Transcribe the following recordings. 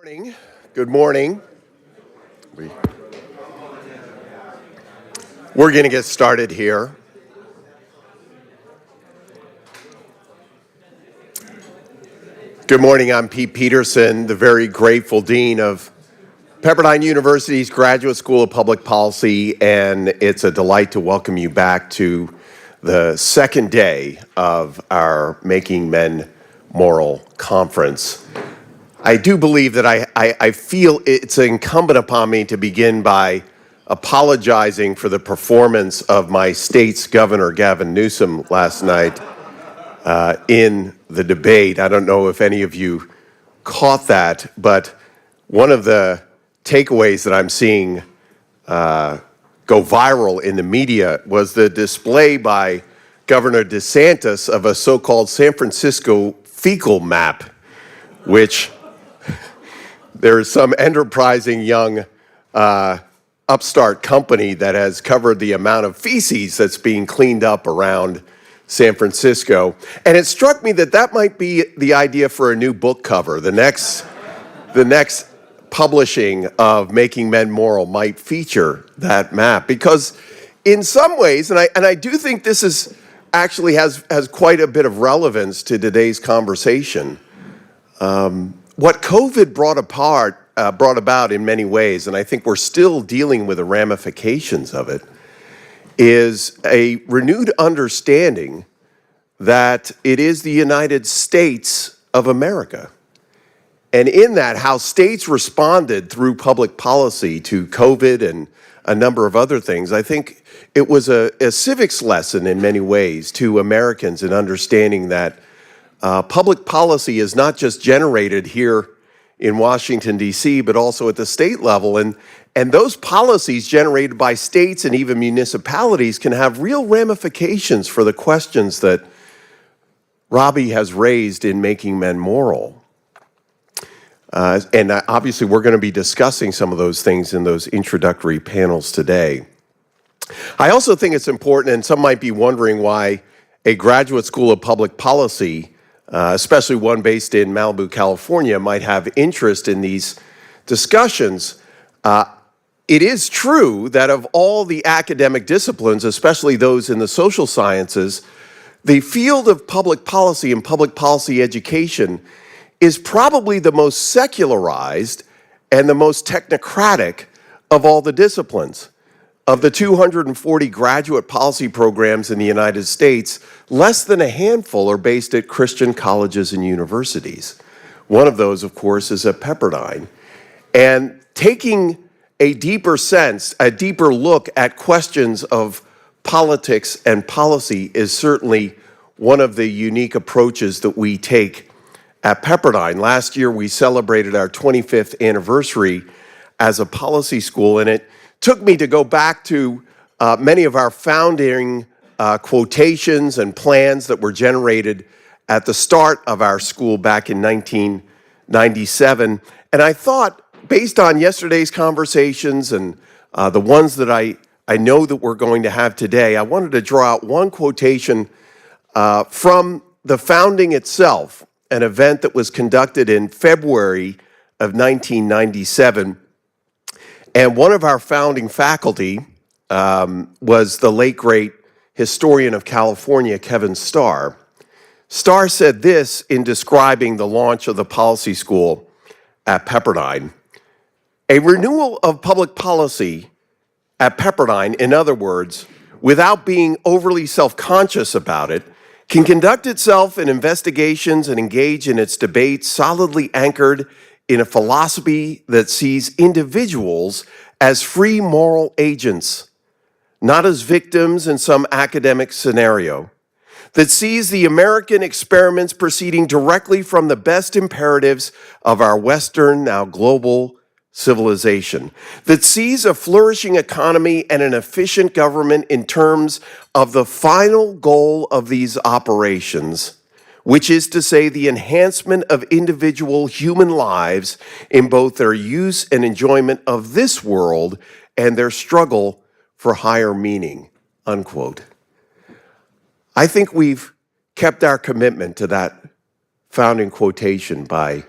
Morning. Good morning. We're going to get started here. Good morning. I'm Pete Peterson, the very grateful dean of Pepperdine University's Graduate School of Public Policy, and it's a delight to welcome you back to the second day of our Making Men Moral Conference. I do believe that I feel it's incumbent upon me to begin by apologizing for the performance of my state's governor, Gavin Newsom, last night in the debate. I don't know if any of you caught that, but one of the takeaways that I'm seeing go viral in the media was the display by Governor DeSantis of a so-called San Francisco fecal map, which there is some enterprising young upstart company that has covered the amount of feces that's being cleaned up around San Francisco. And it struck me that that might be the idea for a new book cover. The next publishing of Making Men Moral might feature that map, because in some ways, and I do think this is actually has quite a bit of relevance to today's conversation. What COVID brought about in many ways, and I think we're still dealing with the ramifications of it, is a renewed understanding that it is the United States of America. And in that, how states responded through public policy to COVID and a number of other things, I think it was a civics lesson in many ways to Americans in understanding that public policy is not just generated here in Washington, D.C., but also at the state level. And those policies generated by states and even municipalities can have real ramifications for the questions that Robbie has raised in Making Men Moral. And obviously, we're going to be discussing some of those things in those introductory panels today. I also think it's important, and some might be wondering why a graduate school of public policy, especially one based in Malibu, California, might have interest in these discussions. It is true that of all the academic disciplines, especially those in the social sciences, the field of public policy and public policy education is probably the most secularized and the most technocratic of all the disciplines. Of the 240 graduate policy programs in the United States, less than a handful are based at Christian colleges and universities. One of those, of course, is at Pepperdine. And taking a deeper look at questions of politics and policy is certainly one of the unique approaches that we take at Pepperdine. Last year, we celebrated our 25th anniversary as a policy school, and it took me to go back to many of our founding quotations and plans that were generated at the start of our school back in 1997. And I thought, based on yesterday's conversations and the ones that I know that we're going to have today, I wanted to draw out one quotation from the founding itself, an event that was conducted in February of 1997. And one of our founding faculty was the late, great historian of California, Kevin Starr. Starr said this in describing the launch of the policy school at Pepperdine: a renewal of public policy at Pepperdine, in other words, without being overly self-conscious about it, can conduct itself in investigations and engage in its debates solidly anchored in a philosophy that sees individuals as free moral agents, not as victims in some academic scenario, that sees the American experiments proceeding directly from the best imperatives of our Western, now global, civilization, that sees a flourishing economy and an efficient government in terms of the final goal of these operations, which is to say the enhancement of individual human lives in both their use and enjoyment of this world and their struggle for higher meaning, unquote. I think we've kept our commitment to that founding quotation by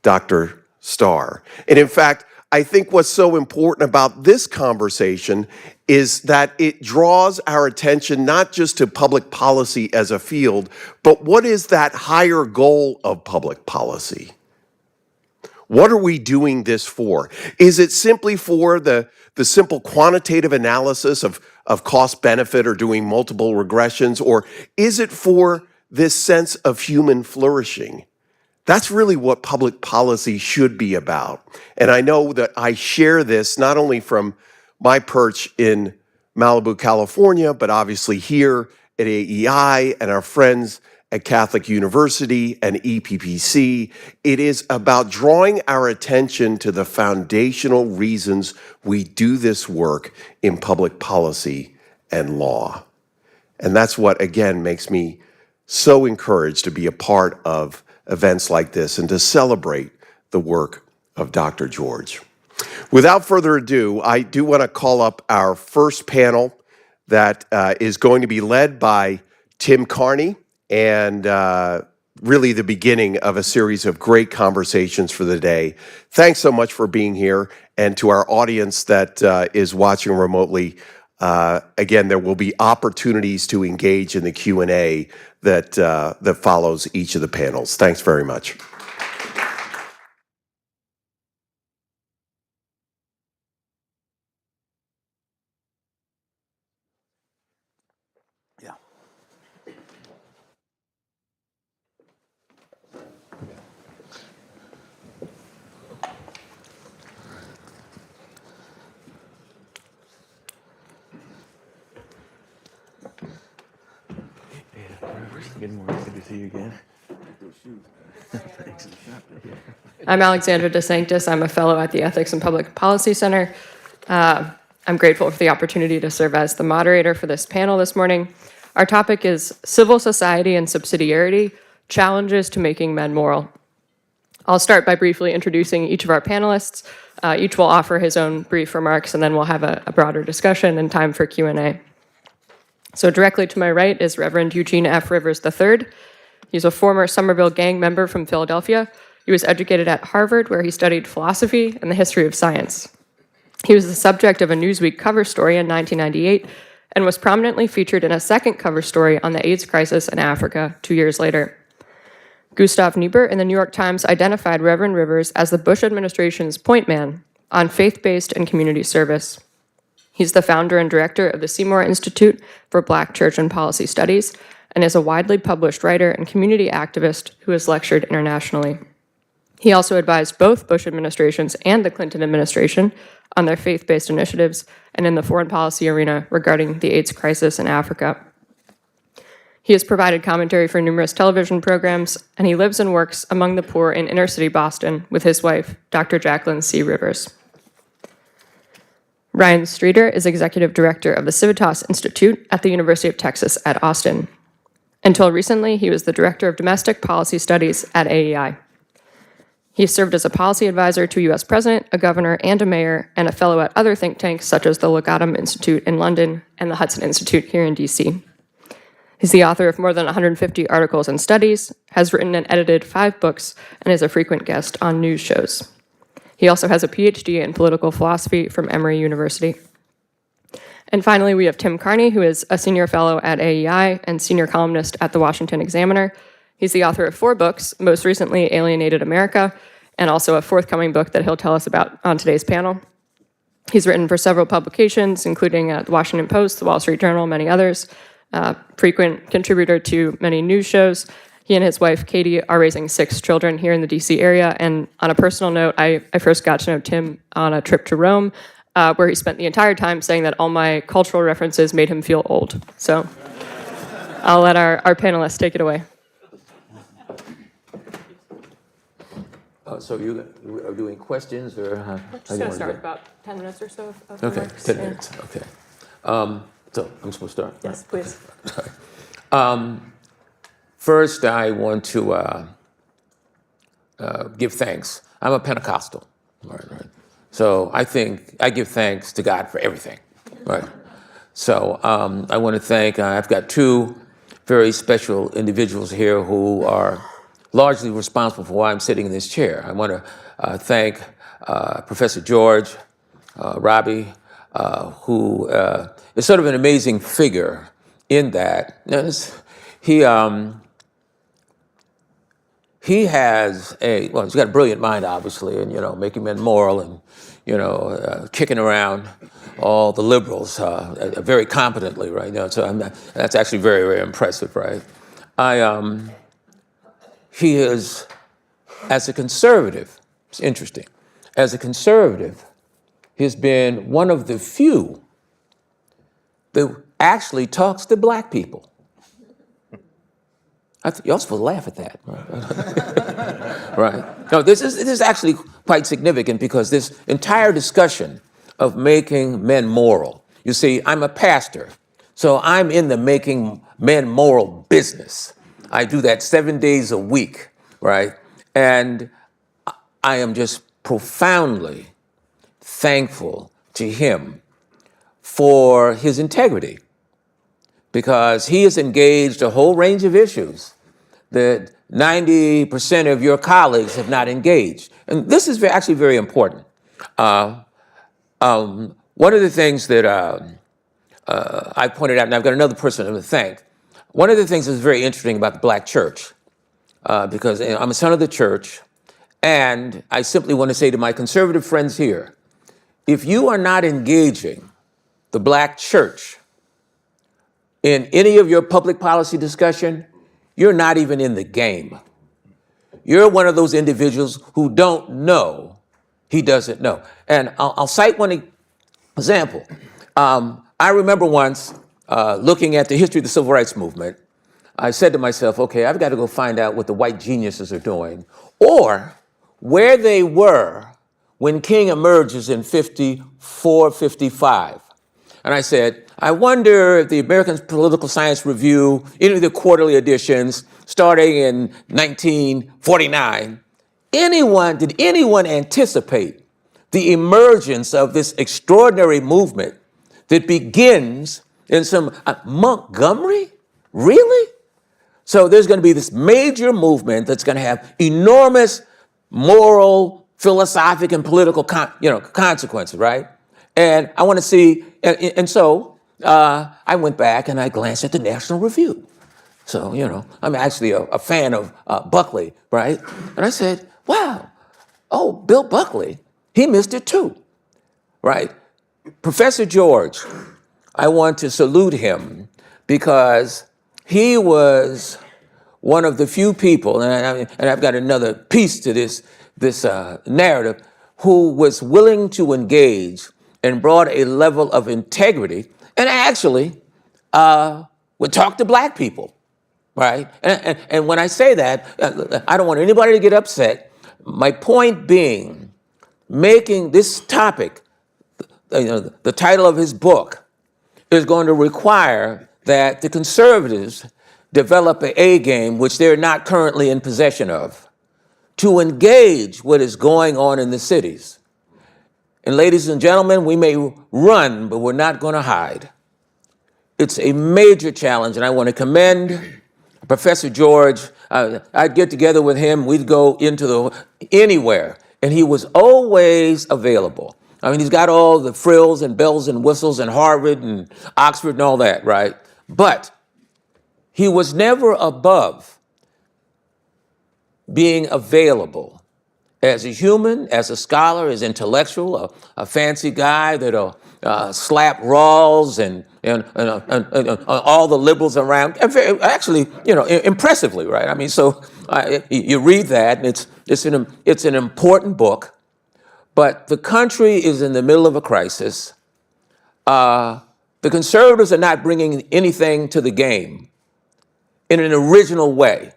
Dr. star. And in fact, I think what's so important about this conversation is that it draws our attention not just to public policy as a field, but what is that higher goal of public policy? What are we doing this for? Is it simply for the simple quantitative analysis of cost benefit or doing multiple regressions, or is it for this sense of human flourishing? That's really what public policy should be about. And I know that I share this not only from my perch in Malibu, California, but obviously here at AEI and our friends at Catholic University and EPPC. It is about drawing our attention to the foundational reasons we do this work in public policy and law. And that's what, again, makes me so encouraged to be a part of events like this and to celebrate the work of Dr. George. Without further ado, I do want to call up our first panel that is going to be led by Tim Carney, and really the beginning of a series of great conversations for the day. Thanks so much for being here, and to our audience that is watching remotely. Again, there will be opportunities to engage in the Q&A that follows each of the panels. Thanks very much. Yeah. Good morning. Good to see you again. I'm Alexandra DeSanctis. I'm a fellow at the Ethics and Public Policy Center. I'm grateful for the opportunity to serve as the moderator for this panel this morning. Our topic is Civil Society and Subsidiarity, Challenges to Making Men Moral. I'll start by briefly introducing each of our panelists. Each will offer his own brief remarks, and then we'll have a broader discussion and time for Q&A. So directly to my right is Reverend Eugene F. Rivers III. He's a former Somerville Gang member from Philadelphia. He was educated at Harvard, where he studied philosophy and the history of science. He was the subject of a Newsweek cover story in 1998 and was prominently featured in a second cover story on the AIDS crisis in Africa 2 years later. Gustav Niebuhr in the New York Times identified Reverend Rivers as the Bush administration's point man on faith-based and community service. He's the founder and director of the Seymour Institute for Black Church and Policy Studies and is a widely published writer and community activist who has lectured internationally. He also advised both Bush administrations and the Clinton administration on their faith-based initiatives and in the foreign policy arena regarding the AIDS crisis in Africa. He has provided commentary for numerous television programs, and he lives and works among the poor in inner-city Boston with his wife, Dr. Jacqueline C. Rivers. Ryan Streeter is executive director of the Civitas Institute at the University of Texas at Austin. Until recently, he was the director of domestic policy studies at AEI. He served as a policy advisor to a U.S. president, a governor, and a mayor, and a fellow at other think tanks such as the Legatum Institute in London and the Hudson Institute here in D.C. He's the author of more than 150 articles and studies, has written and edited 5 books, and is a frequent guest on news shows. He also has a PhD in political philosophy from Emory University. And finally, we have Tim Carney, who is a senior fellow at AEI and senior columnist at the Washington Examiner. He's the author of 4 books, most recently Alienated America, and also a forthcoming book that he'll tell us about on today's panel. He's written for several publications, including the Washington Post, the Wall Street Journal, many others, frequent contributor to many news shows. He and his wife, Katie, are raising 6 children here in the D.C. area. And on a personal note, I first got to know Tim on a trip to Rome, where he spent the entire time saying that all my cultural references made him feel old. So I'll let our panelists take it away. So you are doing questions, or how We're just going to start with about 10 minutes or so of Okay, remarks. 10 minutes. Okay. So I'm supposed to start. Yes, please. First, I want to give thanks. I'm a Pentecostal, right? So I think I give thanks to God for everything, right? So I want to thank. I've got 2 very special individuals here who are largely responsible for why I'm sitting in this chair. I want to thank Professor George, Robbie, who is sort of an amazing figure in that. He has he's got a brilliant mind, obviously, and, making men moral and, kicking around all the liberals very competently, right? So that's actually very, very impressive, right? He is, as a conservative, it's interesting, as a conservative, he's been one of the few that actually talks to black people. You're supposed to laugh at that, right? Right. No, this is actually quite significant because this entire discussion of making men moral. You see, I'm a pastor, so I'm in the making men moral business. I do that 7 days a week, right? And I am just profoundly thankful to him for his integrity, because he has engaged a whole range of issues that 90% of your colleagues have not engaged. And this is actually very important. One of the things that I pointed out, and I've got another person to thank, one of the things that's very interesting about the black church, because I'm a son of the church, and I simply want to say to my conservative friends here, if you are not engaging the black church in any of your public policy discussion, you're not even in the game. You're one of those individuals who don't know he doesn't know. And I'll cite one example. I remember once looking at the history of the civil rights movement, I said to myself, okay, I've got to go find out what the white geniuses are doing, or where they were when King emerges in 54, 55. And I said, I wonder if the American Political Science Review, any of the quarterly editions, starting in 1949, did anyone anticipate the emergence of this extraordinary movement that begins in some Montgomery? Really? So there's going to be this major movement that's going to have enormous moral, philosophic, and political consequences, right? And I want to see, and so I went back and I glanced at the National Review. So, I'm actually a fan of Buckley, right? And I said, wow, Bill Buckley, he missed it too, right? Professor George, I want to salute him because he was one of the few people, and I've got another piece to this narrative, who was willing to engage and brought a level of integrity and actually would talk to black people, right? And when I say that, I don't want anybody to get upset. My point being, making this topic, the title of his book, is going to require that the conservatives develop an A game, which they're not currently in possession of, to engage what is going on in the cities. And ladies and gentlemen, we may run, but we're not going to hide. It's a major challenge, and I want to commend Professor George. I'd get together with him, we'd go into anywhere, and he was always available. I mean, he's got all the frills and bells and whistles and Harvard and Oxford and all that, right? But he was never above being available as a human, as a scholar, as intellectual, a fancy guy that'll slap Rawls and all the liberals around. Actually, impressively, right? I mean, so you read that, and it's an important book. But the country is in the middle of a crisis. The conservatives are not bringing anything to the game in an original way,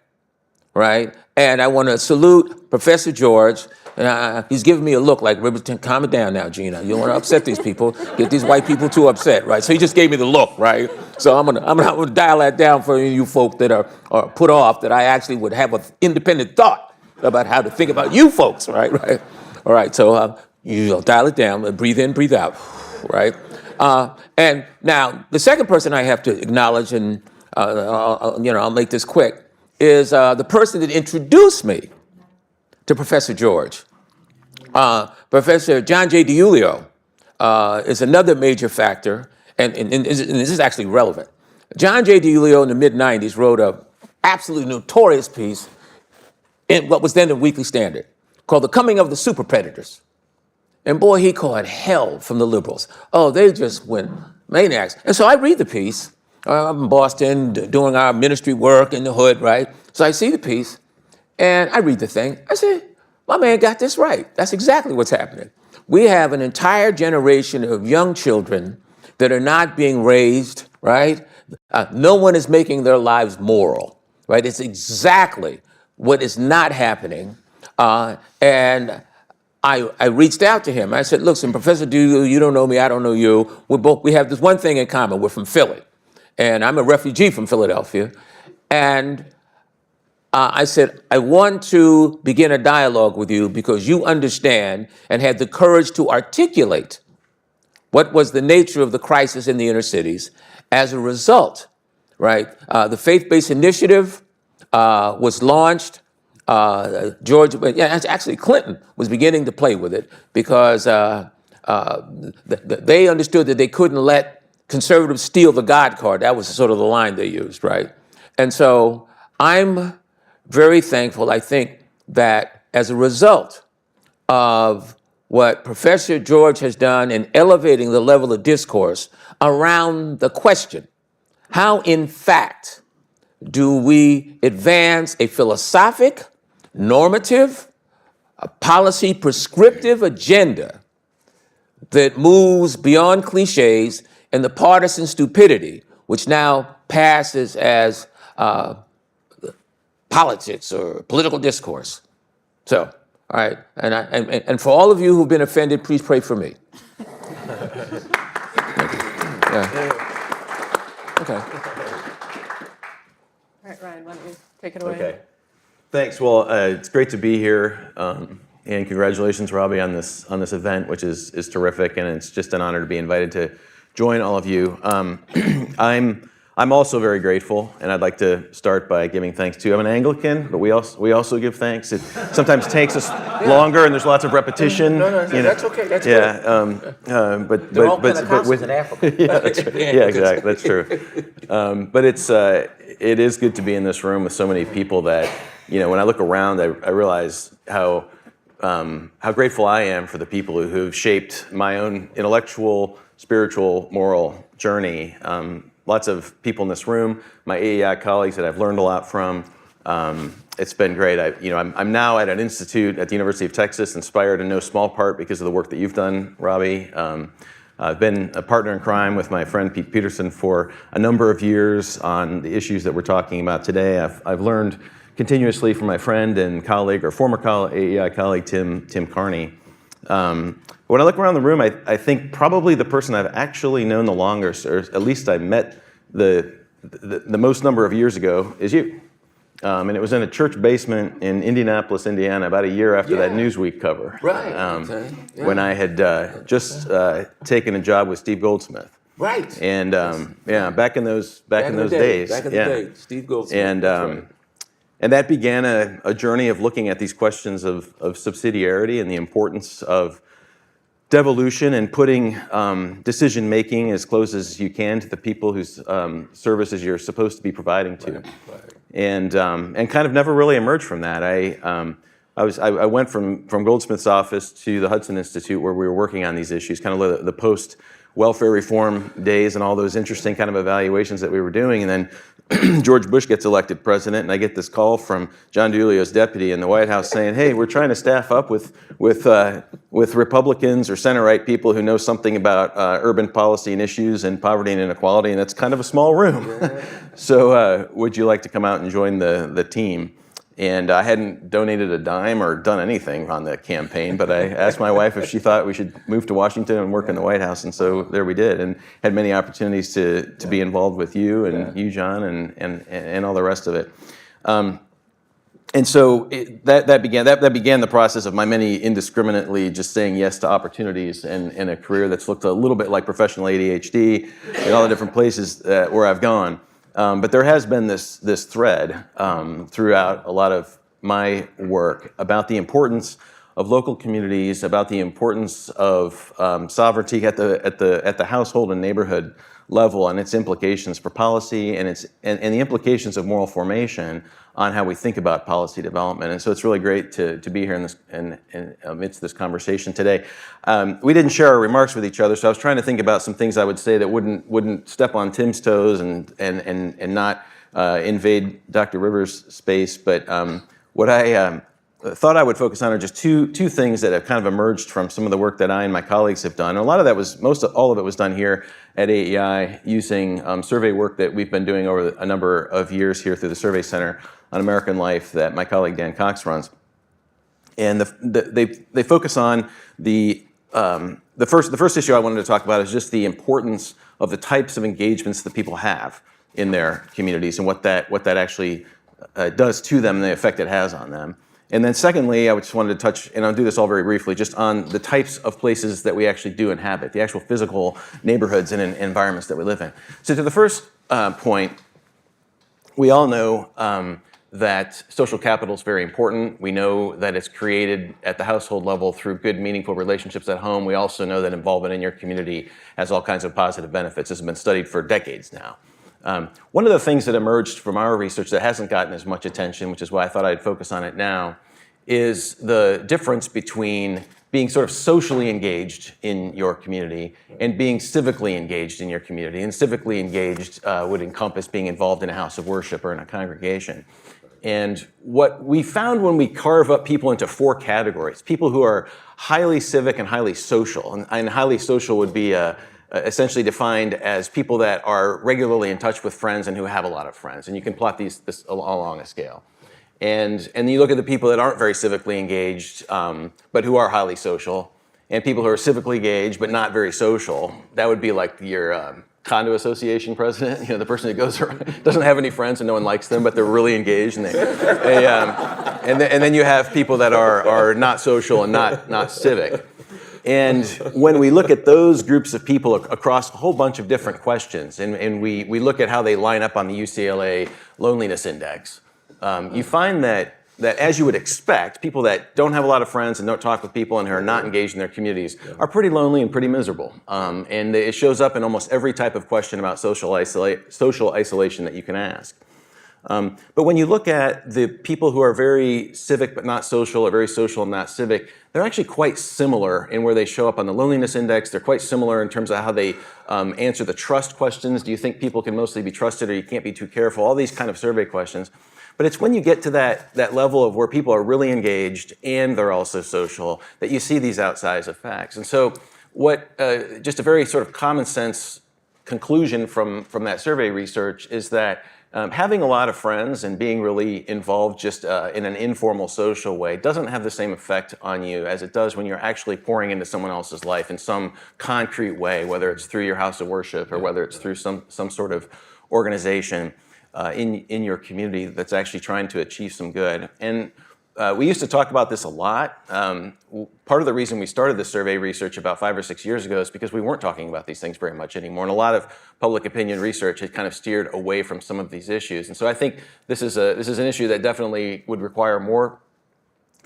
right? And I want to salute Professor George. And he's giving me a look like, calm it down now, Gina. You don't want to upset these people, get these white people too upset, right? So he just gave me the look, right? So I'm gonna dial that down for you folk that are put off, that I actually would have an independent thought about how to think about you folks, right? All right, so you dial it down, breathe in, breathe out, right? And now, the second person I have to acknowledge, and I'll make this quick, is the person that introduced me to Professor George. Professor John J. DiIulio is another major factor, and this is actually relevant. John J. DiIulio in the mid-'90s wrote a absolutely notorious piece in what was then the Weekly Standard called The Coming of the Super Predators. And boy, he caught hell from the liberals. Oh, they just went maniacs. And so I read the piece. I'm in Boston doing our ministry work in the hood, right? So I see the piece and I read the thing. I say, my man got this right. That's exactly what's happening. We have an entire generation of young children that are not being raised, right? No one is making their lives moral, right? It's exactly what is not happening. And I reached out to him. I said, listen, Professor DiIulio, you don't know me, I don't know you. We have this one thing in common. We're from Philly. And I'm a refugee from Philadelphia. And I said, I want to begin a dialogue with you because you understand and had the courage to articulate what was the nature of the crisis in the inner cities. As a result, right, the faith-based initiative was launched. Actually Clinton was beginning to play with it because they understood that they couldn't let conservatives steal the God card. That was sort of the line they used, right? And so I'm very thankful. I think that as a result of what Professor George has done in elevating the level of discourse around the question, how in fact do we advance a philosophic, normative, a policy prescriptive agenda that moves beyond cliches and the partisan stupidity, which now passes as politics or political discourse. So, all right, and for all of you who've been offended, please pray for me. Yeah. Okay. All right, Ryan, why don't you take it away? Okay. Thanks. Well, it's great to be here, and congratulations, Robbie, on this event, which is terrific, and it's just an honor to be invited to join all of you. I'm also very grateful, and I'd like to start by giving thanks to. I'm an Anglican, but we also give thanks. It sometimes takes us longer, and there's lots of repetition. No, that's okay. That's good. Yeah, but They're all Pentecostals with in Africa. Yeah, that's right. Yeah, exactly. That's true. But it is good to be in this room with so many people that, when I look around, I realize how grateful I am for the people who've shaped my own intellectual, spiritual, moral journey. Lots of people in this room, my AEI colleagues that I've learned a lot from. It's been great. I'm now at an institute at the University of Texas, inspired in no small part because of the work that you've done, Robbie. I've been a partner in crime with my friend Pete Peterson for a number of years on the issues that we're talking about today. I've learned continuously from my friend and colleague, or former AEI colleague, Tim Carney. When I look around the room, I think probably the person I've actually known the longest, or at least I met the most number of years ago, is you. And it was in a church basement in Indianapolis, Indiana, about a year after that Newsweek cover. Right. When I had just taken a job with Steve Goldsmith. Right. And back in those days. Back in the day, Steve Goldsmith. And that began a journey of looking at these questions of subsidiarity and the importance of devolution and putting decision-making as close as you can to the people whose services you're supposed to be providing to. Right. And kind of never really emerged from that. I went from Goldsmith's office to the Hudson Institute, where we were working on these issues, kind of the post-welfare reform days and all those interesting kind of evaluations that we were doing. And then George Bush gets elected president, and I get this call from John DiIulio's deputy in the White House saying, "Hey, we're trying to staff up with Republicans or center-right people who know something about urban policy and issues and poverty and inequality, and it's kind of a small room. So would you like to come out and join the team?" And I hadn't donated a dime or done anything on the campaign, but I asked my wife if she thought we should move to Washington and work in the White House, and so there we did, and had many opportunities to be involved with you and you, John, and all the rest of it. And so that began the process of my many indiscriminately just saying yes to opportunities and a career that's looked a little bit like professional ADHD in all the different places where I've gone. But there has been this thread throughout a lot of my work about the importance of local communities, about the importance of sovereignty at the household and neighborhood level, and its implications for policy and the implications of moral formation on how we think about policy development. And so it's really great to be here amidst this conversation today. We didn't share our remarks with each other, so I was trying to think about some things I would say that wouldn't step on Tim's toes and not invade Dr. Rivers' space. But what I thought I would focus on are just two things that have kind of emerged from some of the work that I and my colleagues have done. And a lot of that all of it was done here at AEI using survey work that we've been doing over a number of years here through the Survey Center on American Life that my colleague Dan Cox runs. And they focus on the first issue I wanted to talk about is just the importance of the types of engagements that people have in their communities and what that actually does to them and the effect it has on them. And then secondly, I just wanted to touch, and I'll do this all very briefly, just on the types of places that we actually do inhabit, the actual physical neighborhoods and environments that we live in. So to the first point, we all know that social capital is very important. We know that it's created at the household level through good, meaningful relationships at home. We also know that involvement in your community has all kinds of positive benefits. This has been studied for decades now. One of the things that emerged from our research that hasn't gotten as much attention, which is why I thought I'd focus on it now, is the difference between being sort of socially engaged in your community and being civically engaged in your community. And civically engaged would encompass being involved in a house of worship or in a congregation. And what we found when we carve up people into four categories, people who are highly civic and highly social, and highly social would be essentially defined as people that are regularly in touch with friends and who have a lot of friends. And you can plot this along a scale. And you look at the people that aren't very civically engaged, but who are highly social, and people who are civically engaged but not very social. That would be like your condo association president, the person that goes around, doesn't have any friends and no one likes them, but they're really engaged. And and then you have people that are not social and not civic. And when we look at those groups of people across a whole bunch of different questions, and we look at how they line up on the UCLA Loneliness Index, you find that as you would expect, people that don't have a lot of friends and don't talk with people and who are not engaged in their communities are pretty lonely and pretty miserable. And it shows up in almost every type of question about social isolation that you can ask. But when you look at the people who are very civic but not social, or very social and not civic, they're actually quite similar in where they show up on the loneliness index. They're quite similar in terms of how they answer the trust questions. Do you think people can mostly be trusted, or you can't be too careful? All these kind of survey questions. But it's when you get to that level of where people are really engaged and they're also social that you see these outsized effects. And so just a very sort of common sense conclusion from that survey research is that having a lot of friends and being really involved just in an informal social way doesn't have the same effect on you as it does when you're actually pouring into someone else's life in some concrete way, whether it's through your house of worship or whether it's through some sort of organization in your community that's actually trying to achieve some good. And we used to talk about this a lot. Part of the reason we started this survey research about 5 or 6 years ago is because we weren't talking about these things very much anymore. And a lot of public opinion research had kind of steered away from some of these issues. And so I think this is an issue that definitely would require more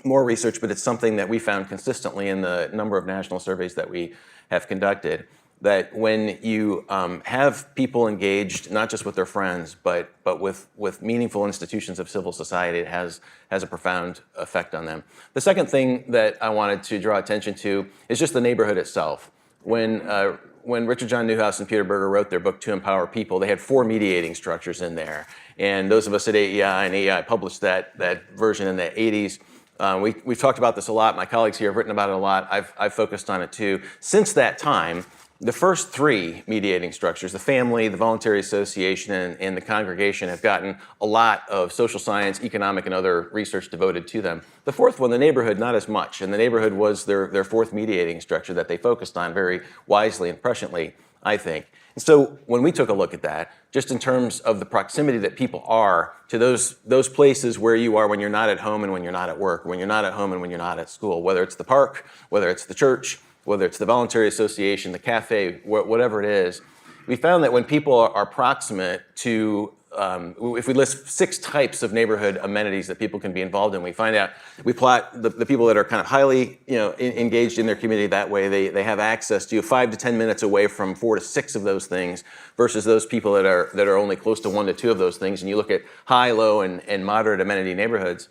research, but it's something that we found consistently in the number of national surveys that we have conducted, that when you have people engaged, not just with their friends, but with meaningful institutions of civil society, it has a profound effect on them. The second thing that I wanted to draw attention to is just the neighborhood itself. When Richard John Neuhaus and Peter Berger wrote their book, To Empower People, they had 4 mediating structures in there. And those of us at AEI, and AEI published that version in the 80s, we've talked about this a lot. My colleagues here have written about it a lot. I've focused on it too. Since that time, the first 3 mediating structures, the family, the voluntary association, and the congregation, have gotten a lot of social science, economic, and other research devoted to them. The fourth one, the neighborhood, not as much. And the neighborhood was their 4th mediating structure that they focused on very wisely and presciently, I think. And so when we took a look at that, just in terms of the proximity that people are to those places where you are when you're not at home and when you're not at work, when you're not at home and when you're not at school, whether it's the park, whether it's the church, whether it's the voluntary association, the cafe, whatever it is, we found that when people are proximate to, if we list 6 types of neighborhood amenities that people can be involved in, we plot the people that are kind of highly engaged in their community that way. They have access to 5 to 10 minutes away from 4 to 6 of those things versus those people that are only close to 1 to 2 of those things. And you look at high, low, and moderate amenity neighborhoods.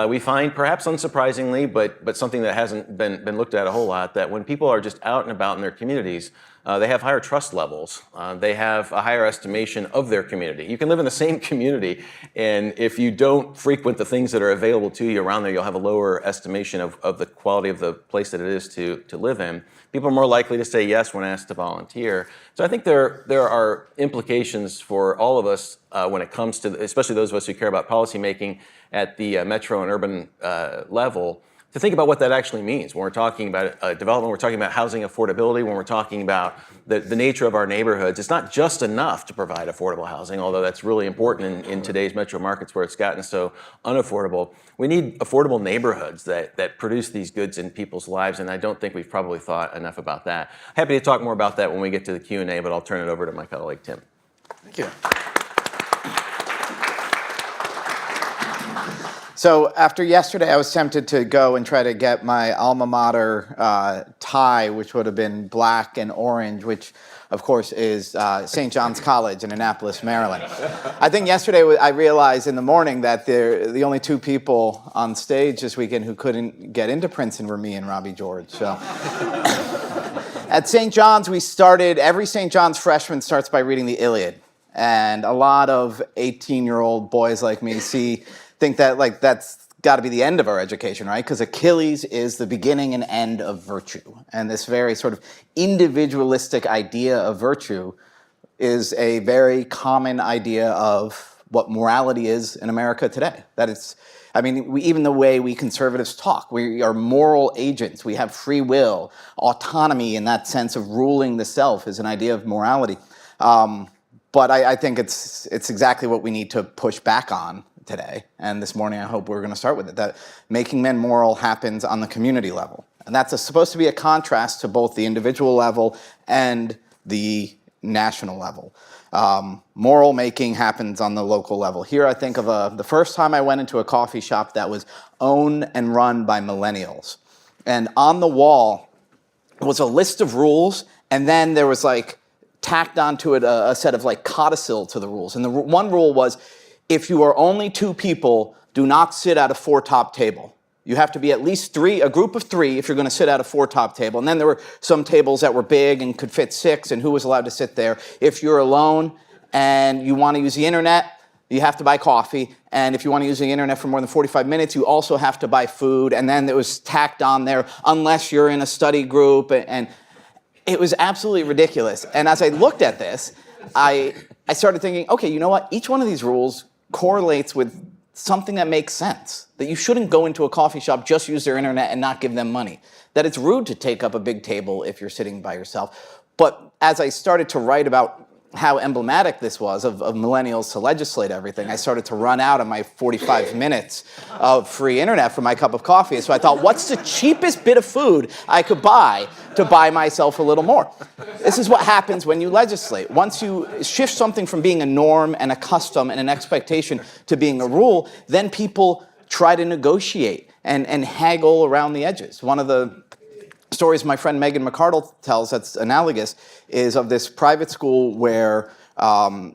We find, perhaps unsurprisingly, but something that hasn't been looked at a whole lot, that when people are just out and about in their communities, they have higher trust levels. They have a higher estimation of their community. You can live in the same community, and if you don't frequent the things that are available to you around there, you'll have a lower estimation of the quality of the place that it is to live in. People are more likely to say yes when asked to volunteer. So I think there are implications for all of us when it comes to, especially those of us who care about policymaking at the metro and urban level, to think about what that actually means. When we're talking about development, we're talking about housing affordability, when we're talking about the nature of our neighborhoods, it's not just enough to provide affordable housing, although that's really important in today's metro markets where it's gotten so unaffordable. We need affordable neighborhoods that produce these goods in people's lives, and I don't think we've probably thought enough about that. Happy to talk more about that when we get to the Q&A, but I'll turn it over to my colleague, Tim. Thank you. So after yesterday, I was tempted to go and try to get my alma mater tie, which would have been black and orange, which, of course, is St. John's College in Annapolis, Maryland. I think yesterday I realized in the morning that the only 2 people on stage this weekend who couldn't get into Princeton were me and Robbie George. So at St. John's, every St. John's freshman starts by reading the Iliad. And a lot of 18-year-old boys like me think that that's got to be the end of our education, right? Because Achilles is the beginning and end of virtue. And this very sort of individualistic idea of virtue is a very common idea of what morality is in America today. That it's, even the way we conservatives talk, we are moral agents. We have free will, autonomy in that sense of ruling the self is an idea of morality. But I think it's exactly what we need to push back on today. And this morning, I hope we're going to start with it, that making men moral happens on the community level. And that's supposed to be a contrast to both the individual level and the national level. Moral making happens on the local level. Here I think of the first time I went into a coffee shop that was owned and run by millennials. And on the wall was a list of rules, and then there was tacked onto it a set of codicil to the rules. And the one rule was, if you are only 2 people, do not sit at a 4-top table. You have to be at least 3, a group of 3, if you're going to sit at a 4-top table. And then there were some tables that were big and could fit 6, and who was allowed to sit there. If you're alone and you want to use the internet, you have to buy coffee. And if you want to use the internet for more than 45 minutes, you also have to buy food. And then it was tacked on there, unless you're in a study group. And it was absolutely ridiculous. And as I looked at this, I started thinking, okay, you know what? Each one of these rules correlates with something that makes sense. That you shouldn't go into a coffee shop, just use their internet and not give them money. That it's rude to take up a big table if you're sitting by yourself. But as I started to write about how emblematic this was of millennials to legislate everything, I started to run out of my 45 minutes of free internet for my cup of coffee. So I thought, what's the cheapest bit of food I could buy to buy myself a little more? This is what happens when you legislate. Once you shift something from being a norm and a custom and an expectation to being a rule, then people try to negotiate and haggle around the edges. One of the stories my friend Megan McCardle tells that's analogous is of this private school where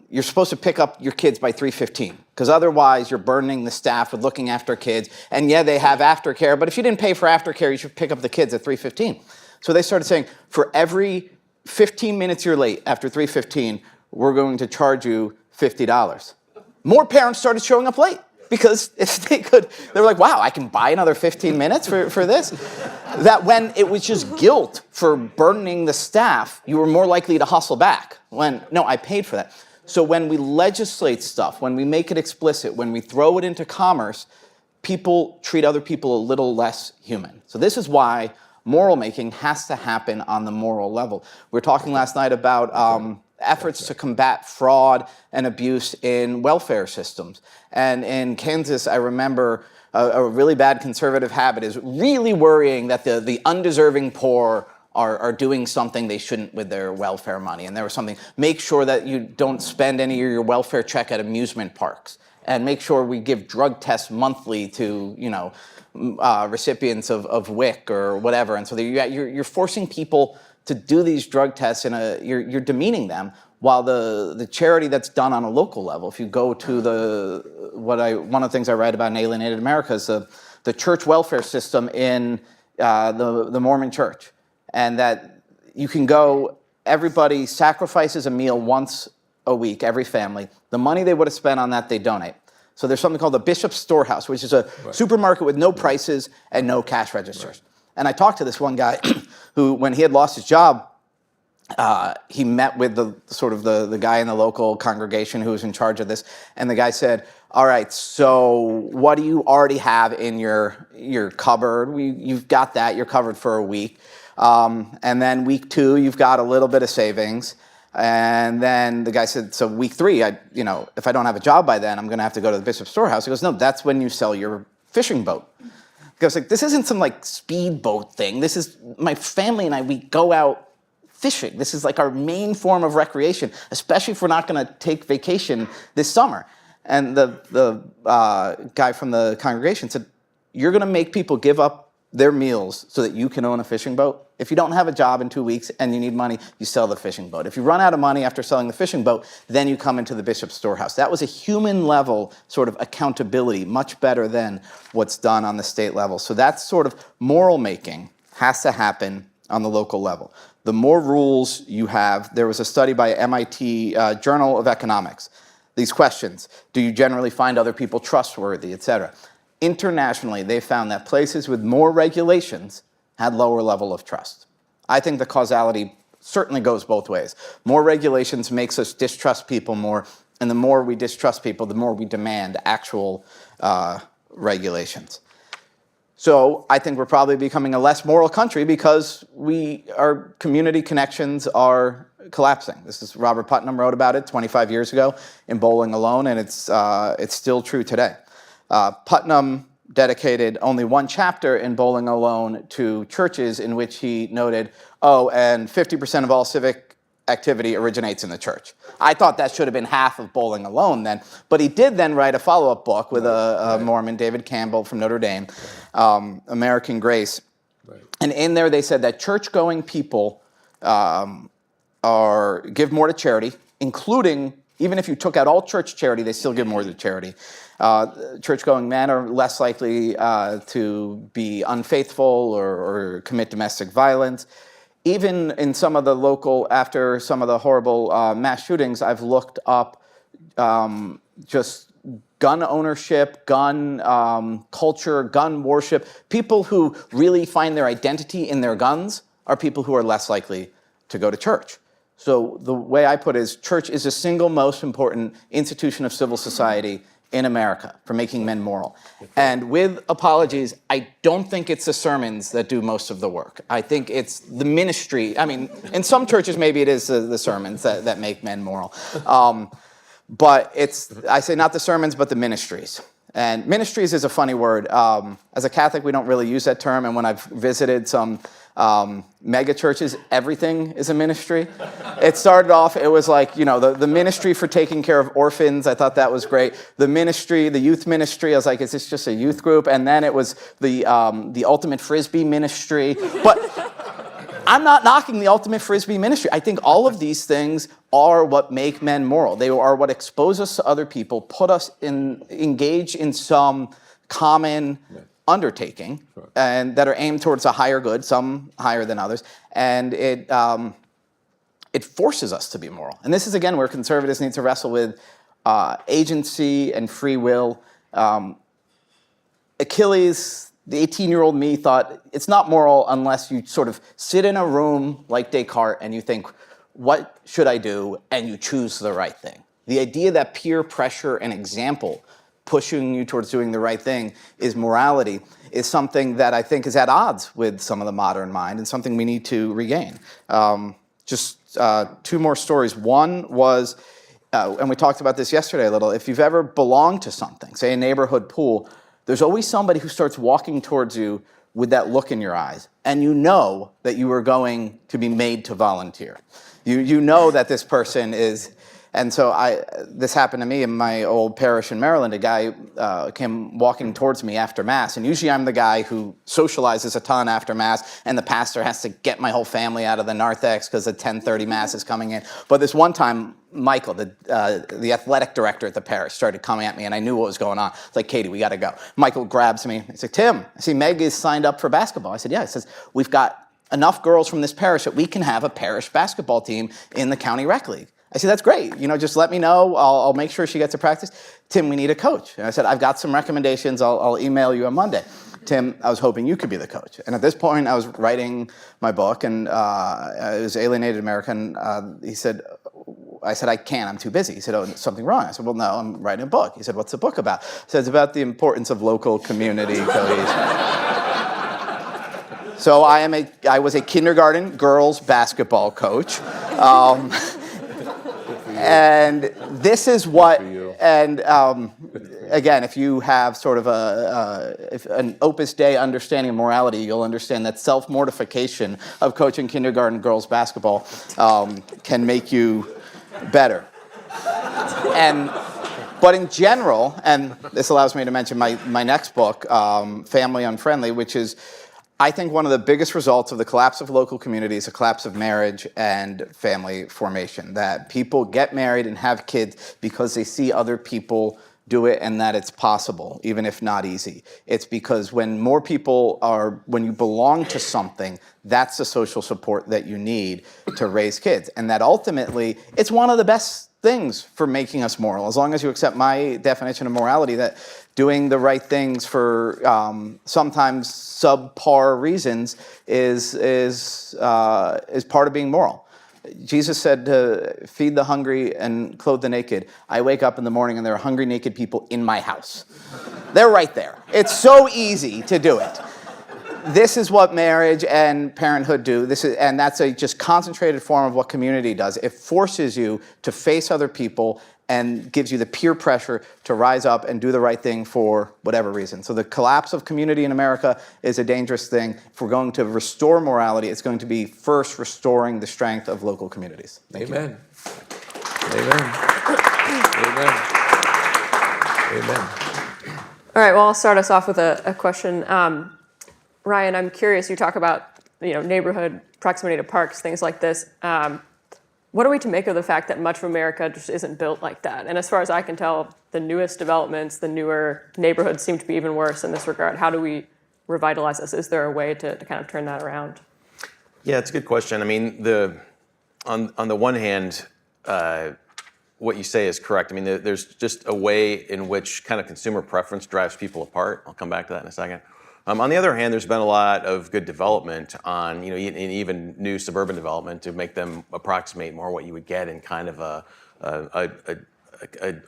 you're supposed to pick up your kids by 3:15 because otherwise you're burdening the staff with looking after kids. And yeah, they have aftercare, but if you didn't pay for aftercare, you should pick up the kids at 3:15. So they started saying, for every 15 minutes you're late after 3:15, we're going to charge you $50. More parents started showing up late. Because if they could, they were like, wow, I can buy another 15 minutes for this? That when it was just guilt for burdening the staff, you were more likely to hustle back. When, no, I paid for that. So when we legislate stuff, when we make it explicit, when we throw it into commerce, people treat other people a little less human. So this is why moral making has to happen on the moral level. We were talking last night about efforts to combat fraud and abuse in welfare systems. And in Kansas, I remember a really bad conservative habit is really worrying that the undeserving poor are doing something they shouldn't with their welfare money. And there was something, make sure that you don't spend any of your welfare check at amusement parks. And make sure we give drug tests monthly to, recipients of WIC or whatever. And so you're forcing people to do these drug tests, you're demeaning them. While the charity that's done on a local level, if you go to one of the things I write about in Alienated America is the church welfare system in the Mormon church. And that you can go, everybody sacrifices a meal once a week, every family. The money they would have spent on that, they donate. So there's something called the Bishop's Storehouse, which is a supermarket with no prices and no cash registers. And I talked to this one guy who, when he had lost his job, he met with the guy in the local congregation who was in charge of this. And the guy said, all right, so what do you already have in your cupboard? You've got that, you're covered for a week. And then week 2, you've got a little bit of savings. And then the guy said, so week 3, if I don't have a job by then, I'm going to have to go to the Bishop's Storehouse. He goes, no, that's when you sell your fishing boat. I was like, this isn't some speedboat thing. This is my family and I, we go out fishing. This is our main form of recreation, especially if we're not going to take vacation this summer. And the guy from the congregation said, you're going to make people give up their meals so that you can own a fishing boat? If you don't have a job in 2 weeks and you need money, you sell the fishing boat. If you run out of money after selling the fishing boat, then you come into the Bishop's Storehouse. That was a human level sort of accountability, much better than what's done on the state level. So that sort of moral making has to happen on the local level. The more rules you have, there was a study by MIT Journal of Economics. These questions, do you generally find other people trustworthy, et cetera? Internationally, they found that places with more regulations had lower level of trust. I think the causality certainly goes both ways. More regulations makes us distrust people more, and the more we distrust people, the more we demand actual regulations. So I think we're probably becoming a less moral country because our community connections are collapsing. This is Robert Putnam wrote about it 25 years ago in Bowling Alone, and it's still true today. Putnam dedicated only one chapter in Bowling Alone to churches in which he noted, and 50% of all civic activity originates in the church. I thought that should have been half of Bowling Alone then, but he did then write a follow-up book with a Mormon, David Campbell from Notre Dame, American Grace. Right. And in there they said that church-going people give more to charity, including, even if you took out all church charity, they still give more to charity. Church-going men are less likely to be unfaithful or commit domestic violence. Even in some of the after some of the horrible mass shootings, I've looked up just gun ownership, gun culture, gun worship. People who really find their identity in their guns are people who are less likely to go to church. So the way I put it is, church is the single most important institution of civil society in America for making men moral. And with apologies, I don't think it's the sermons that do most of the work. I think it's the ministry. I mean, in some churches, maybe it is the sermons that make men moral. But I say not the sermons, but the ministries. And ministries is a funny word. As a Catholic, we don't really use that term. And when I've visited some mega churches, everything is a ministry. It started off, it was the ministry for taking care of orphans. I thought that was great. The ministry, the youth ministry, I was like, is this just a youth group? And then it was the ultimate Frisbee ministry. But I'm not knocking the ultimate Frisbee ministry. I think all of these are what make men moral. They are what expose us to other people, put us engage in some common undertaking, and that are aimed towards a higher good, some higher than others, and it forces us to be moral. And this is, again, where conservatives need to wrestle with agency and free will. Achilles, the 18-year-old me, thought it's not moral unless you sort of sit in a room like Descartes and you think, what should I do? And you choose the right thing. The idea that peer pressure and example pushing you towards doing the right thing is morality is something that I think is at odds with some of the modern mind and something we need to regain. Just 2 more stories. One was, and we talked about this yesterday a little, if you've ever belonged to something, say a neighborhood pool, there's always somebody who starts walking towards you with that look in your eyes, and you know that you are going to be made to volunteer. You know that this person is, and so this happened to me in my old parish in Maryland. A guy came walking towards me after Mass, and usually I'm the guy who socializes a ton after Mass, and the pastor has to get my whole family out of the narthex because the 10:30 Mass is coming in. But this one time, Michael, the athletic director at the parish, started coming at me, and I knew what was going on. It's like, Katie, we got to go. Michael grabs me. He's like, Tim, I see Meg is signed up for basketball. I said, yeah. He says, we've got enough girls from this parish that we can have a parish basketball team in the county rec league. I said, that's great. Just let me know. I'll make sure she gets to practice. Tim, we need a coach. And I said, I've got some recommendations. I'll email you on Monday. Tim, I was hoping you could be the coach. And at this point, I was writing my book, and it was Alienated American. I said, I can't. I'm too busy. He said, oh, something wrong? I said, well, no, I'm writing a book. He said, what's the book about? I said, it's about the importance of local community cohesion. So I was a kindergarten girls basketball coach. And this is what, and again, if you have sort of an Opus Dei understanding of morality, you'll understand that self-mortification of coaching kindergarten girls basketball can make you better. But in general, and this allows me to mention my next book, Family Unfriendly, which is, I think, one of the biggest results of the collapse of local communities, a collapse of marriage and family formation, that people get married and have kids because they see other people do it and that it's possible, even if not easy. It's because when you belong to something, that's the social support that you need to raise kids. And that ultimately, it's one of the best things for making us moral, as long as you accept my definition of morality, that doing the right things for sometimes subpar reasons is part of being moral. Jesus said to feed the hungry and clothe the naked. I wake up in the morning and there are hungry, naked people in my house. They're right there. It's so easy to do it. This is what marriage and parenthood do. And that's a just concentrated form of what community does. It forces you to face other people and gives you the peer pressure to rise up and do the right thing for whatever reason. So the collapse of community in America is a dangerous thing. If we're going to restore morality, it's going to be first restoring the strength of local communities. Thank you. Amen. Amen. Amen. Amen. All right, well, I'll start us off with a question. Ryan, I'm curious, you talk about neighborhood proximity to parks, things like this. What are we to make of the fact that much of America just isn't built like that? And as far as I can tell, the newest developments, the newer neighborhoods seem to be even worse in this regard. How do we revitalize this? Is there a way to kind of turn that around? Yeah, it's a good question. I mean, on the one hand, what you say is correct. I mean, there's just a way in which kind of consumer preference drives people apart. I'll come back to that in a second. On the other hand, there's been a lot of good development on, even new suburban development to make them approximate more what you would get in kind of a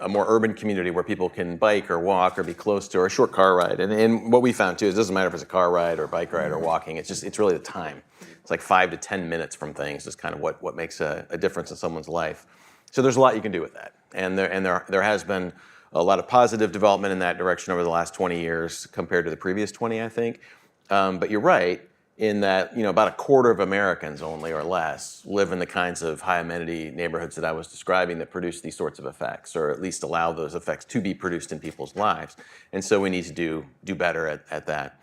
more urban community where people can bike or walk or be close to, or a short car ride. And what we found too is it doesn't matter if it's a car ride or a bike ride or walking. It's really the time. It's like 5 to 10 minutes from things is kind of what makes a difference in someone's life. So there's a lot you can do with that. And there has been a lot of positive development in that direction over the last 20 years compared to the previous 20, I think. But you're right in that, about a quarter of Americans only or less live in the kinds of high amenity neighborhoods that I was describing that produce these sorts of effects, or at least allow those effects to be produced in people's lives. And so we need to do better at that.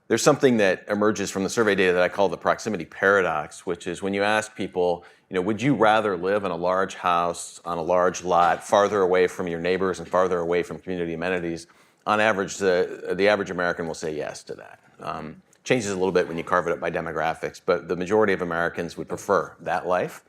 There's something that emerges from the survey data that I call the proximity paradox, which is when you ask people, would you rather live in a large house on a large lot, farther away from your neighbors and farther away from community amenities? On average, the average American will say yes to that. Changes a little bit when you carve it up by demographics, but the majority of Americans would prefer that life.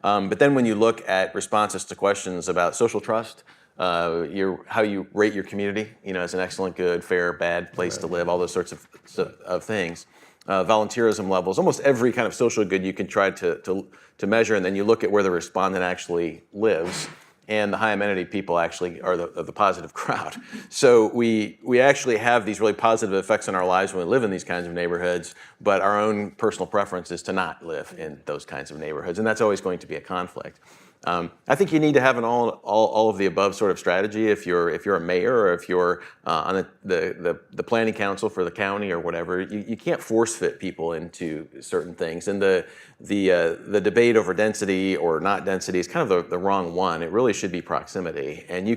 But then when you look at responses to questions about social trust, how you rate your community, as an excellent, good, fair, bad place to live, all those sorts of things. Volunteerism levels, almost every kind of social good you can try to measure, and then you look at where the respondent actually lives, and the high amenity people actually are the positive crowd. So we actually have these really positive effects on our lives when we live in these kinds of neighborhoods, but our own personal preference is to not live in those kinds of neighborhoods, and that's always going to be a conflict. I think you need to have an all of the above sort of strategy if you're a mayor or if you're on the planning council for the county or whatever. You can't force fit people into certain things, and the debate over density or not density is kind of the wrong one. It really should be proximity, and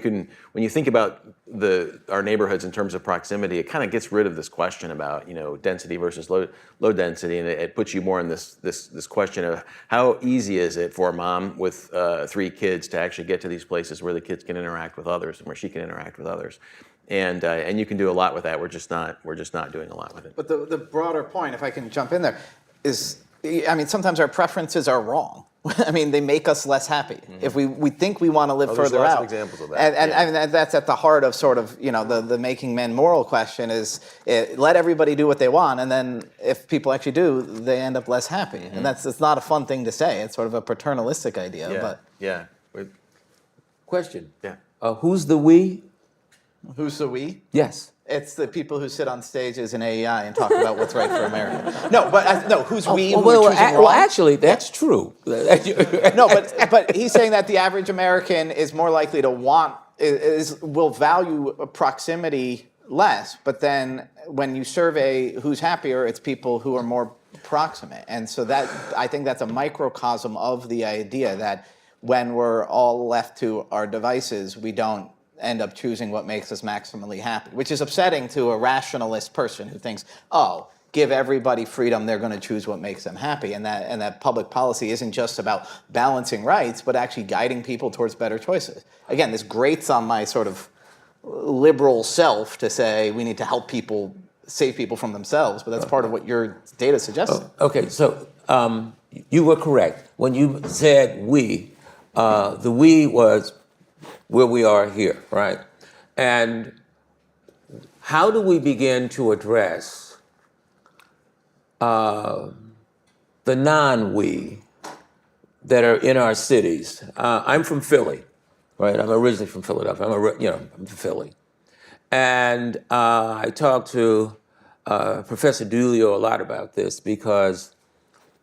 when you think about our neighborhoods in terms of proximity, it kind of gets rid of this question about density versus low density, and it puts you more in this question of how easy is it for a mom with 3 kids to actually get to these places where the kids can interact with others and where she can interact with others, and you can do a lot with that. We're just not doing a lot with it. But the broader point, if I can jump in there, is, I mean, sometimes our preferences are wrong. I mean, they make us less happy. Mm-hmm. If we think we want to live further there's lots out. of examples of that. And that's at the heart of sort of, the making men moral question is let everybody do what they want, and then if people actually do, they end up less happy. Mm-hmm. And it's not a fun thing to say. It's sort of a paternalistic idea. Yeah. But Yeah. Question. Yeah. Who's the we? who's the we? Yes. It's the people who sit on stages in AEI and talk about what's right for America. No, but no, who's we? Who we're choosing wrong? Well, actually, that's true. No, but he's saying that the average American is more likely to will value proximity less. But then when you survey who's happier, it's people who are more proximate. And so I think that's a microcosm of the idea that when we're all left to our devices, we don't end up choosing what makes us maximally happy, which is upsetting to a rationalist person who thinks, oh, give everybody freedom, they're going to choose what makes them happy. And that public policy isn't just about balancing rights, but actually guiding people towards better choices. Again, this grates on my sort of liberal self to say we need to help people, save people from themselves, but that's part of what your data suggests. Okay, so you were correct. When you said we, the we was where we are here, right? And how do we begin to address the non-we that are in our cities? I'm from Philly, right? I'm originally from Philadelphia. I'm from Philly. And I talked to Professor DiIulio a lot about this because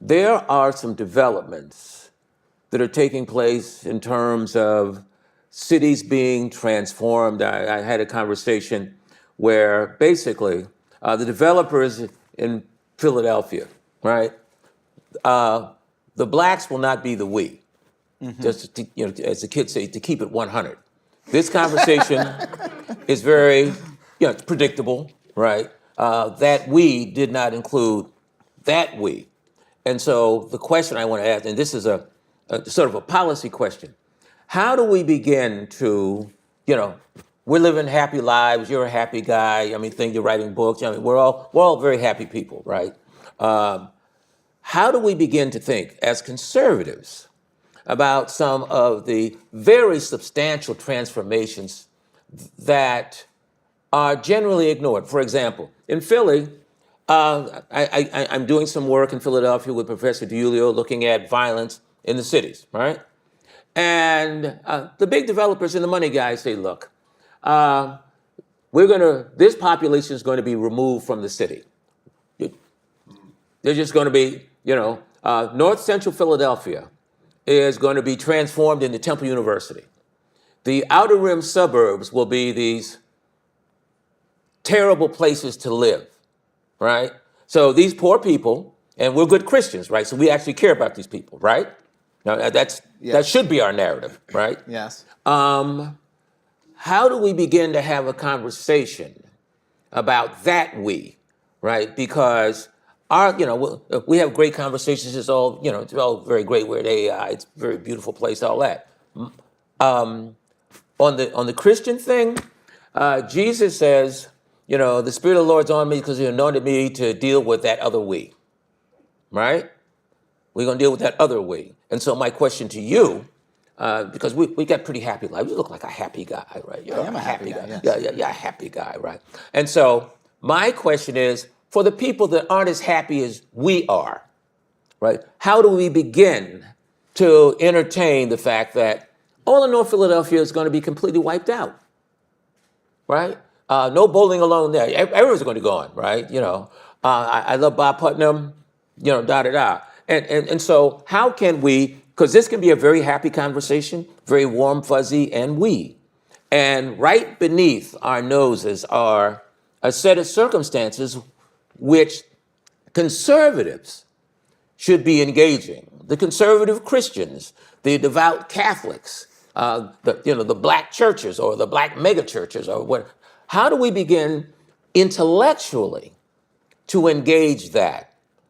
there are some developments that are taking place in terms of cities being transformed. I had a conversation where basically the developers in Philadelphia, right? The blacks will not be the we. Mm-hmm. Just to, as the kids say, to keep it 100. This conversation is very, it's predictable, right? That we did not include that we. And so the question I want to ask, and this is a sort of a policy question, how do we begin to, we're living happy lives, you're a happy guy, you're writing books, we're all very happy people, right? How do we begin to think as conservatives about some of the very substantial transformations that are generally ignored? For example, in Philly, I'm doing some work in Philadelphia with Professor DiIulio looking at violence in the cities, right? And the big developers and the money guys say, look, this population is going to be removed from the city. They're just going to be, North Central Philadelphia is going to be transformed into Temple University. The outer rim suburbs will be these terrible places to live, right? So these poor people, and we're good Christians, right? So we actually care about these people, right? Now that should be our narrative, right? Yes. How do we begin to have a conversation about that we, right? Because we have great conversations. It's all very great. We're at AI. It's a very beautiful place. All that. On the Christian thing, Jesus says, the Spirit of the Lord's on me because He anointed me to deal with that other we, right? We're going to deal with that other we. And so my question to you, because we got pretty happy lives. You look like a happy guy, right? I'm a happy guy. Yes. Yeah, a happy guy, right? And so my question is, for the people that aren't as happy as we are, right? How do we begin to entertain the fact that all of North Philadelphia is going to be completely wiped out, right? No bowling alone there. Everyone's going to go on, right? I love Bob Putnam, da-da-da. And so how can we Because this can be a very happy conversation, very warm, fuzzy, and we. And right beneath our noses are a set of circumstances which conservatives should be engaging. The conservative Christians, the devout Catholics, the black churches or the black mega churches or what. How do we begin intellectually to engage that?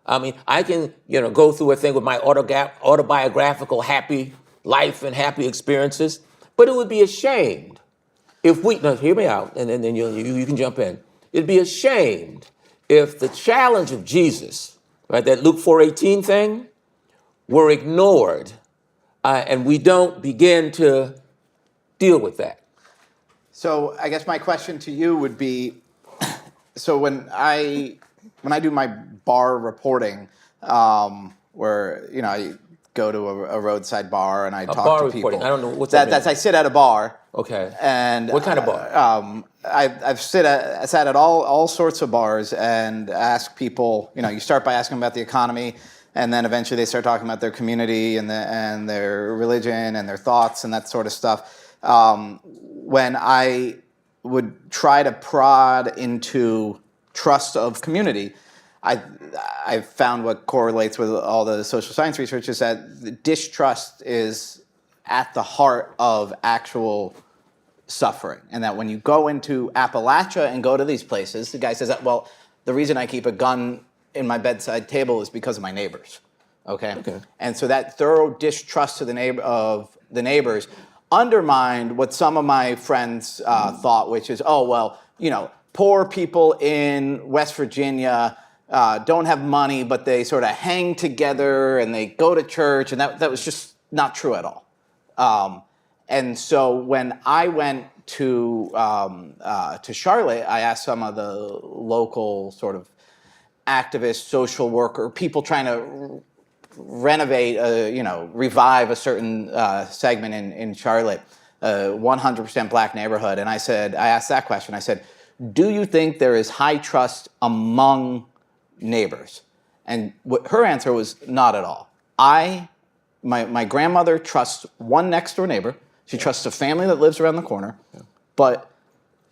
I mean, I can, go through a thing with my autobiographical happy life and happy experiences, but it would be ashamed if we, now hear me out, and then you can jump in. It'd be ashamed if the challenge of Jesus, right, that Luke 4:18 thing, were ignored, and we don't begin to deal with that. So I guess my question to you would be, so when I do my bar reporting, where I go to a roadside bar and I talk bar to reporting. people. I don't know what's that. That's I sit at a bar. Okay. And what kind of bar? I've sat at all sorts of bars and ask people. You start by asking about the economy, and then eventually they start talking about their community and their religion and their thoughts and that sort of stuff. When I would try to prod into trust of community, I found what correlates with all the social science research is that the distrust is at the heart of actual suffering. And that when you go into Appalachia and go to these places, the guy says that, well, the reason I keep a gun in my bedside table is because of my neighbors. Okay? And so that thorough distrust of the neighbors undermined what some of my friends thought, which is, poor people in West Virginia don't have money, but they sort of hang together and they go to church, and that was just not true at all. And so when I went to Charlotte, I asked some of the local sort of activists, social worker, people trying to renovate, revive a certain segment in Charlotte, 100% black neighborhood. And I asked that question. I said, do you think there is high trust among neighbors? And her answer was not at all. My grandmother trusts one next door neighbor. She trusts a family that lives around the corner. But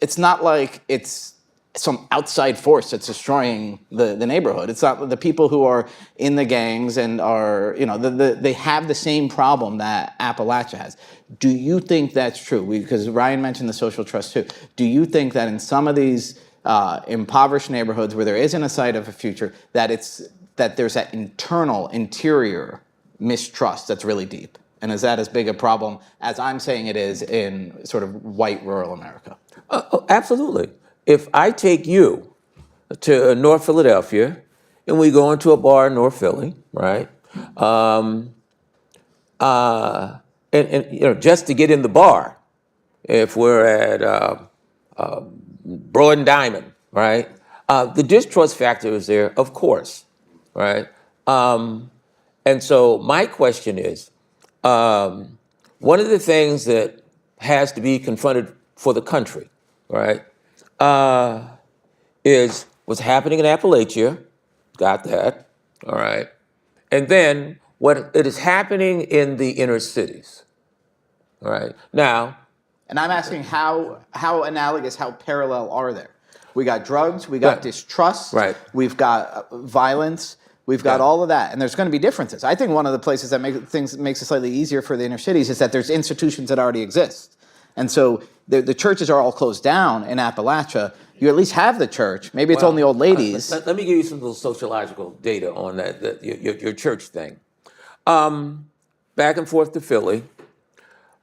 it's not like it's some outside force that's destroying the neighborhood. It's not the people who are in the gangs and are, they have the same problem that Appalachia has. Do you think that's true? Because Ryan mentioned the social trust too. Do you think that in some of these impoverished neighborhoods where there isn't a sight of a future, that there's that interior mistrust that's really deep? And is that as big a problem as I'm saying it is in sort of white rural America? Absolutely. If I take you to North Philadelphia and we go into a bar in North Philly, right? And just to get in the bar, if we're at Broad and Diamond, right? The distrust factor is there, of course, right? And so my question is, one of the things that has to be confronted for the country, right, is what's happening in Appalachia, got that, all right, and then what it is happening in the inner cities, all right? Now, and I'm asking how analogous, how parallel are there? We got drugs, we got distrust, right. We've got violence, we've got all of that, and there's going to be differences. I think one of the places that makes it slightly easier for the inner cities is that there's institutions that already exist. And so the churches are all closed down in Appalachia. You at least have the church. Maybe it's only old ladies. Let me give you some little sociological data on that your church thing. Back and forth to Philly,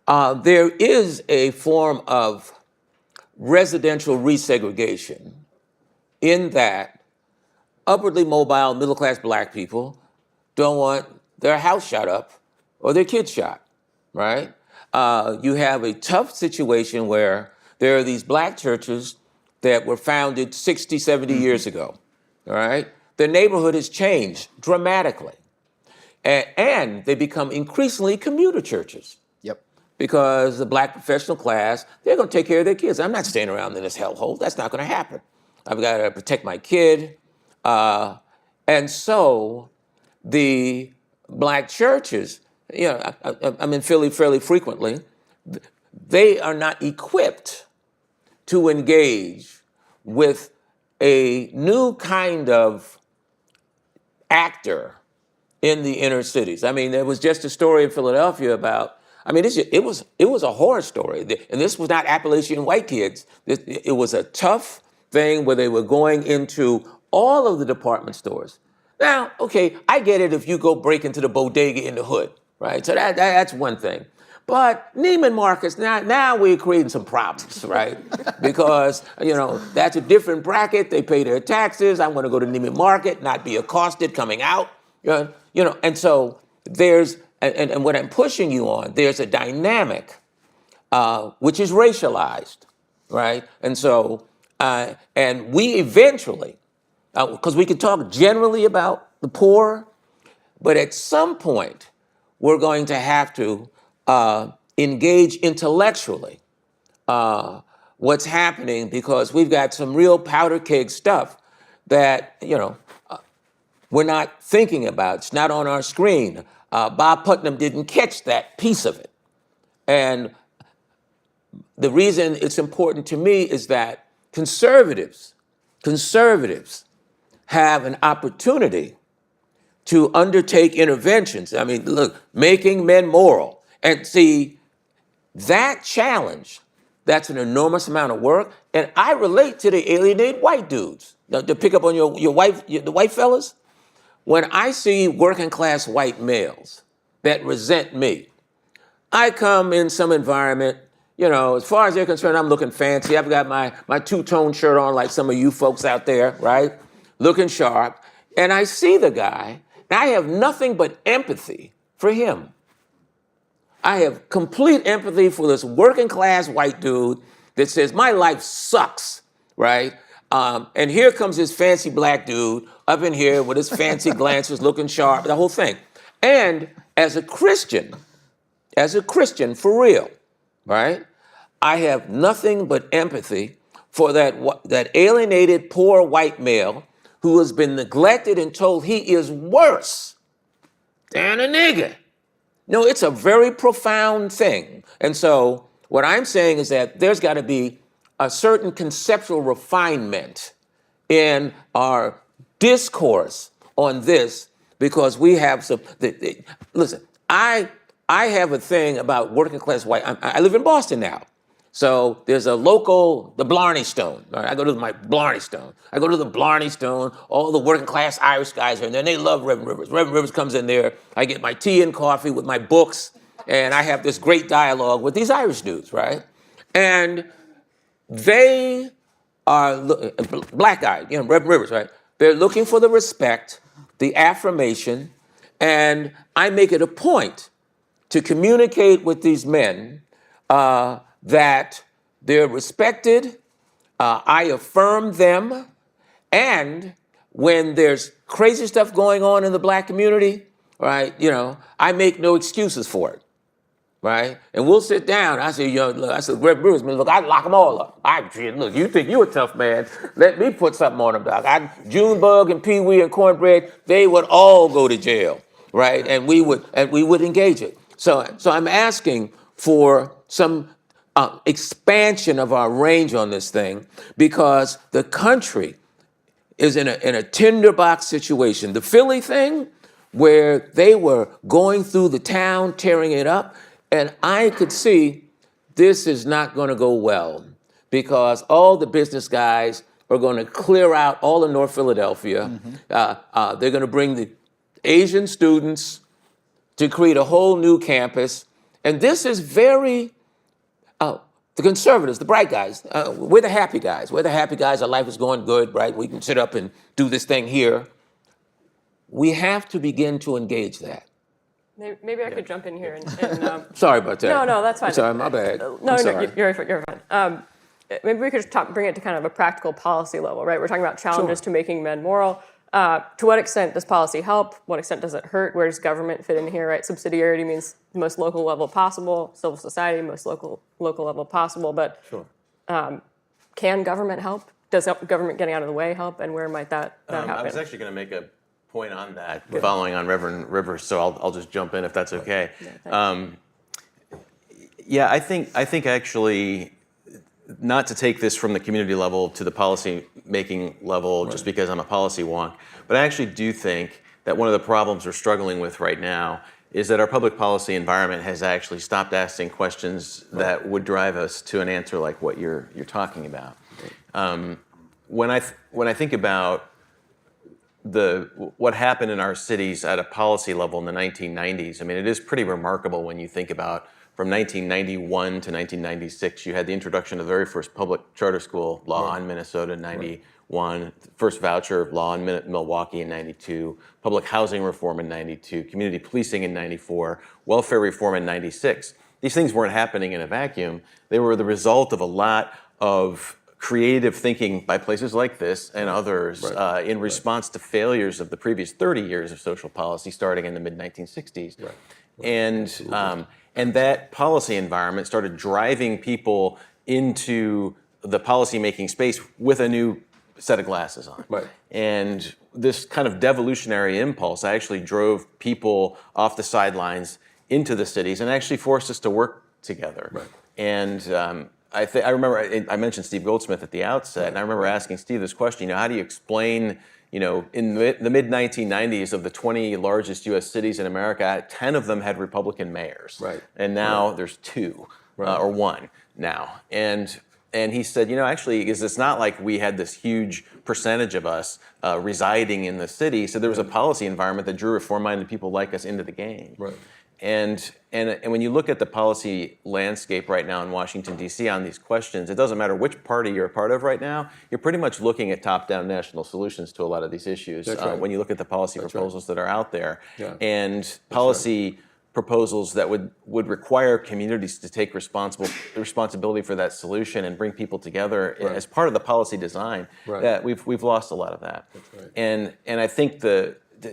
there is a form of residential resegregation in that upwardly mobile middle-class black people don't want their house shot up or their kids shot, right? You have a tough situation where there are these black churches that were founded 60, 70 years ago, all right? The neighborhood has changed dramatically. And they become increasingly commuter churches. Yep. Because the black professional class, they're going to take care of their kids. I'm not staying around in this hellhole. That's not going to happen. I've got to protect my kid. And so the black churches, I'm in Philly fairly frequently. They are not equipped to engage with a new kind of actor in the inner cities. I mean, there was just a story in Philadelphia about, it was a horror story. And this was not Appalachian white kids. It was a tough thing where they were going into all of the department stores. Now, okay, I get it if you go break into the bodega in the hood, right? So that's one thing. But Neiman Marcus, now we're creating some problems, right? Because, that's a different bracket. They pay their taxes. I'm going to go to Neiman Market, not be accosted coming out. And so there's, and what I'm pushing you on, there's a dynamic which is racialized, right? And so, and we eventually, because we can talk generally about the poor, but at some point, we're going to have to engage intellectually what's happening, because we've got some real powder keg stuff that, we're not thinking about. It's not on our screen. Bob Putnam didn't catch that piece of it. And the reason it's important to me is that conservatives have an opportunity to undertake interventions. I mean, look, making men moral. And see, that challenge, that's an enormous amount of work. And I relate to the alienated white dudes. Now, to pick up on the white fellas, when I see working class white males that resent me, I come in some environment, as far as they're concerned, I'm looking fancy. I've got my two-tone shirt on like some of you folks out there, right? Looking sharp. And I see the guy, and I have nothing but empathy for him. I have complete empathy for this working class white dude that says, my life sucks, right? And here comes this fancy black dude up in here with his fancy glances, looking sharp, the whole thing. And as a Christian, for real, right? I have nothing but empathy for that alienated poor white male who has been neglected and told he is worse than a nigger. No, it's a very profound thing. And so what I'm saying is that there's got to be a certain conceptual refinement in our discourse on this, because we have some, listen, I have a thing about working class white. I live in Boston now. So there's a local, the Blarney Stone. Right? I go to my Blarney Stone. I go to the Blarney Stone. All the working class Irish guys are in there, and they love Reverend Rivers. Reverend Rivers comes in there. I get my tea and coffee with my books, and I have this great dialogue with these Irish dudes, right? And they are black guys, Reverend Rivers, right? They're looking for the respect, the affirmation, and I make it a point to communicate with these men that they're respected, I affirm them, and when there's crazy stuff going on in the black community, right, I make no excuses for it, right? And we'll sit down. I say, Greg Brewers, man, look, I lock them all up. Look, you think you a tough man? Let me put something on them, Doc. Junebug and Pee Wee and Cornbread, they would all go to jail, right? And we would engage it. So I'm asking for some expansion of our range on this thing, because the country is in a tinderbox situation. The Philly thing, where they were going through the town, tearing it up, and I could see this is not going to go well, because all the business guys are going to clear out all of North Philadelphia. Mm-hmm. They're going to bring the Asian students to create a whole new campus. And this is very, the conservatives, the bright guys, we're the happy guys. We're the happy guys. Our life is going good, right? We can sit up and do this thing here. We have to begin to engage that. Maybe I could jump in here and sorry about that. No, that's fine. Sorry, my bad. No, you're fine. Maybe we could bring it to kind of a practical policy level, right? We're talking about challenges to making men moral. To what extent does policy help? What extent does it hurt? Where does government fit in here, right? Subsidiarity means the most local level possible. Civil society, most local level possible. But can government help? Does government getting out of the way help? And where might that happen? I was actually going to make a point on that, following on Reverend Rivers, so I'll just jump in if that's okay. Yeah, I think actually, not to take this from the community level to the policy making level just because I'm a policy wonk, but I actually do think that one of the problems we're struggling with right now is that our public policy environment has actually stopped asking questions that would drive us to an answer like what you're talking about. When I think about what happened in our cities at a policy level in the 1990s, I mean, it is pretty remarkable when you think about from 1991 to 1996, you had the introduction of the very first public charter school law in Minnesota in 91, first voucher law in Milwaukee in 92, public housing reform in 92, community policing in 94, welfare reform in 96. These things weren't happening in a vacuum. They were the result of a lot of creative thinking by places like this and others in response to failures of the previous 30 years of social policy starting in the mid-1960s. And that policy environment started driving people into the policy-making space with a new set of glasses on. And this kind of devolutionary impulse actually drove people off the sidelines into the cities and actually forced us to work together. And I remember I mentioned Steve Goldsmith at the outset, and I remember asking Steve this question, how do you explain, in the mid-1990s of the 20 largest U.S. cities in America, 10 of them had Republican mayors. And now there's 2 or 1 now. And he said, actually, it's not like we had this huge percentage of us residing in the city. So there was a policy environment that drew reform-minded people like us into the game. And when you look at the policy landscape right now in Washington, D.C. on these questions, it doesn't matter which party you're a part of right now, you're pretty much looking at top-down national solutions to a lot of these issues when you look at the policy proposals that are out there. And policy proposals that would require communities to take responsibility for that solution and bring people together as part of the policy design, that we've lost a lot of that. And I think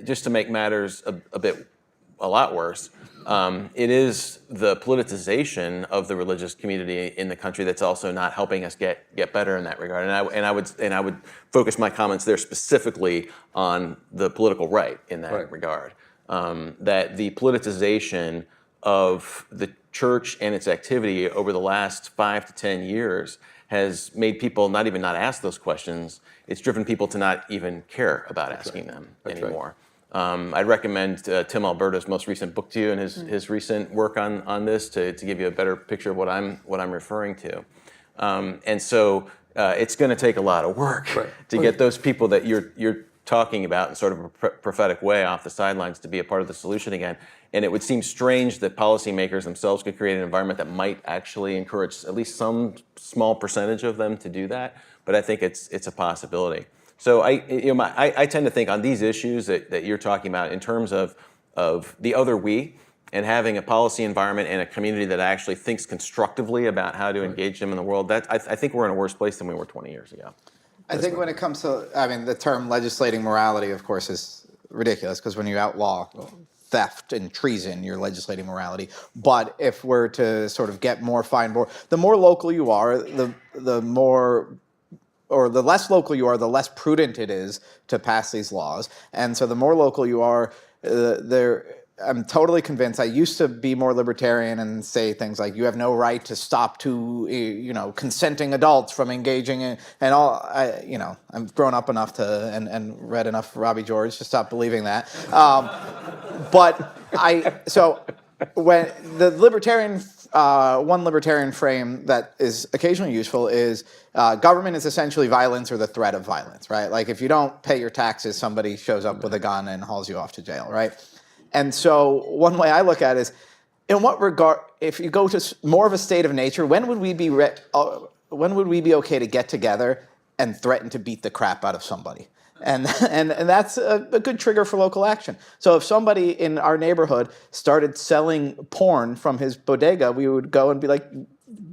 just to make matters a lot worse, it is the politicization of the religious community in the country that's also not helping us get better in that regard. And I would focus my comments there specifically on the political right in that regard. That the politicization of the church and its activity over the last 5 to 10 years has made people not ask those questions. It's driven people to not even care about asking them anymore. I'd recommend Tim Alberta's most recent book to you and his recent work on this to give you a better picture of what I'm referring to. And so it's going to take a lot of work to get those people that you're talking about in sort of a prophetic way off the sidelines to be a part of the solution again. And it would seem strange that policymakers themselves could create an environment that might actually encourage at least some small percentage of them to do that. But I think it's a possibility. So I tend to think on these issues that you're talking about in terms of the other we and having a policy environment and a community that actually thinks constructively about how to engage them in the world. I think we're in a worse place than we were 20 years ago. I think when it comes to, the term legislating morality, of course, is ridiculous because when you outlaw theft and treason, you're legislating morality. But if we're to sort of get more the more local you are, the more, or the less local you are, the less prudent it is to pass these laws. And so the more local you are, I'm totally convinced. I used to be more libertarian and say things like, you have no right to stop consenting adults from engaging in, and all, I've grown up enough to, and read enough Robbie George to stop believing that. So when the libertarian, one libertarian frame that is occasionally useful is government is essentially violence or the threat of violence, right? Like if you don't pay your taxes, somebody shows up with a gun and hauls you off to jail, right? And so one way I look at it is, in what regard, if you go to more of a state of nature, when would we be okay to get together and threaten to beat the crap out of somebody? And that's a good trigger for local action. So if somebody in our neighborhood started selling porn from his bodega, we would go and be like,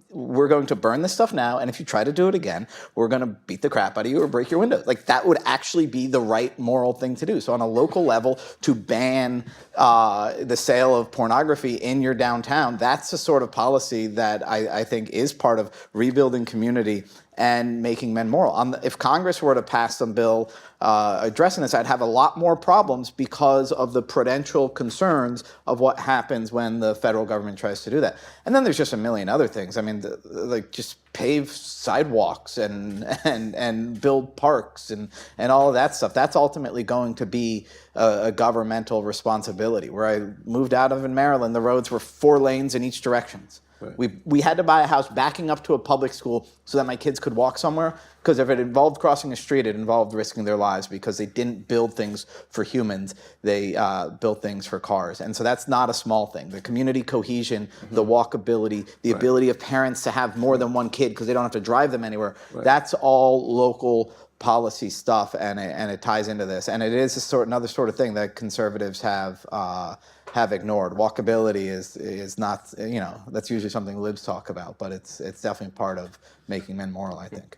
we're going to burn this stuff now, and if you try to do it again, we're going to beat the crap out of you or break your windows. Like, that would actually be the right moral thing to do. So on a local level, to ban the sale of pornography in your downtown, that's the sort of policy that I think is part of rebuilding community and making men moral. If Congress were to pass some bill addressing this, I'd have a lot more problems because of the prudential concerns of what happens when the federal government tries to do that. And then there's just a million other things. I mean, like just pave sidewalks and build parks and all of that stuff. That's ultimately going to be a governmental responsibility. Where I moved out of in Maryland, the roads were 4 lanes in each direction. Right. We had to buy a house backing up to a public school so that my kids could walk somewhere, because if it involved crossing a street, it involved risking their lives, because they didn't build things for humans, they built things for cars. And so that's not a small thing. The community cohesion, the walkability, the ability of parents to have more than one kid because they don't have to drive them anywhere, that's all local policy stuff, and it ties into this. And it is another sort of thing that conservatives have ignored. Walkability is not, that's usually something libs talk about, but it's definitely part of making men moral, I think.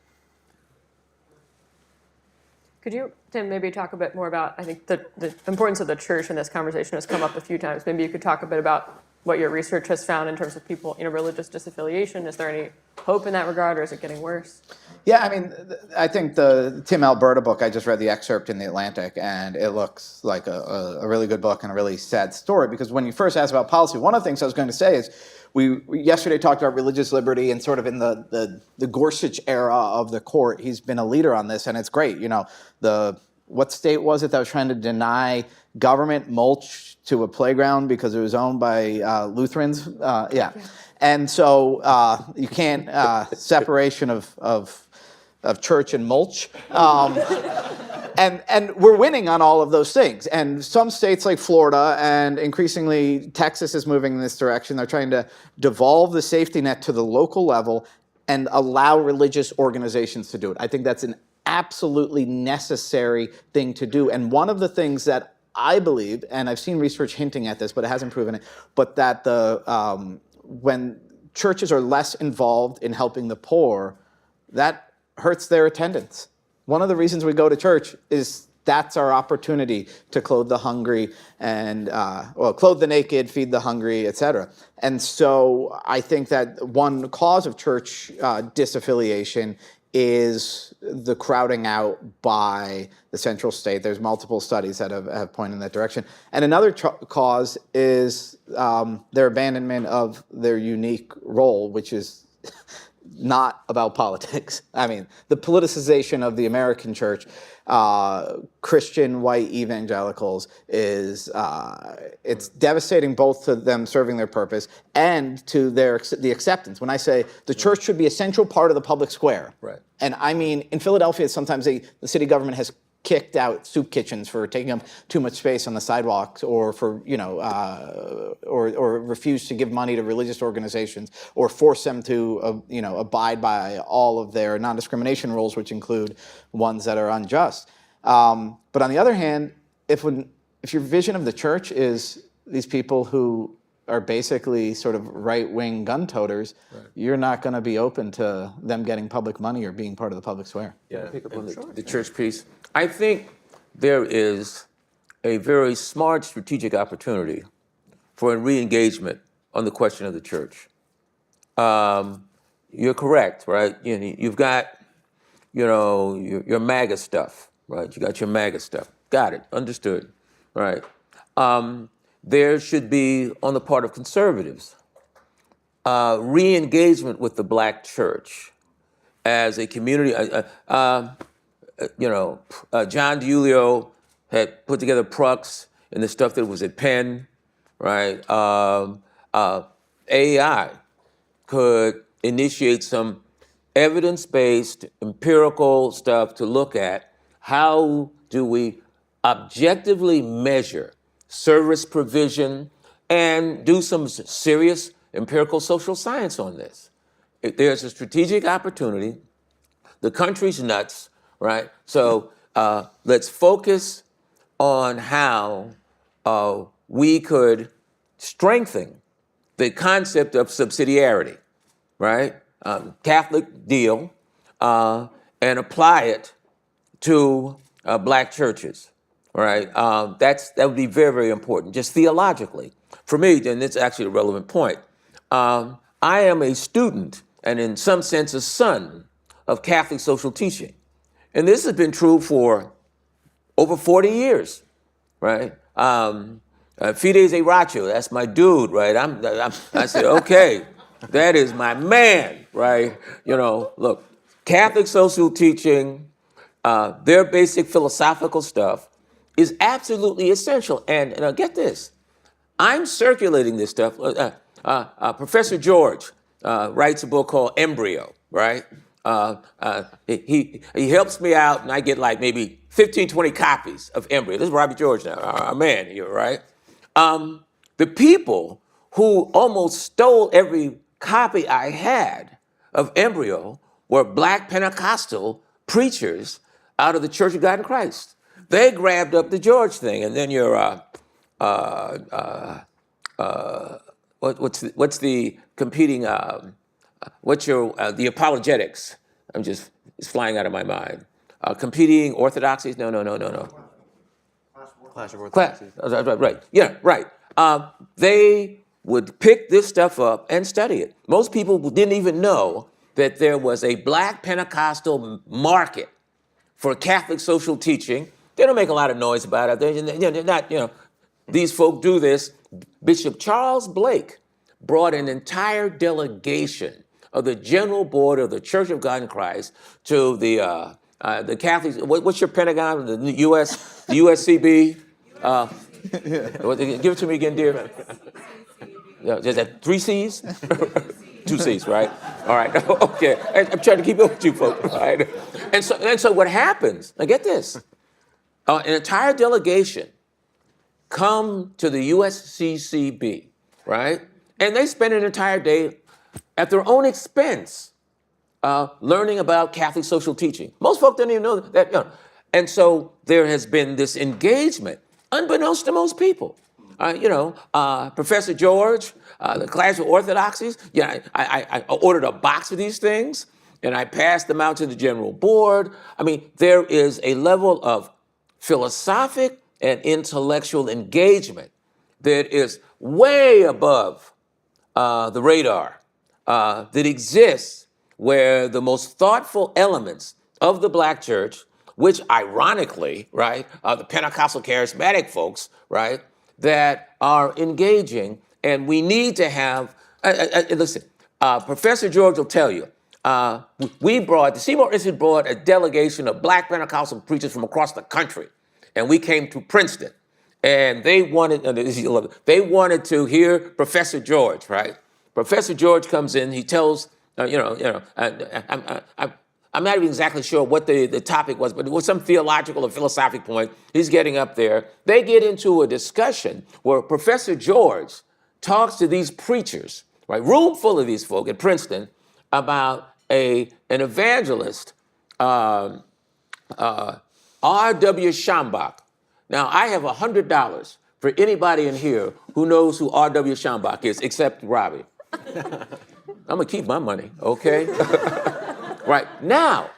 Could you, Tim, maybe talk a bit more about, I think the importance of the church in this conversation has come up a few times. Maybe you could talk a bit about what your research has found in terms of people, religious disaffiliation. Is there any hope in that regard, or is it getting worse? Yeah, I mean, I think the Tim Alberta book, I just read the excerpt in The Atlantic, and it looks like a really good book and a really sad story, because when you first asked about policy, one of the things I was going to say is we yesterday talked about religious liberty, and sort of in the Gorsuch era of the court, he's been a leader on this, and it's great. What state was it that was trying to deny government mulch to a playground because it was owned by Lutherans? Yeah. And so you can't, separation of church and mulch. And we're winning on all of those things. And some states like Florida, and increasingly Texas is moving in this direction. They're trying to devolve the safety net to the local level and allow religious organizations to do it. I think that's an absolutely necessary thing to do. And one of the things that I believe, and I've seen research hinting at this, but it hasn't proven it, but that when churches are less involved in helping the poor, that hurts their attendance. One of the reasons we go to church is that's our opportunity to clothe the hungry and, clothe the naked, feed the hungry, etc. And so I think that one cause of church disaffiliation is the crowding out by the central state. There's multiple studies that have pointed in that direction. And another cause is their abandonment of their unique role, which is not about politics. I mean, the politicization of the American church, Christian white evangelicals, is it's devastating both to them serving their purpose and to the acceptance. When I say the church should be a central part of the public square, right? And I mean, in Philadelphia, sometimes the city government has kicked out soup kitchens for taking up too much space on the sidewalks, or for or refused to give money to religious organizations, or force them to abide by all of their non-discrimination rules, which include ones that are unjust. But on the other hand, if your vision of the church is these people who are basically sort of right-wing gun toters, right, you're not going to be open to them getting public money or being part of the public square. Yeah, pick up on the church piece. I think there is a very smart strategic opportunity for a re-engagement on the question of the church. You're correct, right? You've got, your MAGA stuff, right? You got your MAGA stuff. Got it, understood, right? There should be, on the part of conservatives, re-engagement with the black church as a community. John DiIulio had put together Prux and the stuff that was at Penn, right? AEI could initiate some evidence-based, empirical stuff to look at how do we objectively measure service provision and do some serious empirical social science on this. There's a strategic opportunity. The country's nuts, right? So let's focus on how we could strengthen the concept of subsidiarity, right? Catholic deal, and apply it to black churches, right? That would be very, very important, just theologically. For me, and it's actually a relevant point, I am a student and in some sense a son of Catholic social teaching. And this has been true for over 40 years, right? Fides Racho, that's my dude, right? I said, okay, that is my man, right? You know, look, Catholic social teaching, their basic philosophical stuff is absolutely essential. And get this, I'm circulating this stuff. Professor George writes a book called Embryo, right? He helps me out, and I get like maybe 15, 20 copies of Embryo. This is Robbie George now, our man here, right? The people who almost stole every copy I had of Embryo were Black Pentecostal preachers out of the Church of God in Christ. They grabbed up the George thing, and then your what's the competing? What's your the apologetics? It's flying out of my mind. Competing orthodoxies? No. Clash of Orthodoxies. Right. Yeah. Right. They would pick this stuff up and study it. Most people didn't even know that there was a Black Pentecostal market for Catholic social teaching. They don't make a lot of noise about it. They're not, these folk do this. Bishop Charles Blake brought an entire delegation of the General Board of the Church of God in Christ to the Catholics. What's your Pentagon? The USCB? Give it to me again, dear. Is that 3 C's? 2 C's, right? All right, okay. I'm trying to keep up with you folks, right? And so what happens, now get this, an entire delegation come to the USCCB, right? And they spend an entire day at their own expense learning about Catholic social teaching. Most folk don't even know that. And so there has been this engagement, unbeknownst to most people. Professor George, the Clash of Orthodoxies, I ordered a box of these things, and I passed them out to the General Board. I mean, there is a level of philosophic and intellectual engagement that is way above the radar that exists, where the most thoughtful elements of the Black church, which ironically, right, the Pentecostal charismatic folks, right, that are engaging, and we need to have, listen, Professor George will tell you, the Seymour Institute brought a delegation of Black Pentecostal preachers from across the country, and we came to Princeton, and they wanted to hear Professor George, right? Professor George comes in, he tells, I'm not even exactly sure what the topic was, but it was some theological or philosophic point. He's getting up there. They get into a discussion where Professor George talks to these preachers, right, room full of these folk at Princeton, about an evangelist, R.W. Schambach. Now, I have $100 for anybody in here who knows who R.W. Schambach is, except Robbie. I'm gonna keep my money, okay? Right, now,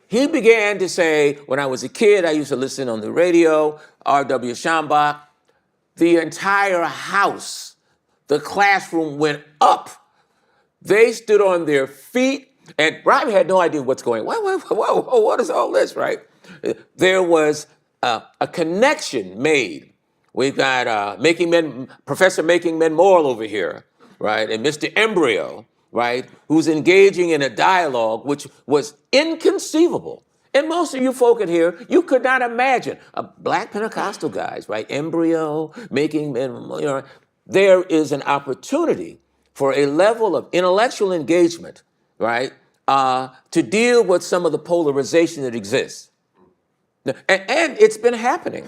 he began to say, when I was a kid, I used to listen on the radio, R.W. Schambach. The entire house, the classroom went up. They stood on their feet, and Robbie had no idea what's going on. Whoa, what is all this, right? There was a connection made. We've got Professor Making Men Moral over here, right? And Mr. Embryo, right, who's engaging in a dialogue which was inconceivable. And most of you folk in here, you could not imagine Black Pentecostal guys, right? Embryo, Making Men, there is an opportunity for a level of intellectual engagement, right, to deal with some of the polarization that exists. And it's been happening,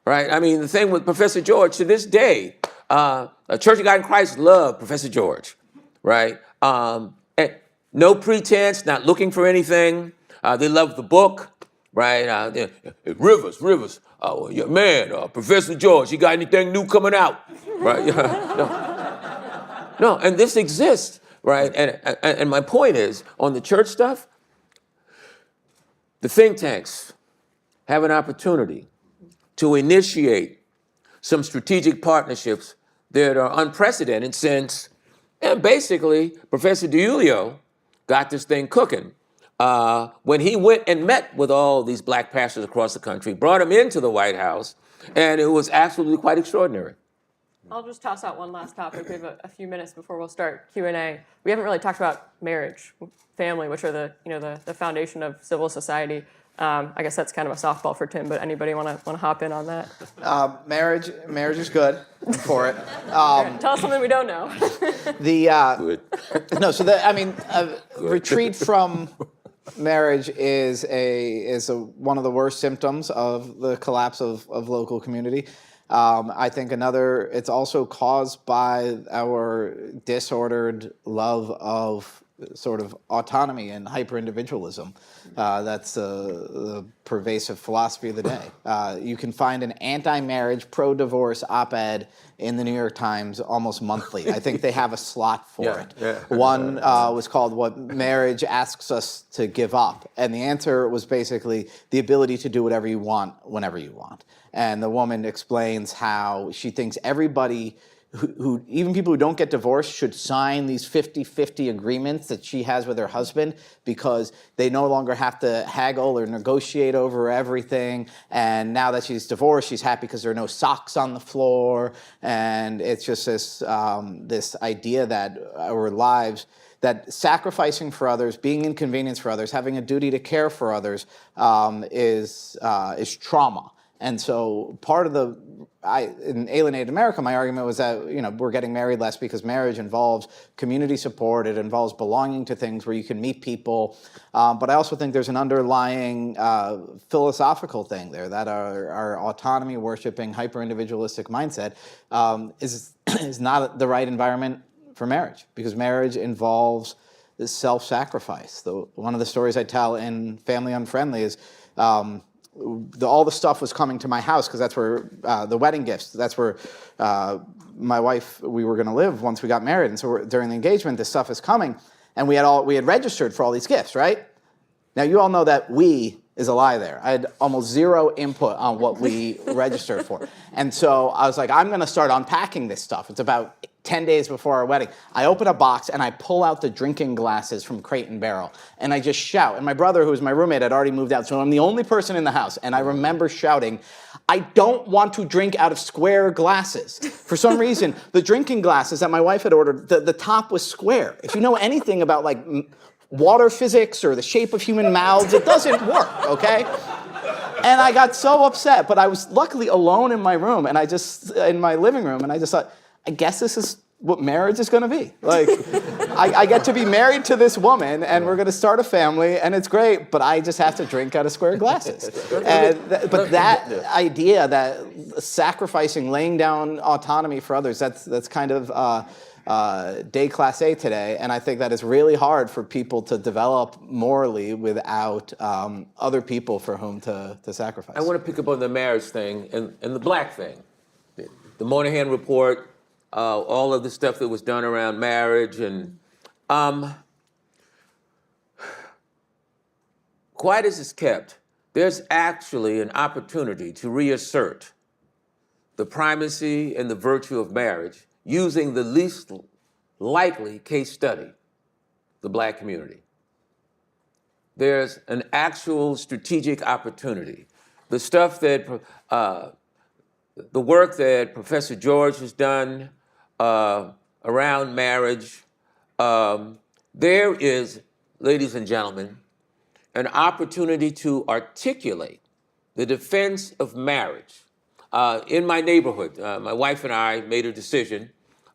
right? I mean, the thing with Professor George, to this day, Church of God in Christ loved Professor George, right? And no pretense, not looking for anything. They love the book, right? Rivers. Oh, yeah, man, Professor George, you got anything new coming out, right? No, and this exists, right? And my point is, on the church stuff, the think tanks have an opportunity to initiate some strategic partnerships that are unprecedented since, and basically, Professor DiIulio got this thing cooking. when he went and met with all these black pastors across the country, brought them into the White House, and it was absolutely quite extraordinary. I'll just toss out one last topic. We have a few minutes before we'll start Q&A. We haven't really talked about marriage, family, which are the foundation of civil society. I guess that's kind of a softball for Tim, but anybody want to hop in on that? Marriage is good. I'm for it. Tell us something we don't know. Retreat from marriage is one of the worst symptoms of the collapse of local community. I think it's also caused by our disordered love of sort of autonomy and hyper-individualism. That's the pervasive philosophy of the day. You can find an anti-marriage, pro-divorce op-ed in the New York Times almost monthly. I think they have a slot for it. Yeah. One was called "What Marriage Asks Us to Give Up," and the answer was basically the ability to do whatever you want, whenever you want. And the woman explains how she thinks everybody who even people who don't get divorced should sign these 50-50 agreements that she has with her husband, because they no longer have to haggle or negotiate over everything. And now that she's divorced, she's happy because there are no socks on the floor. And it's just this idea that our lives, that sacrificing for others, being inconvenienced for others, having a duty to care for others is trauma. And so part of in Alienated America, my argument was that we're getting married less because marriage involves community support. It involves belonging to things where you can meet people. But I also think there's an underlying philosophical thing there, that our autonomy-worshipping, hyper-individualistic mindset is not the right environment for marriage, because marriage involves this self-sacrifice. One of the stories I tell in Family Unfriendly is all the stuff was coming to my house, because that's where the wedding gifts, that's where my wife, we were going to live once we got married. And so during the engagement, this stuff is coming. And we had registered for all these gifts, right? Now, you all know that "we" is a lie there. I had almost zero input on what we registered for. And so I was like, I'm going to start unpacking this stuff. It's about 10 days before our wedding. I open a box and I pull out the drinking glasses from Crate and Barrel. And I just shout. And my brother, who was my roommate, had already moved out. So I'm the only person in the house. And I remember shouting, "I don't want to drink out of square glasses." For some reason, the drinking glasses that my wife had ordered, the top was square. If you know anything about water physics or the shape of human mouths, it doesn't work, okay? And I got so upset, but I was luckily alone in my room, and in my living room, and I just thought, I guess this is what marriage is going to be. I get to be married to this woman, and we're going to start a family, and it's great, but I just have to drink out of square glasses. But that idea that sacrificing, laying down autonomy for others, that's kind of déclassé today, and I think that is really hard for people to develop morally without other people for whom to sacrifice. I want to pick up on the marriage thing and the black thing. The Moynihan Report, all of the stuff that was done around marriage, and quiet as it's kept, there's actually an opportunity to reassert the primacy and the virtue of marriage using the least likely case study, the black community. There's an actual strategic opportunity. The stuff that, the work that Professor George has done around marriage, there is, ladies and gentlemen, an opportunity to articulate the defense of marriage. In my neighborhood, my wife and I made a decision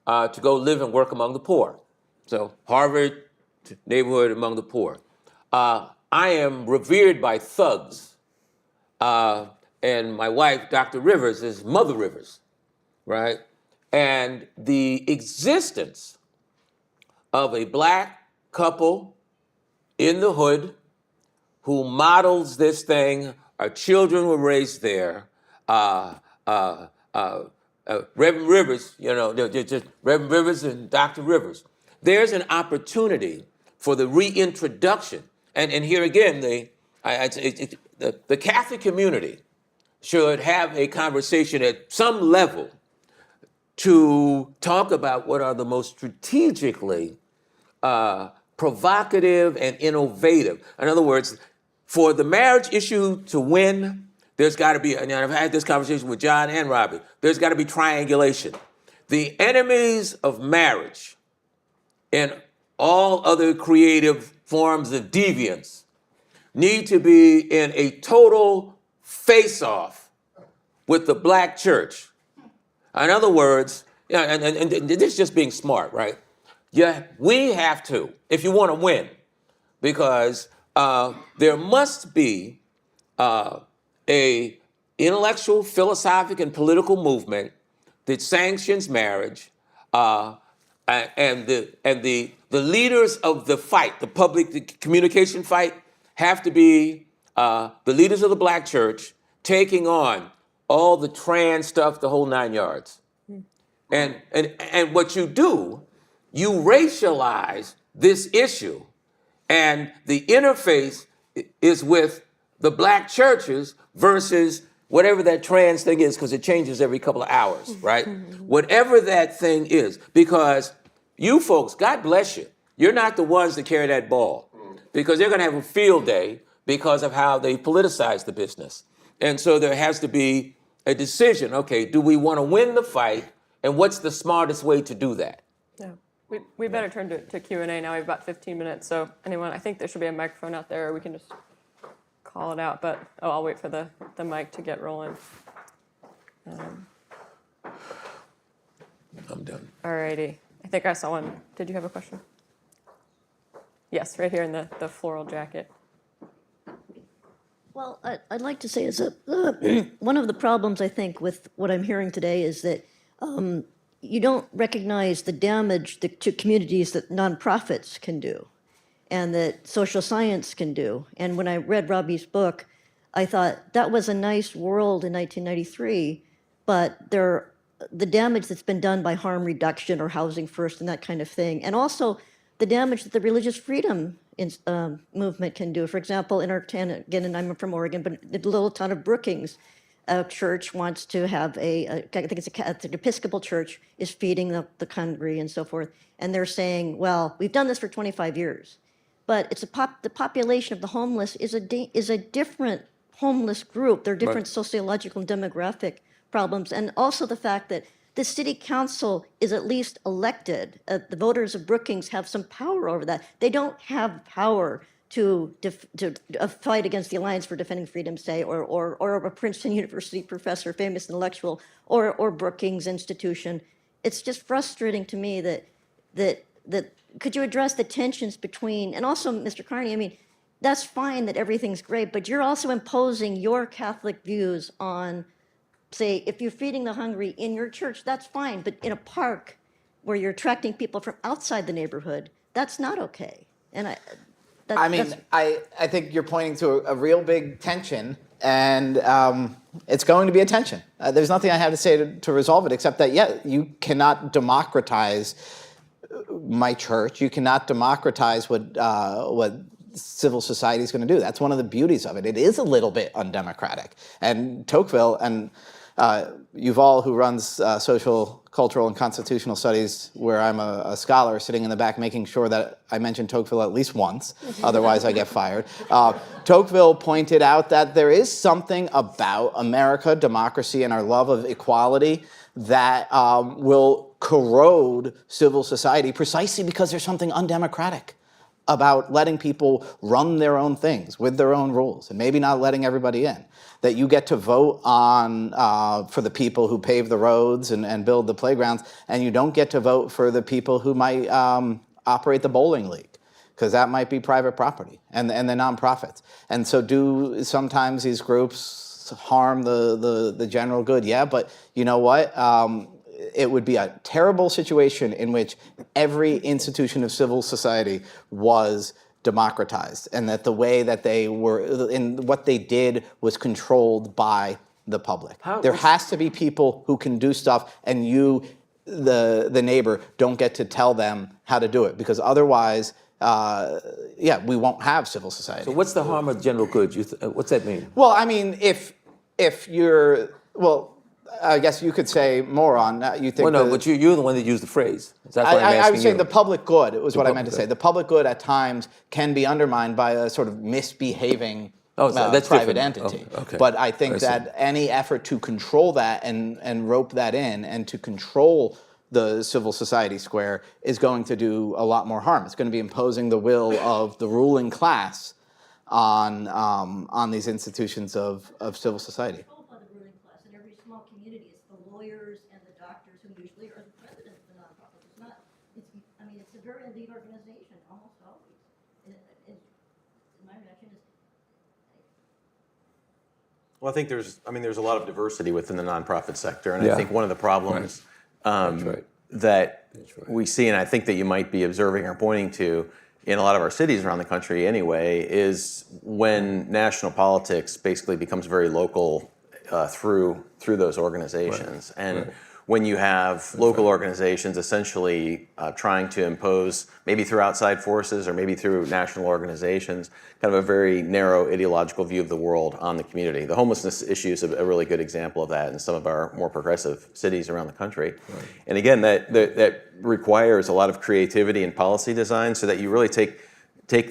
to go live and work among the poor. So Harvard neighborhood among the poor. I am revered by thugs. And my wife, Dr. Rivers, is Mother Rivers, right? And the existence of a black couple in the hood who models this thing, our children were raised there, Reverend Rivers, just Reverend Rivers and Dr. Rivers. There's an opportunity for the reintroduction, and here again, the Catholic community should have a conversation at some level to talk about what are the most strategically provocative and innovative. In other words, for the marriage issue to win, there's got to be, and I've had this conversation with John and Robbie, there's got to be triangulation. The enemies of marriage and all other creative forms of deviance need to be in a total face-off with the black church. In other words, and this is just being smart, right? Yeah, we have to, if you want to win, because there must be a intellectual, philosophic, and political movement that sanctions marriage, and the leaders of the fight, the public communication fight, have to be the leaders of the black church taking on all the trans stuff, the whole 9 yards. And what you do, you racialize this issue, and the interface is with the black churches versus whatever that trans thing is, because it changes every couple of hours, right? Whatever that thing is, because you folks, God bless you, you're not the ones that carry that ball, because they're gonna have a field day because of how they politicize the business. And so there has to be a decision, okay, do we wanna win the fight, and what's the smartest way to do that? Yeah. We better turn to Q&A now. We have about 15 minutes, so anyone, I think there should be a microphone out there, or we can just call it out, but I'll wait for the mic to get rolling. I'm done. All righty. I think I saw one. Did you have a question? Yes, right here in the floral jacket. Well, I'd like to say is that one of the problems, I think, with what I'm hearing today is that you don't recognize the damage to communities that nonprofits can do and that social science can do. And when I read Robbie's book, I thought that was a nice world in 1993, but the damage that's been done by harm reduction or housing first and that kind of thing, and also the damage that the religious freedom movement can do. For example, in our town, again, and I'm from Oregon, but the little town of Brookings, a church wants to have I think it's an Episcopal church is feeding the country and so forth. And they're saying, well, we've done this for 25 years, but it's the population of the homeless is a different homeless group. There are different sociological and demographic problems. And also the fact that the city council is at least elected. The voters of Brookings have some power over that. They don't have power to fight against the Alliance for Defending Freedom, say, or a Princeton University professor, famous intellectual, or Brookings Institution. It's just frustrating to me that could you address the tensions between, and also, Mr. Carney, I mean, that's fine that everything's great, but you're also imposing your Catholic views on, say, if you're feeding the hungry in your church, that's fine, but in a park where you're attracting people from outside the neighborhood, that's not okay. And I think you're pointing to a real big tension, and it's going to be a tension. There's nothing I have to say to resolve it, except that, yeah, you cannot democratize my church. You cannot democratize what civil society is going to do. That's one of the beauties of it. It is a little bit undemocratic. And Tocqueville and Yuval, who runs social, cultural, and constitutional studies, where I'm a scholar, sitting in the back making sure that I mention Tocqueville at least once, otherwise I get fired. Tocqueville pointed out that there is something about America, democracy, and our love of equality that will corrode civil society precisely because there's something undemocratic about letting people run their own things with their own rules and maybe not letting everybody in. That you get to vote on for the people who pave the roads and build the playgrounds, and you don't get to vote for the people who might operate the bowling league, because that might be private property, and the nonprofits. And so do sometimes these groups harm the general good? Yeah, but you know what? It would be a terrible situation in which every institution of civil society was democratized, and that the way that they were, in what they did, was controlled by the public. There has to be people who can do stuff, and you, the neighbor, don't get to tell them how to do it, because otherwise, we won't have civil society. So what's the harm of general good? What's that mean? Well, I mean, if you're, well, I guess you could say more on that. You think? Well, no, the- but you're the one that used the phrase. That's why I'm asking I was saying you. the public good. It was what I meant to public say. The public good at times can be undermined by a sort of misbehaving that's private different. entity. Oh, okay. But I think I see. that any effort to control that and rope that in and to control the civil society square is going to do a lot more harm. It's going to be imposing the will of the ruling class on these institutions of civil society. Controlled by the ruling class. In every small community, it's the lawyers and the doctors who usually are the president of the nonprofit. It's not. I mean, it's a very elite organization almost always. My reaction is. Well, I think there's a lot of diversity within the nonprofit sector, and Yeah. I think one of the problems right. that we see, and I think that you might be observing or pointing to in a lot of our cities around the country anyway, is when national politics basically becomes very local through those organizations. And when you have local organizations essentially trying to impose, maybe through outside forces or maybe through national organizations, kind of a very narrow ideological view of the world on the community. The homelessness issue is a really good example of that in some of our more progressive cities around the country. Right. And again, that requires a lot of creativity and policy design so that you really take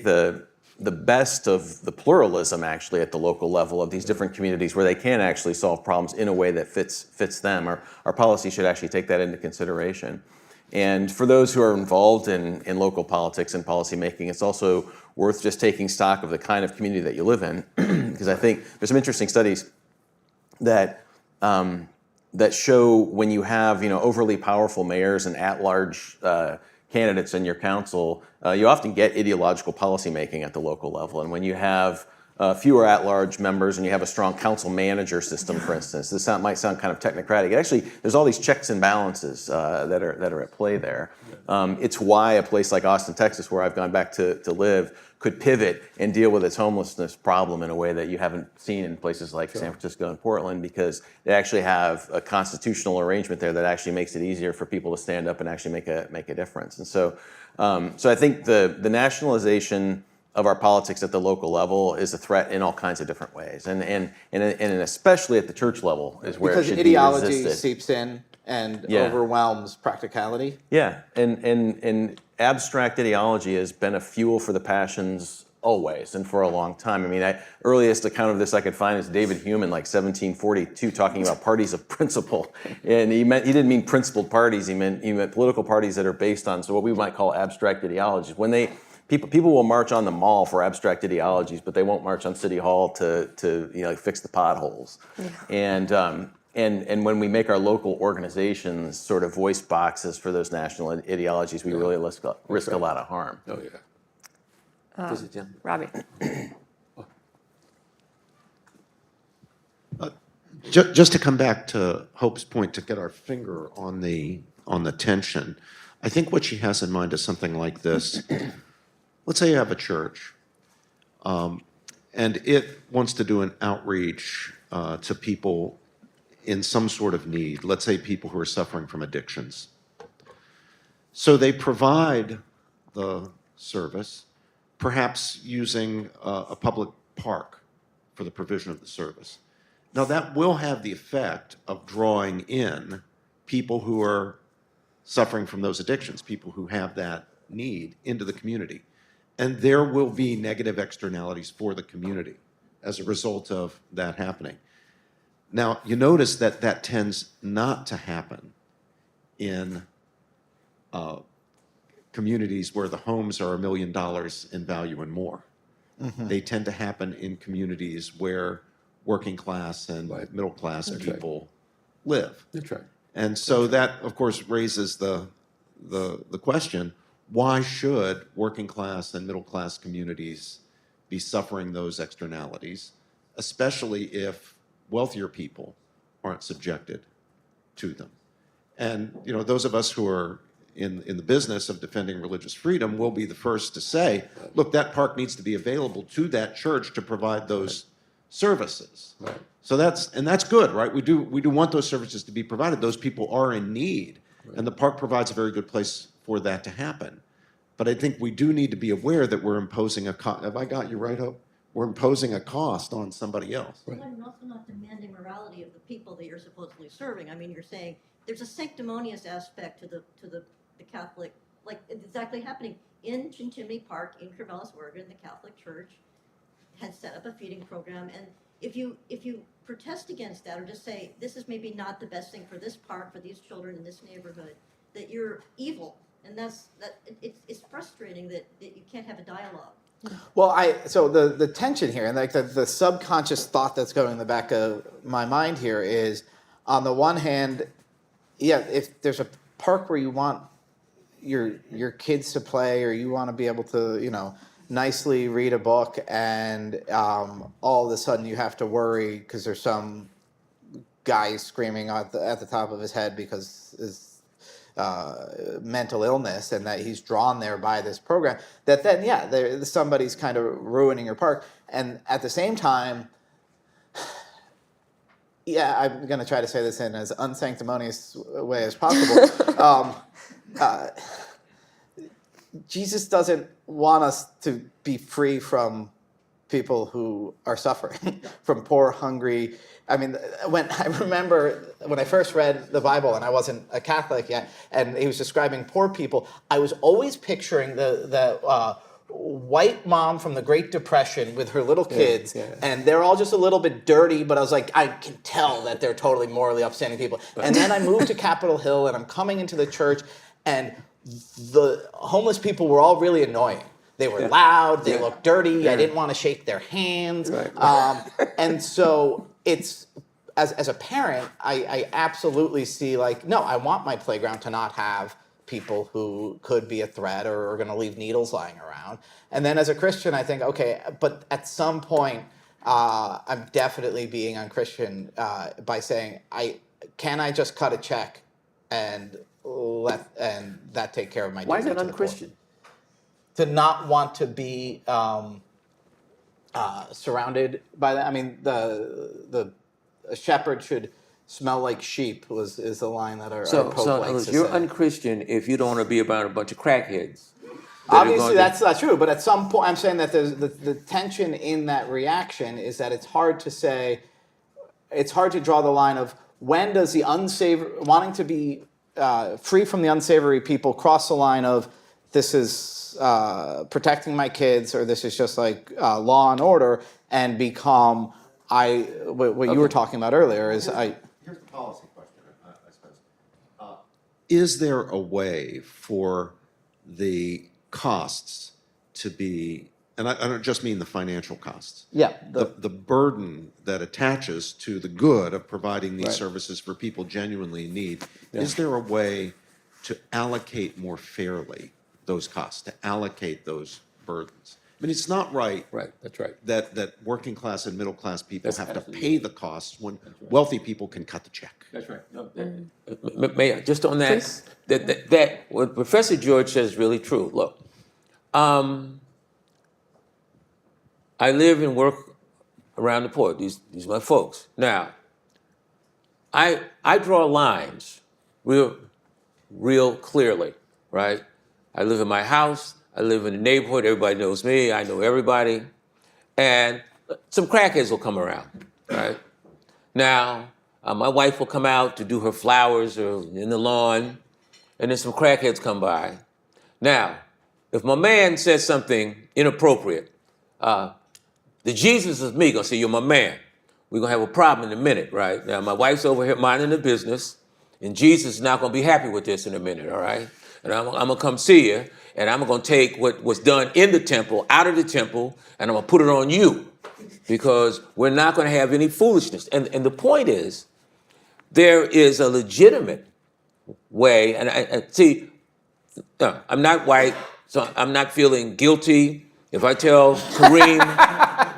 the best of the pluralism actually at the local level of these different communities where they can actually solve problems in a way that fits them. Our policy should actually take that into consideration. And for those who are involved in local politics and policymaking, it's also worth just taking stock of the kind of community that you live in, because I think there's some interesting studies that show when you have overly powerful mayors and at-large candidates in your council, you often get ideological policymaking at the local level. And when you have fewer at-large members and you have a strong council manager system, for instance, this might sound kind of technocratic. Actually, there's all these checks and balances that are at play there. It's why a place like Austin, Texas, where I've gone back to live, could pivot and deal with its homelessness problem in a way that you haven't seen in places like San Francisco and Portland, because they actually have a constitutional arrangement there that actually makes it easier for people to stand up and actually make a difference. And so I think the nationalization of our politics at the local level is a threat in all kinds of different ways, and especially at the church level is where it should be resisted. Because ideology seeps in and Yeah. overwhelms practicality. Yeah, and abstract ideology has been a fuel for the passions always and for a long time. I mean, earliest account of this I could find is David Hume in like 1742 talking about parties of principle, and he didn't mean principled parties. He meant political parties that are based on what we might call abstract ideologies. When people will march on the mall for abstract ideologies, but they won't march on City Hall to fix the potholes. Yeah. And when we make our local organizations sort of voice boxes for those national ideologies, we really risk a lot of harm. Oh, yeah. Robbie. Just to come back to Hope's point, to get our finger on the tension, I think what she has in mind is something like this. Let's say you have a church, and it wants to do an outreach to people in some sort of need, let's say people who are suffering from addictions. So they provide the service, perhaps using a public park for the provision of the service. Now that will have the effect of drawing in people who are suffering from those addictions, people who have that need into the community. And there will be negative externalities for the community as a result of that happening. Now, you notice that tends not to happen in communities where the homes are $1 million in value and more. Mm-hmm. They tend to happen in communities where working class and middle class people live. That's right. And so that, of course, raises the question, why should working class and middle class communities be suffering those externalities, especially if wealthier people aren't subjected to them? And those of us who are in the business of defending religious freedom will be the first to say, look, that park needs to be available to that church to provide those services. Right. So that's good, right? We do want those services to be provided. Those people are in need, and the park provides a very good place for that to happen. But I think we do need to be aware that we're imposing have I got you right, Hope? we're imposing a cost on somebody else. Well, and also not demanding morality of the people that you're supposedly serving. I mean, you're saying there's a sanctimonious aspect to the Catholic, like it's exactly happening in Chinchimney Park in Corvallis, Oregon. The Catholic Church has set up a feeding program, and if you protest against that or just say this is maybe not the best thing for this park, for these children in this neighborhood, that you're evil, and it's frustrating that you can't have a dialogue. Well, so the tension here, and like the subconscious thought that's going in the back of my mind here is, on the one hand, yeah, if there's a park where you want your kids to play, or you want to be able to, nicely read a book, and all of a sudden you have to worry because there's some guy screaming at the top of his head because his mental illness, and that he's drawn there by this program, that then, somebody's kind of ruining your park. And at the same time, I'm going to try to say this in as unsanctimonious a way as possible. Jesus doesn't want us to be free from people who are suffering, from poor, hungry. I mean, I remember when I first read the Bible, and I wasn't a Catholic yet, and he was describing poor people, I was always picturing the white mom from the Great Depression with her little kids, and they're all just a little bit dirty, but I was like, I can tell that they're totally morally upstanding people. And then I moved to Capitol Hill, and I'm coming into the church, and the homeless people were all really annoying. They were loud, they looked dirty, I didn't want to shake their hands. And so it's, as a parent, I absolutely see, like, no, I want my playground to not have people who could be a threat or are going to leave needles lying around. And then as a Christian, I think, okay, but at some point, I'm definitely being unchristian by saying, can I just cut a check and that take care of my duty? Why is that to the poor? unchristian? To not want to be surrounded by that. I mean, a shepherd should smell like sheep is the line that our Pope likes to you're say. unchristian if you don't want to be around a bunch of crackheads. Obviously, that's not true. But at some point, I'm saying that there's the tension in that reaction is that it's hard to say, it's hard to draw the line of when does the wanting to be free from the unsavory people cross the line of this is protecting my kids, or this is just like law and order, and become what you were talking about earlier is Here's a policy question, I suppose. Is there a way for the costs to be, and I don't just mean the financial costs, the burden that attaches to the good of providing these services for people genuinely in need, is there a way to allocate more fairly those costs, to allocate those burdens? I mean, it's not right. Right, that's right. That working class and middle class people have to pay the costs when wealthy people can cut the check. That's right. No, may I, just on that, that what Professor George says is really true. Look, I live and work around the poor. These are my folks. Now, I draw lines real clearly, right? I live in my house. I live in the neighborhood. Everybody knows me. I know everybody. And some crackheads will come around, right? Now, my wife will come out to do her flowers or in the lawn, and then some crackheads come by. Now, if my man says something inappropriate, the Jesus is me gonna say, you're my man. We're gonna have a problem in a minute, right? Now, my wife's over here minding the business, and Jesus is not gonna be happy with this in a minute, all right? And I'm gonna come see you, and I'm gonna take what was done in the temple out of the temple, and I'm gonna put it on you, because we're not gonna have any foolishness. And the point is, there is a legitimate way, and I see, I'm not white, so I'm not feeling guilty if I tell Kareem,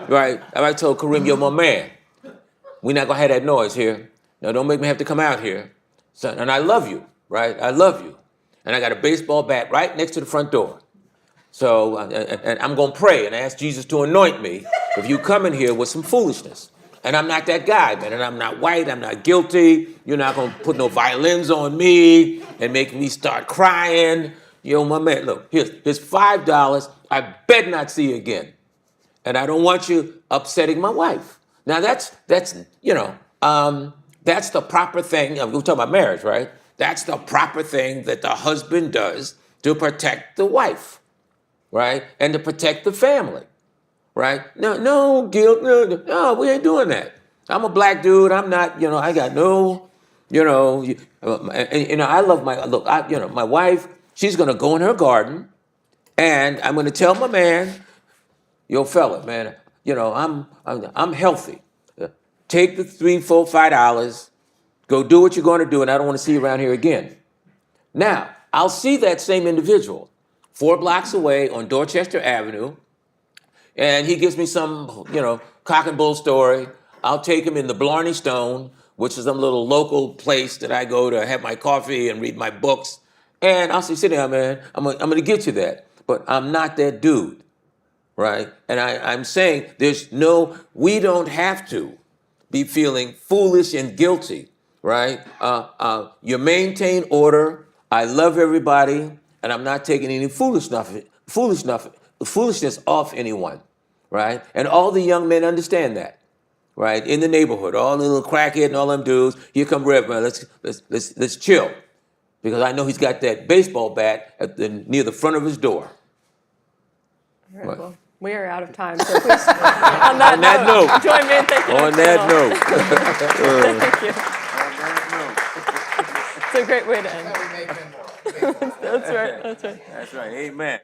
right? If I tell Kareem, you're my man, we're not gonna have that noise here. Now, don't make me have to come out here. So, and I love you, right? I love you. And I got a baseball bat right next to the front door. So, and I'm gonna pray and ask Jesus to anoint me if you come in here with some foolishness. And I'm not that guy, man, and I'm not white, I'm not guilty. You're not gonna put no violins on me and make me start crying. Yo, my man, look, here's $5. I bet not see you again. and I don't want you upsetting my wife. Now that's you know that's the proper thing. We're talking about marriage, right? That's the proper thing that the husband does to protect the wife, right, and to protect the family, right? No guilt, no, we ain't doing that. I'm a black dude. I'm not, I got no, I love my wife. She's gonna go in her garden, and I'm gonna tell my man, yo, fella, man, I'm healthy. Take the $3, $4, $5, go do what you're going to do, and I don't want to see you around here again. Now, I'll see that same individual 4 blocks away on Dorchester Avenue, and he gives me some, cock and bull story. I'll take him in the Blarney Stone, which is some little local place that I go to have my coffee and read my books. And I'll say, sit down, man. I'm going to get you that. But I'm not that dude, right? And I'm saying we don't have to be feeling foolish and guilty, right? You maintain order. I love everybody, and I'm not taking any foolishness off anyone, right? And all the young men understand that, right? In the neighborhood, all the little crackhead and all them dudes. Here come Rev, man. Let's chill, because I know he's got that baseball bat near the front of his door. All right, well, we are out of time, so please, on that note, join me in thanking our On that panel. note. Thank you. It's a great way to end. That's right. That's right. Amen.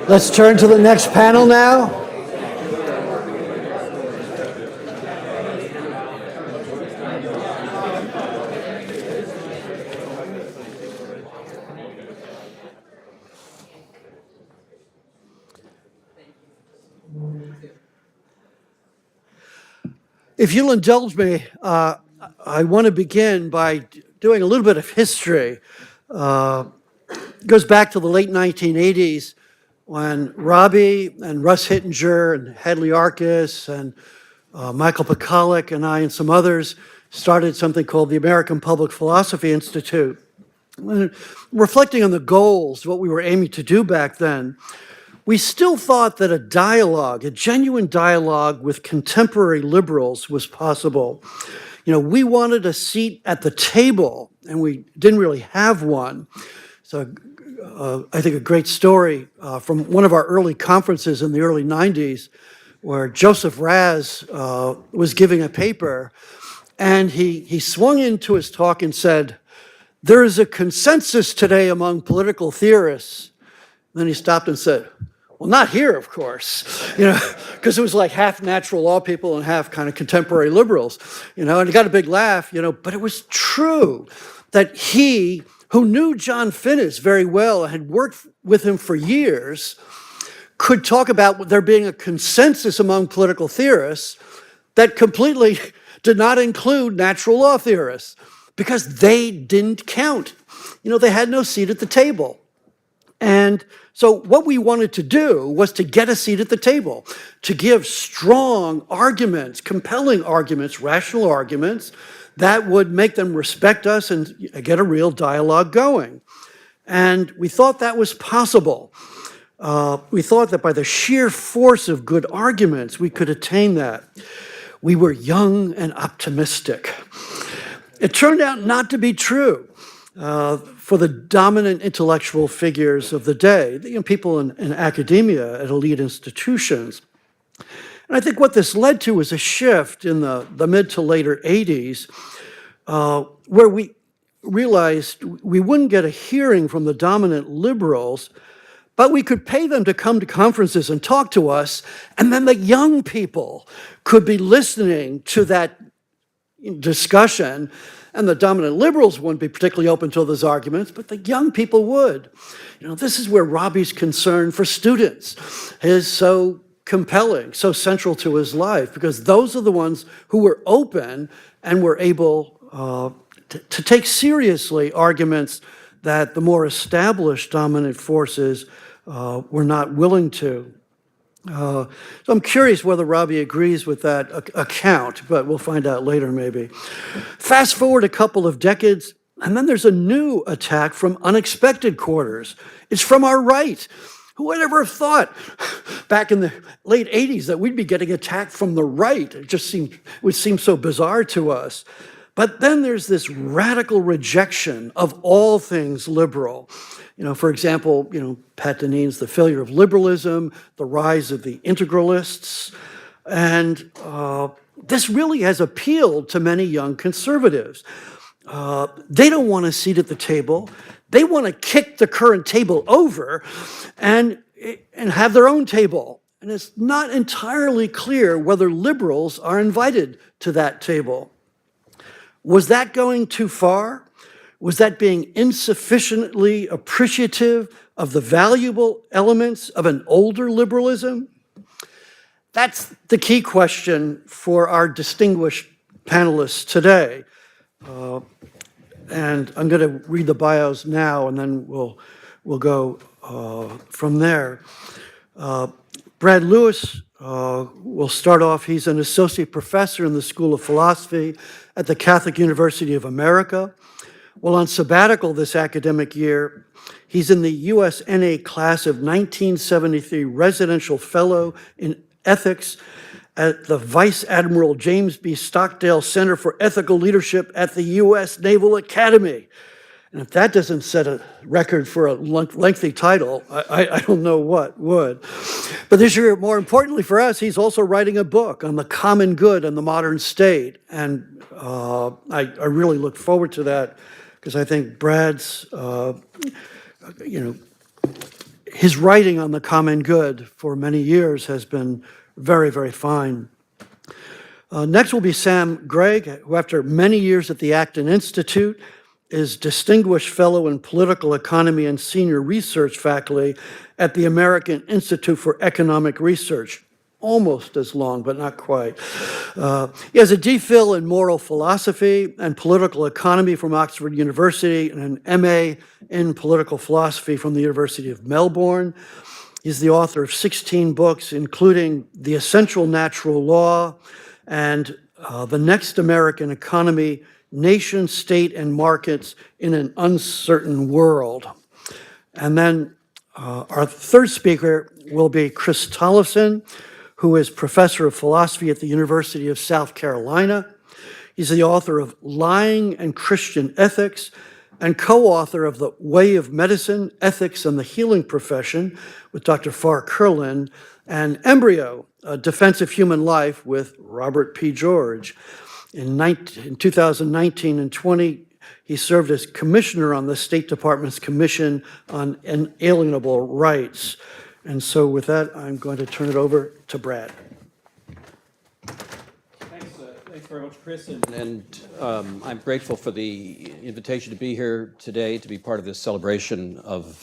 Let's turn to the next panel now. If you'll indulge me, I want to begin by doing a little bit of history. It goes back to the late 1980s when Robbie and Russ Hittinger and Hadley Arkes and Michael Pekalik and I and some others started something called the American Public Philosophy Institute. Reflecting on the goals, what we were aiming to do back then, we still thought that a dialogue, a genuine dialogue with contemporary liberals was possible. You know, we wanted a seat at the table, and we didn't really have one. So I think a great story from one of our early conferences in the early 90s, where Joseph Raz was giving a paper, and he swung into his talk and said, "There is a consensus today among political theorists." And then he stopped and said, "Well, not here, of course," because it was like half natural law people and half kind of contemporary liberals, and it got a big laugh, but it was true that he, who knew John Finnis very well and had worked with him for years, could talk about there being a consensus among political theorists that completely did not include natural law theorists because they didn't count. They had no seat at the table. And so what we wanted to do was to get a seat at the table, to give strong arguments, compelling arguments, rational arguments that would make them respect us and get a real dialogue going. And we thought that was possible. We thought that by the sheer force of good arguments, we could attain that. We were young and optimistic. It turned out not to be true. For the dominant intellectual figures of the day, people in academia at elite institutions. And I think what this led to was a shift in the mid to later 80s, where we realized we wouldn't get a hearing from the dominant liberals, but we could pay them to come to conferences and talk to us, and then the young people could be listening to that discussion. And the dominant liberals wouldn't be particularly open to those arguments, but the young people would. This is where Robbie's concern for students is so compelling, so central to his life, because those are the ones who were open and were able to take seriously arguments that the more established dominant forces were not willing to. So I'm curious whether Robbie agrees with that account, but we'll find out later maybe. Fast forward a couple of decades, and then there's a new attack from unexpected quarters. It's from our right. Who would ever have thought back in the late 80s that we'd be getting attacked from the right? It would seem so bizarre to us. But then there's this radical rejection of all things liberal. For example, Pat Deneen's The Failure of Liberalism, the rise of the integralists. And this really has appealed to many young conservatives. They don't want a seat at the table. They want to kick the current table over and have their own table. And it's not entirely clear whether liberals are invited to that table. Was that going too far? Was that being insufficiently appreciative of the valuable elements of an older liberalism? That's the key question for our distinguished panelists today. And I'm going to read the bios now, and then we'll go from there. Brad Lewis will start off. He's an associate professor in the School of Philosophy at the Catholic University of America. While on sabbatical this academic year, he's in the USNA class of 1973 residential fellow in ethics at the Vice Admiral James B. Stockdale Center for Ethical Leadership at the U.S. Naval Academy. And if that doesn't set a record for a lengthy title, I don't know what would. But this year, more importantly for us, he's also writing a book on the common good and the modern state. And I really look forward to that because I think Brad's, his writing on the common good for many years has been very, very fine. Next will be Sam Gregg, who after many years at the Acton Institute is Distinguished Fellow in Political Economy and Senior Research Faculty at the American Institute for Economic Research. Almost as long, but not quite. He has a DPhil in Moral Philosophy and Political Economy from Oxford University and an MA in Political Philosophy from the University of Melbourne. He's the author of 16 books, including The Essential Natural Law and The Next American Economy, Nation, State, and Markets in an Uncertain World. And then our third speaker will be Chris Tollefson, who is professor of philosophy at the University of South Carolina. He's the author of Lying and Christian Ethics and co-author of The Way of Medicine, Ethics, and the Healing Profession with Dr. Farr Curlin, and Embryo, A Defense of Human Life with Robert P. George. In 2019 and 20, he served as commissioner on the State Department's Commission on Inalienable Rights. And so with that, I'm going to turn it over to Brad. Thanks very much, Chris. And I'm grateful for the invitation to be here today to be part of this celebration of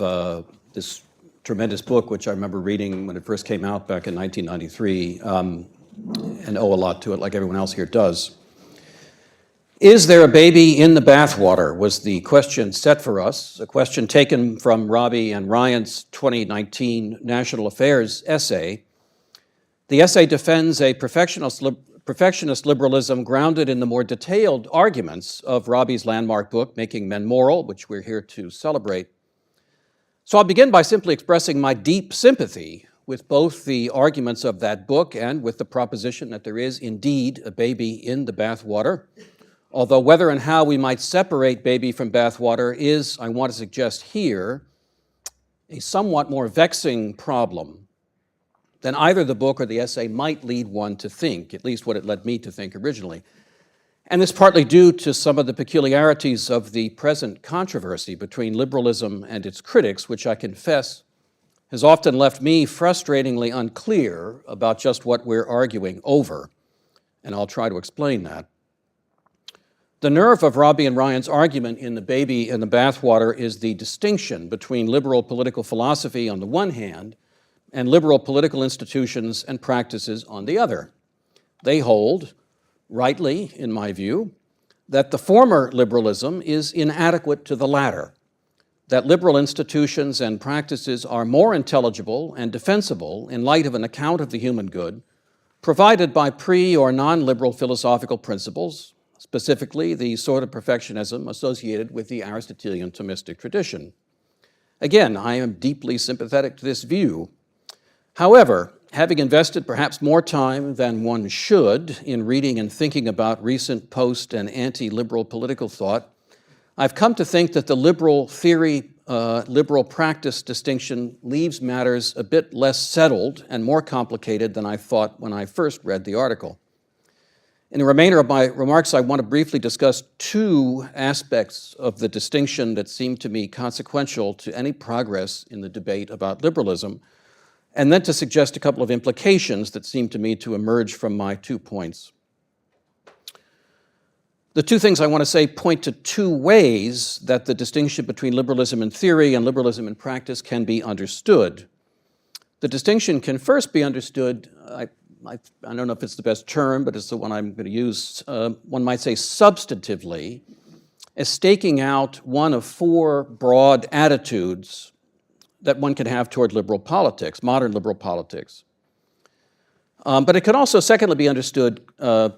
this tremendous book, which I remember reading when it first came out back in 1993, and owe a lot to it, like everyone else here does. Is there a baby in the bathwater was the question set for us, a question taken from Robbie and Ryan's 2019 National Affairs essay. The essay defends a perfectionist liberalism grounded in the more detailed arguments of Robbie's landmark book, Making Men Moral, which we're here to celebrate. So I'll begin by simply expressing my deep sympathy with both the arguments of that book and with the proposition that there is indeed a baby in the bathwater. Although whether and how we might separate baby from bathwater is, I want to suggest here, a somewhat more vexing problem than either the book or the essay might lead one to think, at least what it led me to think originally. And this partly due to some of the peculiarities of the present controversy between liberalism and its critics, which I confess has often left me frustratingly unclear about just what we're arguing over. And I'll try to explain that. The nerve of Robbie and Ryan's argument in The Baby in the Bathwater is the distinction between liberal political philosophy on the one hand and liberal political institutions and practices on the other. They hold, rightly in my view, that the former liberalism is inadequate to the latter, that liberal institutions and practices are more intelligible and defensible in light of an account of the human good provided by pre- or non-liberal philosophical principles, specifically the sort of perfectionism associated with the Aristotelian Thomistic tradition. Again, I am deeply sympathetic to this view. However, having invested perhaps more time than one should in reading and thinking about recent post- and anti-liberal political thought, I've come to think that the liberal theory, liberal practice distinction leaves matters a bit less settled and more complicated than I thought when I first read the article. In the remainder of my remarks, I want to briefly discuss two aspects of the distinction that seem to me consequential to any progress in the debate about liberalism, and then to suggest a couple of implications that seem to me to emerge from my 2 points. The two things I want to say point to two ways that the distinction between liberalism in theory and liberalism in practice can be understood. The distinction can first be understood, I don't know if it's the best term, but it's the one I'm going to use, one might say substantively, as staking out one of four broad attitudes that one can have toward liberal politics, modern liberal politics. But it can also, secondly, be understood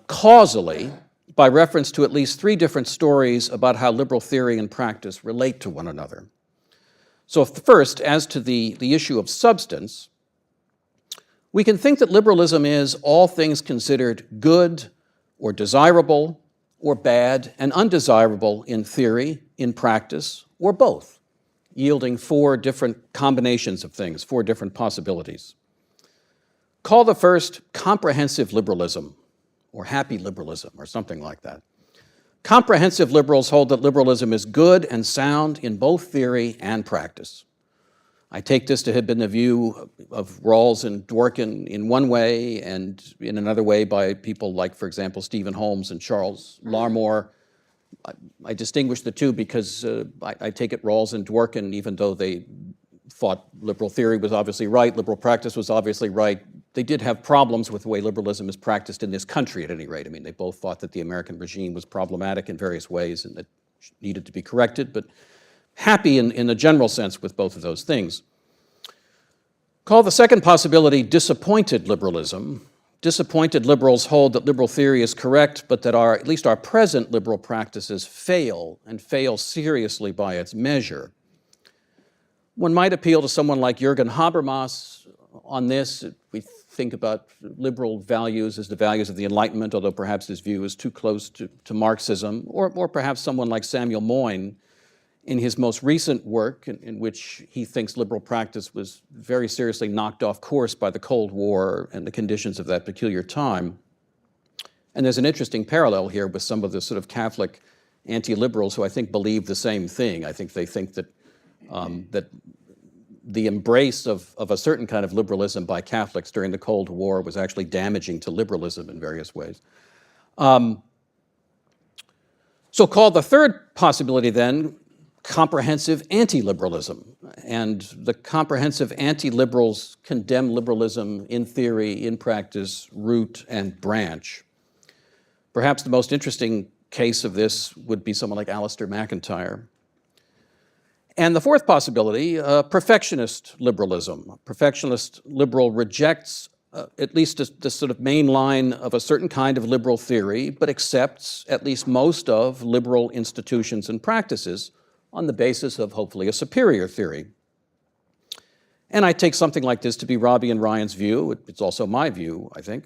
causally by reference to at least three different stories about how liberal theory and practice relate to one another. So first, as to the issue of substance, we can think that liberalism is, all things considered, good or desirable or bad and undesirable in theory, in practice, or both, yielding four different combinations of things, four different possibilities. Call the first comprehensive liberalism, or happy liberalism, or something like that. Comprehensive liberals hold that liberalism is good and sound in both theory and practice. I take this to have been the view of Rawls and Dworkin in one way, and in another way by people like, for example, Stephen Holmes and Charles Larmor. I distinguish the two because I take it Rawls and Dworkin, even though they thought liberal theory was obviously right, liberal practice was obviously right, they did have problems with the way liberalism is practiced in this country, at any rate. I mean, they both thought that the American regime was problematic in various ways and that needed to be corrected, but happy in the general sense with both of those things. Call the second possibility disappointed liberalism. Disappointed liberals hold that liberal theory is correct, but that at least our present liberal practices fail, and fail seriously by its measure. One might appeal to someone like Jürgen Habermas on this. We think about liberal values as the values of the Enlightenment, although perhaps his view is too close to Marxism, or perhaps someone like Samuel Moyn in his most recent work, in which he thinks liberal practice was very seriously knocked off course by the Cold War and the conditions of that peculiar time. And there's an interesting parallel here with some of the sort of Catholic anti-liberals who I think believe the same thing. I think they think that that the embrace of a certain kind of liberalism by Catholics during the Cold War was actually damaging to liberalism in various ways. So-called the third possibility then, comprehensive anti-liberalism. And the comprehensive anti-liberals condemn liberalism in theory, in practice, root and branch. Perhaps the most interesting case of this would be someone like Alistair MacIntyre. And the fourth possibility, perfectionist liberalism. A perfectionist liberal rejects at least the sort of main line of a certain kind of liberal theory, but accepts at least most of liberal institutions and practices on the basis of hopefully a superior theory. And I take something like this to be Robbie and Ryan's view. It's also my view, I think.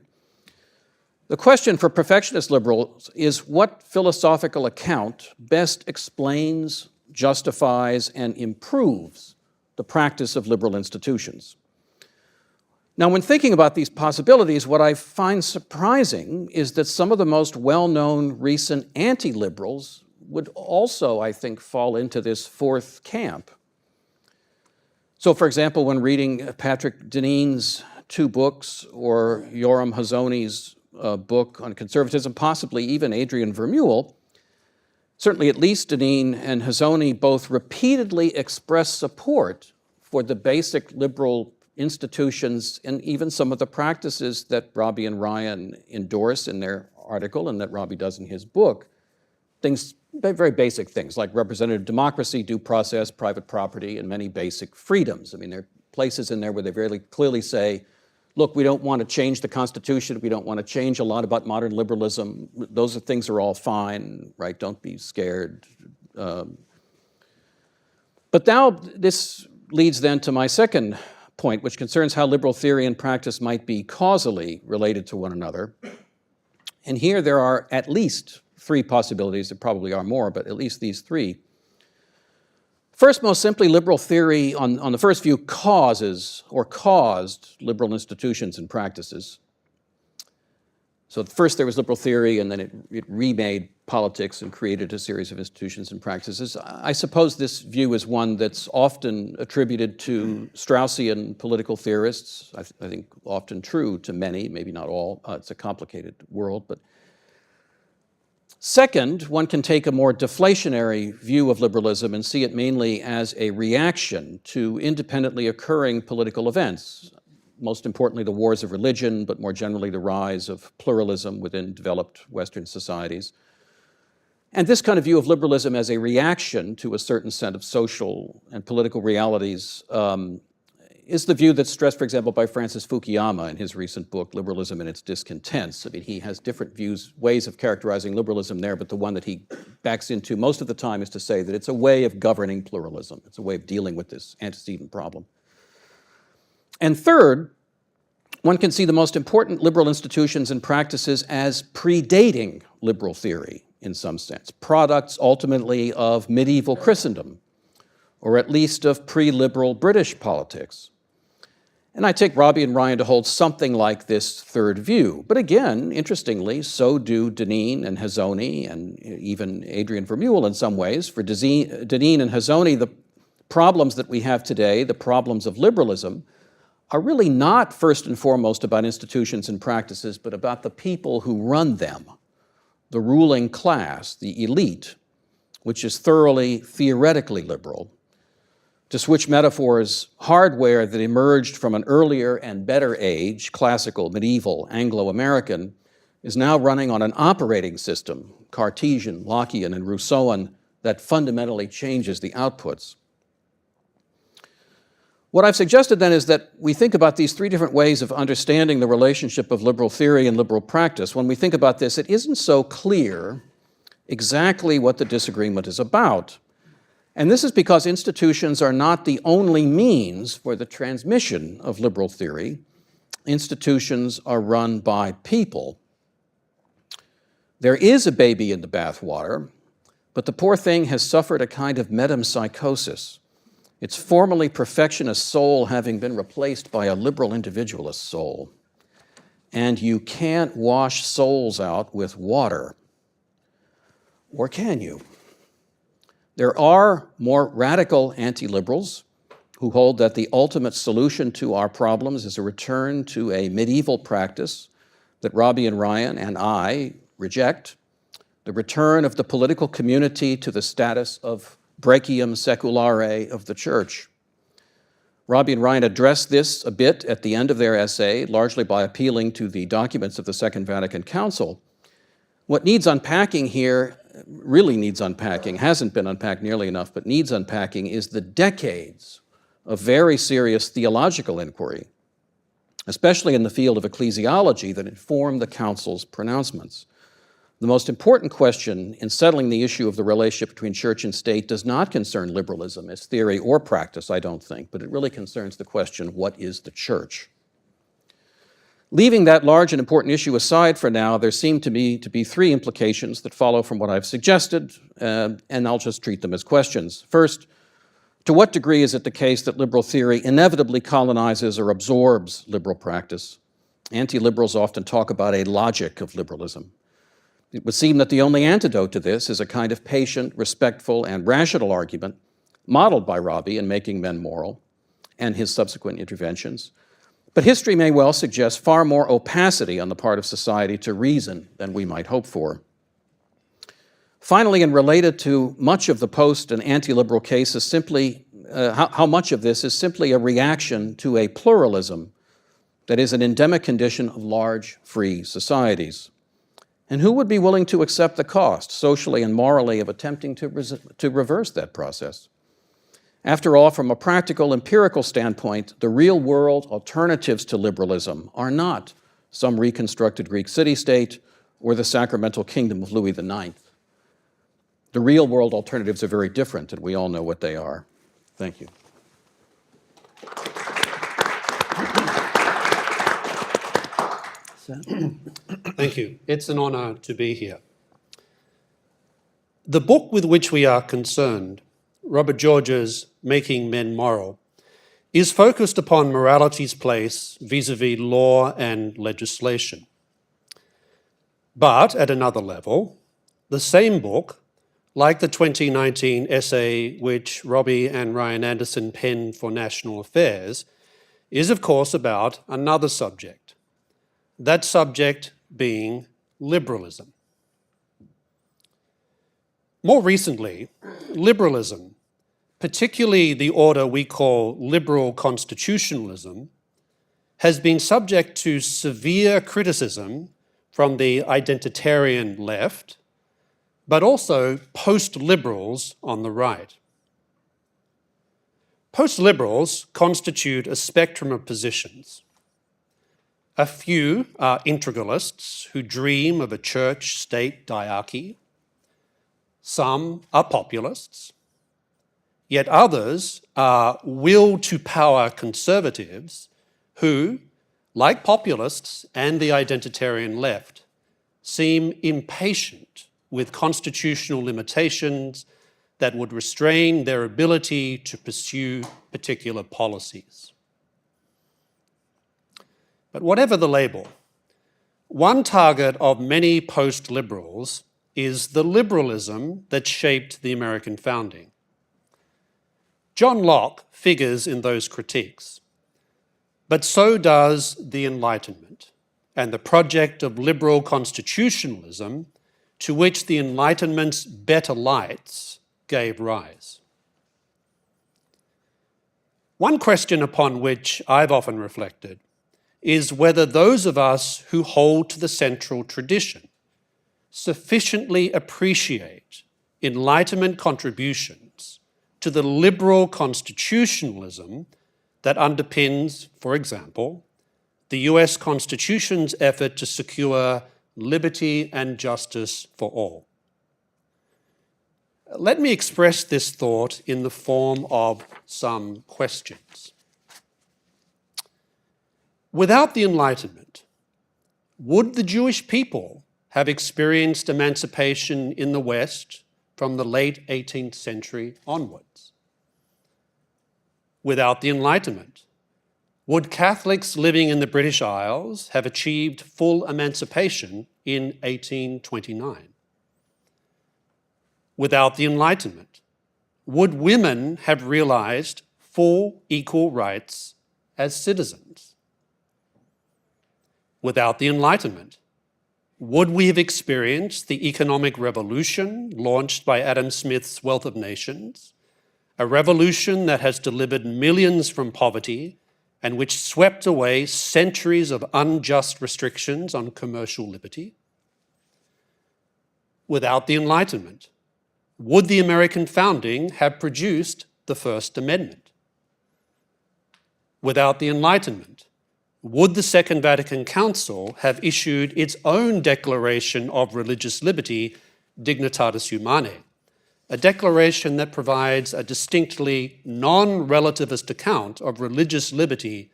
The question for perfectionist liberals is what philosophical account best explains, justifies, and improves the practice of liberal institutions. Now, when thinking about these possibilities, what I find surprising is that some of the most well-known recent anti-liberals would also, I think, fall into this fourth camp. So, for example, when reading Patrick Deneen's two books, or Yoram Hazony's book on conservatism, possibly even Adrian Vermeule, certainly at least Deneen and Hazony both repeatedly express support for the basic liberal institutions and even some of the practices that Robbie and Ryan endorse in their article and that Robbie does in his book. Things, very basic things like representative democracy, due process, private property, and many basic freedoms. I mean, there are places in there where they very clearly say, look, we don't want to change the Constitution. We don't want to change a lot about modern liberalism. Those things are all fine, right? Don't be scared. But now this leads then to my second point, which concerns how liberal theory and practice might be causally related to one another. And here there are at least three possibilities. There probably are more, but at least these three. First, most simply, liberal theory, on the first view, causes or caused liberal institutions and practices. So first there was liberal theory, and then it remade politics and created a series of institutions and practices. I suppose this view is one that's often attributed to Straussian political theorists. I think often true to many, maybe not all. It's a complicated world, but second, one can take a more deflationary view of liberalism and see it mainly as a reaction to independently occurring political events, most importantly the wars of religion, but more generally the rise of pluralism within developed Western societies. And this kind of view of liberalism as a reaction to a certain set of social and political realities is the view that's stressed, for example, by Francis Fukuyama in his recent book, Liberalism and Its Discontents. I mean, he has different views, ways of characterizing liberalism there, but the one that he backs into most of the time is to say that it's a way of governing pluralism. It's a way of dealing with this antecedent problem. And third, one can see the most important liberal institutions and practices as predating liberal theory in some sense, products ultimately of medieval Christendom, or at least of pre-liberal British politics. And I take Robbie and Ryan to hold something like this third view. But again, interestingly, so do Deneen and Hazony and even Adrian Vermeulen in some ways. For Deneen and Hazony, the problems that we have today, the problems of liberalism, are really not first and foremost about institutions and practices, but about the people who run them, the ruling class, the elite, which is thoroughly theoretically liberal. To switch metaphors, hardware that emerged from an earlier and better age, classical, medieval, Anglo-American, is now running on an operating system, Cartesian, Lockean, and Rousseauan, that fundamentally changes the outputs. What I've suggested then is that we think about these three different ways of understanding the relationship of liberal theory and liberal practice. When we think about this, it isn't so clear exactly what the disagreement is about. And this is because institutions are not the only means for the transmission of liberal theory. Institutions are run by people. There is a baby in the bathwater, but the poor thing has suffered a kind of metempsychosis, its formerly perfectionist soul having been replaced by a liberal individualist soul. And you can't wash souls out with water. Or can you? There are more radical anti-liberals who hold that the ultimate solution to our problems is a return to a medieval practice that Robbie and Ryan and I reject, the return of the political community to the status of brachium seculare of the church. Robbie and Ryan address this a bit at the end of their essay, largely by appealing to the documents of the Second Vatican Council. What needs unpacking here, really needs unpacking, hasn't been unpacked nearly enough, but needs unpacking, is the decades of very serious theological inquiry, especially in the field of ecclesiology, that informed the Council's pronouncements. The most important question in settling the issue of the relationship between church and state does not concern liberalism as theory or practice, I don't think, but it really concerns the question, what is the church? Leaving that large and important issue aside for now, there seem to me to be three implications that follow from what I've suggested, and I'll just treat them as questions. First, to what degree is it the case that liberal theory inevitably colonizes or absorbs liberal practice? Anti-liberals often talk about a logic of liberalism. It would seem that the only antidote to this is a kind of patient, respectful, and rational argument modeled by Robbie in Making Men Moral and his subsequent interventions. But history may well suggest far more opacity on the part of society to reason than we might hope for. Finally, and related to much of the post and anti-liberal case, is simply how much of this is simply a reaction to a pluralism that is an endemic condition of large, free societies. And who would be willing to accept the cost, socially and morally, of attempting to reverse that process? After all, from a practical, empirical standpoint, the real-world alternatives to liberalism are not some reconstructed Greek city-state or the sacramental kingdom of Louis IX. The real-world alternatives are very different, and we all know what they are. Thank you. Thank you. It's an honor to be here. The book with which we are concerned, Robert George's Making Men Moral, is focused upon morality's place vis-à-vis law and legislation. But at another level, the same book, like the 2019 essay which Robbie and Ryan Anderson penned for National Affairs, is of course about another subject. That subject being liberalism. More recently, liberalism, particularly the order we call liberal constitutionalism, has been subject to severe criticism from the identitarian left, but also post-liberals on the right. Post-liberals constitute a spectrum of positions. A few are integralists who dream of a church-state diarchy. Some are populists, yet others are will-to-power conservatives who, like populists and the identitarian left, seem impatient with constitutional limitations that would restrain their ability to pursue particular policies. But whatever the label, one target of many post-liberals is the liberalism that shaped the American founding. John Locke figures in those critiques, but so does the Enlightenment and the project of liberal constitutionalism to which the Enlightenment's better lights gave rise. One question upon which I've often reflected is whether those of us who hold to the central tradition sufficiently appreciate Enlightenment contributions to the liberal constitutionalism that underpins, for example, the US Constitution's effort to secure liberty and justice for all. Let me express this thought in the form of some questions. Without the Enlightenment, would the Jewish people have experienced emancipation in the West from the late 18th century onwards? Without the Enlightenment, would Catholics living in the British Isles have achieved full emancipation in 1829? Without the Enlightenment, would women have realized full equal rights as citizens? Without the Enlightenment, would we have experienced the economic revolution launched by Adam Smith's Wealth of Nations, a revolution that has delivered millions from poverty and which swept away centuries of unjust restrictions on commercial liberty? Without the Enlightenment, would the American founding have produced the First Amendment? Without the Enlightenment, would the Second Vatican Council have issued its own Declaration of Religious Liberty, Dignitatis Humanae, a declaration that provides a distinctly non-relativist account of religious liberty,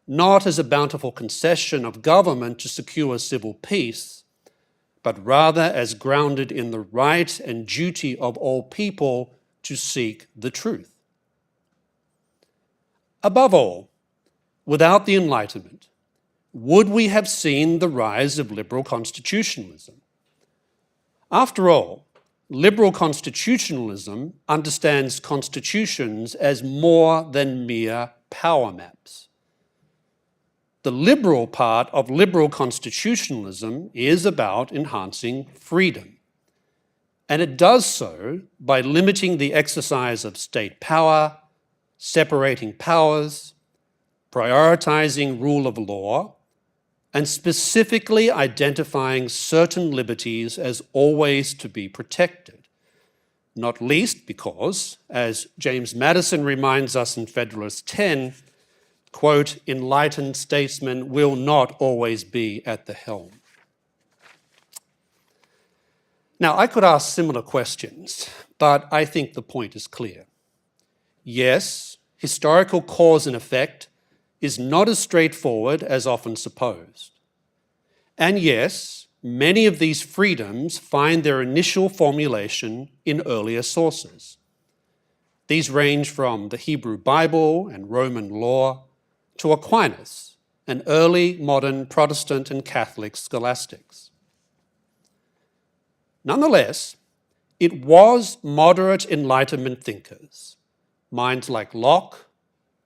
not as a bountiful concession of government to secure civil peace, but rather as grounded in the right and duty of all people to seek the truth. Above all, without the Enlightenment, would we have seen the rise of liberal constitutionalism? After all, liberal constitutionalism understands constitutions as more than mere power maps. The liberal part of liberal constitutionalism is about enhancing freedom, and it does so by limiting the exercise of state power, separating powers, prioritizing rule of law, and specifically identifying certain liberties as always to be protected, not least because, as James Madison reminds us in Federalist 10, quote, enlightened statesmen will not always be at the helm. Now, I could ask similar questions, but I think the point is clear. Yes, historical cause and effect is not as straightforward as often supposed. And yes, many of these freedoms find their initial formulation in earlier sources. These range from the Hebrew Bible and Roman law to Aquinas and early modern Protestant and Catholic scholastics. Nonetheless, it was moderate Enlightenment thinkers, minds like Locke,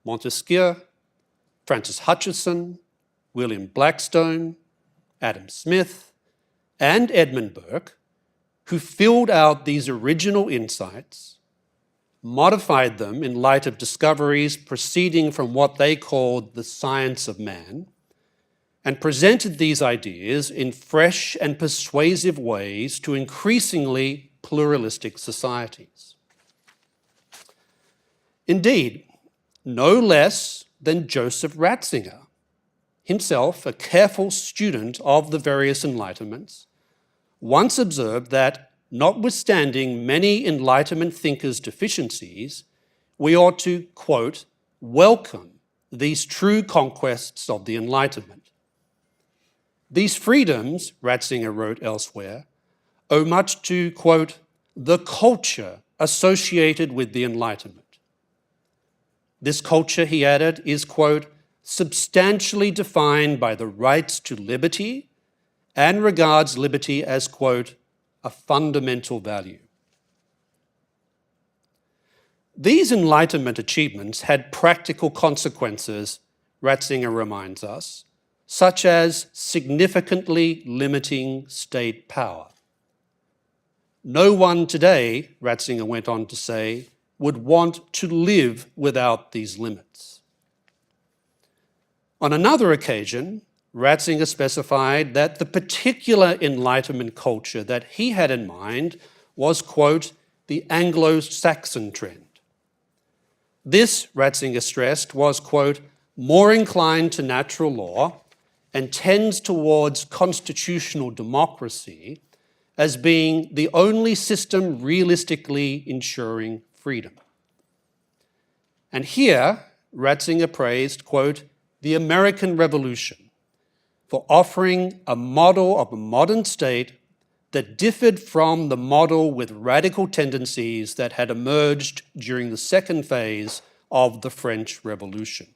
Montesquieu, Francis Hutcheson, William Blackstone, Adam Smith, and Edmund Burke, who filled out these original insights, modified them in light of discoveries proceeding from what they called the science of man, and presented these ideas in fresh and persuasive ways to increasingly pluralistic societies. Indeed, no less than Joseph Ratzinger, himself a careful student of the various Enlightenments, once observed that notwithstanding many Enlightenment thinkers' deficiencies, we ought to, quote, welcome these true conquests of the Enlightenment. These freedoms, Ratzinger wrote elsewhere, owe much to, quote, the culture associated with the Enlightenment. This culture, he added, is, quote, substantially defined by the rights to liberty and regards liberty as, quote, a fundamental value. These Enlightenment achievements had practical consequences, Ratzinger reminds us, such as significantly limiting state power. No one today, Ratzinger went on to say, would want to live without these limits. On another occasion, Ratzinger specified that the particular Enlightenment culture that he had in mind was, quote, the Anglo-Saxon trend. This, Ratzinger stressed, was, quote, more inclined to natural law and tends towards constitutional democracy as being the only system realistically ensuring freedom. And here, Ratzinger praised, quote, the American Revolution for offering a model of a modern state that differed from the model with radical tendencies that had emerged during the second phase of the French Revolution.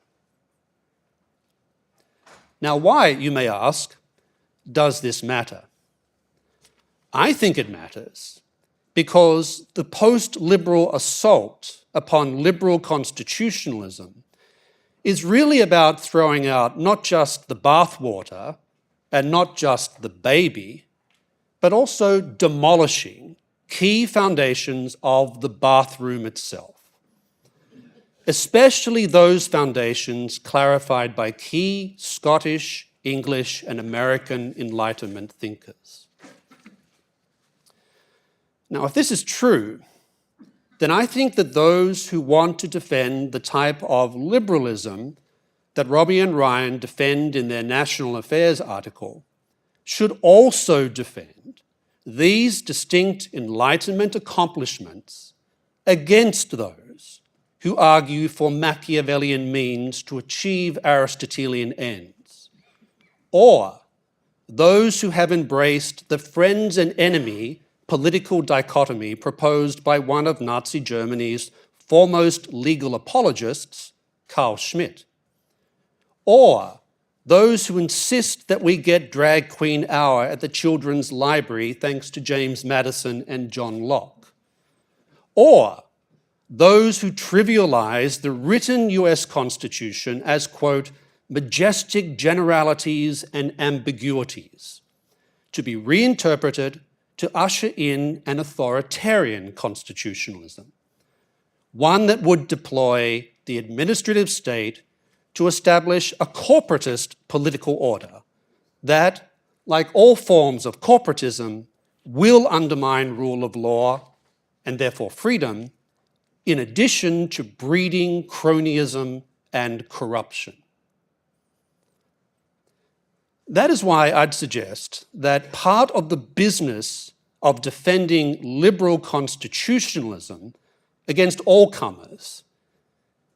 Now, why, you may ask, does this matter? I think it matters because the post-liberal assault upon liberal constitutionalism is really about throwing out not just the bathwater and not just the baby, but also demolishing key foundations of the bathroom itself, especially those foundations clarified by key Scottish, English, and American Enlightenment thinkers. Now, if this is true, then I think that those who want to defend the type of liberalism that Robbie and Ryan defend in their National Affairs article should also defend these distinct Enlightenment accomplishments against those who argue for Machiavellian means to achieve Aristotelian ends, or those who have embraced the friends and enemy political dichotomy proposed by one of Nazi Germany's foremost legal apologists, Carl Schmitt, or those who insist that we get Drag Queen Hour at the Children's Library thanks to James Madison and John Locke, or those who trivialize the written US Constitution as, quote, majestic generalities and ambiguities, to be reinterpreted to usher in an authoritarian constitutionalism, one that would deploy the administrative state to establish a corporatist political order that, like all forms of corporatism, will undermine rule of law and therefore freedom, in addition to breeding cronyism and corruption. That is why I'd suggest that part of the business of defending liberal constitutionalism against all comers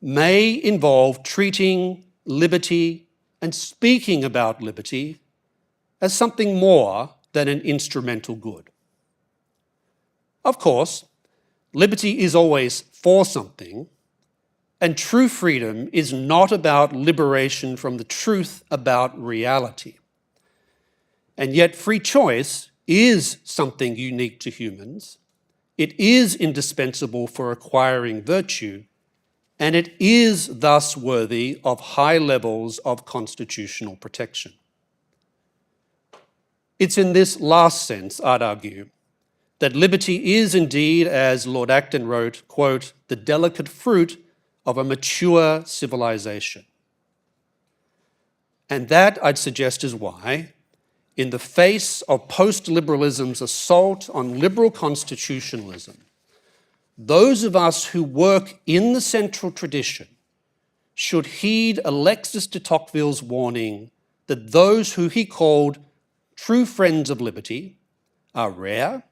may involve treating liberty and speaking about liberty as something more than an instrumental good. Of course, liberty is always for something, and true freedom is not about liberation from the truth about reality. And yet free choice is something unique to humans. It is indispensable for acquiring virtue, and it is thus worthy of high levels of constitutional protection. It's in this last sense, I'd argue, that liberty is indeed, as Lord Acton wrote, quote, the delicate fruit of a mature civilization. And that, I'd suggest, is why, in the face of post-liberalism's assault on liberal constitutionalism, those of us who work in the central tradition should heed Alexis de Tocqueville's warning that those who he called true friends of liberty are rare,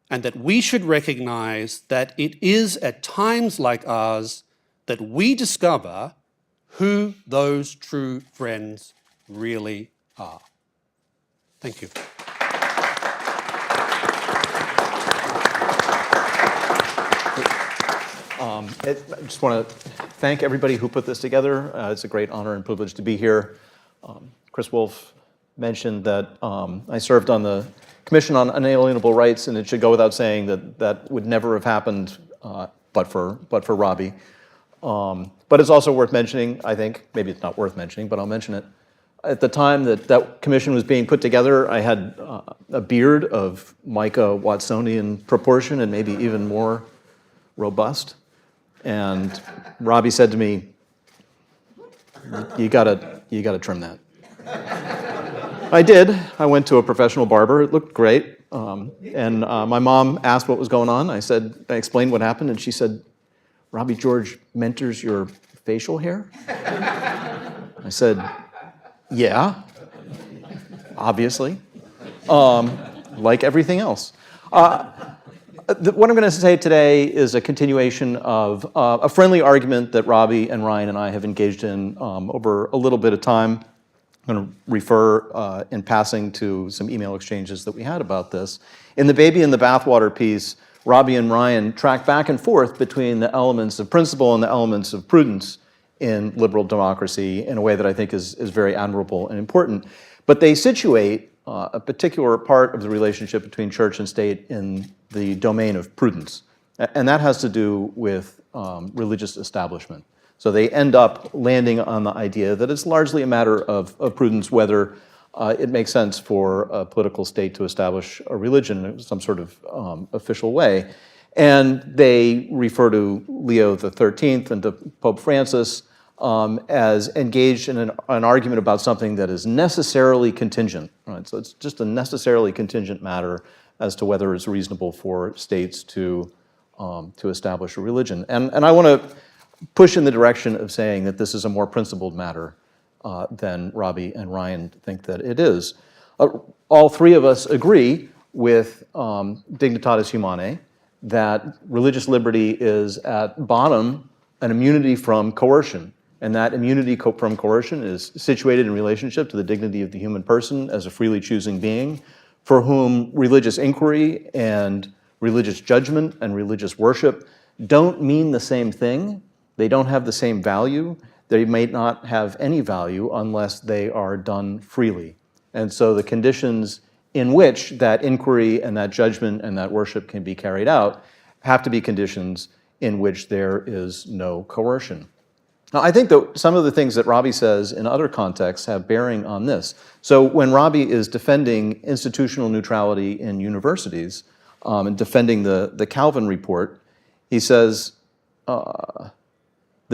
and that we should recognize that it is at times like ours that we discover who those true friends really are. Thank you. I just want to thank everybody who put this together. It's a great honor and privilege to be here. Chris Wolf mentioned that I served on the Commission on Unalienable Rights, and it should go without saying that that would never have happened but for Robbie. But it's also worth mentioning, I think, maybe it's not worth mentioning, but I'll mention it. At the time that that commission was being put together, I had a beard of Micah Watsonian proportion and maybe even more robust. And Robbie said to me, you gotta trim that. I did. I went to a professional barber. It looked great. And my mom asked what was going on. I explained what happened, and she said, Robbie George mentors your facial hair? I said, yeah, obviously, like everything else. What I'm going to say today is a continuation of a friendly argument that Robbie and Ryan and I have engaged in over a little bit of time. I'm going to refer in passing to some email exchanges that we had about this. In the baby in the bathwater piece, Robbie and Ryan track back and forth between the elements of principle and the elements of prudence in liberal democracy in a way that I think is very admirable and important. But they situate a particular part of the relationship between church and state in the domain of prudence. And that has to do with religious establishment. So they end up landing on the idea that it's largely a matter of prudence whether it makes sense for a political state to establish a religion in some sort of official way. And they refer to Leo XIII and to Pope Francis as engaged in an argument about something that is necessarily contingent. Right? So it's just a necessarily contingent matter as to whether it's reasonable for states to establish a religion. And I want to push in the direction of saying that this is a more principled matter than Robbie and Ryan think that it is. All three of us agree with Dignitatis Humanae that religious liberty is at bottom an immunity from coercion. And that immunity from coercion is situated in relationship to the dignity of the human person as a freely choosing being, for whom religious inquiry and religious judgment and religious worship don't mean the same thing. They don't have the same value. They may not have any value unless they are done freely. And so the conditions in which that inquiry and that judgment and that worship can be carried out have to be conditions in which there is no coercion. Now, I think that some of the things that Robbie says in other contexts have bearing on this. So when Robbie is defending institutional neutrality in universities and defending the Calvin report, he says, the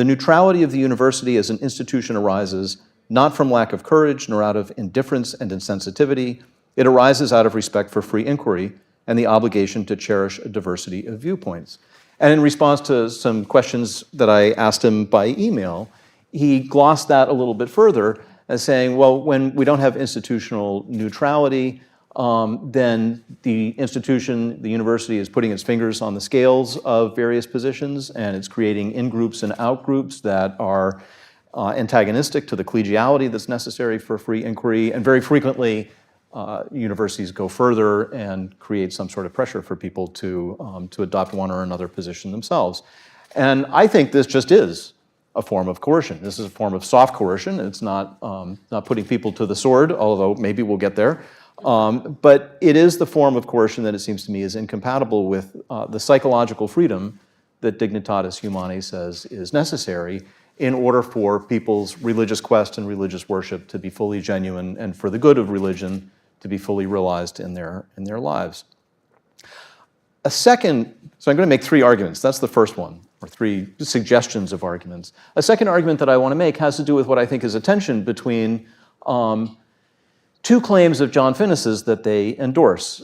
neutrality of the university as an institution arises not from lack of courage nor out of indifference and insensitivity. It arises out of respect for free inquiry and the obligation to cherish a diversity of viewpoints. And in response to some questions that I asked him by email, he glossed that a little bit further as saying, well, when we don't have institutional neutrality, then the institution, the university, is putting its fingers on the scales of various positions, and it's creating in-groups and out-groups that are antagonistic to the collegiality that's necessary for free inquiry, and very frequently universities go further and create some sort of pressure for people to adopt one or another position themselves. And I think this just is a form of coercion. This is a form of soft coercion. It's not putting people to the sword, although maybe we'll get there. But it is the form of coercion that it seems to me is incompatible with the psychological freedom that Dignitatis Humanae says is necessary in order for people's religious quest and religious worship to be fully genuine and for the good of religion to be fully realized in their lives. A second, so I'm going to make three arguments. That's the first one, or three suggestions of arguments. A second argument that I want to make has to do with what I think is a tension between two claims of John Finnis's that they endorse.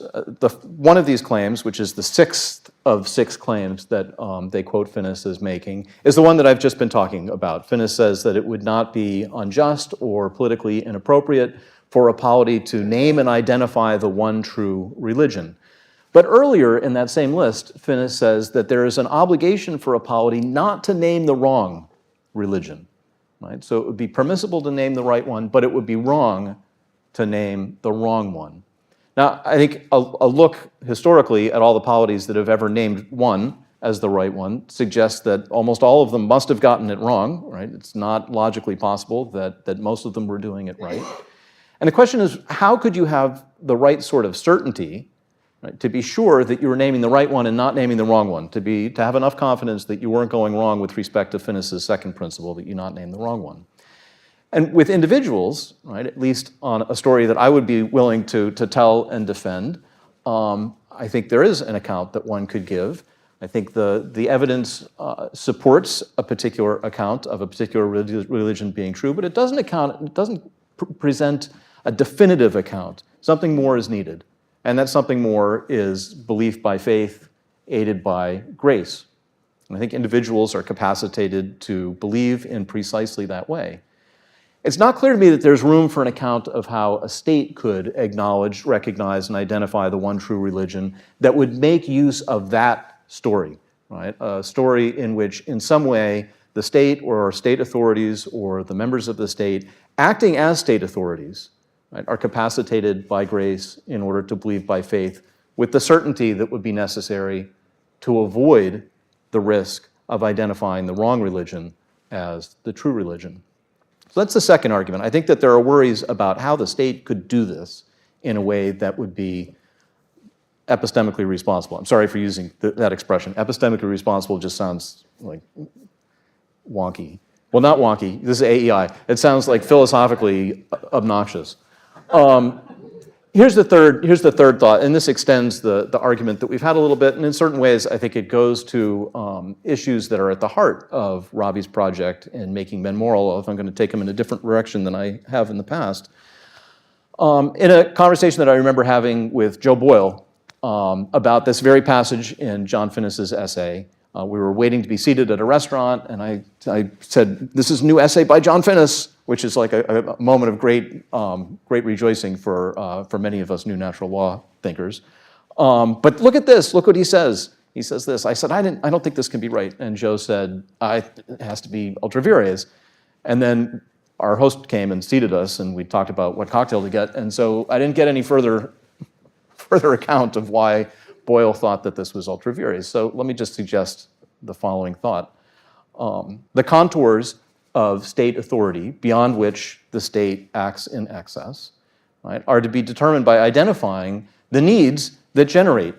One of these claims, which is the sixth of six claims that they quote Finnis as making, is the one that I've just been talking about. Finnis says that it would not be unjust or politically inappropriate for a polity to name and identify the one true religion. But earlier in that same list, Finnis says that there is an obligation for a polity not to name the wrong religion. Right? So it would be permissible to name the right one, but it would be wrong to name the wrong one. Now, I think a look historically at all the polities that have ever named one as the right one suggests that almost all of them must have gotten it wrong, right? It's not logically possible that most of them were doing it right. And the question is, how could you have the right sort of certainty, right, to be sure that you were naming the right one and not naming the wrong one, to have enough confidence that you weren't going wrong with respect to Finnis's second principle, that you not name the wrong one? And with individuals, right, at least on a story that I would be willing to tell and defend, I think there is an account that one could give. I think the evidence supports a particular account of a particular religion being true, but it doesn't present a definitive account. Something more is needed, and that something more is belief by faith, aided by grace. And I think individuals are capacitated to believe in precisely that way. It's not clear to me that there's room for an account of how a state could acknowledge, recognize, and identify the one true religion that would make use of that story, right? A story in which, in some way, the state or state authorities or the members of the state acting as state authorities, right, are capacitated by grace in order to believe by faith with the certainty that would be necessary to avoid the risk of identifying the wrong religion as the true religion. So that's the second argument. I think that there are worries about how the state could do this in a way that would be epistemically responsible. I'm sorry for using that expression. Epistemically responsible just sounds like wonky. Well, not wonky. This is AEI. It sounds like philosophically obnoxious. Here's the third thought, and this extends the argument that we've had a little bit, and in certain ways, I think it goes to issues that are at the heart of Robbie's project in making men moral, although I'm going to take them in a different direction than I have in the past. In a conversation that I remember having with Joe Boyle about this very passage in John Finnis's essay, we were waiting to be seated at a restaurant, and I said, "This is a new essay by John Finnis," which is like a moment of great rejoicing for many of us new natural law thinkers. But look at this. Look what he says. He says this. I said, I don't think this can be right. And Joe said, it has to be ultra vires. And then our host came and seated us, and we talked about what cocktail to get. And so I didn't get any further account of why Boyle thought that this was ultra vires. So let me just suggest the following thought. The contours of state authority, beyond which the state acts in excess, right, are to be determined by identifying the needs that generate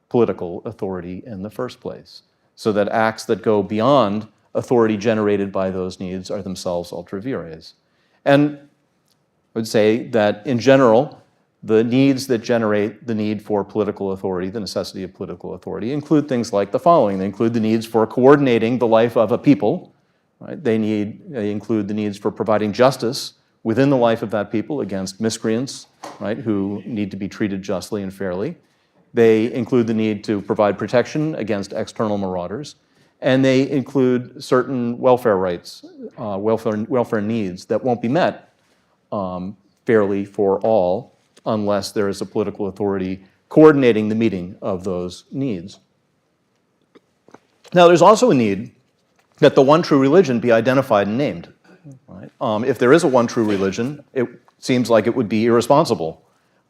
political authority in the first place, so that acts that go beyond authority generated by those needs are themselves ultra vires. And I would say that, in general, the needs that generate the need for political authority, the necessity of political authority, include things like the following. They include the needs for coordinating the life of a people. Right? They include the needs for providing justice within the life of that people against miscreants, right, who need to be treated justly and fairly. They include the need to provide protection against external marauders. And they include certain welfare rights, welfare needs that won't be met fairly for all unless there is a political authority coordinating the meeting of those needs. Now, there's also a need that the one true religion be identified and named. Right? If there is a one true religion, it seems like it would be irresponsible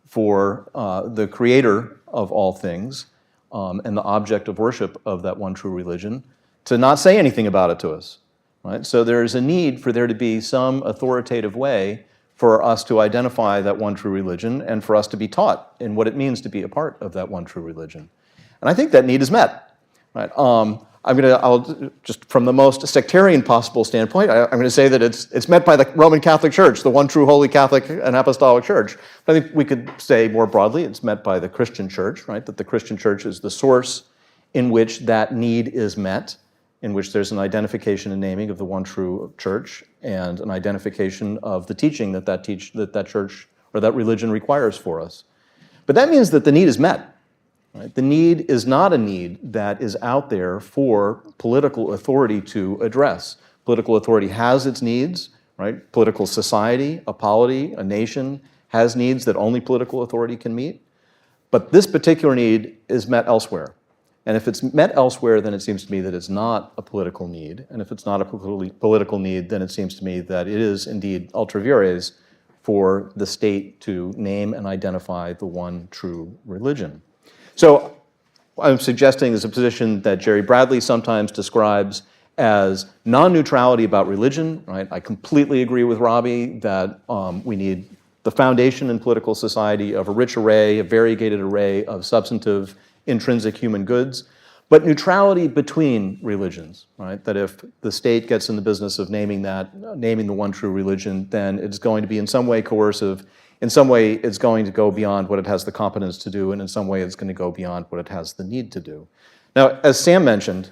for the creator of all things and the object of worship of that one true religion to not say anything about it to us. Right? So there's a need for there to be some authoritative way for us to identify that one true religion and for us to be taught in what it means to be a part of that one true religion. And I think that need is met. Right? I'll just from the most sectarian possible standpoint, I'm going to say that it's met by the Roman Catholic Church, the one true holy Catholic and Apostolic Church. But I think we could say more broadly, it's met by the Christian Church, right? That the Christian Church is the source in which that need is met, in which there's an identification and naming of the one true church and an identification of the teaching that church or that religion requires for us. But that means that the need is met. Right? The need is not a need that is out there for political authority to address. Political authority has its needs, right? Political society, a polity, a nation has needs that only political authority can meet. But this particular need is met elsewhere. And if it's met elsewhere, then it seems to me that it's not a political need. And if it's not a political need, then it seems to me that it is indeed ultra vires for the state to name and identify the one true religion. So I'm suggesting is a position that Jerry Bradley sometimes describes as non-neutrality about religion, right? I completely agree with Robbie that we need the foundation in political society of a rich array, a variegated array of substantive, intrinsic human goods, but neutrality between religions, right? That if the state gets in the business of naming the one true religion, then it's going to be in some way coercive, in some way it's going to go beyond what it has the competence to do, and in some way it's going to go beyond what it has the need to do. Now, as Sam mentioned,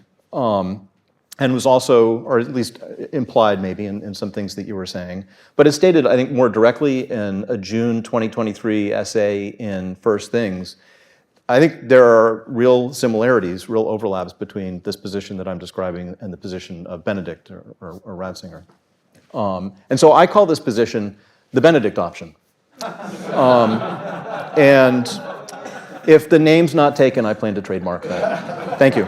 and was also, or at least implied maybe in some things that you were saying, but it's stated, I think, more directly in a June 2023 essay in First Things. I think there are real similarities, real overlaps between this position that I'm describing and the position of Benedict or Ratzinger. And so I call this position the Benedict option. And if the name's not taken, I plan to trademark that. Thank you.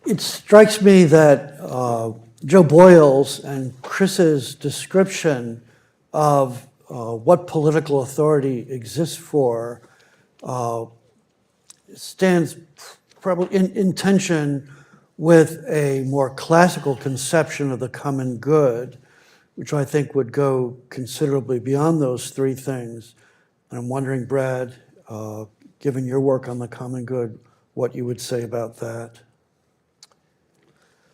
It strikes me that Joe Boyle's and Chris's description of what political authority exists for stands probably in tension with a more classical conception of the common good, which I think would go considerably beyond those three things. And I'm wondering, Brad, given your work on the common good, what you would say about that.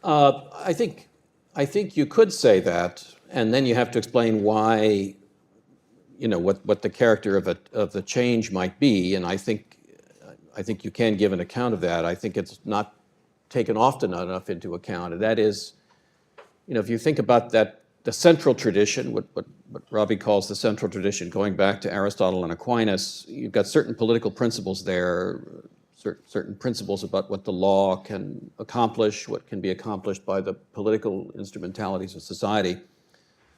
I think you could say that, and then you have to explain why, what the character of the change might be, and I think you can give an account of that. I think it's not taken often enough into account, and that is, if you think about that, the central tradition, what Robbie calls the central tradition, going back to Aristotle and Aquinas, you've got certain political principles there, certain principles about what the law can accomplish, what can be accomplished by the political instrumentalities of society,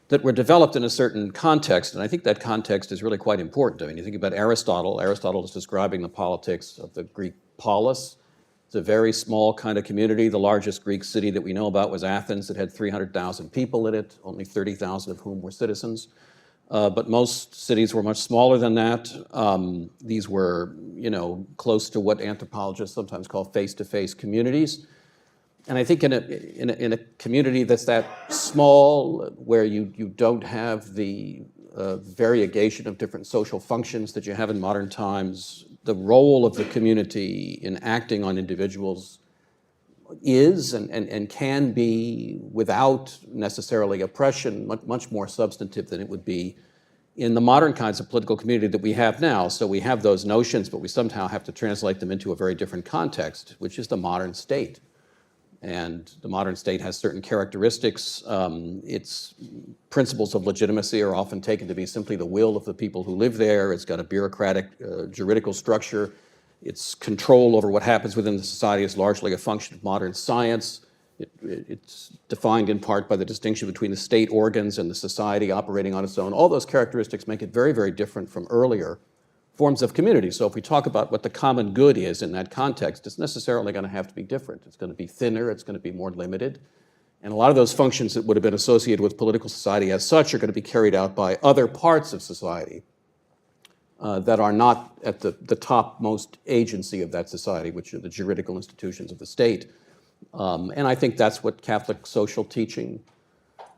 that were developed in a certain context, and I think that context is really quite important. I mean, you think about Aristotle is describing the politics of the Greek polis. It's a very small kind of community. The largest Greek city that we know about was Athens. It had 300,000 people in it, only 30,000 of whom were citizens. But most cities were much smaller than that. These were, close to what anthropologists sometimes call face-to-face communities. And I think in a community that's that small, where you don't have the variegation of different social functions that you have in modern times, the role of the community in acting on individuals is and can be, without necessarily oppression, much more substantive than it would be in the modern kinds of political community that we have now. So we have those notions, but we somehow have to translate them into a very different context, which is the modern state. And the modern state has certain characteristics. Its principles of legitimacy are often taken to be simply the will of the people who live there. It's got a bureaucratic juridical structure. Its control over what happens within the society is largely a function of modern science. It's defined in part by the distinction between the state organs and the society operating on its own. All those characteristics make it very, very different from earlier forms of community. So if we talk about what the common good is in that context, it's necessarily going to have to be different. It's going to be thinner, it's going to be more limited. And a lot of those functions that would have been associated with political society as such are going to be carried out by other parts of society that are not at the topmost agency of that society, which are the juridical institutions of the state. And I think that's what Catholic social teaching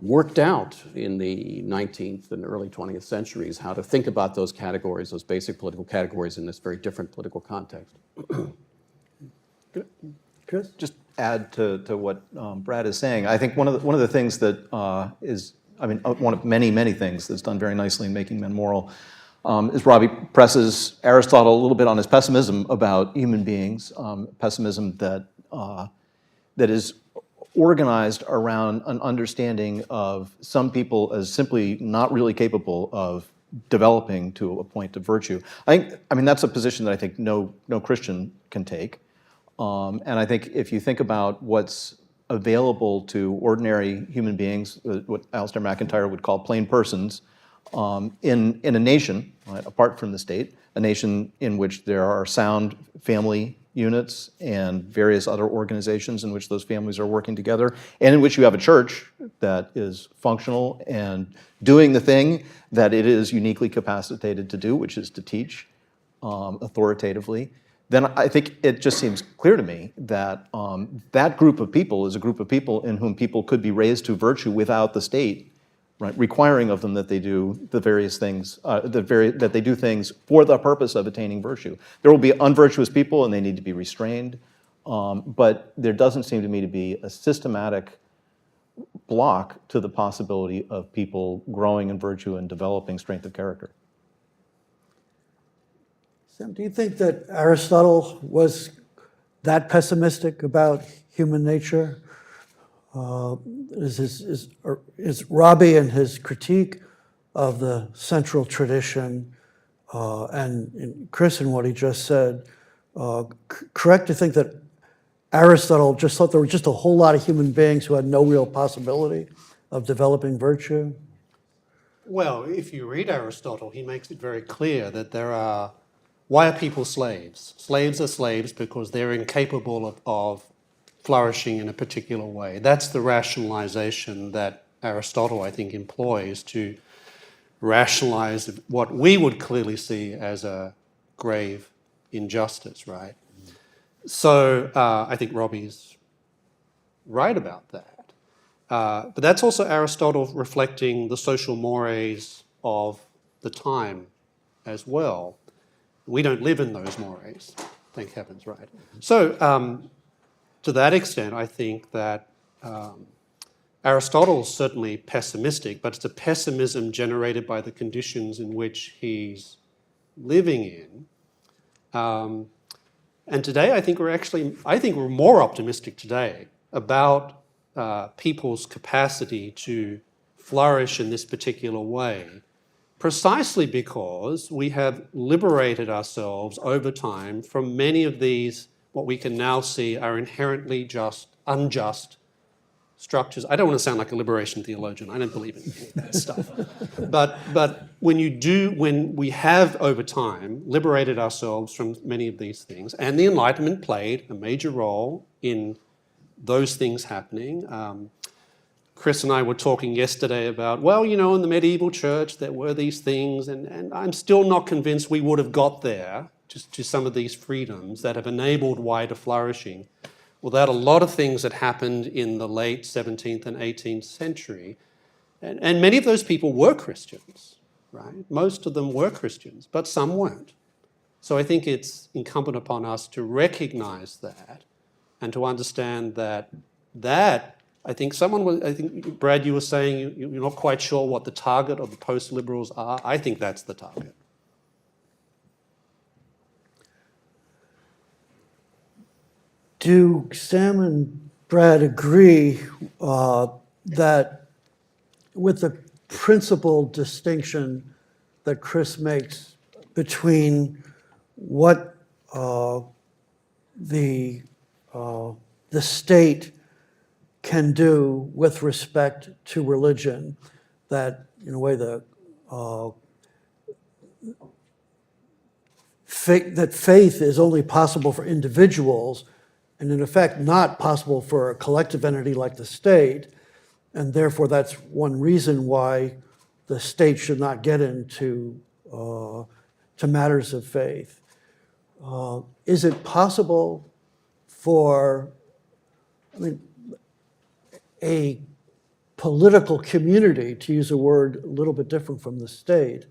worked out in the 19th and early 20th centuries, how to think about those categories, those basic political categories in this very different political context. Chris? Just add to what Brad is saying. I think one of the things that one of many things that's done very nicely in Making Men Moral is Robbie presses Aristotle a little bit on his pessimism about human beings, pessimism that is organized around an understanding of some people as simply not really capable of developing to a point of virtue. I mean that's a position that I think no Christian can take. And I think if you think about what's available to ordinary human beings, what Alistair McIntyre would call plain persons, in a nation, right, apart from the state, a nation in which there are sound family units and various other organizations in which those families are working together, and in which you have a church that is functional and doing the thing that it is uniquely capacitated to do, which is to teach authoritatively, then I think it just seems clear to me that that group of people is a group of people in whom people could be raised to virtue without the state, right, requiring of them that they do the various things, that they do things for the purpose of attaining virtue. There will be unvirtuous people and they need to be restrained, but there doesn't seem to me to be a systematic block to the possibility of people growing in virtue and developing strength of character. Sam, do you think that Aristotle was that pessimistic about human nature? Is Robbie and his critique of the central tradition and Chris and what he just said, correct to think that Aristotle just thought there were just a whole lot of human beings who had no real possibility of developing virtue? Well, if you read Aristotle, he makes it very clear that why are people slaves? Slaves are slaves because they're incapable of flourishing in a particular way. That's the rationalization that Aristotle, I think, employs to rationalize what we would clearly see as a grave injustice, right? So I think Robbie's right about that. But that's also Aristotle reflecting the social mores of the time as well. We don't live in those mores, thank heavens, right? So to that extent, I think that Aristotle is certainly pessimistic, but it's a pessimism generated by the conditions in which he's living in. And today, I think we're more optimistic today about people's capacity to flourish in this particular way, precisely because we have liberated ourselves over time from many of these, what we can now see are inherently unjust structures. I don't want to sound like a liberation theologian. I don't believe in any of that stuff. But when we have over time liberated ourselves from many of these things, and the Enlightenment played a major role in those things happening. Chris and I were talking yesterday about, well, in the medieval church there were these things, and I'm still not convinced we would have got there just to some of these freedoms that have enabled wider flourishing without a lot of things that happened in the late 17th and 18th century. And many of those people were Christians, right? Most of them were Christians, but some weren't. So I think it's incumbent upon us to recognize that and to understand that I think Brad, you were saying you're not quite sure what the target of the post-liberals are. I think that's the target. Do Sam and Brad agree that with the principal distinction that Chris makes between what the state can do with respect to religion, that in a way that faith is only possible for individuals, and in effect not possible for a collective entity like the state, and therefore that's one reason why the state should not get into to matters of faith. Is it possible for, a political community, to use a word a little bit different from the state,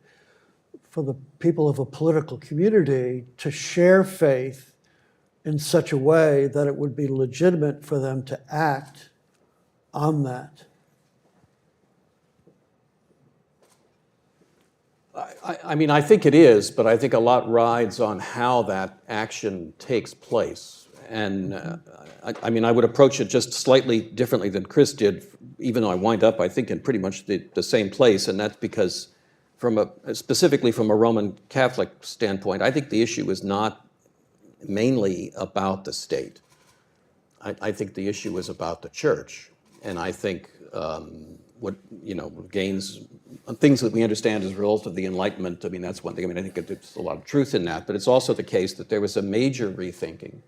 for the people of a political community to share faith in such a way that it would be legitimate for them to act on that? I think it is, but I think a lot rides on how that action takes place. And I would approach it just slightly differently than Chris did, even though I wind up, I think, in pretty much the same place, and that's because specifically from a Roman Catholic standpoint, I think the issue is not mainly about the state. I think the issue is about the church, and I think what gains things that we understand as a result of the Enlightenment. That's one thing. I think there's a lot of truth in that, but it's also the case that there was a major rethinking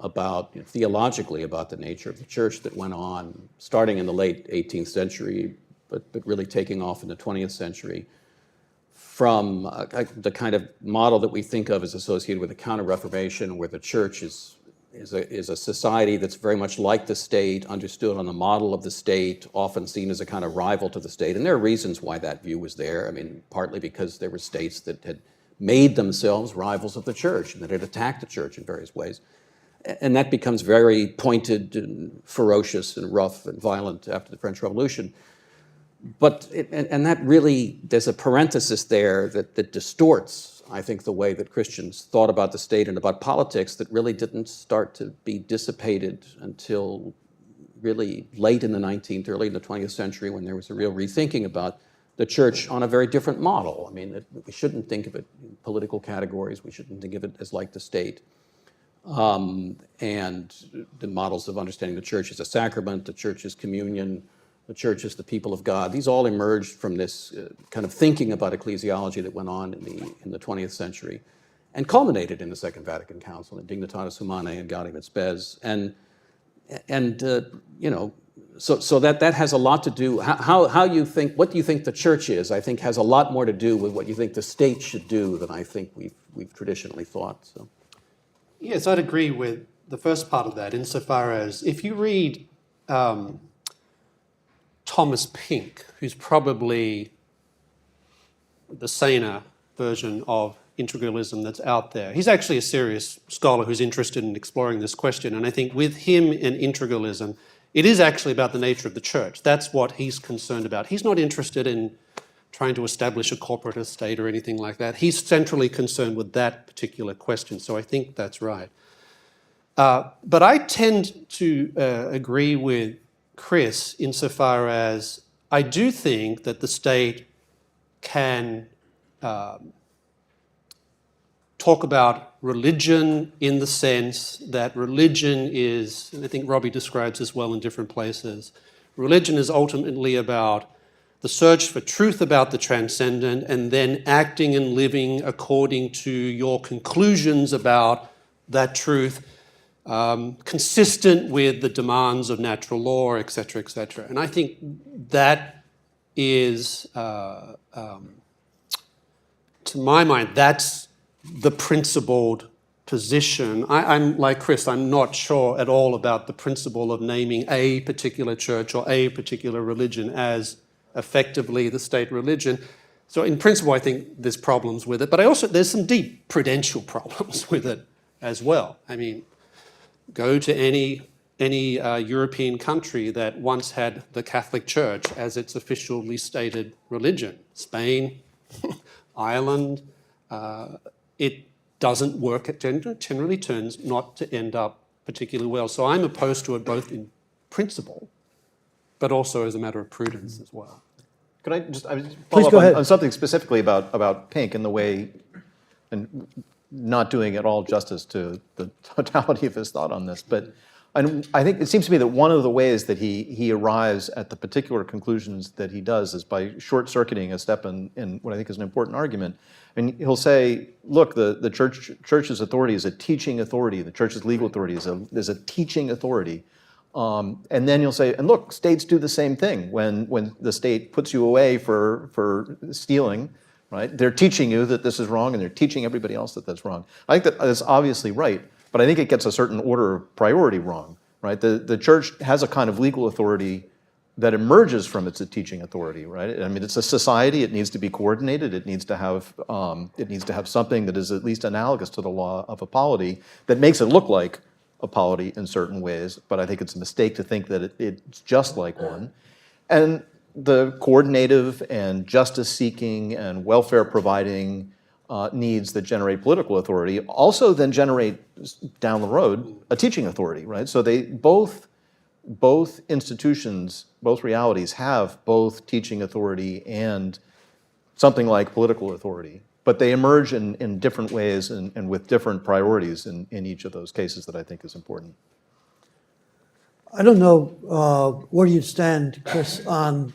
about, theologically, about the nature of the church that went on, starting in the late 18th century, but really taking off in the 20th century, from the kind of model that we think of as associated with the Counter-Reformation, where the church is a society that's very much like the state, understood on the model of the state, often seen as a kind of rival to the state. And there are reasons why that view was there. I mean, partly because there were states that had made themselves rivals of the church and that had attacked the church in various ways. And that becomes very pointed and ferocious and rough and violent after the French Revolution. But, and that really, there's a parenthesis there that distorts, I think, the way that Christians thought about the state and about politics that really didn't start to be dissipated until really late in the 19th, early in the 20th century, when there was a real rethinking about the church on a very different model. I mean, we shouldn't think of it in political categories. We shouldn't think of it as like the state. And the models of understanding the church as a sacrament, the church as communion, the church as the people of God. These all emerged from this kind of thinking about ecclesiology that went on in the 20th century and culminated in the Second Vatican Council, in Dignitatis Humanae and Gaudium et Spes. So that has a lot to do, how you think, what do you think the church is, I think has a lot more to do with what you think the state should do than I think we've traditionally thought. So. Yes, I'd agree with the first part of that, insofar as if you read Thomas Pink, who's probably the saner version of integralism that's out there. He's actually a serious scholar who's interested in exploring this question, and I think with him and integralism, it is actually about the nature of the church. That's what he's concerned about. He's not interested in trying to establish a corporate state or anything like that. He's centrally concerned with that particular question, so I think that's right. But I tend to agree with Chris insofar as I do think that the state can talk about religion in the sense that religion is, and I think Robbie describes this well in different places, religion is ultimately about the search for truth about the transcendent and then acting and living according to your conclusions about that truth, consistent with the demands of natural law, et cetera, et cetera. And I think that is, to my mind, that's the principled position. I'm like Chris, I'm not sure at all about the principle of naming a particular church or a particular religion as effectively the state religion. So in principle, I think there's problems with it, but there's some deep prudential problems with it as well. I mean, go to any European country that once had the Catholic Church as its officially stated religion. Spain, Ireland, it doesn't work. It generally turns not to end up particularly well. So I'm opposed to it both in principle, but also as a matter of prudence as well. Could I just follow up on something specifically about Pink and the way, and not doing at all justice to the totality of his thought on this, but I think it seems to me that one of the ways that he arrives at the particular conclusions that he does is by short-circuiting a step in what I think is an important argument. And he'll say, look, the church's authority is a teaching authority. The church's legal authority is a teaching authority. And then you'll say, and look, states do the same thing. When the state puts you away for stealing, right? They're teaching you that this is wrong, and they're teaching everybody else that that's wrong. I think that that's obviously right, but I think it gets a certain order of priority wrong, right? The church has a kind of legal authority that emerges from its teaching authority, right? I mean, it's a society. It needs to be coordinated. It needs to have something that is at least analogous to the law of a polity that makes it look like a polity in certain ways. But I think it's a mistake to think that it's just like one. And the coordinative and justice-seeking and welfare-providing needs that generate political authority also then generate, down the road, a teaching authority, right? So they both institutions, both realities have both teaching authority and something like political authority, but they emerge in different ways and with different priorities in each of those cases that I think is important. I don't know where you stand, Chris, on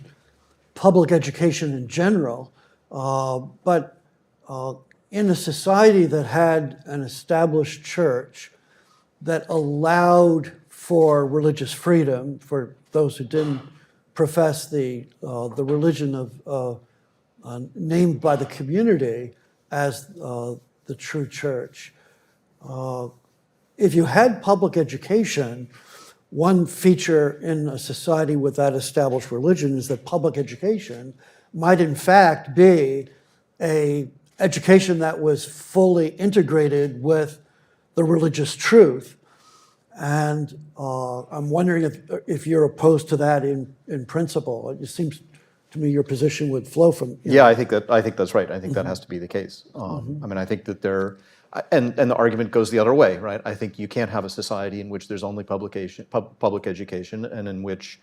public education in general, but in a society that had an established church, that allowed for religious freedom for those who didn't profess the religion of named by the community as the true church. If you had public education, one feature in a society with that established religion is that public education might in fact be a education that was fully integrated with the religious truth. And I'm wondering if you're opposed to that in principle. It seems to me your position would flow from. Yeah, I think that's right. I think that has to be the case. I mean, I think that and the argument goes the other way, right? I think you can't have a society in which there's only public education, and in which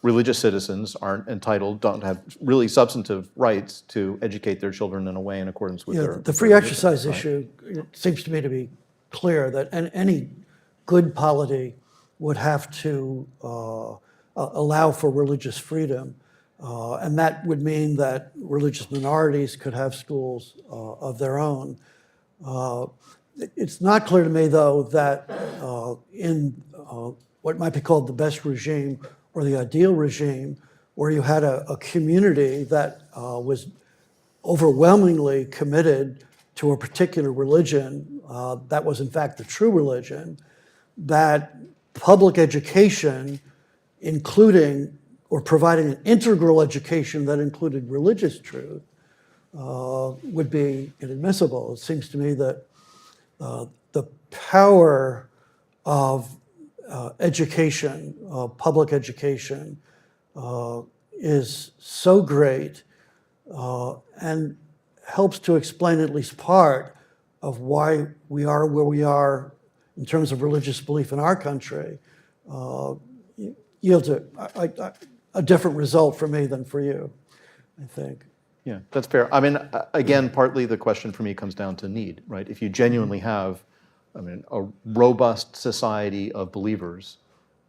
religious citizens don't have really substantive rights to educate their children in a way in accordance with their. The free exercise issue, it seems to me to be clear that any good polity would have to allow for religious freedom. And that would mean that religious minorities could have schools of their own. It's not clear to me, though, that in what might be called the best regime or the ideal regime, where you had a community that was overwhelmingly committed to a particular religion, that was in fact the true religion, that public education, including or providing an integral education that included religious truth, would be inadmissible. It seems to me that the power of education, public education, is so great and helps to explain at least part of why we are where we are in terms of religious belief in our country, yields a different result for me than for you, I think. Yeah, that's fair. I mean, again, partly the question for me comes down to need, right? If you genuinely have, a robust society of believers,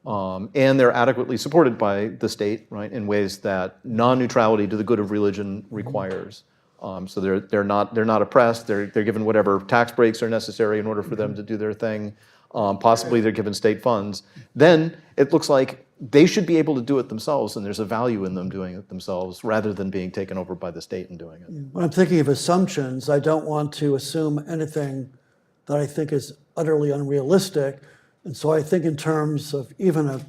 and they're adequately supported by the state, right, in ways that non-neutrality to the good of religion requires. So they're not oppressed. They're given whatever tax breaks are necessary in order for them to do their thing. Possibly they're given state funds. Then it looks like they should be able to do it themselves, and there's a value in them doing it themselves rather than being taken over by the state and doing it. When I'm thinking of assumptions, I don't want to assume anything that I think is utterly unrealistic. And so I think in terms of even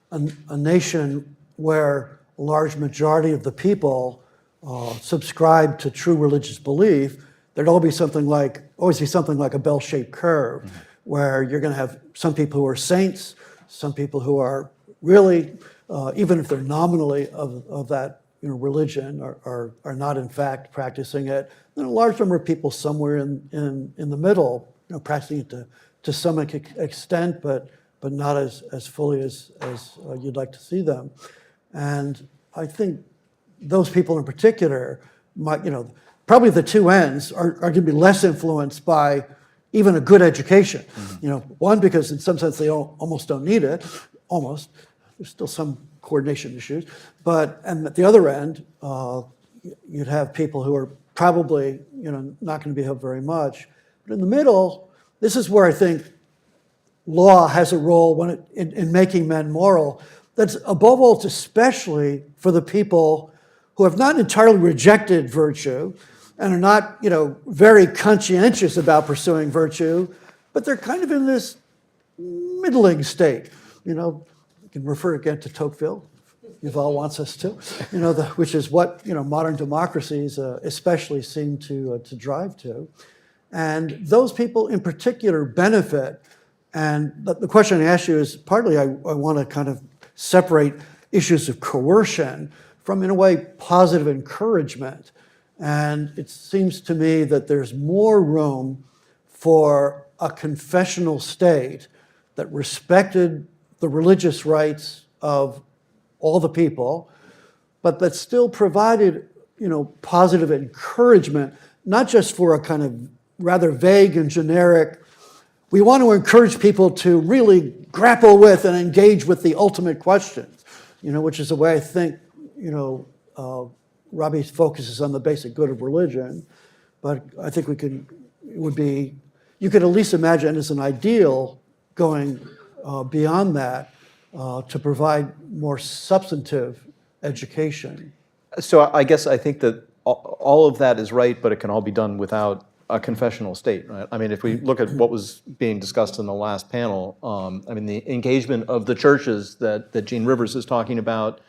a nation where a large majority of the people subscribe to true religious belief, there'd always be something like a bell-shaped curve, where you're going to have some people who are saints, some people who are really, even if they're nominally of that religion, are not in fact practicing it. And a large number of people somewhere in the middle, practicing it to some extent, but not as fully as you'd like to see them. And I think those people in particular might, probably the two ends are going to be less influenced by even a good education. One, because in some sense they almost don't need it, almost. There's still some coordination issues. And at the other end, you'd have people who are probably, not going to be helped very much. But in the middle, this is where I think law has a role in making men moral. That's above all, it's especially for the people who have not entirely rejected virtue and are not, very conscientious about pursuing virtue, but they're kind of in this middling state. You can refer again to Tocqueville, Yuval wants us to, which is what modern democracies especially seem to drive to. And those people in particular benefit. And the question I ask you is partly I want to kind of separate issues of coercion from, in a way, positive encouragement. And it seems to me that there's more room for a confessional state that respected the religious rights of all the people, but that still provided, positive encouragement, not just for a kind of rather vague and generic, we want to encourage people to really grapple with and engage with the ultimate questions, which is the way I think, Robbie focuses on the basic good of religion, but I think you could at least imagine as an ideal going beyond that to provide more substantive education. So I guess I think that all of that is right, but it can all be done without a confessional state, right? I mean, if we look at what was being discussed in the last panel, I mean, the engagement of the churches that Gene Rivers is talking about,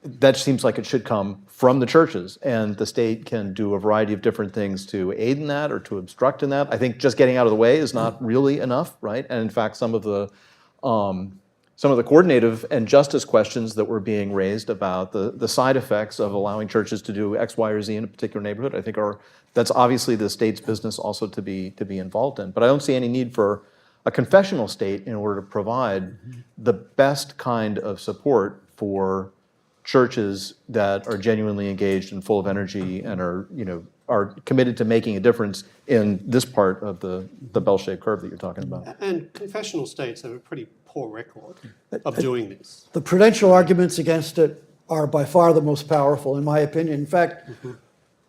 that seems like it should come from the churches, and the state can do a variety of different things to aid in that or to obstruct in that. I think just getting out of the way is not really enough, right? And in fact, some of the coordinative and justice questions that were being raised about the side effects of allowing churches to do X, Y, or Z in a particular neighborhood, I think that's obviously the state's business also to be involved in. But I don't see any need for a confessional state in order to provide the best kind of support for churches that are genuinely engaged and full of energy and are committed to making a difference in this part of the bell-shaped curve that you're talking about. And confessional states have a pretty poor record of doing this. The prudential arguments against it are by far the most powerful, in my opinion. In fact,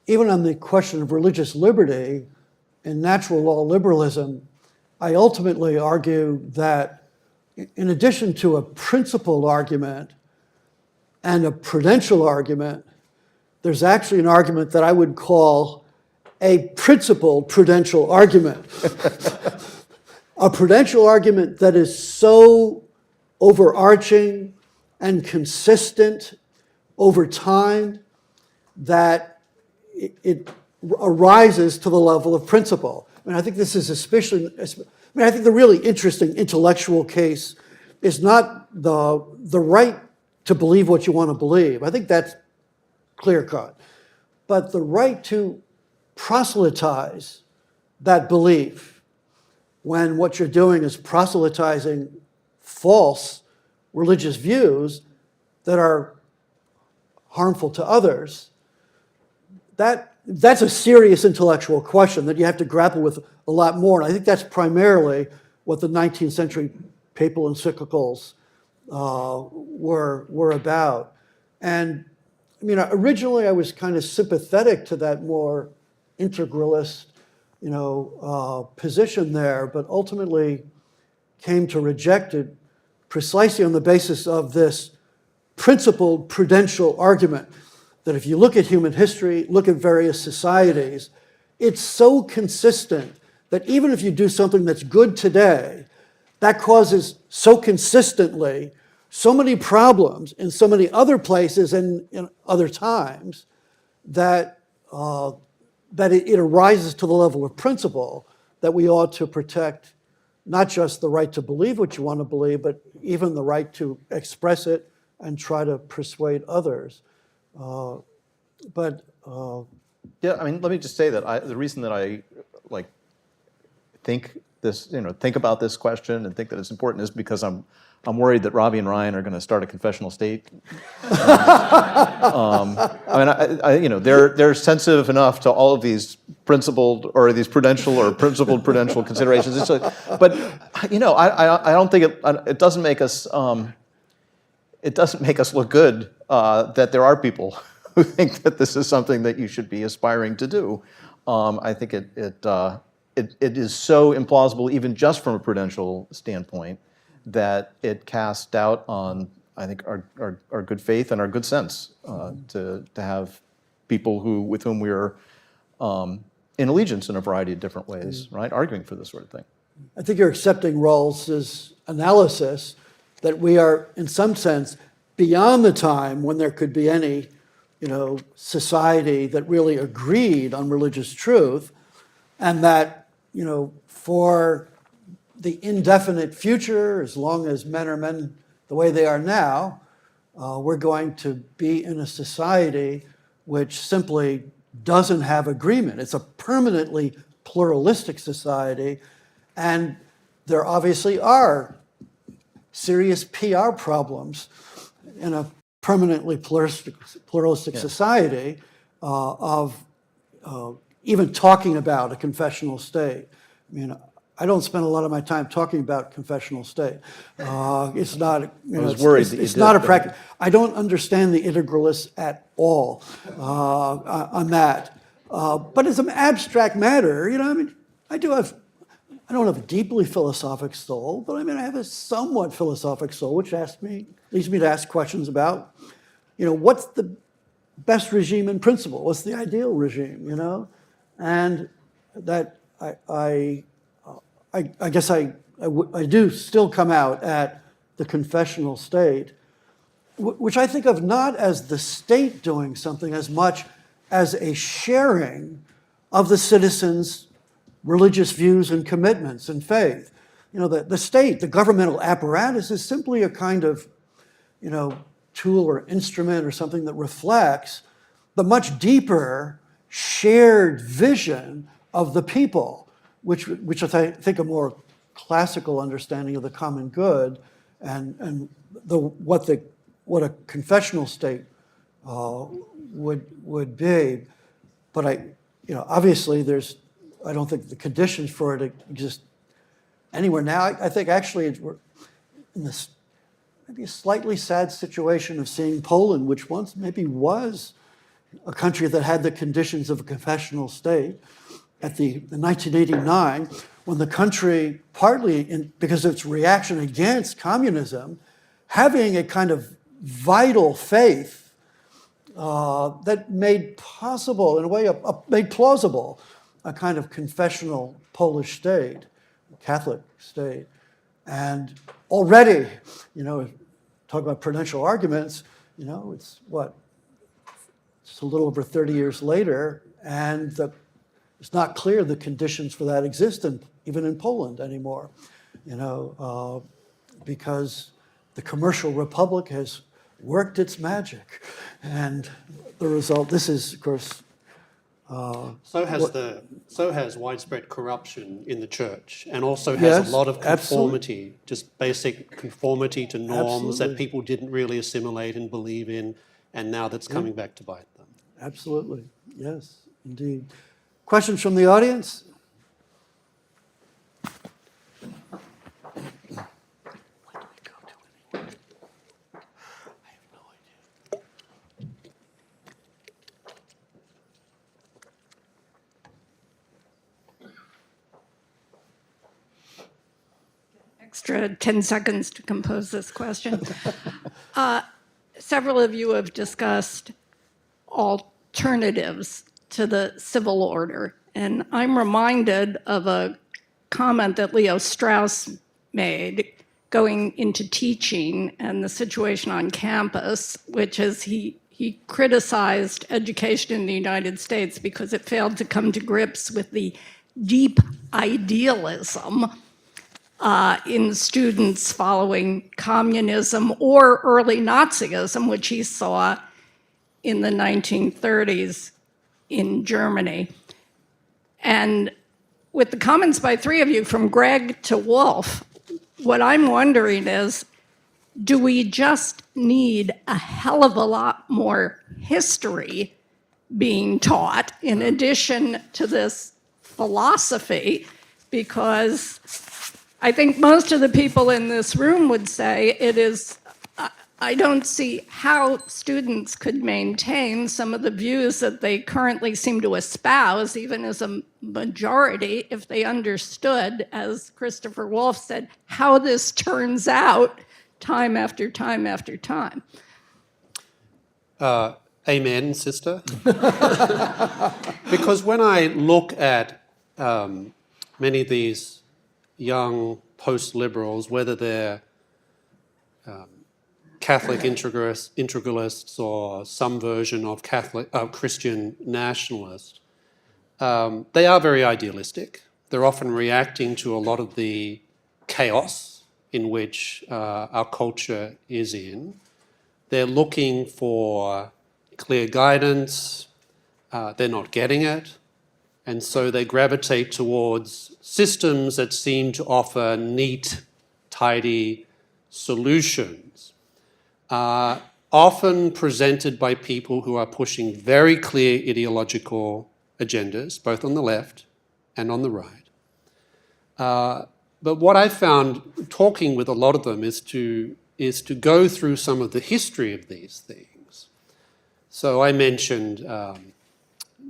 even on the question of religious liberty and natural law liberalism, I ultimately argue that in addition to a principled argument and a prudential argument, there's actually an argument that I would call a principled prudential argument. A prudential argument that is so overarching and consistent over time that it arises to the level of principle. I mean, I think this is I think the really interesting intellectual case is not the right to believe what you want to believe. I think that's clear-cut. But the right to proselytize that belief when what you're doing is proselytizing false religious views that are harmful to others, that's a serious intellectual question that you have to grapple with a lot more. And I think that's primarily what the 19th century papal encyclicals were about. And I mean, originally I was kind of sympathetic to that more integralist, position there, but ultimately came to reject it precisely on the basis of this principled prudential argument that if you look at human history, look at various societies, it's so consistent that even if you do something that's good today, that causes so consistently so many problems in so many other places and in other times that it arises to the level of principle that we ought to protect not just the right to believe what you want to believe, but even the right to express it and try to persuade others. Yeah, I mean, let me just say that the reason that I think about this question and think that it's important is because I'm worried that Robbie and Ryan are going to start a confessional state. I mean, they're sensitive enough to all of these principled or these prudential or principled prudential considerations. But I don't think it doesn't make us look good that there are people who think that this is something that you should be aspiring to do. I think it is so implausible, even just from a prudential standpoint, that it casts doubt on, I think, our good faith and our good sense to have people with whom we are in allegiance in a variety of different ways, right, arguing for this sort of thing. I think you're accepting Rawls's analysis that we are, in some sense, beyond the time when there could be any, society that really agreed on religious truth, and that, for the indefinite future, as long as men are men the way they are now, we're going to be in a society which simply doesn't have agreement. It's a permanently pluralistic society, and there obviously are serious PR problems in a permanently pluralistic society of even talking about a confessional state. I mean, I don't spend a lot of my time talking about confessional state. It's not. I was worried that you it's did, not a practice. I don't understand the integralists at all on that. But as an abstract matter, I mean, I I don't have a deeply philosophic soul, but I mean, I have a somewhat philosophic soul, which leads me to ask questions about, what's the best regime in principle? What's the ideal regime, And that I guess I do still come out at the confessional state, which I think of not as the state doing something as much as a sharing of the citizens' religious views and commitments and faith. The state, the governmental apparatus, is simply a kind of, tool or instrument or something that reflects the much deeper shared vision of the people, which I think a more classical understanding of the common good and what a confessional state would be. But obviously I don't think the conditions for it exist anywhere now. I think actually we're in this maybe a slightly sad situation of seeing Poland, which once maybe was a country that had the conditions of a confessional state, in 1989, when the country, partly because of its reaction against communism, having a kind of vital faith that made possible, in a way, made plausible a kind of confessional Polish state, Catholic state. And already, talk about prudential arguments, it's a little over 30 years later, and it's not clear the conditions for that exist even in Poland anymore, because the commercial republic has worked its magic. And the result, this is, of course, So has widespread corruption in the church, and also has a lot of conformity, just basic conformity to norms that people didn't really assimilate and believe in, and now that's coming back to bite them. Absolutely, yes, indeed. Questions from the audience? Extra 10 seconds to compose this question. Several of you have discussed alternatives to the civil order, and I'm reminded of a comment that Leo Strauss made going into teaching and the situation on campus, which is he criticized education in the United States because it failed to come to grips with the deep idealism in students following communism or early Nazism, which he saw in the 1930s in Germany. And with the comments by three of you, from Greg to Wolf, what I'm wondering is, do we just need a hell of a lot more history being taught in addition to this philosophy? Because I think most of the people in this room would say I don't see how students could maintain some of the views that they currently seem to espouse, even as a majority, if they understood, as Christopher Wolf said, how this turns out time after time after time. Amen, sister. Because when I look at many of these young post-liberals, whether they're Catholic integralists or some version of Christian nationalist, they are very idealistic. They're often reacting to a lot of the chaos in which our culture is in. They're looking for clear guidance. They're not getting it. And so they gravitate towards systems that seem to offer neat, tidy solutions, often presented by people who are pushing very clear ideological agendas, both on the left and on the right. But what I found talking with a lot of them is to go through some of the history of these things. So I mentioned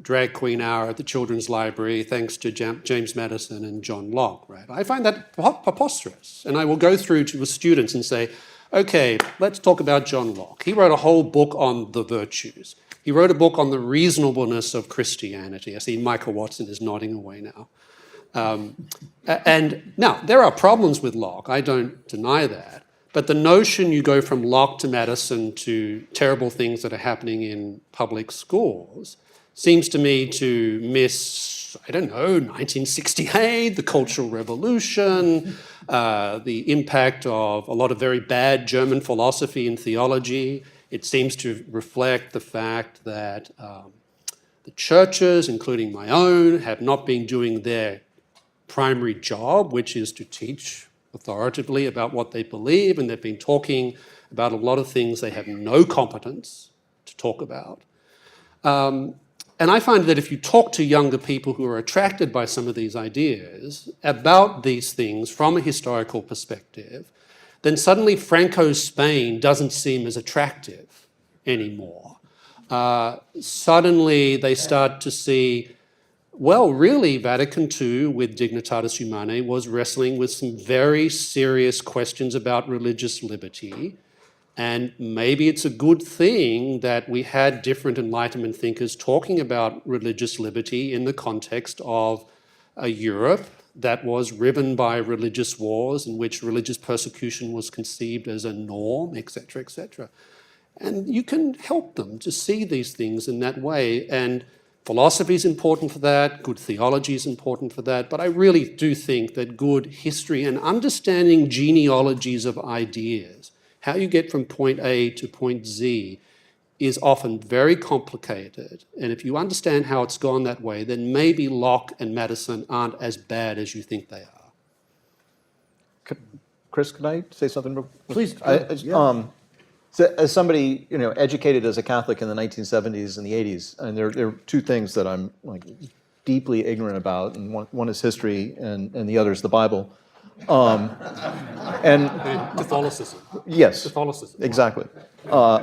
drag queen hour at the Children's Library thanks to James Madison and John Locke, right? I find that preposterous. And I will go through to the students and say, okay, let's talk about John Locke. He wrote a whole book on the virtues. He wrote a book on the reasonableness of Christianity. I see Michael Watson is nodding away now. And now, there are problems with Locke. I don't deny that. But the notion you go from Locke to Madison to terrible things that are happening in public schools seems to me to miss, I don't know, 1968, the Cultural Revolution, the impact of a lot of very bad German philosophy and theology. It seems to reflect the fact that the churches, including my own, have not been doing their primary job, which is to teach authoritatively about what they believe, and they've been talking about a lot of things they have no competence to talk about. And I find that if you talk to younger people who are attracted by some of these ideas about these things from a historical perspective, then suddenly Franco's Spain doesn't seem as attractive anymore. Suddenly they start to see, well, really, Vatican II, with Dignitatis Humanae, was wrestling with some very serious questions about religious liberty. And maybe it's a good thing that we had different Enlightenment thinkers talking about religious liberty in the context of a Europe that was riven by religious wars, in which religious persecution was conceived as a norm, etc., etc. And you can help them to see these things in that way. And philosophy is important for that, good theology is important for that, but I really do think that good history and understanding genealogies of ideas, how you get from point A to point Z, is often very complicated. And if you understand how it's gone that way, then maybe Locke and Madison aren't as bad as you think they are. Chris, can I say something? Please. So as somebody, educated as a Catholic in the 1970s and the 80s, and there are two things that I'm deeply ignorant about, and one is history, and the other is the Bible. And Catholicism. Yes. Catholicism. Exactly. I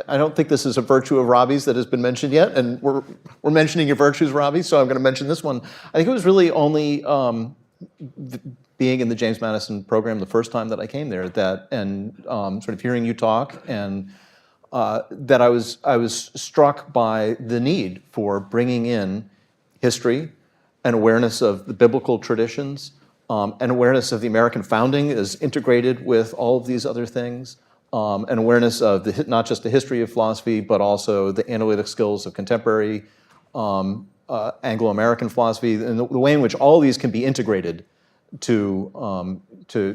don't think this is a virtue of Robbie's that has been mentioned yet, and we're mentioning your virtues, Robbie, so I'm going to mention this one. I think it was really only being in the James Madison program the first time that I came there, and sort of hearing you talk, and that I was struck by the need for bringing in history and awareness of the biblical traditions, and awareness of the American founding as integrated with all of these other things, and awareness of not just the history of philosophy, but also the analytic skills of contemporary Anglo-American philosophy, and the way in which all these can be integrated to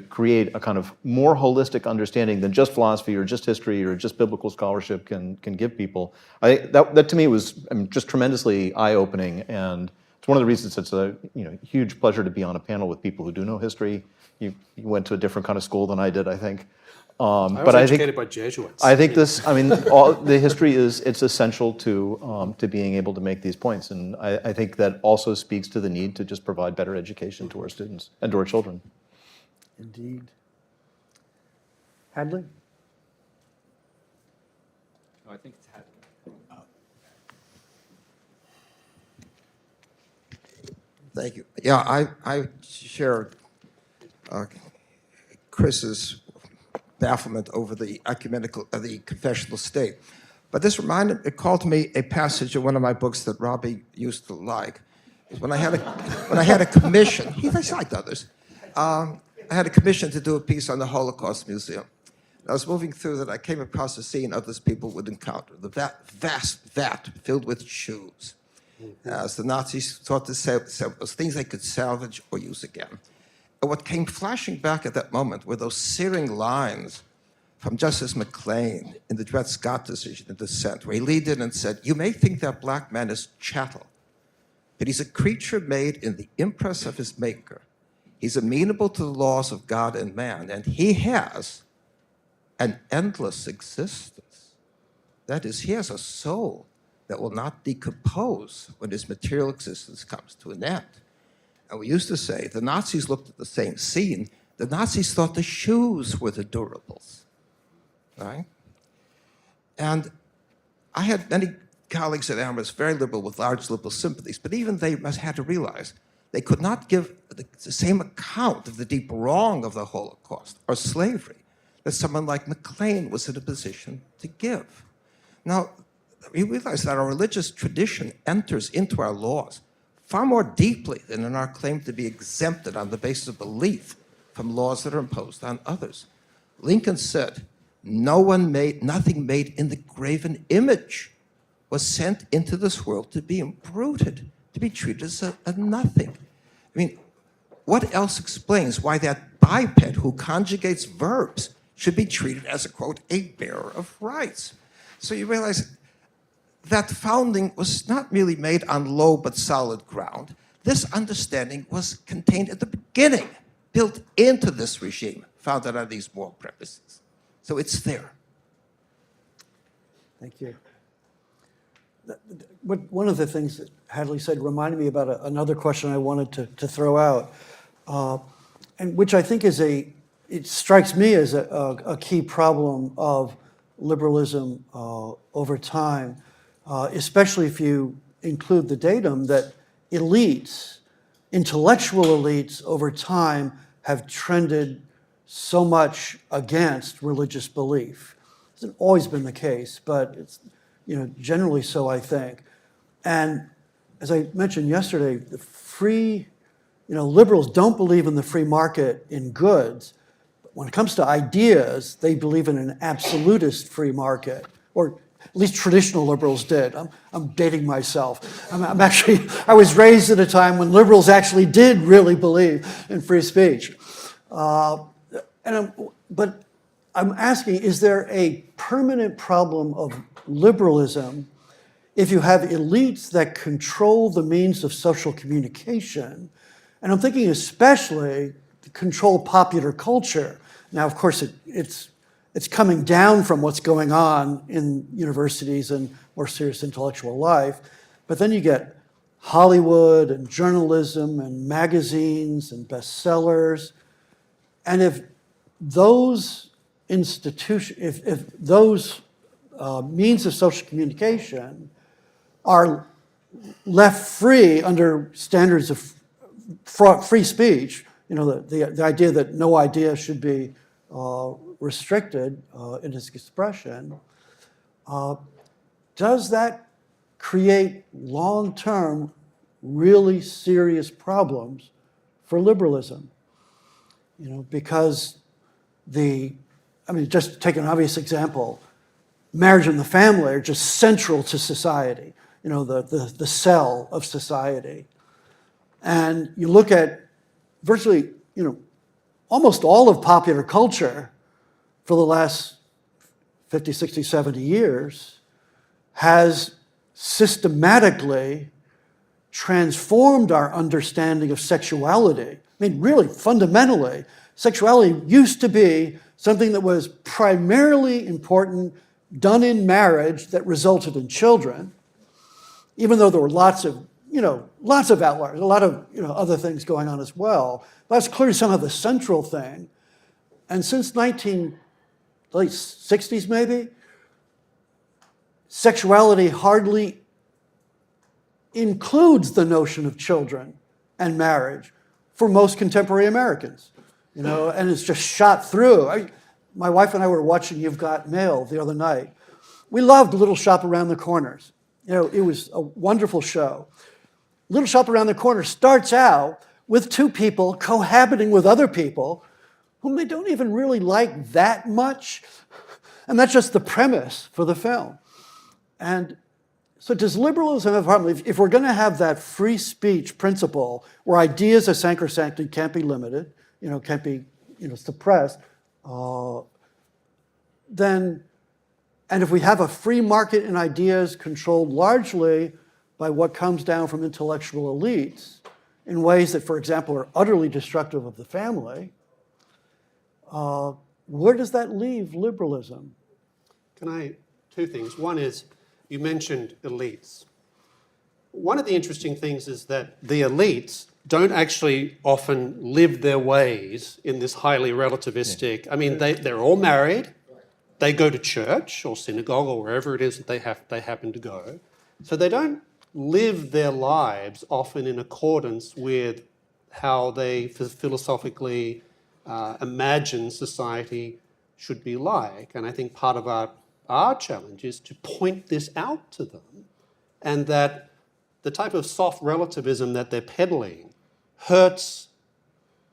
create a kind of more holistic understanding than just philosophy or just history or just biblical scholarship can give people. That to me was just tremendously eye-opening, and it's one of the reasons it's a huge pleasure to be on a panel with people who do know history. You went to a different kind of school than I did, I think. I was educated by Jesuits. I think all the history it's essential to being able to make these points, and I think that also speaks to the need to just provide better education to our students and to our children. Indeed. Hadley? I think it's Hadley. Thank you. Yeah, I share Chris's bafflement over the the confessional state. But it called to me a passage in one of my books that Robbie used to like. When I had a commission, he liked others. I had a commission to do a piece on the Holocaust Museum. I was moving through that. I came across a scene others people would encounter: the vast vat filled with shoes, as the Nazis thought to sell those things they could salvage or use again. And what came flashing back at that moment were those searing lines from Justice McClain in the Dred Scott decision in dissent, where he leaned in and said, "You may think that black man is chattel, but he's a creature made in the impress of his maker. He's amenable to the laws of God and man, and he has an endless existence. That is, he has a soul that will not decompose when his material existence comes to an end." And we used to say, the Nazis looked at the same scene. The Nazis thought the shoes were the durables, right? And I had many colleagues at Amherst, very liberal with large liberal sympathies, but even they must have to realize they could not give the same account of the deep wrong of the Holocaust or slavery that someone like McLean was in a position to give. Now, we realize that our religious tradition enters into our laws far more deeply than in our claim to be exempted on the basis of belief from laws that are imposed on others. Lincoln said, nothing made in the graven image was sent into this world to be imbruted, to be treated as a nothing. I mean, what else explains why that biped who conjugates verbs should be treated as, quote, a bearer of rights? So you realize that founding was not really made on low but solid ground. This understanding was contained at the beginning, built into this regime, founded on these moral premises. So it's there. Thank you. One of the things that Hadley said reminded me about another question I wanted to throw out, and which I think is it strikes me as a key problem of liberalism over time, especially if you include the datum that elites, intellectual elites over time have trended so much against religious belief. It hasn't always been the case, but it's generally so, I think. And as I mentioned yesterday, the free, liberals don't believe in the free market in goods. But when it comes to ideas, they believe in an absolutist free market, or at least traditional liberals did. I'm dating myself. I was raised at a time when liberals actually did really believe in free speech. But I'm asking, is there a permanent problem of liberalism if you have elites that control the means of social communication? And I'm thinking especially to control popular culture. Now, of course, it's coming down from what's going on in universities and more serious intellectual life. But then you get Hollywood and journalism and magazines and bestsellers. And if those institutions, if those means of social communication are left free under standards of free speech, the idea that no idea should be restricted in its expression, does that create long-term, really serious problems for liberalism? Because just take an obvious example, marriage and the family are just central to society, the cell of society. And you look at virtually, almost all of popular culture for the last 50, 60, 70 years has systematically transformed our understanding of sexuality. Really, fundamentally, sexuality used to be something that was primarily important, done in marriage, that resulted in children, even though there were lots of outliers, a lot of other things going on as well. That's clearly somehow the central thing. And since late 60s maybe, sexuality hardly includes the notion of children and marriage for most contemporary Americans, and it's just shot through. My wife and I were watching You've Got Mail the other night. We loved Little Shop Around the Corners. It was a wonderful show. Little Shop Around the Corner starts out with two people cohabiting with other people whom they don't even really like that much. And that's just the premise for the film. And so does liberalism have a problem? If we're going to have that free speech principle where ideas are sacrosanct and can't be limited, can't be suppressed, then, and if we have a free market in ideas controlled largely by what comes down from intellectual elites in ways that, for example, are utterly destructive of the family, where does that leave liberalism? Two things. One is, you mentioned elites. One of the interesting things is that the elites don't actually often live their ways in this highly relativistic, they're all married, they go to church or synagogue or wherever it is that they happen to go. So they don't live their lives often in accordance with how they philosophically imagine society should be like. And I think part of our challenge is to point this out to them, and that the type of soft relativism that they're peddling hurts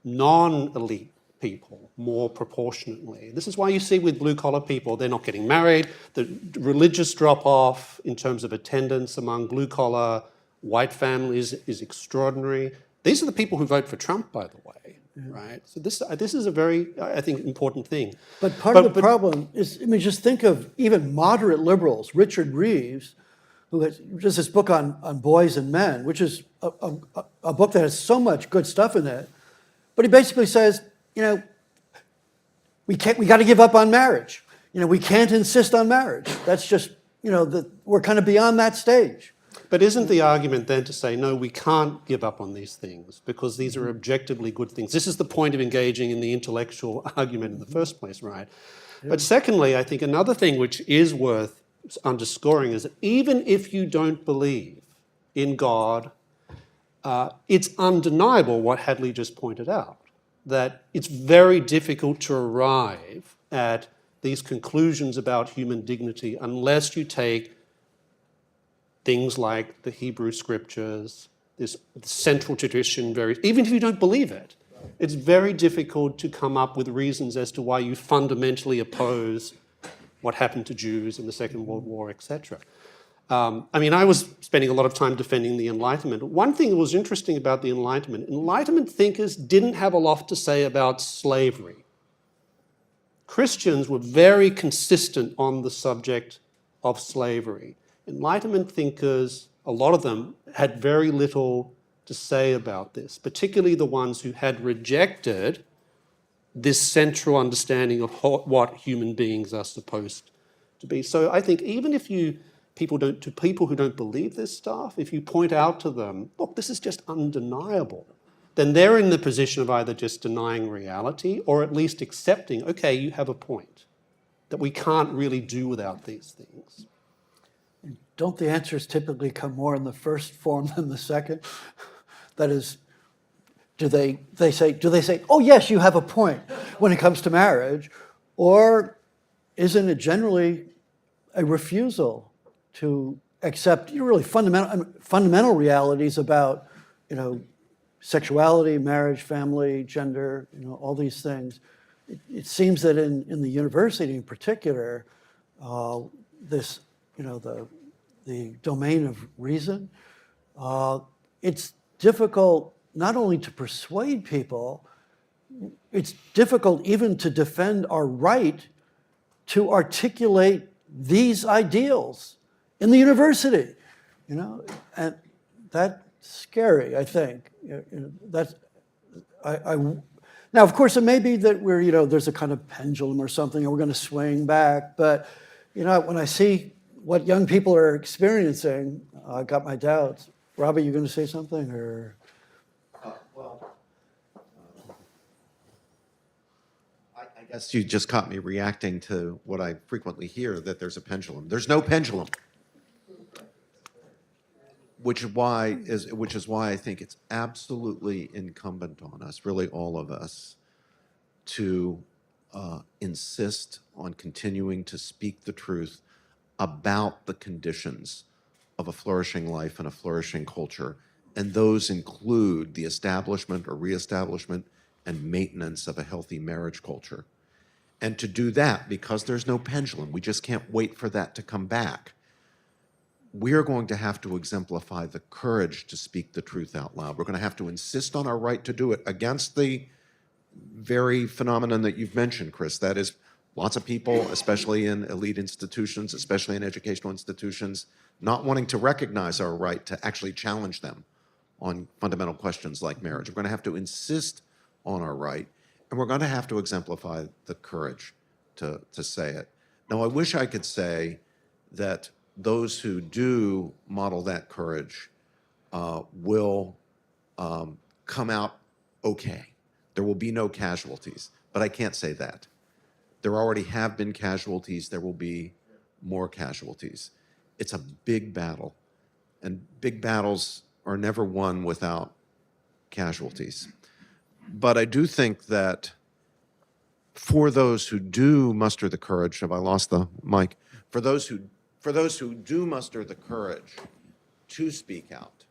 non-elite people more proportionately. This is why you see with blue-collar people, they're not getting married, the religious drop-off in terms of attendance among blue-collar white families is extraordinary. These are the people who vote for Trump, by the way, right? So this is a very, I think, important thing. But part of the problem is, I mean, just think of even moderate liberals, Richard Reeves, who has just this book on boys and men, which is a book that has so much good stuff in it. But he basically says, you know, we got to give up on marriage. You know, we can't insist on marriage. That's just, you know, we're kind of beyond that stage. But isn't the argument then to say, no, we can't give up on these things because these are objectively good things? This is the point of engaging in the intellectual argument in the first place, right? Yeah. But secondly, I think another thing which is worth underscoring is that even if you don't believe in God, it's undeniable what Hadley just pointed out, that it's very difficult to arrive at these conclusions about human dignity unless you take things like the Hebrew scriptures, this central tradition, even if you don't believe it, it's very difficult to come up with reasons as to why you fundamentally oppose what happened to Jews in the Second World War, etc. I mean, I was spending a lot of time defending the Enlightenment. One thing that was interesting about the Enlightenment thinkers didn't have a lot to say about slavery. Christians were very consistent on the subject of slavery. Enlightenment thinkers, a lot of them, had very little to say about this, particularly the ones who had rejected this central understanding of what human beings are supposed to be. So I think even if people who don't believe this stuff, if you point out to them, look, this is just undeniable, then they're in the position of either just denying reality or at least accepting, okay, you have a point, that we can't really do without these things. Don't the answers typically come more in the first form than the second? That is, do they say, oh yes, you have a point when it comes to marriage, or isn't it generally a refusal to accept really fundamental realities about, you know, sexuality, marriage, family, gender, you know, all these things? It seems that in the university in particular, this, you know, the domain of reason, it's difficult not only to persuade people, it's difficult even to defend our right to articulate these ideals in the university, you know, and that's scary, I think. Now, of course, it may be that we're, you know, there's a kind of pendulum or something, and we're going to swing back, but, you know, when I see what young people are experiencing, I got my doubts. Robbie, you going to say something, or? I guess you just caught me reacting to what I frequently hear, that there's a pendulum. There's no pendulum. Which is why I think it's absolutely incumbent on us, really all of us, to insist on continuing to speak the truth about the conditions of a flourishing life and a flourishing culture. And those include the establishment or reestablishment and maintenance of a healthy marriage culture. And to do that, because there's no pendulum, we just can't wait for that to come back, we're going to have to exemplify the courage to speak the truth out loud. We're going to have to insist on our right to do it against the very phenomenon that you've mentioned, Chris. That is, lots of people, especially in elite institutions, especially in educational institutions, not wanting to recognize our right to actually challenge them on fundamental questions like marriage. We're going to have to insist on our right, and we're going to have to exemplify the courage to say it. Now, I wish I could say that those who do model that courage will come out okay. There will be no casualties, but I can't say that. There already have been casualties. There will be more casualties. It's a big battle. And big battles are never won without casualties. But I do think that for those who do muster the courage, have I lost the mic? For those who do muster the courage to speak out,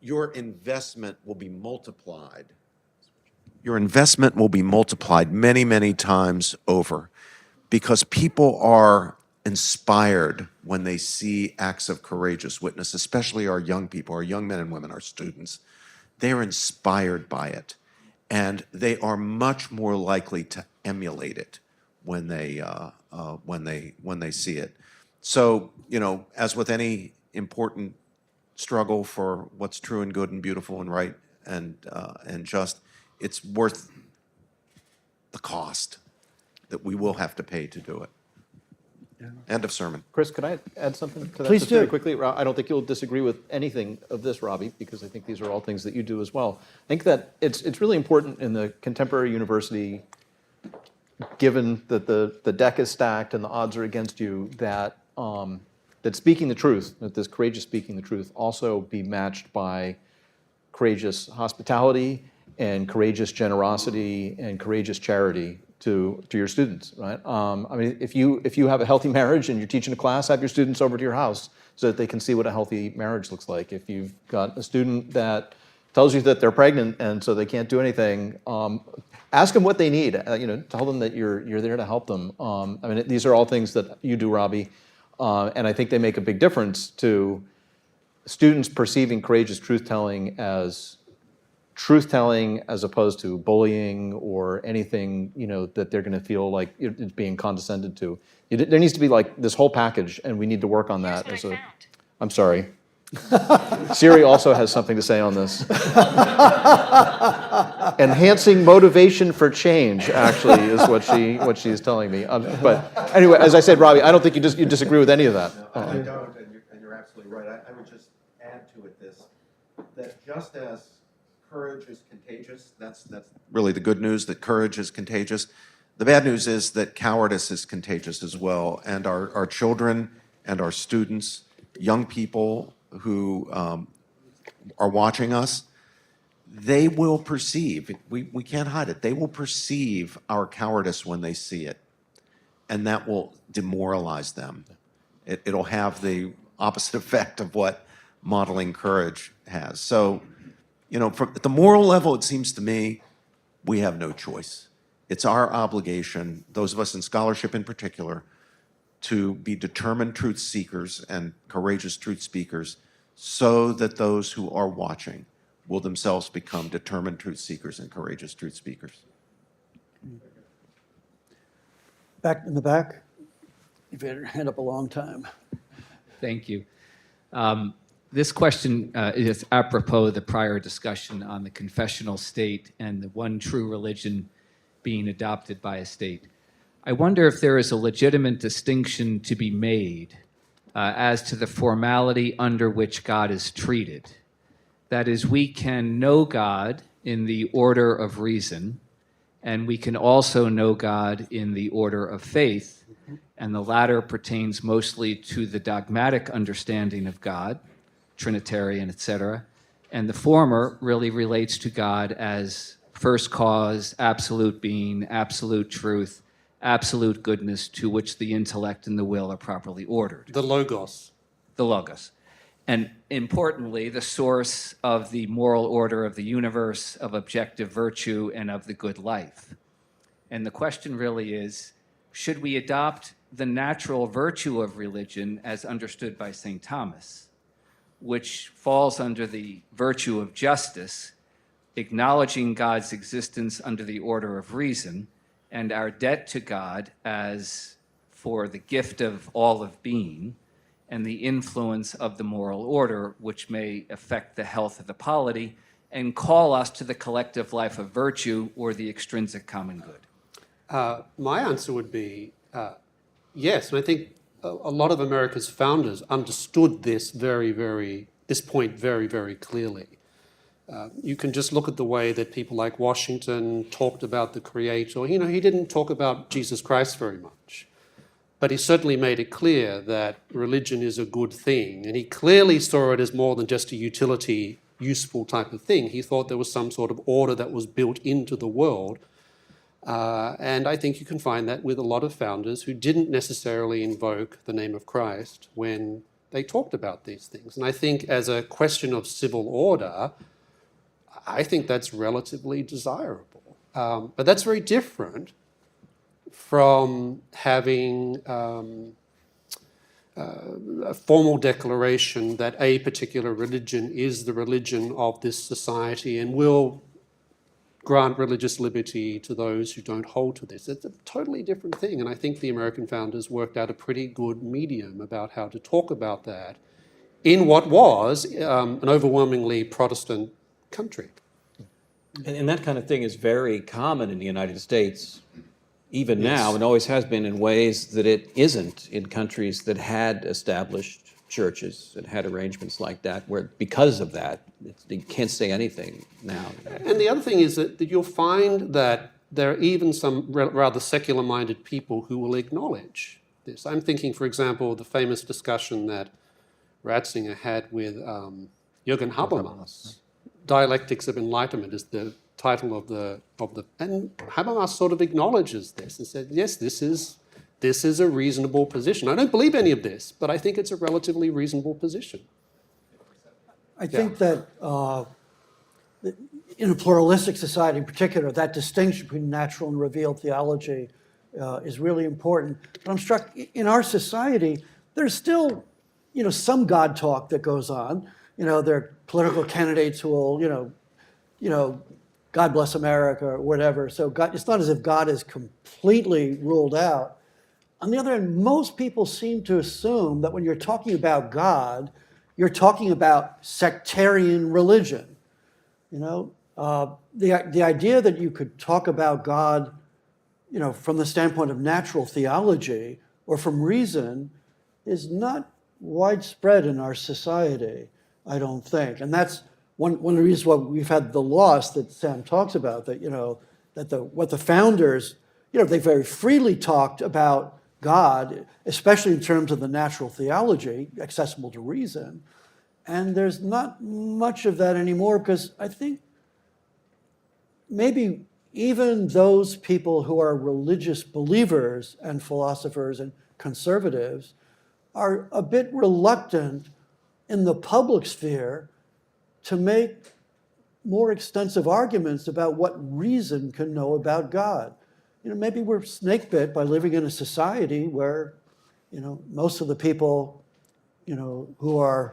your investment will be multiplied. Your investment will be multiplied many, many times over, because people are inspired when they see acts of courageous witness, especially our young people, our young men and women, our students. They're inspired by it, and they are much more likely to emulate it when they see it. So, as with any important struggle for what's true and good and beautiful and right and just, it's worth the cost that we will have to pay to do it. End of sermon. Chris, could I add something to that? Please just very do. quickly? I don't think you'll disagree with anything of this, Robbie, because I think these are all things that you do as well. I think that it's really important in the contemporary university, given that the deck is stacked and the odds are against you, that that speaking the truth, that this courageous speaking the truth, also be matched by courageous hospitality and courageous generosity and courageous charity to your students, right? I mean, if you have a healthy marriage and you're teaching a class, have your students over to your house so that they can see what a healthy marriage looks like. If you've got a student that tells you that they're pregnant and so they can't do anything, ask them what they need. Tell them that you're there to help them. I mean, these are all things that you do, Robbie, and I think they make a big difference to students perceiving courageous truth-telling as truth-telling as opposed to bullying or anything, that they're going to feel like it's being condescended to. There needs to be like this whole package, and we need to work on that. I'm sorry. Siri also has something to say on this. Enhancing motivation for change, actually, is what she's telling me. But anyway, as I said, Robbie, I don't think you disagree with any of that. No, I don't, and you're absolutely right. I would just add to it that just as courage is contagious, that's really the good news, that courage is contagious. The bad news is that cowardice is contagious as well. And our children and our students, young people who are watching us, they will perceive, we can't hide it, they will perceive our cowardice when they see it. And that will demoralize them. It'll have the opposite effect of what modeling courage has. So, at the moral level, it seems to me, we have no choice. It's our obligation, those of us in scholarship in particular, to be determined truth seekers and courageous truth speakers so that those who are watching will themselves become determined truth seekers and courageous truth speakers. Back in the back. You've had your hand up a long time. Thank you. This question is apropos of the prior discussion on the confessional state and the one true religion being adopted by a state. I wonder if there is a legitimate distinction to be made as to the formality under which God is treated. That is, we can know God in the order of reason, and we can also know God in the order of faith, and the latter pertains mostly to the dogmatic understanding of God, Trinitarian, etc., and the former really relates to God as first cause, absolute being, absolute truth, absolute goodness to which the intellect and the will are properly ordered. The Logos. The Logos. And importantly, the source of the moral order of the universe, of objective virtue, and of the good life. And the question really is, should we adopt the natural virtue of religion as understood by St. Thomas, which falls under the virtue of justice, acknowledging God's existence under the order of reason, and our debt to God as for the gift of all of being, and the influence of the moral order, which may affect the health of the polity, and call us to the collective life of virtue or the extrinsic common good? My answer would be yes, and I think a lot of America's founders understood this this point very, very clearly. You can just look at the way that people like Washington talked about the Creator. He didn't talk about Jesus Christ very much. but he certainly made it clear that religion is a good thing. And he clearly saw it as more than just a utility, useful type of thing. He thought there was some sort of order that was built into the world. And I think you can find that with a lot of founders who didn't necessarily invoke the name of Christ when they talked about these things. And I think as a question of civil order, I think that's relatively desirable. But that's very different from having a formal declaration that a particular religion is the religion of this society and will grant religious liberty to those who don't hold to this. It's a totally different thing. And I think the American founders worked out a pretty good medium about how to talk about that in what was an overwhelmingly Protestant country. And that kind of thing is very common in the United States, even now, and always has been in ways that it isn't in countries that had established churches and had arrangements like that, where because of that, you can't say anything now. And the other thing is that you'll find that there are even some rather secular-minded people who will acknowledge this. I'm thinking, for example, the famous discussion that Ratzinger had with Jürgen Habermas. Dialectics of Enlightenment is the title of the and Habermas sort of acknowledges this and said, yes, this is a reasonable position. I don't believe any of this, but I think it's a relatively reasonable position. I think that in a pluralistic society in particular, that distinction between natural and revealed theology is really important. But I'm struck, in our society, there's still, some God talk that goes on. There are political candidates who will, God bless America or whatever. So God, it's not as if God is completely ruled out. On the other hand, most people seem to assume that when you're talking about God, you're talking about sectarian religion. The idea that you could talk about God, from the standpoint of natural theology or from reason is not widespread in our society, I don't think. And that's one of the reasons why we've had the loss that Sam talks about, that, what the founders, they very freely talked about God, especially in terms of the natural theology, accessible to reason. And there's not much of that anymore because I think maybe even those people who are religious believers and philosophers and conservatives are a bit reluctant in the public sphere to make more extensive arguments about what reason can know about God. Maybe we're snake bit by living in a society where, most of the people, who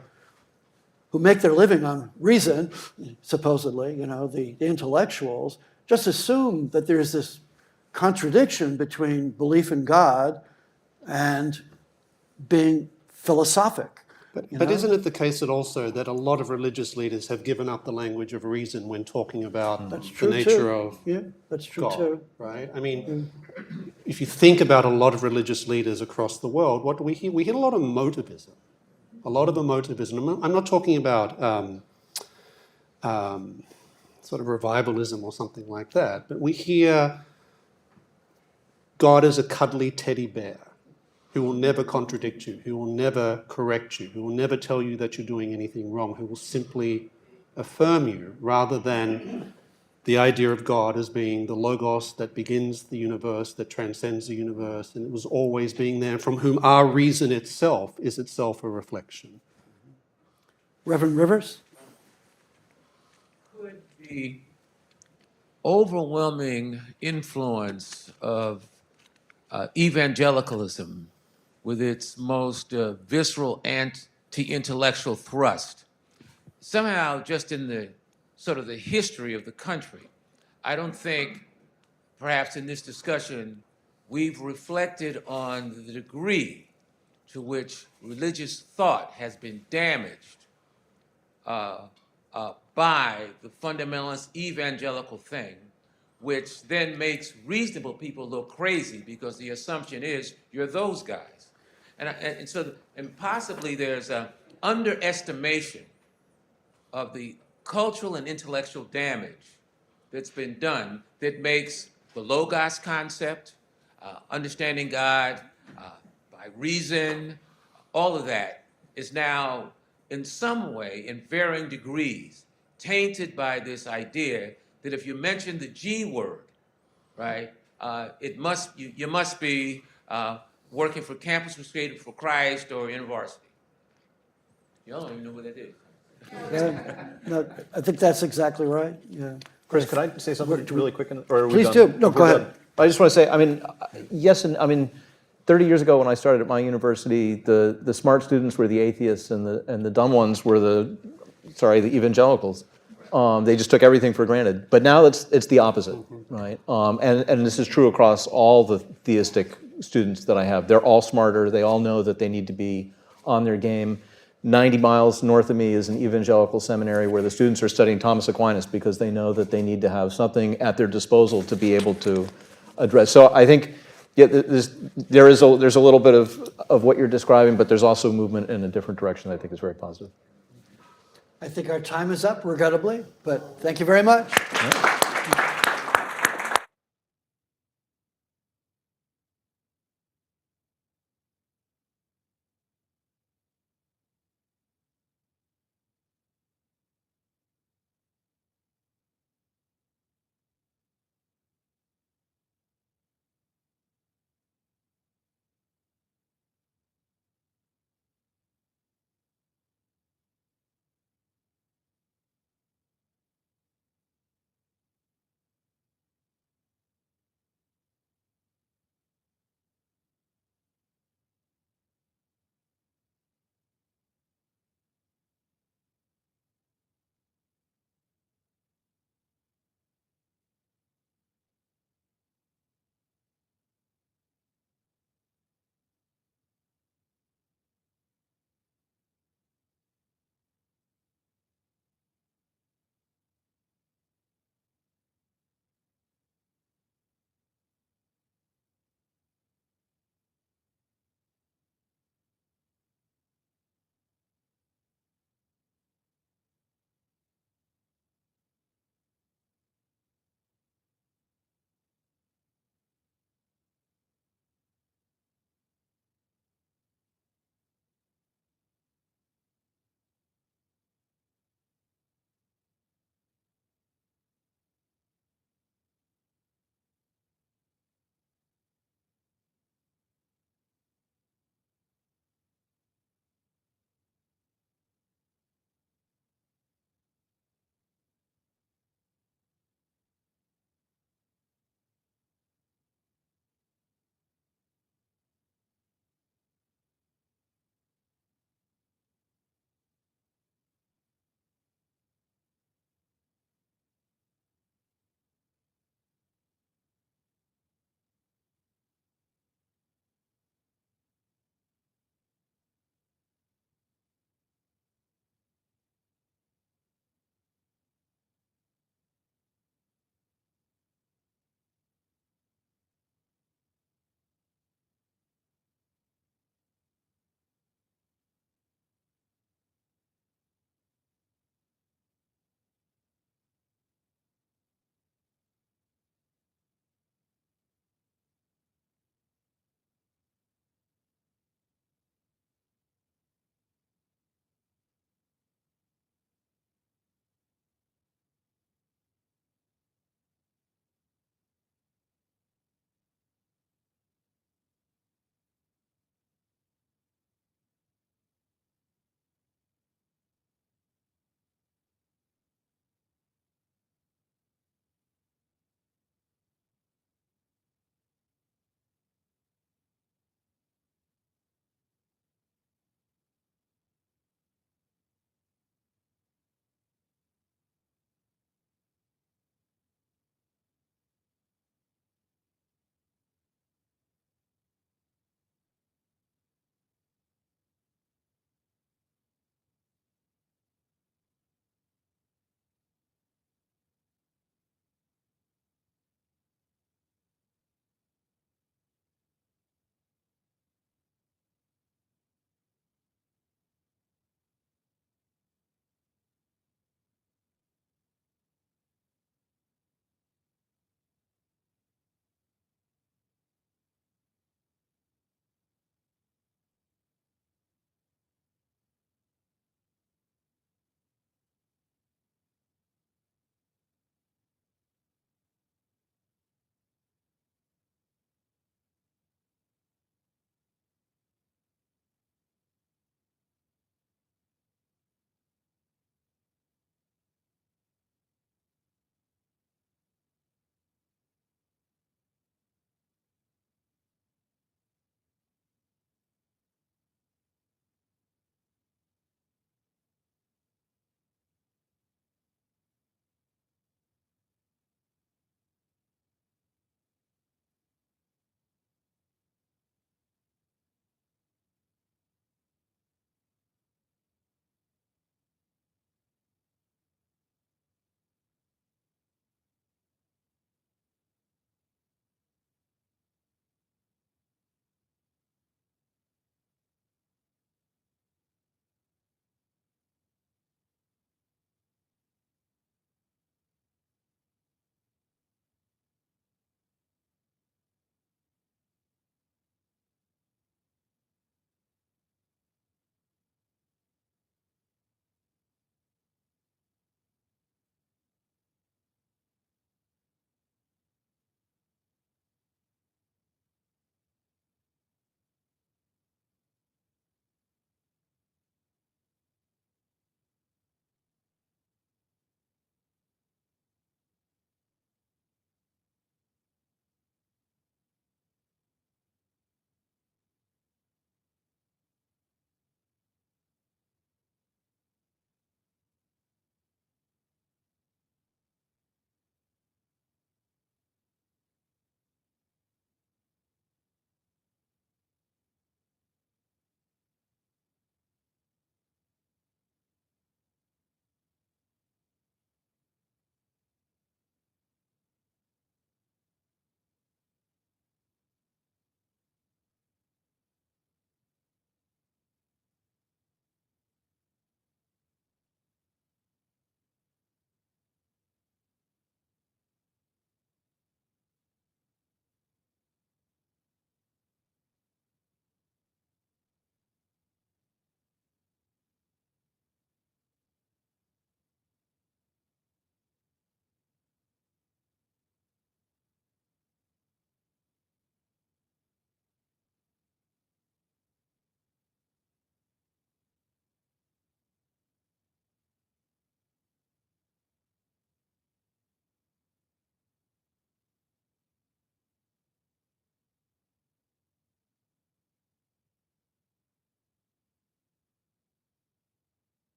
make their living on reason, supposedly, the intellectuals, just assume that there's this contradiction between belief in God and being philosophic. But isn't it the case that also that a lot of religious leaders have given up the language of reason when talking about the nature of that's true God, too. right? I mean, if you think about a lot of religious leaders across the world, what do we hear? We hear a lot of emotivism. A lot of emotivism. I'm not talking about sort of revivalism or something like that, but we hear God as a cuddly teddy bear who will never contradict you, who will never correct you, who will never tell you that you're doing anything wrong, who will simply affirm you, rather than the idea of God as being the logos that begins the universe, that transcends the universe, and it was always being there, from whom our reason itself is itself a reflection. Reverend Rivers? Could the overwhelming influence of evangelicalism, with its most visceral anti-intellectual thrust, somehow just in the sort of the history of the country, I don't think, perhaps in this discussion, we've reflected on the degree to which religious thought has been damaged by the fundamentalist evangelical thing, which then makes reasonable people look crazy because the assumption is you're those guys. And possibly there's an underestimation of the cultural and intellectual damage that's been done that makes the Logos concept, understanding God, reason, all of that is now in some way, in varying degrees, tainted by this idea that if you mention the G word, right, you must be working for Campus Crusade for Christ or InterVarsity. Y'all don't even know what that is. No, I think that's exactly right, yeah. Chris, could I say something really quick? Or are we Please done? do. No, go We're ahead. done. I just want to say, I mean, yes, and I mean, 30 years ago when I started at my university, the smart students were the atheists and the dumb ones were the evangelicals. They just took everything for granted. But now it's the opposite, right? And this is true across all the theistic students that I have. They're all smarter. They all know that they need to be on their game. 90 miles north of me is an evangelical seminary where the students are studying Thomas Aquinas because they know that they need to have something at their disposal to be able to address. So I think there's a little bit of what you're describing, but there's also movement in a different direction that I think is very positive. I think our time is up, regrettably, but thank you very much.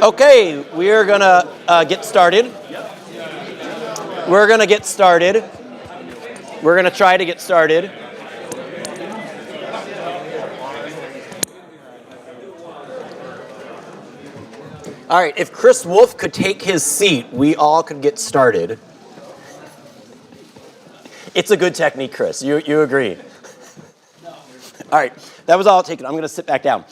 Okay, we are going to get started. We're going to get started. We're going to try to get started. All right, if Chris Wolf could take his seat, we all could get started. It's a good technique, Chris. You agree? All right, that was all I'll take. I'm going to sit back down.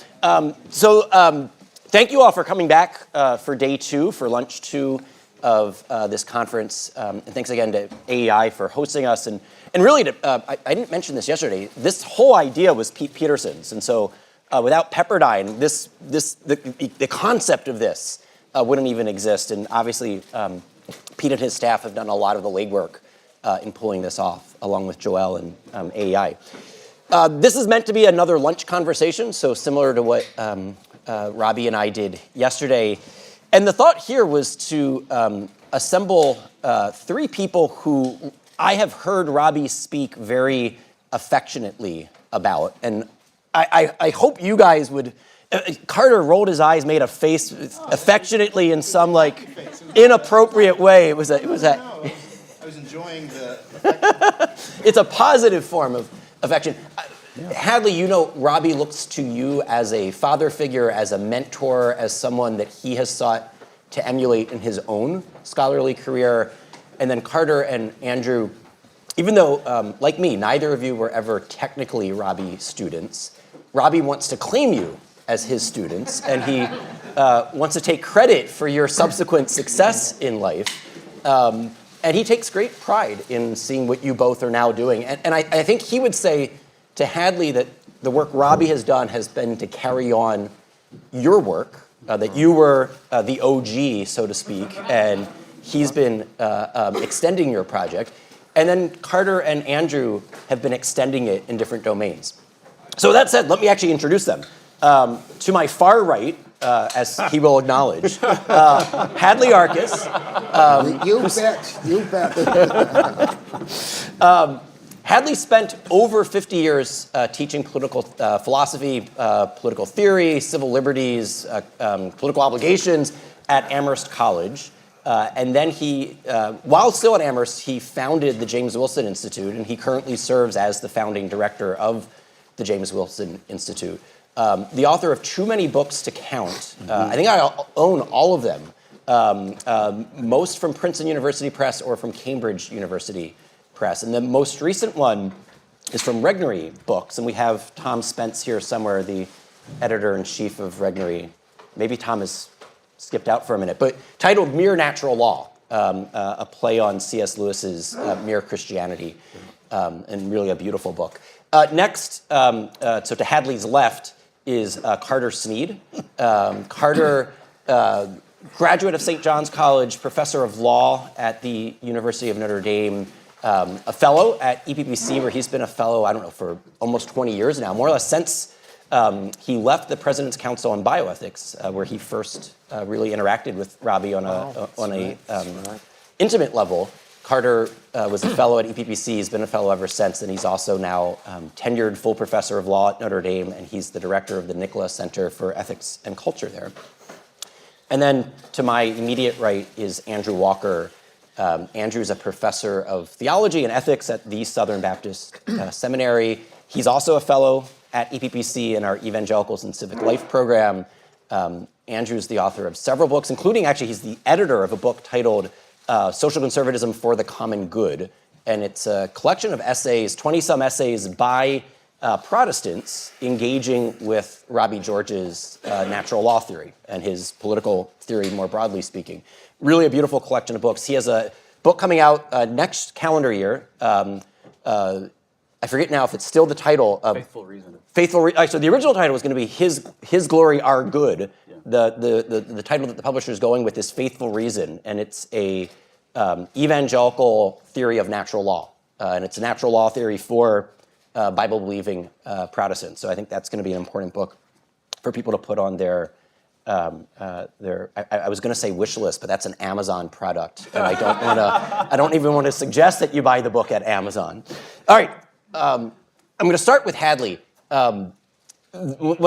Thank you all for coming back for day 2, for lunch 2 of this conference. And thanks again to AEI for hosting us. And really, I didn't mention this yesterday, this whole idea was Pete Peterson's. And so without Pepperdine, the concept of this wouldn't even exist. And obviously, Pete and his staff have done a lot of the legwork in pulling this off, along with Joel and AEI. This is meant to be another lunch conversation, so similar to what Robbie and I did yesterday. And the thought here was to assemble 3 people who I have heard Robbie speak very affectionately about. And I hope you guys would. Carter rolled his eyes, made a face affectionately in some like inappropriate way. It was that. I was enjoying the. It's a positive form of affection. Hadley, you know, Robbie looks to you as a father figure, as a mentor, as someone that he has sought to emulate in his own scholarly career. And then Carter and Andrew, even though, like me, neither of you were ever technically Robbie students, Robbie wants to claim you as his students, and he wants to take credit for your subsequent success in life. And he takes great pride in seeing what you both are now doing. And I think he would say to Hadley that the work Robbie has done has been to carry on your work, that you were the OG, so to speak, and he's been extending your project. And then Carter and Andrew have been extending it in different domains. So that said, let me actually introduce them. To my far right, as he will acknowledge, Hadley Arcus. You bet. Hadley spent over 50 years teaching political philosophy, political theory, civil liberties, political obligations at Amherst College. And then he, while still at Amherst, he founded the James Wilson Institute, and he currently serves as the founding director of the James Wilson Institute. The author of too many books to count. I think I own all of them, most from Princeton University Press or from Cambridge University Press. And the most recent one is from Regnery Books, and we have Tom Spence here somewhere, the editor-in-chief of Regnery. Maybe Tom has skipped out for a minute, but titled Mere Natural Law, a play on C.S. Lewis's Mere Christianity, and really a beautiful book. Next, so to Hadley's left, is Carter Sneed. Carter, graduate of St. John's College, professor of law at the University of Notre Dame, a fellow at EPPC, where he's been a fellow, I don't know, for almost 20 years now, more or less since he left the President's Council on Bioethics, where he first really interacted with Robbie on a intimate level. Carter was a fellow at EPPC. He's been a fellow ever since, and he's also now tenured full professor of law at Notre Dame, and he's the director of the Nicola Center for Ethics and Culture there. And then to my immediate right is Andrew Walker. Andrew's a professor of theology and ethics at the Southern Baptist Seminary. He's also a fellow at EPPC in our Evangelicals and Civic Life program. Andrew's the author of several books, including, actually, he's the editor of a book titled Social Conservatism for the Common Good. And it's a collection of essays, 20-some essays by Protestants engaging with Robbie George's natural law theory and his political theory, more broadly speaking. Really a beautiful collection of books. He has a book coming out next calendar year. I forget now if it's still the title of Faithful Reason. So the original title was going to be His Glory, Our Good. Yeah. The title that the publisher is going with is Faithful Reason, and it's a evangelical theory of natural law, and it's a natural law theory for Bible-believing Protestants. So I think that's going to be an important book for people to put on their I was going to say wish list, but that's an Amazon product, and I don't even want to suggest that you buy the book at Amazon. All right, I'm going to start with Hadley. When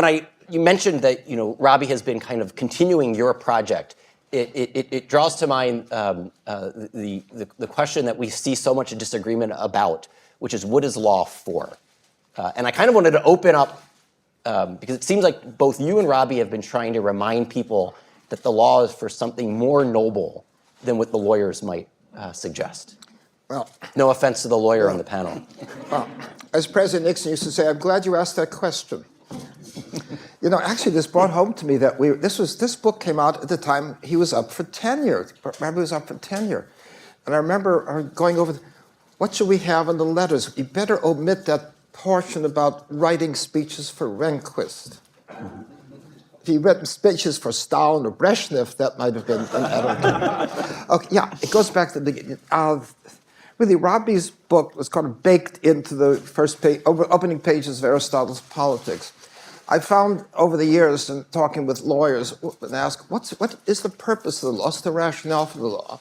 I you mentioned that, Robbie has been kind of continuing your project. It draws to mind the question that we see so much disagreement about, which is, what is law for? And I kind of wanted to open up, because it seems like both you and Robbie have been trying to remind people that the law is for something more noble than what the lawyers might suggest. Well, no offense to the lawyer on the panel. Well, as President Nixon used to say, I'm glad you asked that question. Actually, this brought home to me that this book came out at the time he was up for tenure. Robbie was up for tenure. And I remember going over, what should we have in the letters? You better omit that portion about writing speeches for Rehnquist. If you read speeches for Stalin or Brezhnev, that might have been, I don't know. Okay, yeah, it goes back to the beginning. Really, Robbie's book was kind of baked into the first page, opening pages of Aristotle's Politics. I found over the years, in talking with lawyers, and ask, what is the purpose of the law? What's the rationale for the law?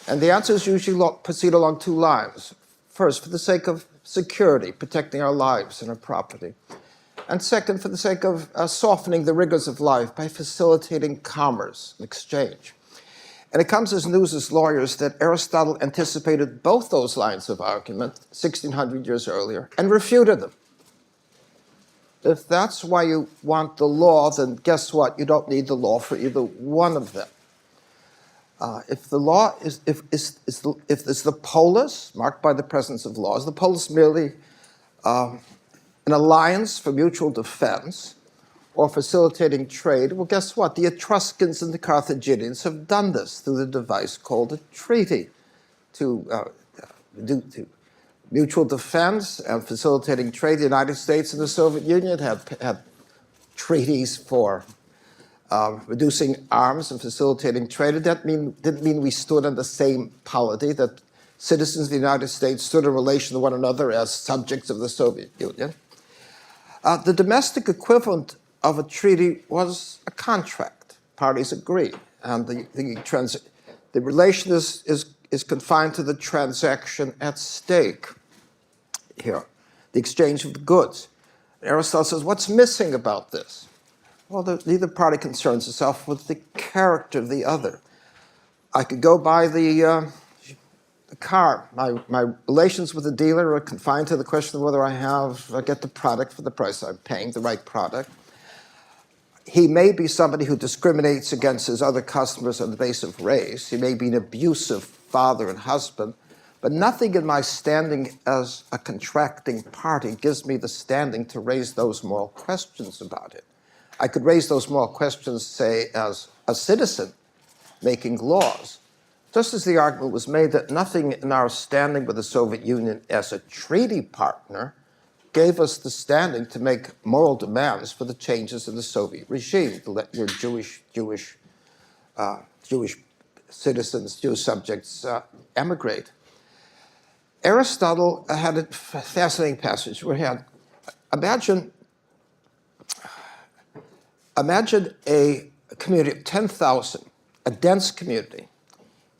And the answers usually proceed along two lines. First, for the sake of security, protecting our lives and our property. And second, for the sake of softening the rigors of life by facilitating commerce and exchange. And it comes as news as lawyers that Aristotle anticipated both those lines of argument 1,600 years earlier and refuted them. If that's why you want the law, then guess what? You don't need the law for either one of them. If the law is, if it's the polis marked by the presence of law, is the polis merely an alliance for mutual defense or facilitating trade? Well, guess what? The Etruscans and the Carthaginians have done this through the device called a treaty to mutual defense and facilitating trade. The United States and the Soviet Union have treaties for reducing arms and facilitating trade. That didn't mean we stood on the same polity, that citizens of the United States stood in relation to one another as subjects of the Soviet Union. The domestic equivalent of a treaty was a contract. Parties agreed, and the relation is confined to the transaction at stake here, the exchange of the goods. Aristotle says, what's missing about this? Well, neither party concerns itself with the character of the other. I could go buy the car. My relations with the dealer are confined to the question of whether I get the product for the price I'm paying, the right product. He may be somebody who discriminates against his other customers on the basis of race. He may be an abusive father and husband, but nothing in my standing as a contracting party gives me the standing to raise those moral questions about it. I could raise those moral questions, say, as a citizen making laws, just as the argument was made that nothing in our standing with the Soviet Union as a treaty partner gave us the standing to make moral demands for the changes in the Soviet regime, to let your Jewish citizens, Jewish subjects emigrate. Aristotle had a fascinating passage where he had, imagine a community of 10,000, a dense community,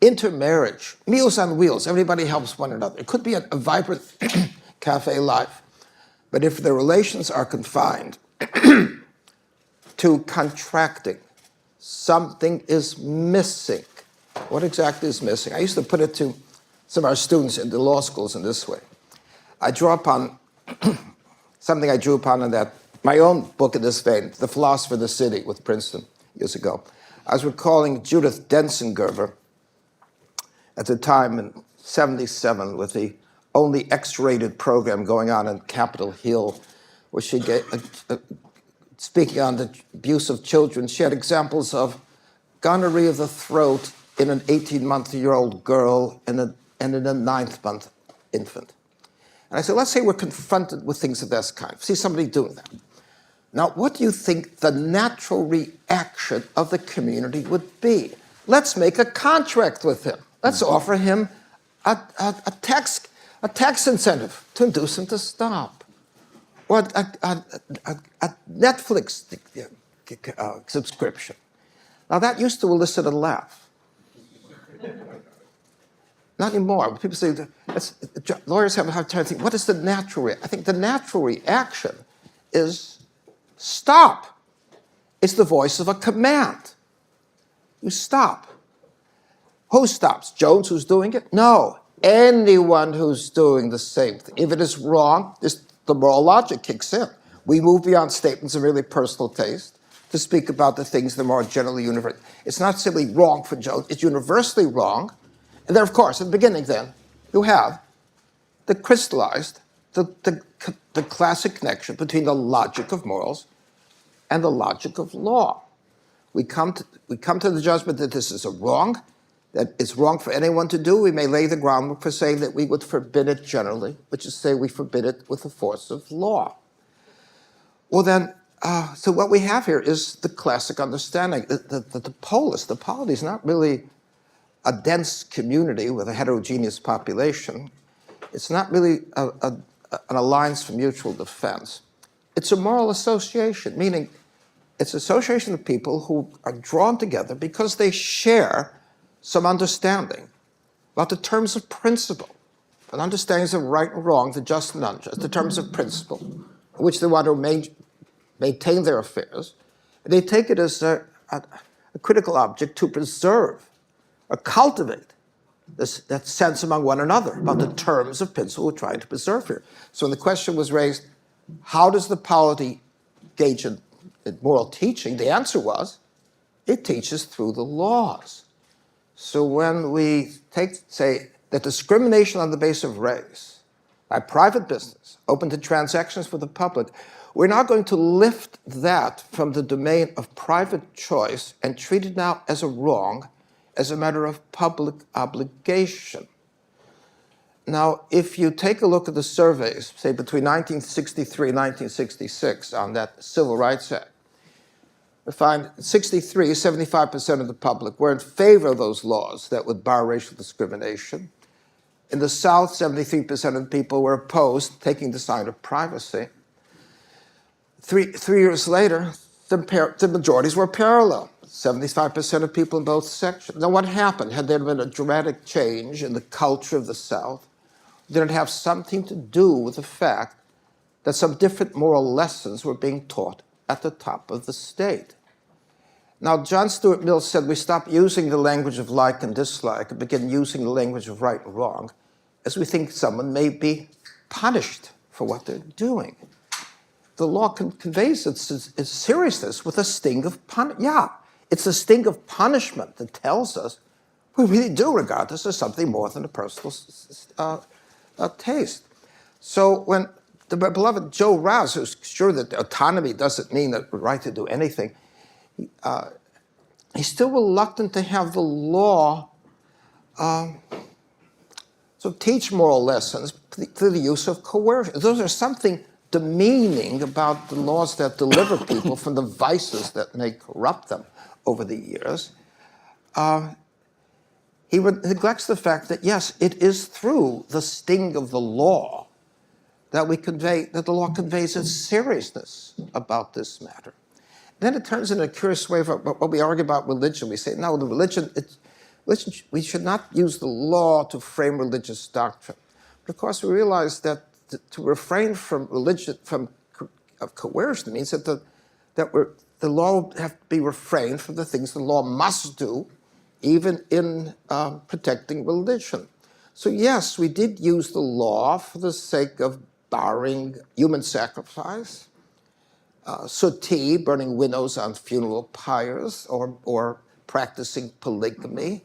intermarriage, meals on wheels, everybody helps one another. It could be a vibrant cafe life. But if the relations are confined to contracting, something is missing. What exactly is missing? I used to put it to some of our students in the law schools in this way. I draw upon something I drew upon in my own book in this vein, The Philosopher of the City with Princeton years ago. I was recalling Judith Densengerver at the time in 77 with the only X-rated program going on in Capitol Hill, where she gave, speaking on the abuse of children, she had examples of gonorrhea of the throat in an 18-month-old girl and in a 9th-month infant. And I said, let's say we're confronted with things of this kind. See somebody doing that. Now, what do you think the natural reaction of the community would be? Let's make a contract with him. Let's offer him a tax incentive to induce him to stop, or a Netflix subscription. Now, that used to elicit a laugh. Not anymore. People say, lawyers have a hard time thinking, what is the natural reaction? I think the natural reaction is stop. It's the voice of a command. You stop. Who stops? Jones, who's doing it? No. Anyone who's doing the same thing. If it is wrong, the moral logic kicks in. We move beyond statements of really personal taste to speak about the things that are more generally universal. It's not simply wrong for Jones, it's universally wrong. And then, of course, at the beginning then, you have the crystallized, the classic connection between the logic of morals and the logic of law. We come to the judgment that this is a wrong, that it's wrong for anyone to do. We may lay the groundwork for saying that we would forbid it generally, which is to say we forbid it with the force of law. Well then, so what we have here is the classic understanding that the polis, the polity, is not really a dense community with a heterogeneous population. It's not really an alliance for mutual defense. It's a moral association, meaning it's an association of people who are drawn together because they share some understanding about the terms of principle, and understandings of right and wrong, the just and unjust, the terms of principle, in which they want to maintain their affairs. And they take it as a critical object to preserve or cultivate that sense among one another about the terms of principle we're trying to preserve here. So when the question was raised, how does the polity engage in moral teaching? The answer was, it teaches through the laws. So when we say that discrimination on the basis of race by private business, open to transactions for the public, we're now going to lift that from the domain of private choice and treat it now as a wrong, as a matter of public obligation. Now, if you take a look at the surveys, say between 1963 and 1966 on that Civil Rights Act, we find 63, 75% of the public were in favor of those laws that would bar racial discrimination. In the South, 73% of the people were opposed, taking the side of privacy. Three years later, the majorities were parallel. 75% of people in both sections. Now what happened? Had there been a dramatic change in the culture of the South? Did it have something to do with the fact that some different moral lessons were being taught at the top of the state? Now, John Stuart Mill said we stop using the language of like and dislike and begin using the language of right and wrong as we think someone may be punished for what they're doing. The law conveys its seriousness with a sting of punishment. Yeah, it's a sting of punishment that tells us we really do regard this as something more than a personal taste. So when the beloved Joe Rouse, who's sure that autonomy doesn't mean the right to do anything, he's still reluctant to have the law teach moral lessons through the use of coercion. Those are something demeaning about the laws that deliver people from the vices that may corrupt them over the years. He neglects the fact that, yes, it is through the sting of the law that the law conveys its seriousness about this matter. Then it turns in a curious way of what we argue about religion. We say, no, we should not use the law to frame religious doctrine. But of course, we realize that to refrain from religion, of coercion, means that the law will have to be refrained from the things the law must do, even in protecting religion. So yes, we did use the law for the sake of barring human sacrifice, suttee, burning widows on funeral pyres, or practicing polygamy.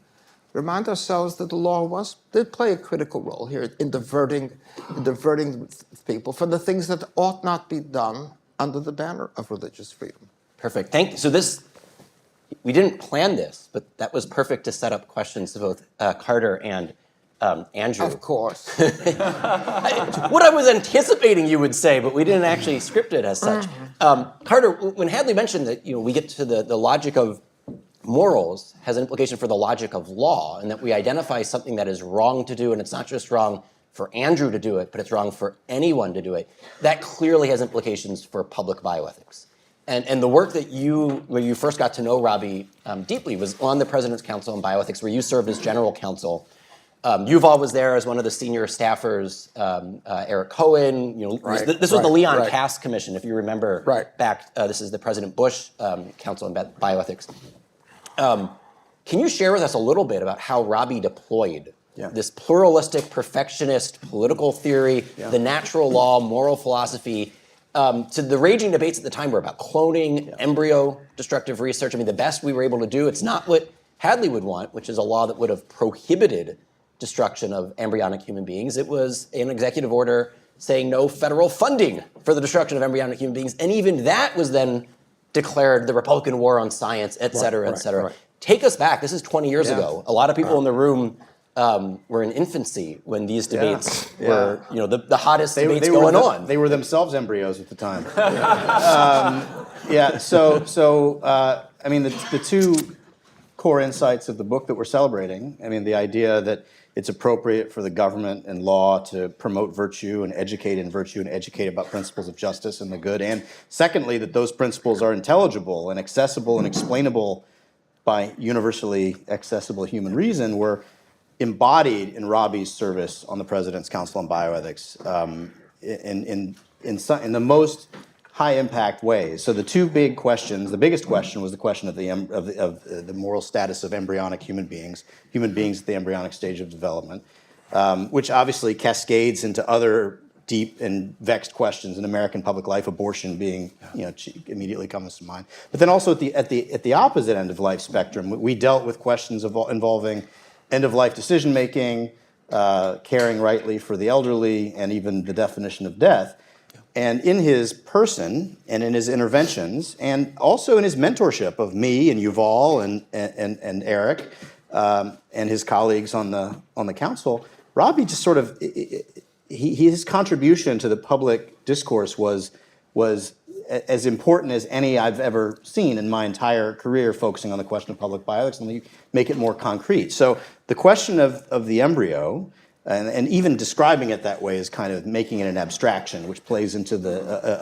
Remind ourselves that the law did play a critical role here in diverting people from the things that ought not be done under the banner of religious freedom. Perfect. Thank you. So we didn't plan this, but that was perfect to set up questions to both Carter and Andrew. Of course. What I was anticipating you would say, but we didn't actually script it as such. Carter, when Hadley mentioned that we get to the logic of morals has an implication for the logic of law, and that we identify something that is wrong to do, and it's not just wrong for Andrew to do it, but it's wrong for anyone to do it. That clearly has implications for public bioethics. And the work that where you first got to know Robbie deeply was on the President's Council on Bioethics, where you served as general counsel. Yuval was there as one of the senior staffers. Eric Cohen. This was the Leon Cass Commission, if you remember. Back. This is the President Bush Council on Bioethics. Can you share with us a little bit about how Robbie deployed this pluralistic, perfectionist political theory, the natural law, moral philosophy, to the raging debates at the time were about cloning, embryo destructive research? I mean, the best we were able to do, it's not what Hadley would want, which is a law that would have prohibited destruction of embryonic human beings. It was an executive order saying no federal funding for the destruction of embryonic human beings. And even that was then declared the Republican war on science, et cetera, et cetera. Take us back. This is 20 years ago. A lot of people in the room were in infancy when these debates were, the hottest debates going on. They were themselves embryos at the time. I mean, the two core insights of the book that we're celebrating, I mean, the idea that it's appropriate for the government and law to promote virtue and educate in virtue and educate about principles of justice and the good, and secondly, that those principles are intelligible and accessible and explainable by universally accessible human reason, were embodied in Robbie's service on the President's Council on Bioethics in the most high-impact ways. So the two big questions, the biggest question was the question of the moral status of embryonic human beings at the embryonic stage of development, which obviously cascades into other deep and vexed questions in American public life, abortion being, immediately comes to mind. But then also at the opposite end of life spectrum, we dealt with questions involving end-of-life decision-making, caring rightly for the elderly, and even the definition of death. And in his person and in his interventions, and also in his mentorship of me and Yuval and Eric and his colleagues on the council, Robbie just sort of his contribution to the public discourse was as important as any I've ever seen in my entire career, focusing on the question of public bioethics, and make it more concrete. So the question of the embryo, and even describing it that way is kind of making it an abstraction, which plays into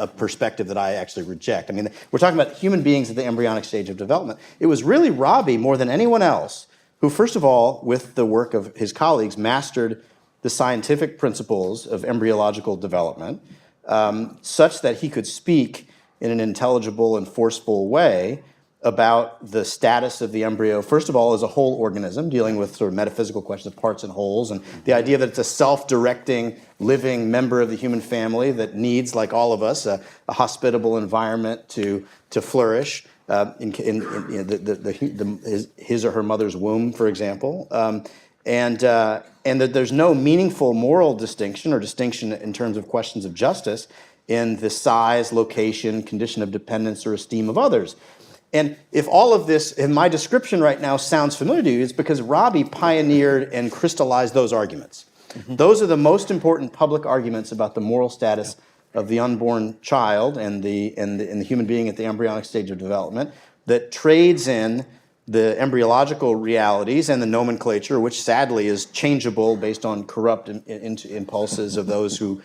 a perspective that I actually reject. I mean, we're talking about human beings at the embryonic stage of development. It was really Robbie, more than anyone else, who, first of all, with the work of his colleagues, mastered the scientific principles of embryological development, such that he could speak in an intelligible and forceful way about the status of the embryo, first of all, as a whole organism, dealing with sort of metaphysical questions of parts and wholes, and the idea that it's a self-directing, living member of the human family that needs, like all of us, a hospitable environment to flourish in his or her mother's womb, for example. And that there's no meaningful moral distinction or distinction in terms of questions of justice in the size, location, condition of dependence, or esteem of others. And if all of this, in my description right now, sounds familiar to you, it's because Robbie pioneered and crystallized those arguments. Mm-hmm. Those are the most important public arguments about the moral status of the unborn child and the human being at the embryonic stage of development, that trades in the embryological realities and the nomenclature, which sadly is changeable based on corrupt impulses of those who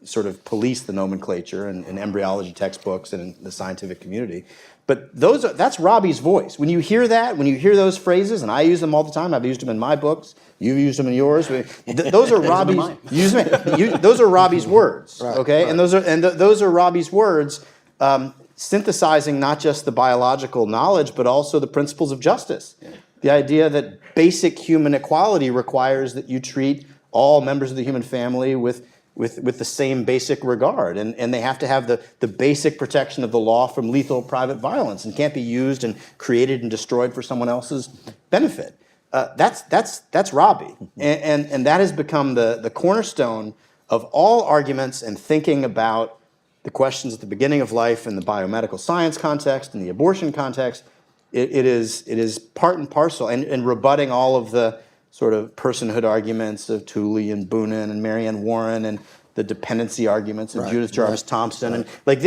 sort of police the nomenclature in embryology textbooks and in the scientific community. But that's Robbie's voice. When you hear that, when you hear those phrases, and I use them all the time, I've used them in my books, you've used them in yours. Those are Robbie's. Those are Robbie's words, okay? Right. And those are Robbie's words, synthesizing not just the biological knowledge, but also the principles of justice. Yeah. The idea that basic human equality requires that you treat all members of the human family with the same basic regard, and they have to have the basic protection of the law from lethal private violence, and can't be used and created and destroyed for someone else's benefit. That's Robbie, and that has become the cornerstone of all arguments and thinking about the questions at the beginning of life in the biomedical science context, in the abortion context. It is part and parcel, and rebutting all of the sort of personhood arguments of Tooley and Boonin and Marianne Warren and the dependency arguments of Judith Jarvis Thompson. And like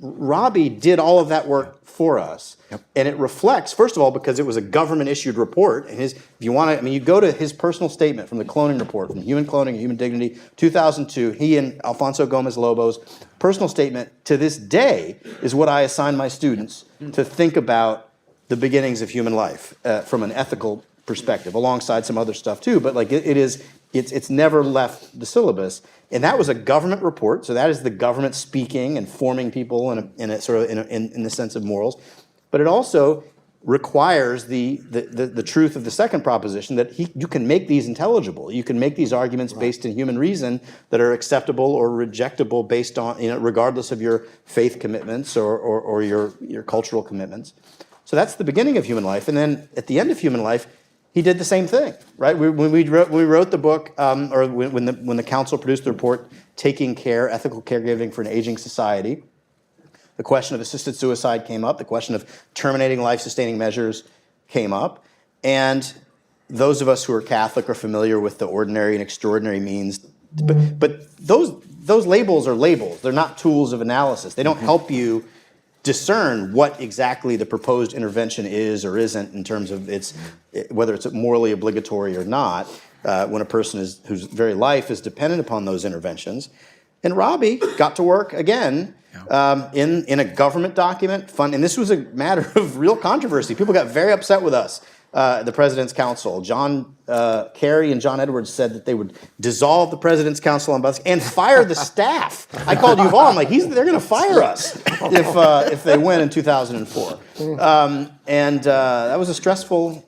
Robbie did all of that work for us. Yep. And it reflects, first of all, because it was a government-issued report. And if you want to, I mean, you go to his personal statement from the cloning report, from Human Cloning and Human Dignity, 2002, he and Alfonso Gomez-Lobo's personal statement to this day is what I assign my students to think about the beginnings of human life from an ethical perspective, alongside some other stuff too. But like it's never left the syllabus. And that was a government report, so that is the government speaking and forming people in the sense of morals. But it also requires the truth of the second proposition that you can make these intelligible. You can make these arguments based in human reason that are acceptable or rejectable based on, regardless of your faith commitments or your cultural commitments. So that's the beginning of human life. And then at the end of human life, he did the same thing, right? When we wrote the book, or when the council produced the report, Taking Care, Ethical Caregiving for an Aging Society, the question of assisted suicide came up. The question of terminating life-sustaining measures came up. And those of us who are Catholic are familiar with the ordinary and extraordinary means. But those labels are labels. They're not tools of analysis. They don't help you discern what exactly the proposed intervention is or isn't in terms of whether it's morally obligatory or not, when a person whose very life is dependent upon those interventions. And Robbie got to work again in a government document, and this was a matter of real controversy. People got very upset with us, the President's Council. John Kerry and John Edwards said that they would dissolve the President's Council on Bus and fire the staff. I called Yuval. I'm like, they're going to fire us if they win in 2004. And that was a stressful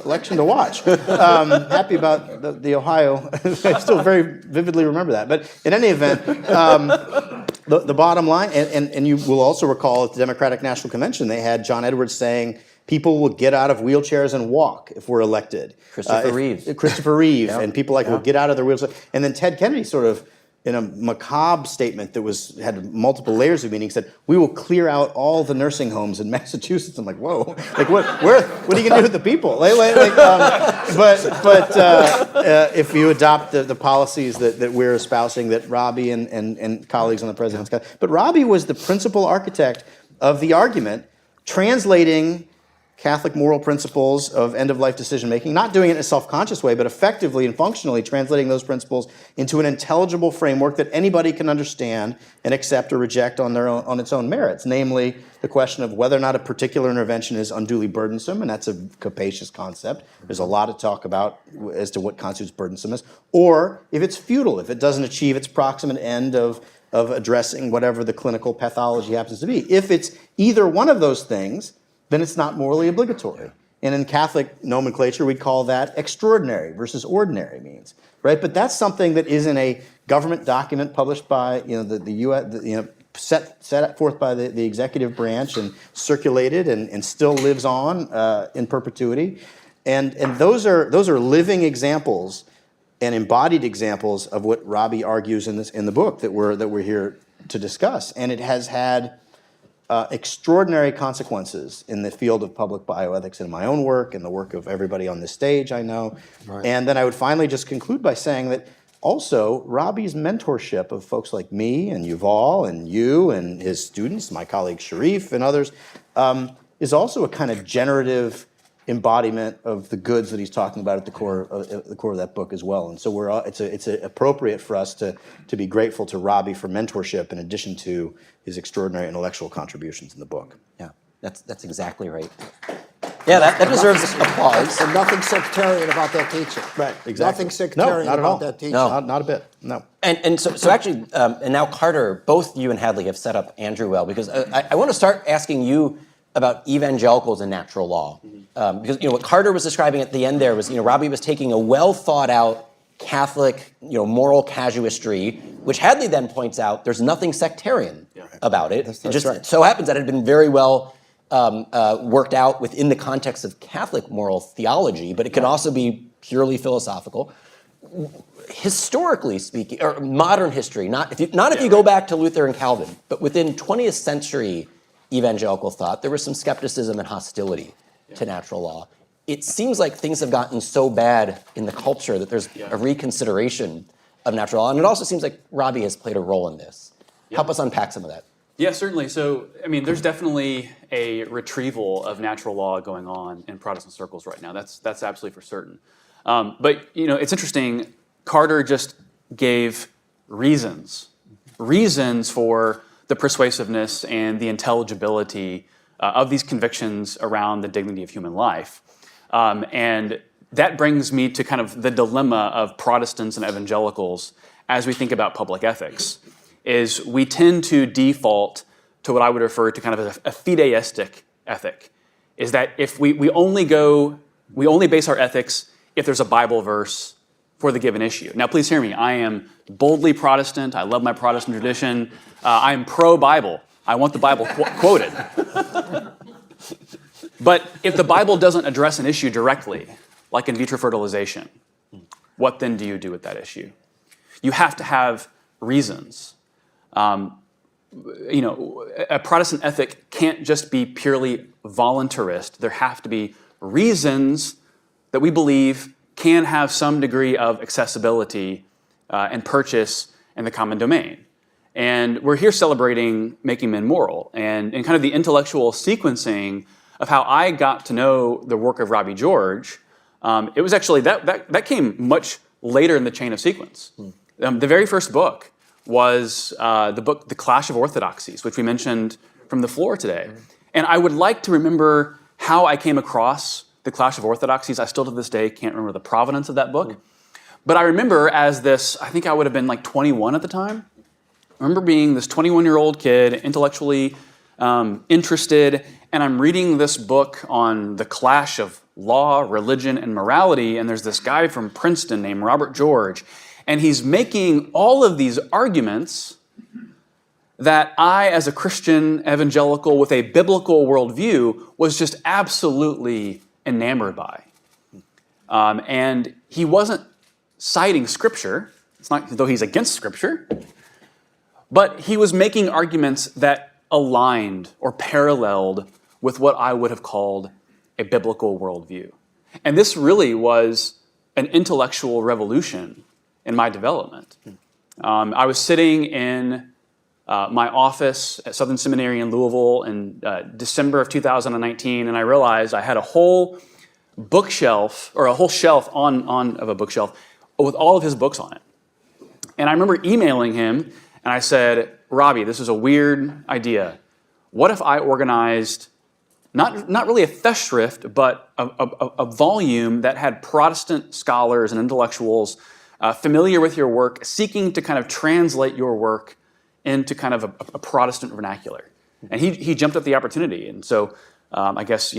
election to watch. Happy about the Ohio. I still very vividly remember that. But in any event, the bottom line, and you will also recall at the Democratic National Convention, they had John Edwards saying, people will get out of wheelchairs and walk if we're elected. Christopher Reeve. And people will get out of their wheelchairs. And then Ted Kennedy sort of, in a macabre statement that had multiple layers of meaning, said, we will clear out all the nursing homes in Massachusetts. I'm like, whoa, like what are you gonna do with the people? If you adopt the policies that we're espousing, that Robbie and colleagues on the President's got, but Robbie was the principal architect of the argument, translating Catholic moral principles of end-of-life decision-making, not doing it in a self-conscious way, but effectively and functionally translating those principles into an intelligible framework that anybody can understand and accept or reject on its own merits, namely the question of whether or not a particular intervention is unduly burdensome, and that's a capacious concept. There's a lot to talk about as to what constitutes burdensomeness, or if it's futile, if it doesn't achieve its proximate end of addressing whatever the clinical pathology happens to be. If it's either one of those things, then it's not morally obligatory. And in Catholic nomenclature, we'd call that extraordinary versus ordinary means, right? But that's something that is in a government document published by the U.S., set forth by the executive branch and circulated and still lives on in perpetuity. And those are living examples and embodied examples of what Robbie argues in the book that we're here to discuss. And it has had extraordinary consequences in the field of public bioethics in my own work and the work of everybody on this stage, I know. Right. And then I would finally just conclude by saying that also Robbie's mentorship of folks like me and Yuval and you and his students, my colleague Sharif and others, is also a kind of generative embodiment of the goods that he's talking about at the core of that book as well. And so it's appropriate for us to be grateful to Robbie for mentorship in addition to his extraordinary intellectual contributions in the book. Yeah, that's exactly right. Yeah, that deserves applause. And nothing sectarian about that teaching. Right, exactly. Nothing sectarian not at all. about that teaching. No, not a bit, no. And so actually, and now Carter, both you and Hadley have set up Andrew well, because I want to start asking you about evangelicals and natural law. Because what Carter was describing at the end there was, Robbie was taking a well thought out Catholic, moral casuistry, which Hadley then points out there's nothing sectarian about it. It just right. So happens that it had been very well worked out within the context of Catholic moral theology, but it can also be purely philosophical. Historically speaking, or modern history, if you go back to Luther and Calvin, but within 20th century evangelical thought, there was some skepticism and hostility to natural law. It seems like things have gotten so bad in the culture that there's a reconsideration of natural law, and it also seems like Robbie has played a role in this. Help us unpack some of that. Yeah, certainly. So, there's definitely a retrieval of natural law going on in Protestant circles right now. That's absolutely for certain. But, it's interesting. Carter just gave reasons for the persuasiveness and the intelligibility of these convictions around the dignity of human life. And that brings me to kind of the dilemma of Protestants and evangelicals as we think about public ethics, is we tend to default to what I would refer to kind of as a fideistic ethic, is that if we only base our ethics if there's a Bible verse for the given issue. Now, please hear me. I am boldly Protestant. I love my Protestant tradition. I am pro-Bible. I want the Bible quoted. But if the Bible doesn't address an issue directly, like in vitro fertilization, what then do you do with that issue? You have to have reasons. A Protestant ethic can't just be purely voluntarist. There have to be reasons that we believe can have some degree of accessibility and purchase in the common domain. And we're here celebrating Making Men Moral, and kind of the intellectual sequencing of how I got to know the work of Robbie George. It was actually, that came much later in the chain of sequence. The very first book was the book, The Clash of Orthodoxies, which we mentioned from the floor today. And I would like to remember how I came across The Clash of Orthodoxies. I still to this day can't remember the provenance of that book. But I remember as this, I think I would have been like 21 at the time. I remember being this 21-year-old kid, intellectually interested, and I'm reading this book on the clash of law, religion, and morality, and there's this guy from Princeton named Robert George, and he's making all of these arguments that I, as a Christian evangelical with a biblical worldview, was just absolutely enamored by. And he wasn't citing Scripture, it's not though he's against Scripture, but he was making arguments that aligned or paralleled with what I would have called a biblical worldview. And this really was an intellectual revolution in my development. I was sitting in my office at Southern Seminary in Louisville in December of 2019, and I realized I had a whole bookshelf, or a whole shelf of a bookshelf with all of his books on it. And I remember emailing him, and I said, Robbie, this is a weird idea. What if I organized not really a festschrift, but a volume that had Protestant scholars and intellectuals familiar with your work, seeking to kind of translate your work into kind of a Protestant vernacular? And he jumped at the opportunity. And so I guess,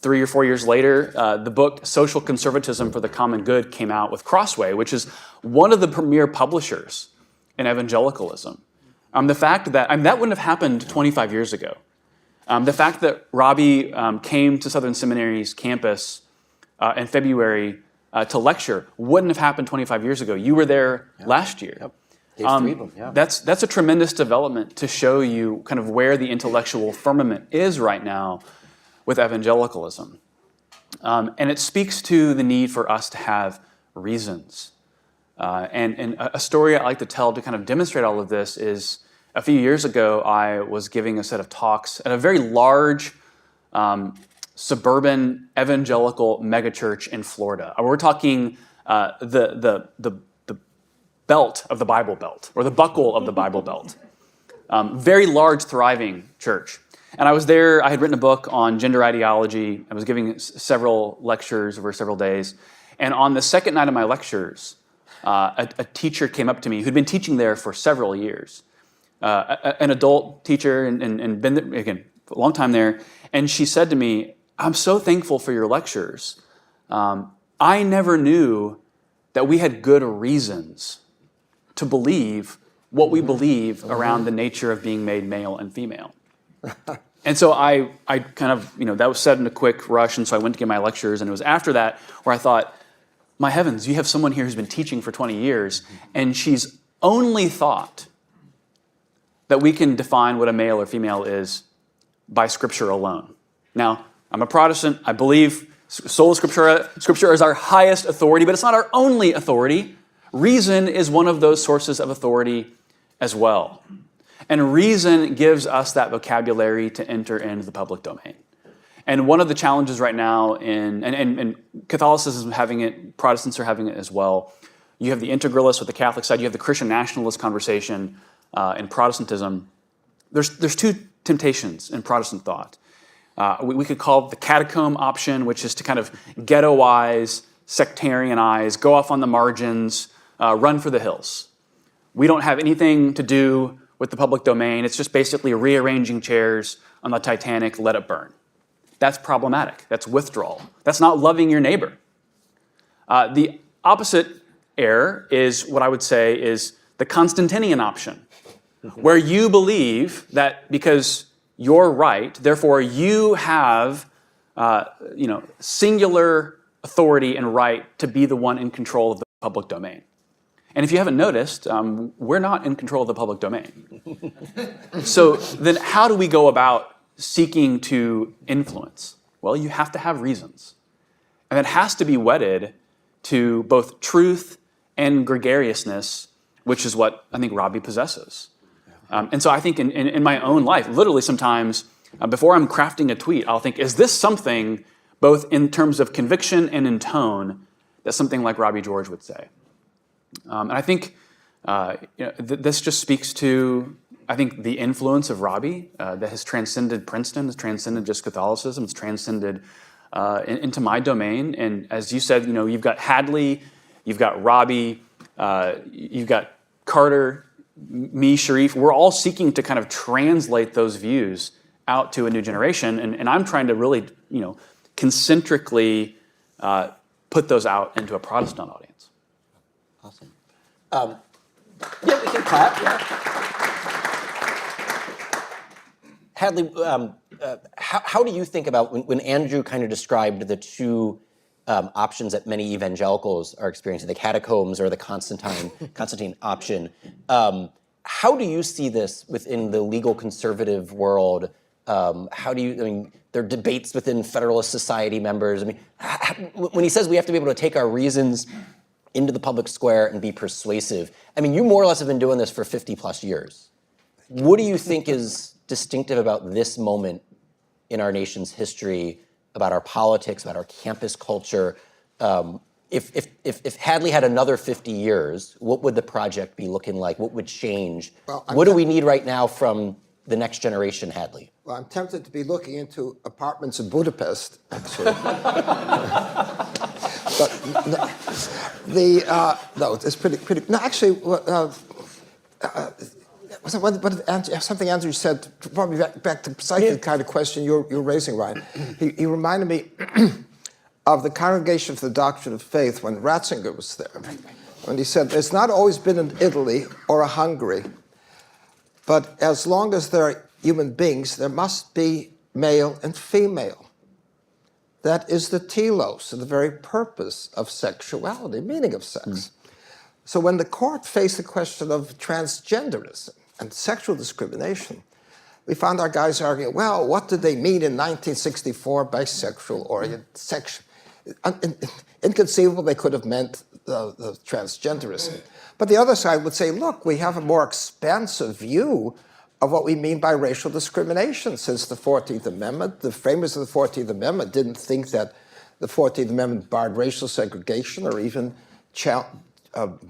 3 or 4 years later, the book Social Conservatism for the Common Good came out with Crossway, which is one of the premier publishers in evangelicalism. The fact that, that wouldn't have happened 25 years ago. The fact that Robbie came to Southern Seminary's campus in February to lecture wouldn't have happened 25 years ago. You were there last year. Yep. Dave Friedland, yeah. That's a tremendous development to show you kind of where the intellectual firmament is right now with evangelicalism. And it speaks to the need for us to have reasons. And a story I like to tell to kind of demonstrate all of this is, a few years ago, I was giving a set of talks at a very large suburban evangelical megachurch in Florida. We're talking the belt of the Bible Belt, or the buckle of the Bible Belt. Very large, thriving church. And I was there, I had written a book on gender ideology. I was giving several lectures over several days. And on the second night of my lectures, a teacher came up to me who'd been teaching there for several years. An adult teacher and been there, again, a long time there. And she said to me, I'm so thankful for your lectures. I never knew that we had good reasons to believe what we believe around the nature of being made male and female. And so I kind of, that was said in a quick rush, and so I went to give my lectures, and it was after that where I thought, my heavens, you have someone here who's been teaching for 20 years, and she's only thought that we can define what a male or female is by Scripture alone. Now, I'm a Protestant. I believe sola Scriptura is our highest authority, but it's not our only authority. Reason is one of those sources of authority as well. And reason gives us that vocabulary to enter into the public domain. And one of the challenges right now, and Catholicism is having it, Protestants are having it as well. You have the integralists with the Catholic side, you have the Christian nationalist conversation in Protestantism. There's two temptations in Protestant thought. We could call it the catacomb option, which is to kind of ghettoize sectarianize, go off on the margins, run for the hills. We don't have anything to do with the public domain. It's just basically rearranging chairs on the Titanic, let it burn. That's problematic. That's withdrawal. That's not loving your neighbor. The opposite error is what I would say is the Constantinian option, where you believe that because you're right, therefore you have singular authority and right to be the one in control of the public domain. And if you haven't noticed, we're not in control of the public domain. So then how do we go about seeking to influence? Well, you have to have reasons. And it has to be wedded to both truth and gregariousness, which is what I think Robbie possesses. And so I think in my own life, literally sometimes before I'm crafting a tweet, I'll think, is this something both in terms of conviction and in tone that something like Robbie George would say? And I think this just speaks to, I think, the influence of Robbie that has transcended Princeton, has transcended just Catholicism, it's transcended into my domain. And as you said, you've got Hadley, you've got Robbie, you've got Carter, me, Sharif. We're all seeking to kind of translate those views out to a new generation. And I'm trying to really, concentrically put those out into a Protestant audience. Awesome. Yeah, we can clap. Yeah. Hadley, how do you think about when Andrew kind of described the two options that many evangelicals are experiencing, the catacombs or the Constantine option? How do you see this within the legal conservative world? There are debates within Federalist Society members. When he says we have to be able to take our reasons into the public square and be persuasive, you more or less have been doing this for 50 plus years. What do you think is distinctive about this moment in our nation's history, about our politics, about our campus culture? If Hadley had another 50 years, what would the project be looking like? What would change? Well, what do we need right now from the next generation, Hadley? Well, I'm tempted to be looking into apartments in Budapest, actually. But no, it's pretty. No, actually, something Andrew said brought me back to precisely the kind of question you're raising, Ryan. He reminded me of the Congregation for the Doctrine of Faith when Ratzinger was there, when he said, "There's not always been an Italy or a Hungary, but as long as there are human beings, there must be male and female. That is the telos, the very purpose of sexuality, meaning of sex." So when the court faced the question of transgenderism and sexual discrimination, we found our guys arguing, well, what did they mean in 1964 by sexual orientation? Inconceivable they could have meant the transgenderism. But the other side would say, look, we have a more expansive view of what we mean by racial discrimination since the 14th Amendment. The framers of the 14th Amendment didn't think that the 14th Amendment barred racial segregation or even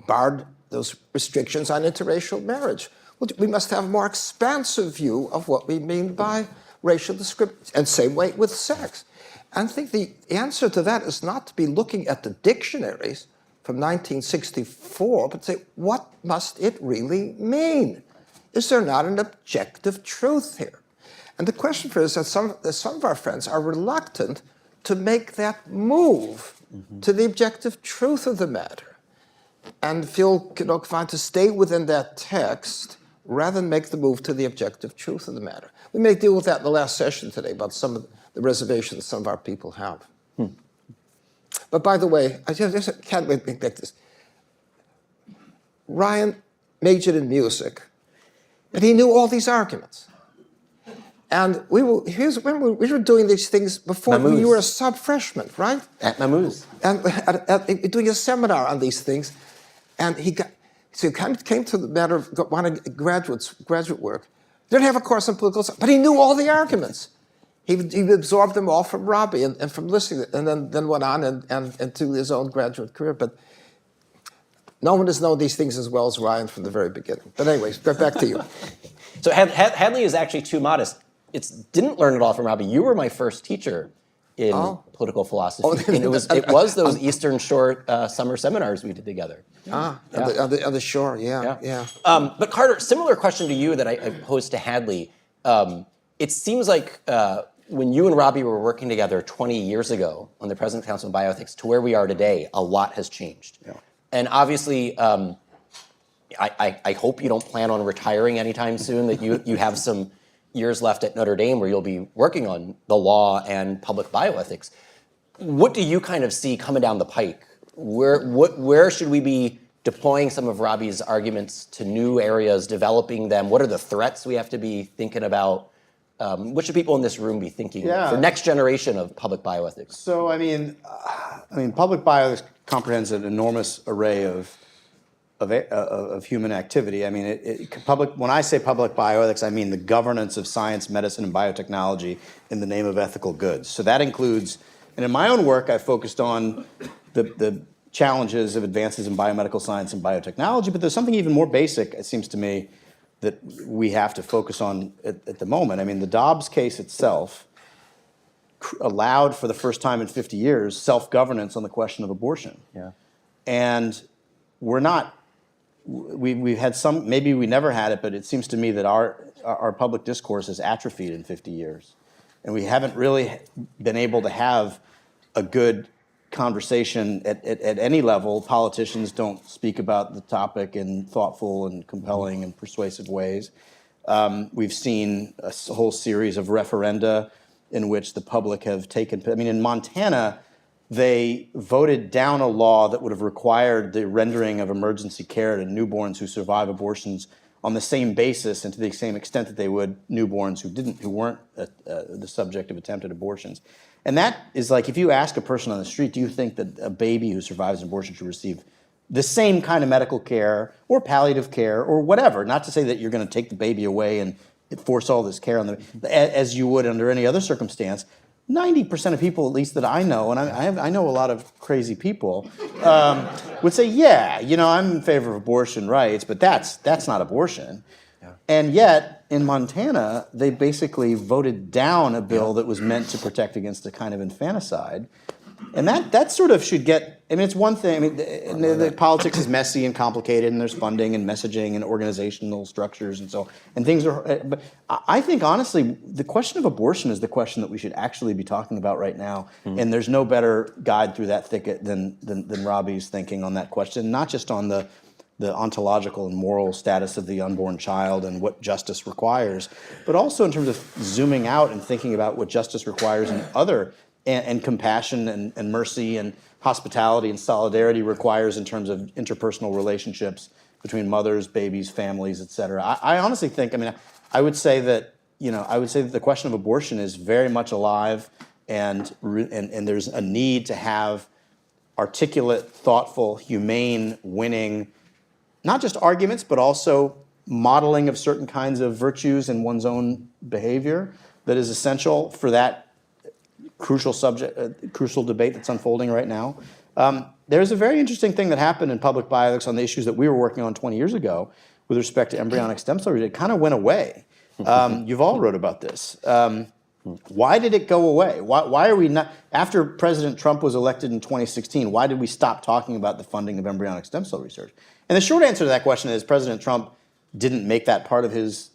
barred those restrictions on interracial marriage. Well, we must have a more expansive view of what we mean by racial discrimination, and same way with sex. And I think the answer to that is not to be looking at the dictionaries from 1964, but say, what must it really mean? Is there not an objective truth here? And the question for us is that some of our friends are reluctant to make that move to the objective truth of the matter and feel confined to stay within that text rather than make the move to the objective truth of the matter. We may deal with that in the last session today about some of the reservations some of our people have. But by the way, I just can't make this. Ryan majored in music, and he knew all these arguments. And we were doing these things before you were a sub-freshman, right? At Mammoose. And doing a seminar on these things. And he came to the matter of wanting graduate work. Didn't have a course on political science, but he knew all the arguments. He absorbed them all from Robbie and from listening, and then went on and to his own graduate career. But no one has known these things as well as Ryan from the very beginning. But anyways, back to you. So Hadley is actually too modest. Didn't learn it all from Robbie. You were my first teacher in political philosophy. And it was those Eastern Shore summer seminars we did together. On the shore, yeah. But Carter, similar question to you that I posed to Hadley. It seems like when you and Robbie were working together 20 years ago on the President's Council on Bioethics to where we are today, a lot has changed. Yeah. And obviously, I hope you don't plan on retiring anytime soon, that you have some years left at Notre Dame where you'll be working on the law and public bioethics. What do you kind of see coming down the pike? Where should we be deploying some of Robbie's arguments to new areas, developing them? What are the threats we have to be thinking about? What should people in this room be thinking for next generation of public bioethics? So, I mean, public bioethics comprehends an enormous array of human activity. I mean, when I say public bioethics, I mean the governance of science, medicine, and biotechnology in the name of ethical goods. So that includes, and in my own work, I focused on the challenges of advances in biomedical science and biotechnology, but there's something even more basic, it seems to me, that we have to focus on at the moment. I mean, the Dobbs case itself allowed for the first time in 50 years self-governance on the question of abortion. Yeah. And we've had some, maybe we never had it, but it seems to me that our public discourse has atrophied in 50 years. And we haven't really been able to have a good conversation at any level. Politicians don't speak about the topic in thoughtful and compelling and persuasive ways. We've seen a whole series of referenda in which the public have taken, I mean, in Montana, they voted down a law that would have required the rendering of emergency care to newborns who survive abortions on the same basis and to the same extent that they would newborns who weren't the subject of attempted abortions. And that is like, if you ask a person on the street, do you think that a baby who survives an abortion should receive the same kind of medical care or palliative care or whatever? Not to say that you're going to take the baby away and force all this care on them as you would under any other circumstance. 90% of people, at least that I know, and I know a lot of crazy people, would say, yeah, I'm in favor of abortion rights, but that's not abortion. Yeah. And yet, in Montana, they basically voted down a bill that was meant to protect against a kind of infanticide. And that sort of should get, I mean, it's one thing, I mean, the politics is messy and complicated, and there's funding and messaging and organizational structures and things are, but I think honestly, the question of abortion is the question that we should actually be talking about right now. Mm-hmm. And there's no better guide through that thicket than Robbie's thinking on that question, not just on the ontological and moral status of the unborn child and what justice requires, but also in terms of zooming out and thinking about what justice requires in other and compassion and mercy and hospitality and solidarity requires in terms of interpersonal relationships between mothers, babies, families, et cetera. I honestly think, I mean, I would say that the question of abortion is very much alive, and there's a need to have articulate, thoughtful, humane, winning, not just arguments, but also modeling of certain kinds of virtues in one's own behavior that is essential for that crucial debate that's unfolding right now. There's a very interesting thing that happened in public bioethics on the issues that we were working on 20 years ago with respect to embryonic stem cell research. It kind of went away. You've all wrote about this. Why did it go away? Why are we not, after President Trump was elected in 2016, why did we stop talking about the funding of embryonic stem cell research? And the short answer to that question is President Trump didn't make that part of his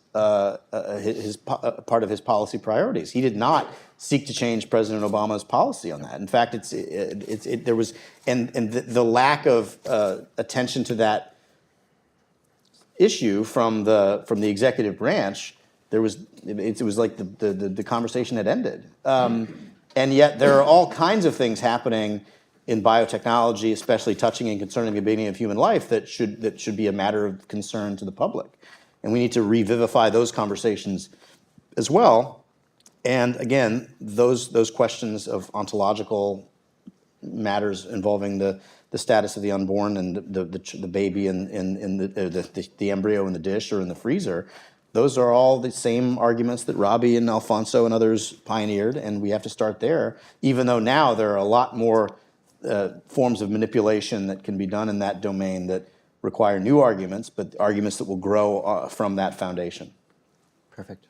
policy priorities. He did not seek to change President Obama's policy on that. In fact, there was the lack of attention to that issue from the executive branch. It was like the conversation had ended. And yet there are all kinds of things happening in biotechnology, especially touching and concerning the beginning of human life, that should be a matter of concern to the public. And we need to revivify those conversations as well. And again, those questions of ontological matters involving the status of the unborn and the baby and the embryo in the dish or in the freezer, those are all the same arguments that Robbie and Alfonso and others pioneered, and we have to start there, even though now there are a lot more forms of manipulation that can be done in that domain that require new arguments, but arguments that will grow from that foundation. Perfect.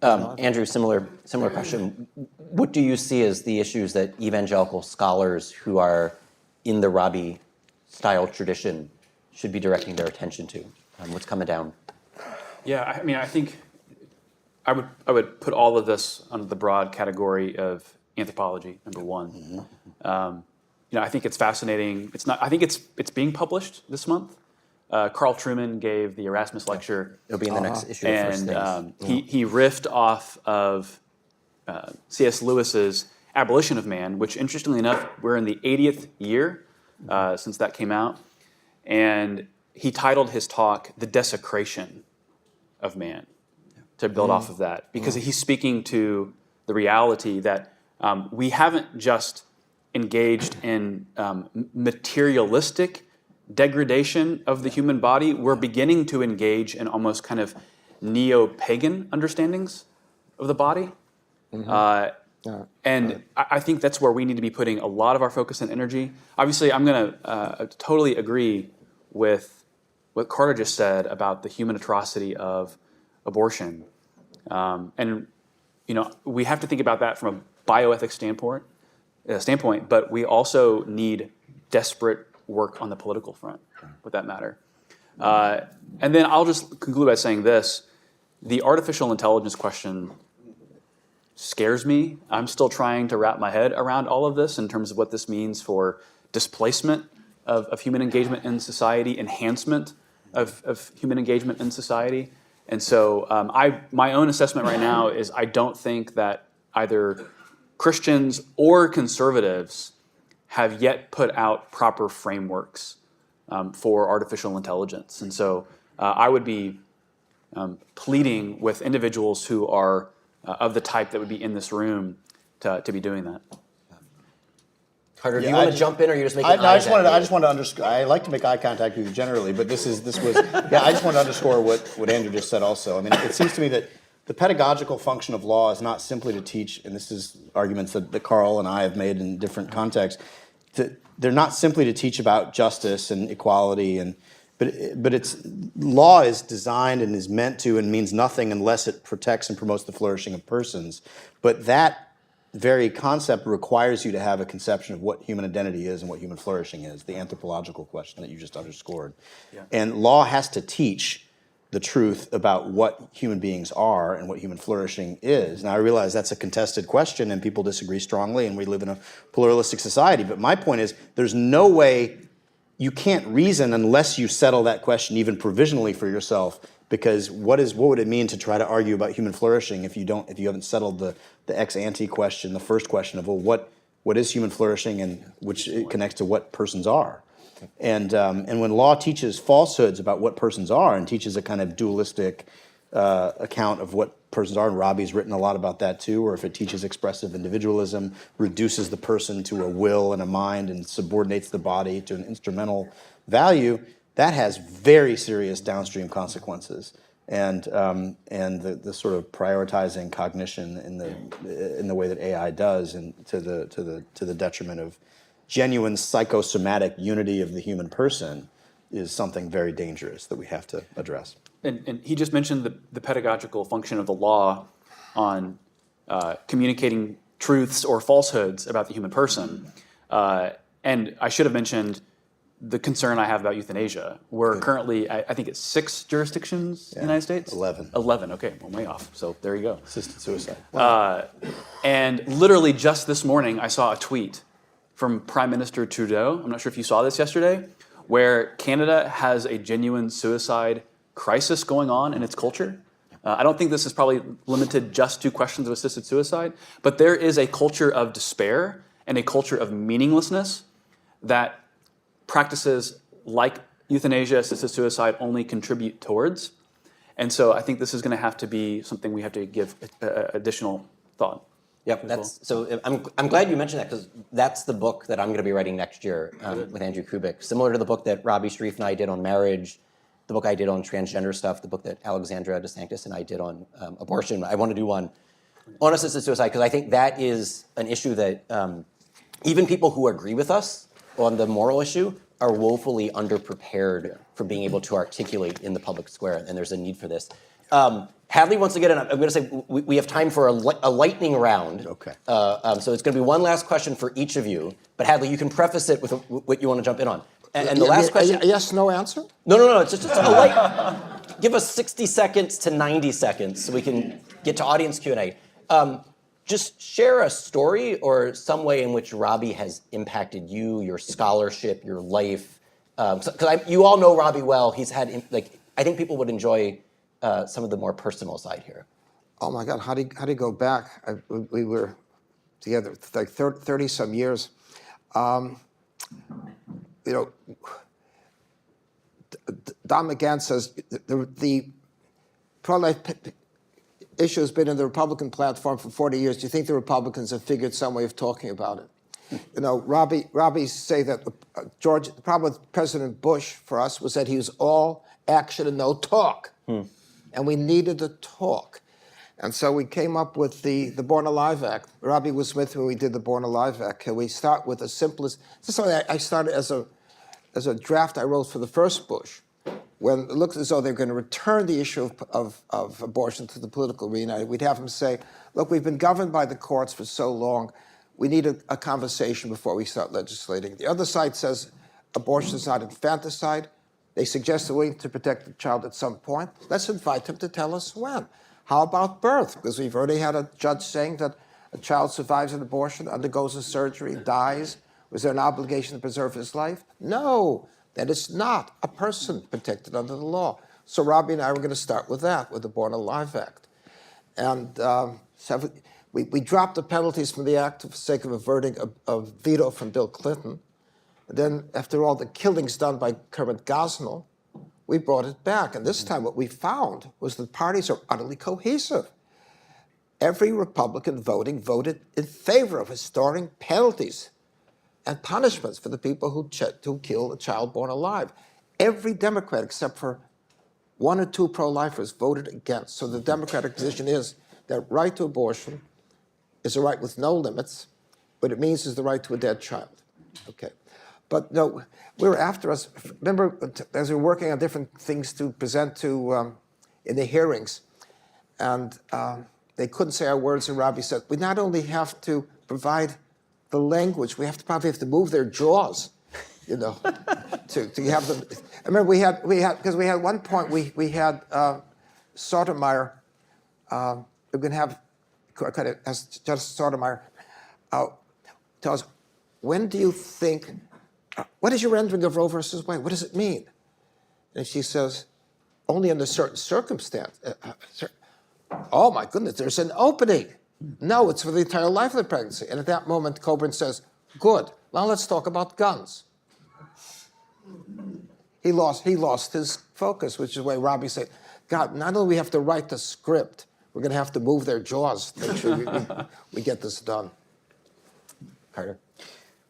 Andrew, similar question. What do you see as the issues that evangelical scholars who are in the Robbie-style tradition should be directing their attention to? What's coming down? Yeah, I mean, I think I would put all of this under the broad category of anthropology. Number one, I think it's fascinating. It's not. I think it's being published this month. Carl Trueman gave the Erasmus lecture. It'll be in the next issue of First And he riffed off of C.S. Lewis's Abolition of Man, which, interestingly enough, we're in the 80th year since that came out. And he titled his talk, The Desecration of Man, to build off of that. Because he's speaking to the reality that we haven't just engaged in materialistic degradation of the human body. We're beginning to engage in almost kind of neo-pagan understandings of the body. And I think that's where we need to be putting a lot of our focus and energy. Obviously, I'm going to totally agree with what Carter just said about the human atrocity of abortion. And we have to think about that from a bioethics standpoint, but we also need desperate work on the political front, with that matter. And then I'll just conclude by saying this. The artificial intelligence question scares me. I'm still trying to wrap my head around all of this in terms of what this means for displacement of human engagement in society, enhancement of human engagement in society. And so my own assessment right now is I don't think that either Christians or conservatives have yet put out proper frameworks for artificial intelligence. And so I would be pleading with individuals who are of the type that would be in this room to be doing that. Carter, do you want to jump in, or you're just making I just wanted to underscore. I like to make eye contact with you generally, but this was. Yeah, I just wanted to underscore what Andrew just said. Also, I mean, it seems to me that the pedagogical function of law is not simply to teach, and this is arguments that Carl and I have made in different contexts. They're not simply to teach about justice and equality, but it's law is designed and is meant to and means nothing unless it protects and promotes the flourishing of persons. But that very concept requires you to have a conception of what human identity is and what human flourishing is, the anthropological question that you just underscored. Yeah. And law has to teach the truth about what human beings are and what human flourishing is. Now, I realize that's a contested question and people disagree strongly and we live in a pluralistic society, but my point is there's no way you can't reason unless you settle that question even provisionally for yourself, because what would it mean to try to argue about human flourishing if you haven't settled the ex ante question, the first question of, well, what is human flourishing, and which it connects to what persons are. And when law teaches falsehoods about what persons are and teaches a kind of dualistic account of what persons are, and Robbie's written a lot about that too, or if it teaches expressive individualism, reduces the person to a will and a mind and subordinates the body to an instrumental value, that has very serious downstream consequences. And the sort of prioritizing cognition in the way that AI does, and to the detriment of genuine psychosomatic unity of the human person, is something very dangerous that we have to address. And he just mentioned the pedagogical function of the law on communicating truths or falsehoods about the human person. And I should have mentioned the concern I have about euthanasia. We're currently, I think it's 6 jurisdictions in the United States? 11. 11, okay, well, way off, so there you go. Assisted suicide. And literally just this morning, I saw a tweet from Prime Minister Trudeau, I'm not sure if you saw this yesterday, where Canada has a genuine suicide crisis going on in its culture. I don't think this is probably limited just to questions of assisted suicide, but there is a culture of despair and a culture of meaninglessness that practices like euthanasia, assisted suicide only contribute towards. And so I think this is going to have to be something we have to give additional thought. Yep, so I'm glad you mentioned that, because that's the book that I'm going to be writing next year with Andrew Kubik. Similar to the book that Robbie Sharif and I did on marriage, the book I did on transgender stuff, the book that Alexandra DeSanctis and I did on abortion. I want to do one on assisted suicide, because I think that is an issue that even people who agree with us on the moral issue are woefully underprepared for being able to articulate in the public square, and there's a need for this. Hadley wants to get in. I'm going to say we have time for a lightning round. Okay. So it's going to be one last question for each of you. But Hadley, you can preface it with what you want to jump in on. And the last question. Yes, no answer? No. It's just a light. Give us 60 seconds to 90 seconds so we can get to audience Q&A. Just share a story or some way in which Robbie has impacted you, your scholarship, your life. Because you all know Robbie well. He's had I think people would enjoy some of the more personal side here. Oh my God, how do you go back? We were together like 30 some years. Don McGahn says the pro-life issue has been in the Republican platform for 40 years. Do you think the Republicans have figured some way of talking about it? Robbie say that the problem with President Bush for us was that he was all action and no talk. And we needed to talk. And so we came up with the Born Alive Act. Robbie was with me when we did the Born Alive Act. We start with the simplest. This is something I started as a draft I wrote for the first Bush, when it looked as though they were going to return the issue of abortion to the political arena. We'd have them say, look, we've been governed by the courts for so long. We need a conversation before we start legislating. The other side says abortion is not infanticide. They suggest a way to protect the child at some point. Let's invite them to tell us when. How about birth? Because we've already had a judge saying that a child survives an abortion, undergoes a surgery, dies. Was there an obligation to preserve his life? No, that is not a person protected under the law. So Robbie and I were going to start with that, with the Born Alive Act. And we dropped the penalties from the act for the sake of averting a veto from Bill Clinton. And then, after all the killings done by Kermit Gosnell, we brought it back. And this time what we found was that parties are utterly cohesive. Every Republican voted in favor of restoring penalties and punishments for the people who kill a child born alive. Every Democrat, except for one or two pro-lifers, voted against. So the Democratic position is that right to abortion is a right with no limits. What it means is the right to a dead child. Okay. But no, we were after us. Remember, as we were working on different things to present to in the hearings, and they couldn't say our words, and Robbie said, we not only have to provide the language, we probably have to move their jaws, to have them. I remember we had because we had one point we had Sotomayor. We're going to have Justice Sotomayor tell us, when do you think? What is your rendering of Roe versus Wade? What does it mean? And she says, only under certain circumstance. Oh my goodness, there's an opening. No, it's for the entire life of the pregnancy. And at that moment, Coburn says, good, now let's talk about guns. He lost his focus, which is why Robbie said, God, not only do we have to write the script, we're going to have to move their jaws to make sure we get this done. Carter?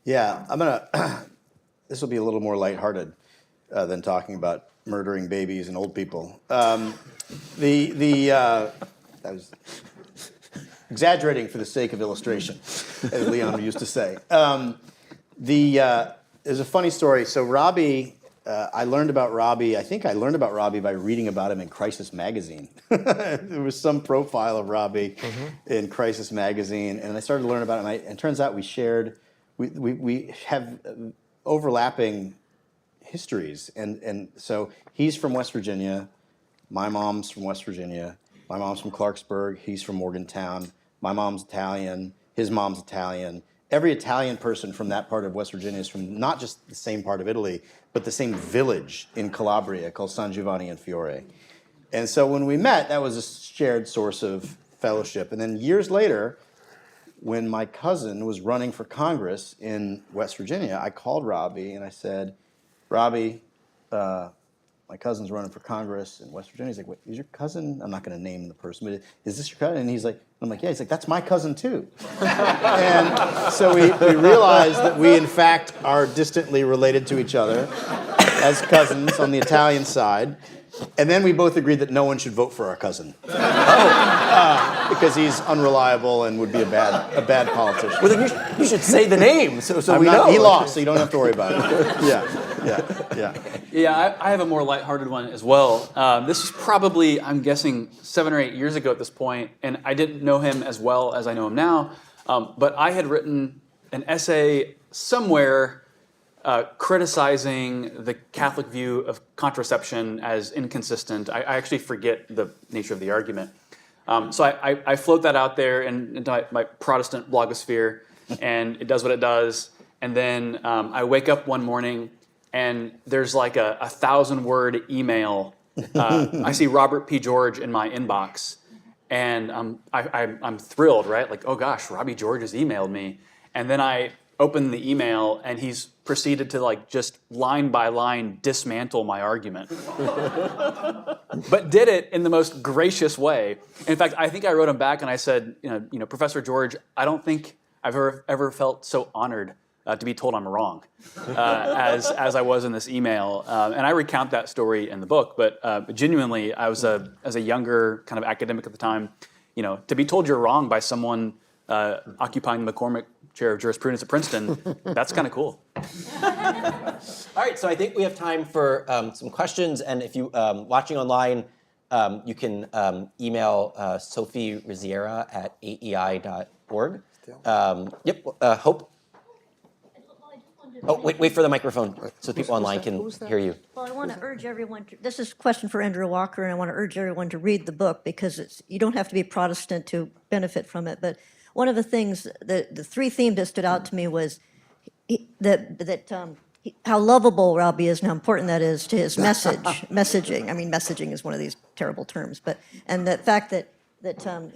Yeah, this will be a little more lighthearted than talking about murdering babies and old people. I was exaggerating for the sake of illustration, as Leon used to say. There's a funny story. So Robbie, I learned about Robbie by reading about him in Crisis Magazine. There was some profile of Robbie in Crisis Magazine, and I started to learn about him. And it turns out we have overlapping histories, and so he's from West Virginia. My mom's from West Virginia. My mom's from Clarksburg. He's from Morgantown. My mom's Italian. His mom's Italian. Every Italian person from that part of West Virginia is from not just the same part of Italy, but the same village in Calabria called San Giovanni in Fiore. And so when we met, that was a shared source of fellowship. And then years later, when my cousin was running for Congress in West Virginia, I called Robbie and I said, Robbie, my cousin's running for Congress in West Virginia. He's like, wait, is your cousin? I'm not going to name the person, but is this your cousin? And he's like, I'm like, yeah. He's like, that's my cousin too. And so we realized that we, in fact, are distantly related to each other as cousins on the Italian side. And then we both agreed that no one should vote for our cousin. Because he's unreliable and would be a bad politician. Well, then you should say the name so we not, know. He lost, so you don't have to worry about it. Yeah. Yeah, I have a more lighthearted one as well. This is probably, I'm guessing, 7 or 8 years ago at this point, and I didn't know him as well as I know him now, but I had written an essay somewhere criticizing the Catholic view of contraception as inconsistent. I actually forget the nature of the argument. So I float that out there into my Protestant blogosphere, and it does what it does. And then I wake up one morning, and there's like a 1,000-word email. I see Robert P. George in my inbox, and I'm thrilled, right? Like, oh gosh, Robbie George has emailed me. And then I open the email, and he's proceeded to like just line by line dismantle my argument. But did it in the most gracious way. In fact, I think I wrote him back and I said, you know, Professor George, I don't think I've ever felt so honored to be told I'm wrong as I was in this email. And I recount that story in the book, but genuinely, I was as a younger kind of academic at the time, you know, to be told you're wrong by someone occupying the McCormick Chair of Jurisprudence at Princeton, that's kind of cool. All right, so I think we have time for some questions, and if you watching online, you can email Sophie Riziera at aei.org. Hope. Oh, wait for the microphone so people online can hear you. Well, I want to urge everyone to, this is a question for Andrew Walker, and I want to urge everyone to read the book because you don't have to be Protestant to benefit from it. But one of the things, the 3 themes that stood out to me was how lovable Robbie is and how important that is to his messaging. I mean, messaging is one of these terrible terms, and the fact that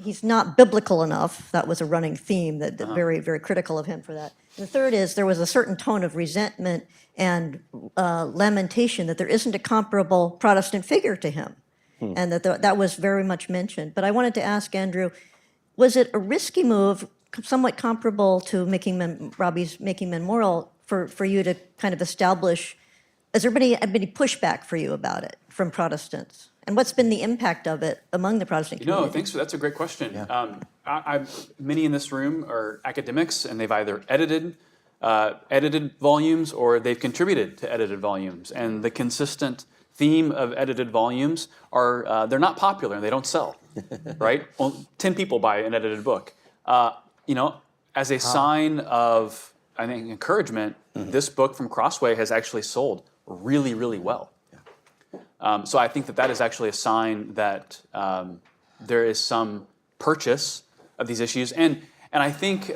he's not biblical enough. That was a running theme, that very, very critical of him for that. And the third is there was a certain tone of resentment and lamentation that there isn't a comparable Protestant figure to him, and that was very much mentioned. But I wanted to ask Andrew, was it a risky move, somewhat comparable to Robbie's Making Men Moral, for you to kind of establish? Has there been any pushback for you about it from Protestants? And what's been the impact of it among the Protestant community? No, thanks. That's a great question. Yeah. Many in this room are academics, and they've either edited volumes or they've contributed to edited volumes. And the consistent theme of edited volumes are they're not popular and they don't sell, right? 10 people buy an edited book. As a sign of, I think, encouragement, this book from Crossway has actually sold really, really well. So I think that is actually a sign that there is some purchase of these issues, and I think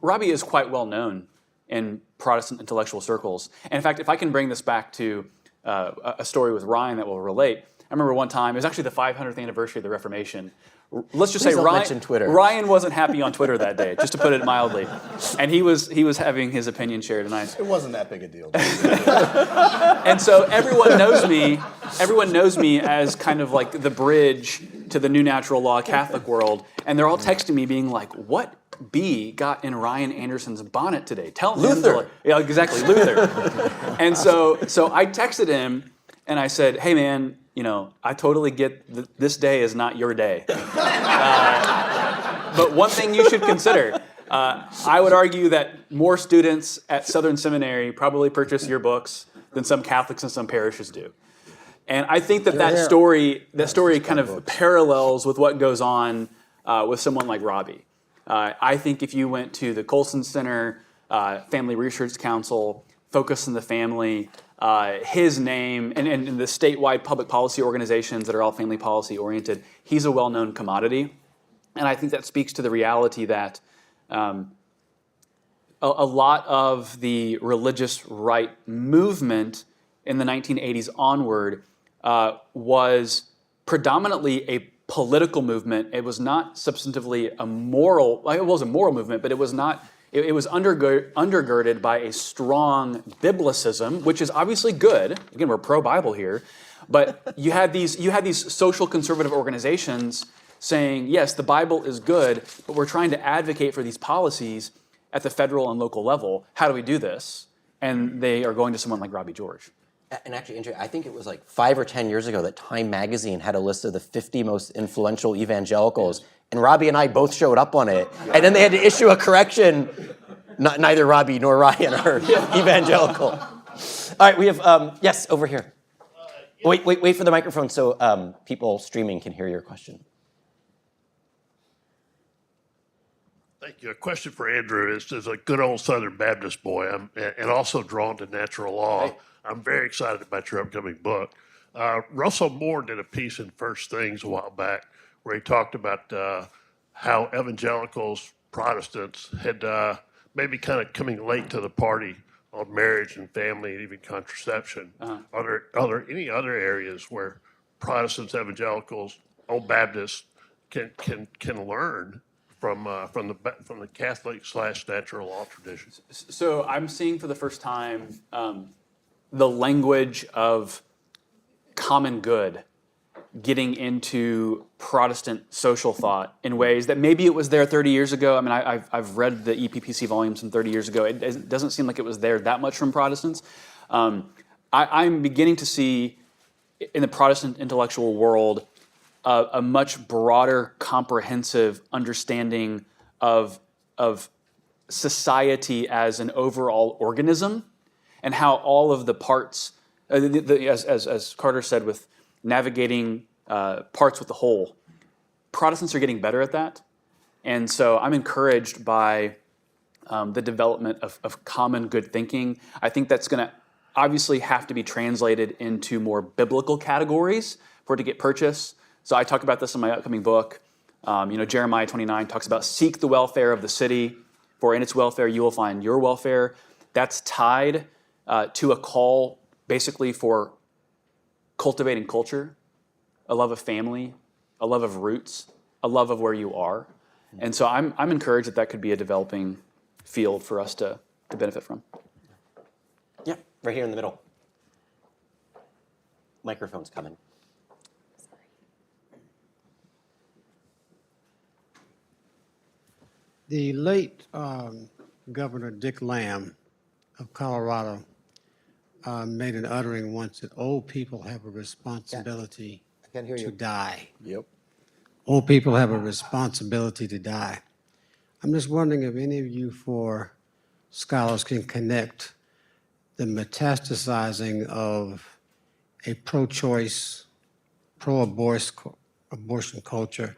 Robbie is quite well known in Protestant intellectual circles. And in fact, if I can bring this back to a story with Ryan that will relate, I remember one time, it was actually the 500th anniversary of the Reformation. Let's just say Ryan wasn't happy on Twitter that day, just to put it mildly, and he was having his opinion shared, and it wasn't that big a deal. And so everyone knows me as kind of like the bridge to the new natural law Catholic world, and they're all texting me being like, "What bee got in Ryan Anderson's bonnet today? Tell him." Luther. Yeah, exactly, Luther. And so I texted him and I said, "Hey man, I totally get this day is not your day. But one thing you should consider, I would argue that more students at Southern Seminary probably purchase your books than some Catholics in some parishes do." And I think that story kind of parallels with what goes on with someone like Robbie. I think if you went to the Colson Center, Family Research Council, Focus on the Family, his name, and the statewide public policy organizations that are all family policy oriented, he's a well-known commodity. And I think that speaks to the reality that a lot of the religious right movement in the 1980s onward was predominantly a political movement. It was not substantively a moral, it was a moral movement, but it was not. It was undergirded by a strong biblicism, which is obviously good. Again, we're pro-Bible here, but you had these social conservative organizations saying, yes, the Bible is good, but we're trying to advocate for these policies at the federal and local level. How do we do this? And they are going to someone like Robbie George. And actually, Andrea, I think it was like 5 or 10 years ago that Time Magazine had a list of the 50 most influential evangelicals, and Robbie and I both showed up on it, and then they had to issue a correction. Neither Robbie nor Ryan are evangelical. All right, we have, yes, over here. Wait for the microphone so people streaming can hear your question. Thank you. A question for Andrew is, as a good old Southern Baptist boy, and also drawn to natural law, I'm very excited about your upcoming book. Russell Moore did a piece in First Things a while back where he talked about how evangelicals, Protestants, had maybe kind of coming late to the party on marriage and family and even contraception. Are there any other areas where Protestants, evangelicals, old Baptists can learn from the Catholic / natural law traditions? So I'm seeing for the first time the language of common good getting into Protestant social thought in ways that maybe it was there 30 years ago. I mean, I've read the EPPC volumes from 30 years ago. It doesn't seem like it was there that much from Protestants. I'm beginning to see in the Protestant intellectual world a much broader, comprehensive understanding of society as an overall organism, and how all of the parts, as Carter said, with navigating parts with the whole, Protestants are getting better at that. And so I'm encouraged by the development of common good thinking. I think that's going to obviously have to be translated into more biblical categories for it to get purchased. So I talk about this in my upcoming book. Jeremiah 29 talks about seek the welfare of the city, for in its welfare you will find your welfare. That's tied to a call basically for cultivating culture, a love of family, a love of roots, a love of where you are. And so I'm encouraged that could be a developing field for us to benefit from. Yeah, right here in the middle. Microphone's coming. The late Governor Dick Lamb of Colorado made an uttering once that old people have a responsibility to die. Yep. Old people have a responsibility to die. I'm just wondering if any of you four scholars can connect the metastasizing of a pro-choice, pro-abortion culture,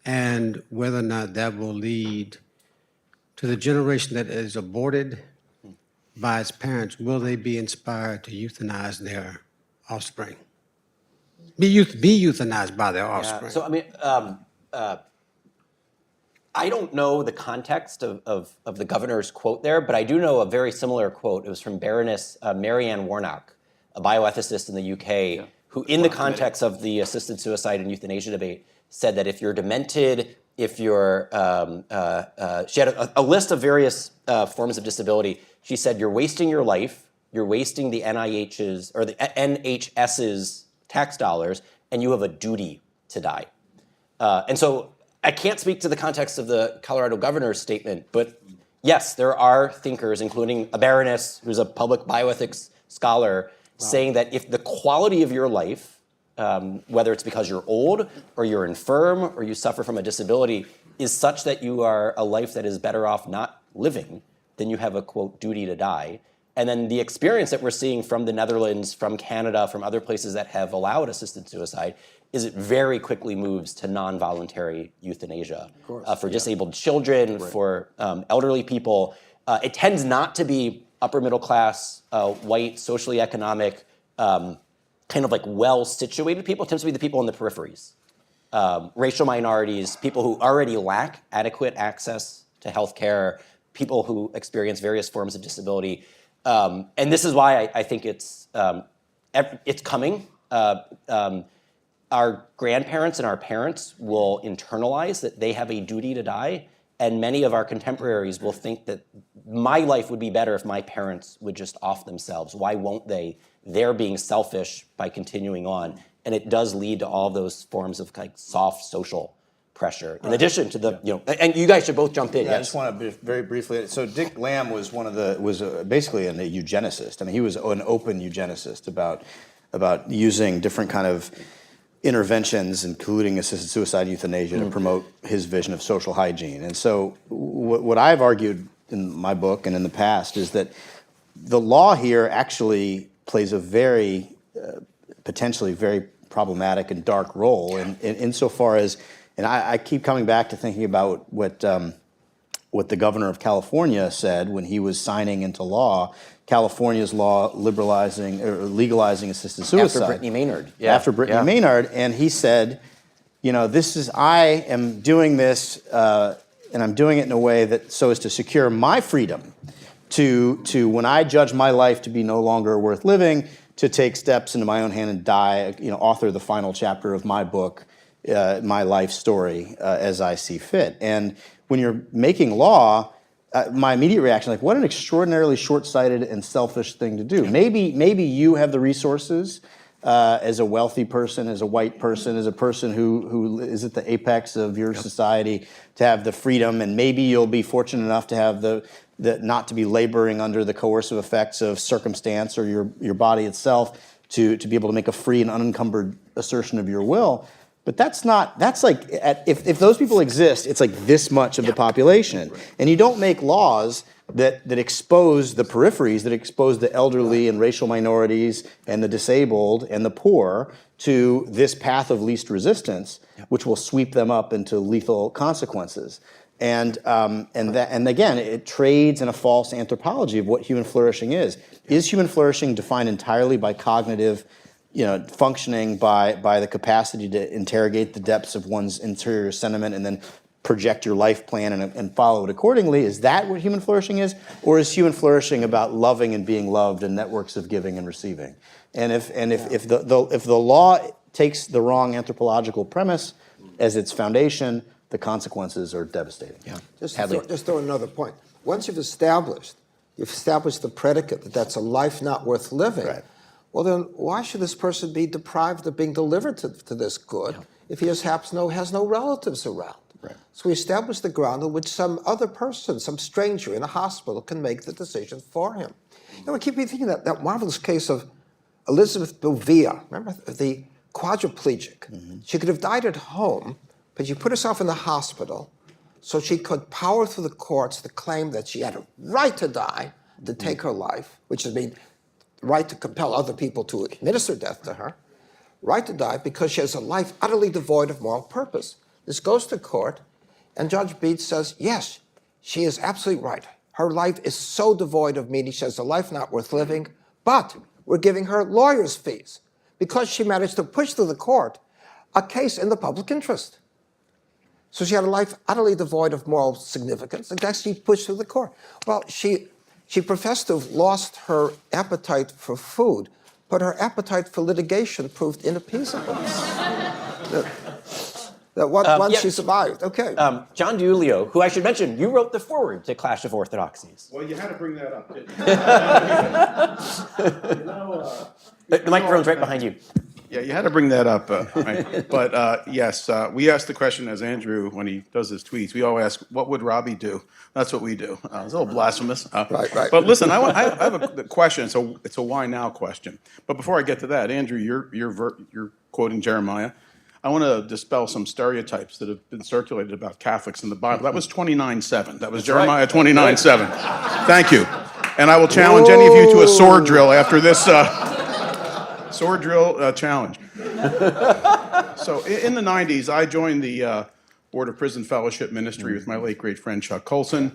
and whether or not that will lead to the generation that is aborted by its parents. Will they be inspired to euthanize their offspring? Be euthanized by their offspring. So, I mean, I don't know the context of the governor's quote there, but I do know a very similar quote. It was from Baroness Marianne Warnock, a bioethicist in the UK, who in the context of the assisted suicide and euthanasia debate said that if you're demented, if you're, she had a list of various forms of disability. She said, you're wasting your life, you're wasting the NIH's or the NHS's tax dollars, and you have a duty to die. And so I can't speak to the context of the Colorado governor's statement, but yes, there are thinkers, including a baroness who's a public bioethics scholar, saying that if the quality of your life, whether it's because you're old or you're infirm or you suffer from a disability, is such that you are a life that is better off not living, then you have a, quote, duty to die. And then the experience that we're seeing from the Netherlands, from Canada, from other places that have allowed assisted suicide is it very quickly moves to non-voluntary euthanasia for disabled children, for elderly people. It tends not to be upper middle class, white, socially economic, kind of like well-situated people. It tends to be the people in the peripheries. Racial minorities, people who already lack adequate access to health care, people who experience various forms of disability. And this is why I think it's coming. Our grandparents and our parents will internalize that they have a duty to die, and many of our contemporaries will think that my life would be better if my parents would just off themselves. Why won't they? They're being selfish by continuing on. And it does lead to all those forms of like soft social pressure, in addition to the, and you guys should both jump in. Yeah, I Yes. just want to very briefly. So Dick Lamb was basically a eugenicist. I mean, he was an open eugenicist about using different kind of interventions, including assisted suicide and euthanasia, to promote his vision of social hygiene. And so what I've argued in my book and in the past is that the law here actually plays a very, potentially very problematic and dark role insofar as, and I keep coming back to thinking about what the governor of California said when he was signing into law California's law legalizing assisted suicide. After Brittany Maynard. Yeah. After Brittany Maynard, and he said, I am doing this, and I'm doing it in a way that so as to secure my freedom to when I judge my life to be no longer worth living, to take steps into my own hand and die, author the final chapter of my book, my life story, as I see fit. And when you're making law, my immediate reaction, what an extraordinarily short-sighted and selfish thing to do. Maybe you have the resources as a wealthy person, as a white person, as a person who is at the apex of your society, to have the freedom, and maybe you'll be fortunate enough to have the not to be laboring under the coercive effects of circumstance or your body itself to be able to make a free and unencumbered assertion of your will. But that's if those people exist, it's like this much of the population. And you don't make laws that expose the peripheries, that expose the elderly and racial minorities and the disabled and the poor to this path of least resistance, which will sweep them up into lethal consequences. And again, it trades in a false anthropology of what human flourishing is. Is human flourishing defined entirely by cognitive functioning, by the capacity to interrogate the depths of one's interior sentiment and then project your life plan and follow it accordingly? Is that what human flourishing is? Or is human flourishing about loving and being loved and networks of giving and receiving? And if the law takes the wrong anthropological premise as its foundation, the consequences are devastating. Yeah. Just throw another point. Once you've established the predicate that that's a life not worth living, right. Well, then why should this person be deprived of being delivered to this good if he has no relatives around? Right. So we establish the ground on which some other person, some stranger in a hospital, can make the decision for him. I keep thinking that marvelous case of Elizabeth Bouvier, remember, the quadriplegic. Mm-hmm. She could have died at home, but she put herself in the hospital so she could power through the courts to claim that she had a right to die, to take her life, which would mean right to compel other people to administer death to her, right to die because she has a life utterly devoid of moral purpose. This goes to court, and Judge Beach says, yes, she is absolutely right. Her life is so devoid of meaning, she has a life not worth living, but we're giving her lawyer's fees because she managed to push through the court a case in the public interest. So she had a life utterly devoid of moral significance, and that's she pushed through the court. Well, she professed to have lost her appetite for food, but her appetite for litigation proved inappeasable. Once she survived. Okay. John DiIulio, who I should mention, you wrote the foreword to Clash of Orthodoxies. Well, you had to bring that up, didn't you? The microphone's right behind you. Yeah, you had to bring that up. Right. But yes, we asked the question as Andrew, when he does his tweets, we all ask, what would Robbie do? That's what we do. It's a little blasphemous. Right. But listen, I have a question. It's a why now question. But before I get to that, Andrew, you're quoting Jeremiah. I want to dispel some stereotypes that have been circulated about Catholics in the Bible. That was 29:7. That was Jeremiah 29:7. Thank you. And I will challenge any of you to a sword drill after this sword drill challenge. So in the 90s, I joined the Board of Prison Fellowship Ministry with my late great friend Chuck Colson.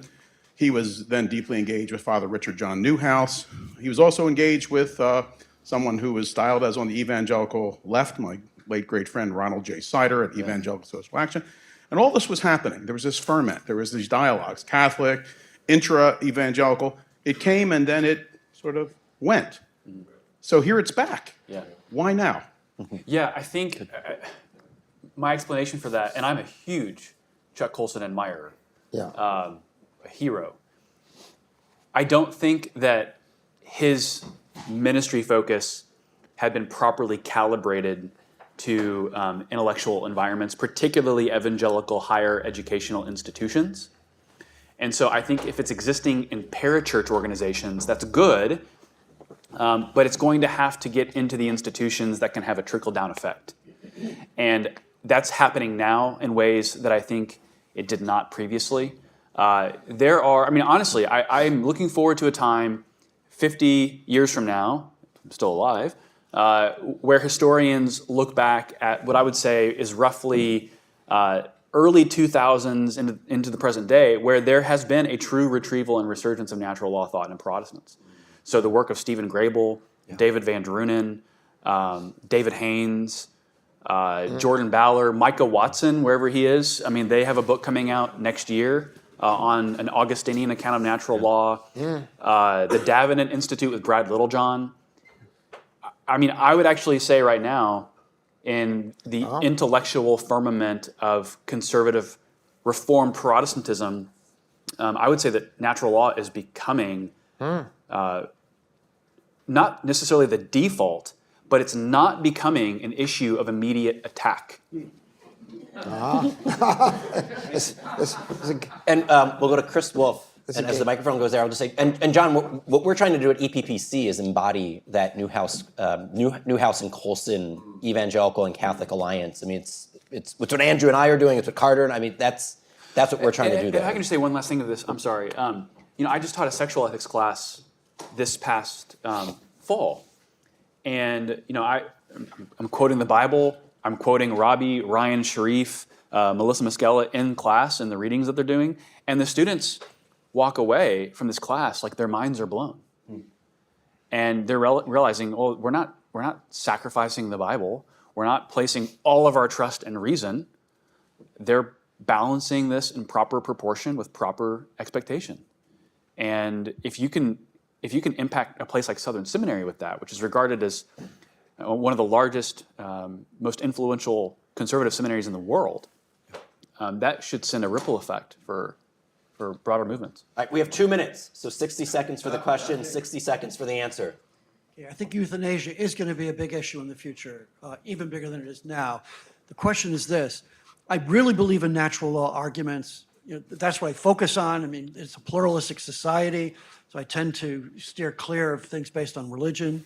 He was then deeply engaged with Father Richard John Newhouse. He was also engaged with someone who was styled as on the evangelical left, my late great friend Ronald J. Sider at Evangelical Social Action. And all this was happening. There was this ferment. There was these dialogues, Catholic, intra-evangelical. It came and then it sort of went. So here it's back. Yeah. Why now? Yeah, I think my explanation for that, and I'm a huge Chuck Colson admirer, a hero. I don't think that his ministry focus had been properly calibrated to intellectual environments, particularly evangelical higher educational institutions. And so I think if it's existing in parachurch organizations, that's good, but it's going to have to get into the institutions that can have a trickle-down effect. And that's happening now in ways that I think it did not previously. Honestly, I'm looking forward to a time 50 years from now, I'm still alive, where historians look back at what I would say is roughly early 2000s into the present day, where there has been a true retrieval and resurgence of natural law thought in Protestants. So the work of Stephen Grable, David Van Drunen, David Haynes, Jordan Baller, Micah Watson, wherever he is. I mean, they have a book coming out next year on an Augustinian account of natural law. The Davenant Institute with Brad Littlejohn. I mean, I would actually say right now, in the intellectual firmament of conservative Reformed Protestantism, I would say that natural law is becoming not necessarily the default, but it's not becoming an issue of immediate attack. And we'll go to Chris Wolf. And as the microphone goes there, I'll just say, and John, what we're trying to do at EPPC is embody that Newhouse and Colson evangelical and Catholic alliance. I mean, it's what Andrew and I are doing. It's what Carter and I mean, that's what we're trying to do there. If I can just say one last thing to this, I'm sorry. I just taught a sexual ethics class this past fall, and I'm quoting the Bible. I'm quoting Robbie, Ryan Sharif, Melissa Muscella in class in the readings that they're doing, and the students walk away from this class like their minds are blown, and they're realizing, oh, we're not sacrificing the Bible. We're not placing all of our trust in reason. They're balancing this in proper proportion with proper expectation. And if you can impact a place like Southern Seminary with that, which is regarded as one of the largest, most influential conservative seminaries in the world, that should send a ripple effect for broader movements. All right, we have 2 minutes, so 60 seconds for the question, 60 seconds for the answer. Yeah, I think euthanasia is going to be a big issue in the future, even bigger than it is now. The question is this. I really believe in natural law arguments. That's what I focus on. I mean, it's a pluralistic society, so I tend to steer clear of things based on religion.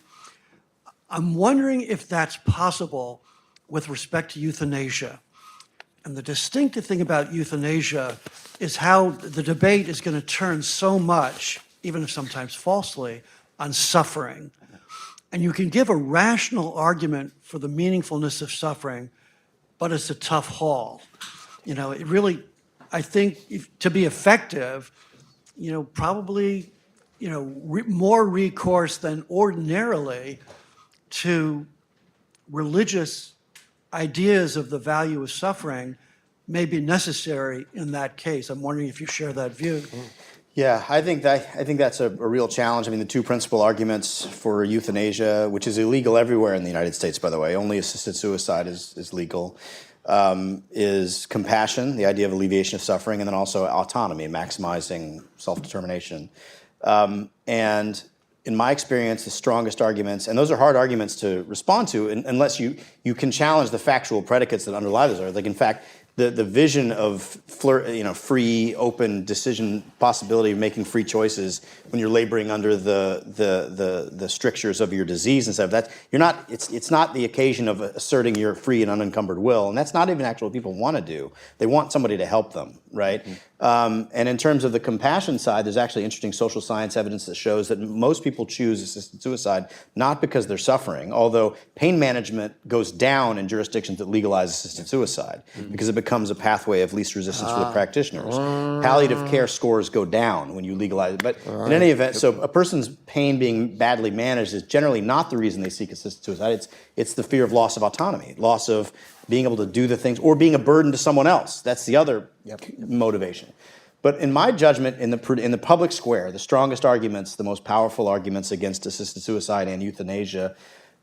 I'm wondering if that's possible with respect to euthanasia. And the distinctive thing about euthanasia is how the debate is going to turn so much, even if sometimes falsely, on suffering. And you can give a rational argument for the meaningfulness of suffering, but it's a tough haul. It really, I think, to be effective, probably, more recourse than ordinarily to religious ideas of the value of suffering may be necessary in that case. I'm wondering if you share that view. Yeah, I think that's a real challenge. I mean, the two principal arguments for euthanasia, which is illegal everywhere in the United States, by the way, only assisted suicide is legal, is compassion, the idea of alleviation of suffering, and then also autonomy, maximizing self-determination. And in my experience, the strongest arguments, and those are hard arguments to respond to unless you can challenge the factual predicates that underlie those. Like, in fact, the vision of free, open decision possibility of making free choices when you're laboring under the strictures of your disease and stuff. That you're not. It's not the occasion of asserting your free and unencumbered will, and that's not even actually what people want to do. They want somebody to help them, right? And in terms of the compassion side, there's actually interesting social science evidence that shows that most people choose assisted suicide not because they're suffering, although pain management goes down in jurisdictions that legalize assisted suicide because it becomes a pathway of least resistance for the practitioners. Palliative care scores go down when you legalize it. But in any event, so a person's pain being badly managed is generally not the reason they seek assisted suicide. It's the fear of loss of autonomy, loss of being able to do the things, or being a burden to someone else. That's the other motivation. But in my judgment, in the public square, the strongest arguments, the most powerful arguments against assisted suicide and euthanasia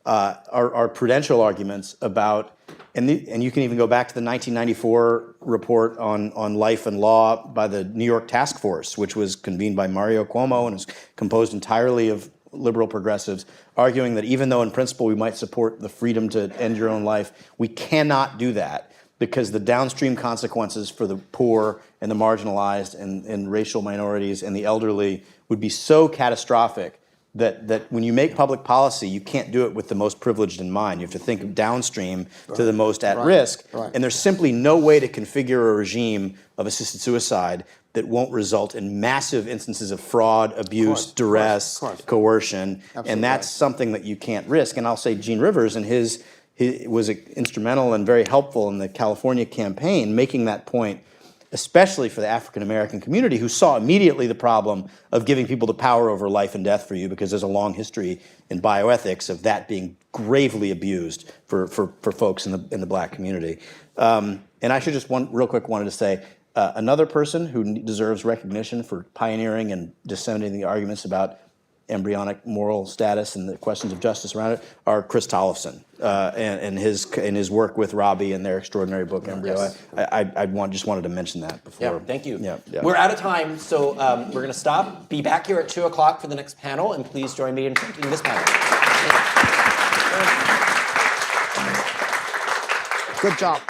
are prudential arguments about, and you can even go back to the 1994 report on life and law by the New York Task Force, which was convened by Mario Cuomo and is composed entirely of liberal progressives, arguing that even though in principle we might support the freedom to end your own life, we cannot do that because the downstream consequences for the poor and the marginalized and racial minorities and the elderly would be so catastrophic that when you make public policy, you can't do it with the most privileged in mind. You have to think downstream to the most at risk. And there's simply no way to configure a regime of assisted suicide that wonon't result in massive instances of fraud, abuse, duress, coercion. And that's something that you can't risk. And I'll say Gene Rivers and he was instrumental and very helpful in the California campaign, making that point, especially for the African American community, who saw immediately the problem of giving people the power over life and death for you, because there's a long history in bioethics of that being gravely abused for folks in the black community. And I should just real quick wanted to say, another person who deserves recognition for pioneering and disseminating the arguments about embryonic moral status and the questions of justice around it are Chris Tollefson and his work with Robbie and their extraordinary book Embryo. Yes. I just wanted to mention that before. Yeah, thank you. Yeah. We're out of time, so we're going to stop. Be back here at 2 o'clock for the next panel, and please join me in thanking this panel. Good job.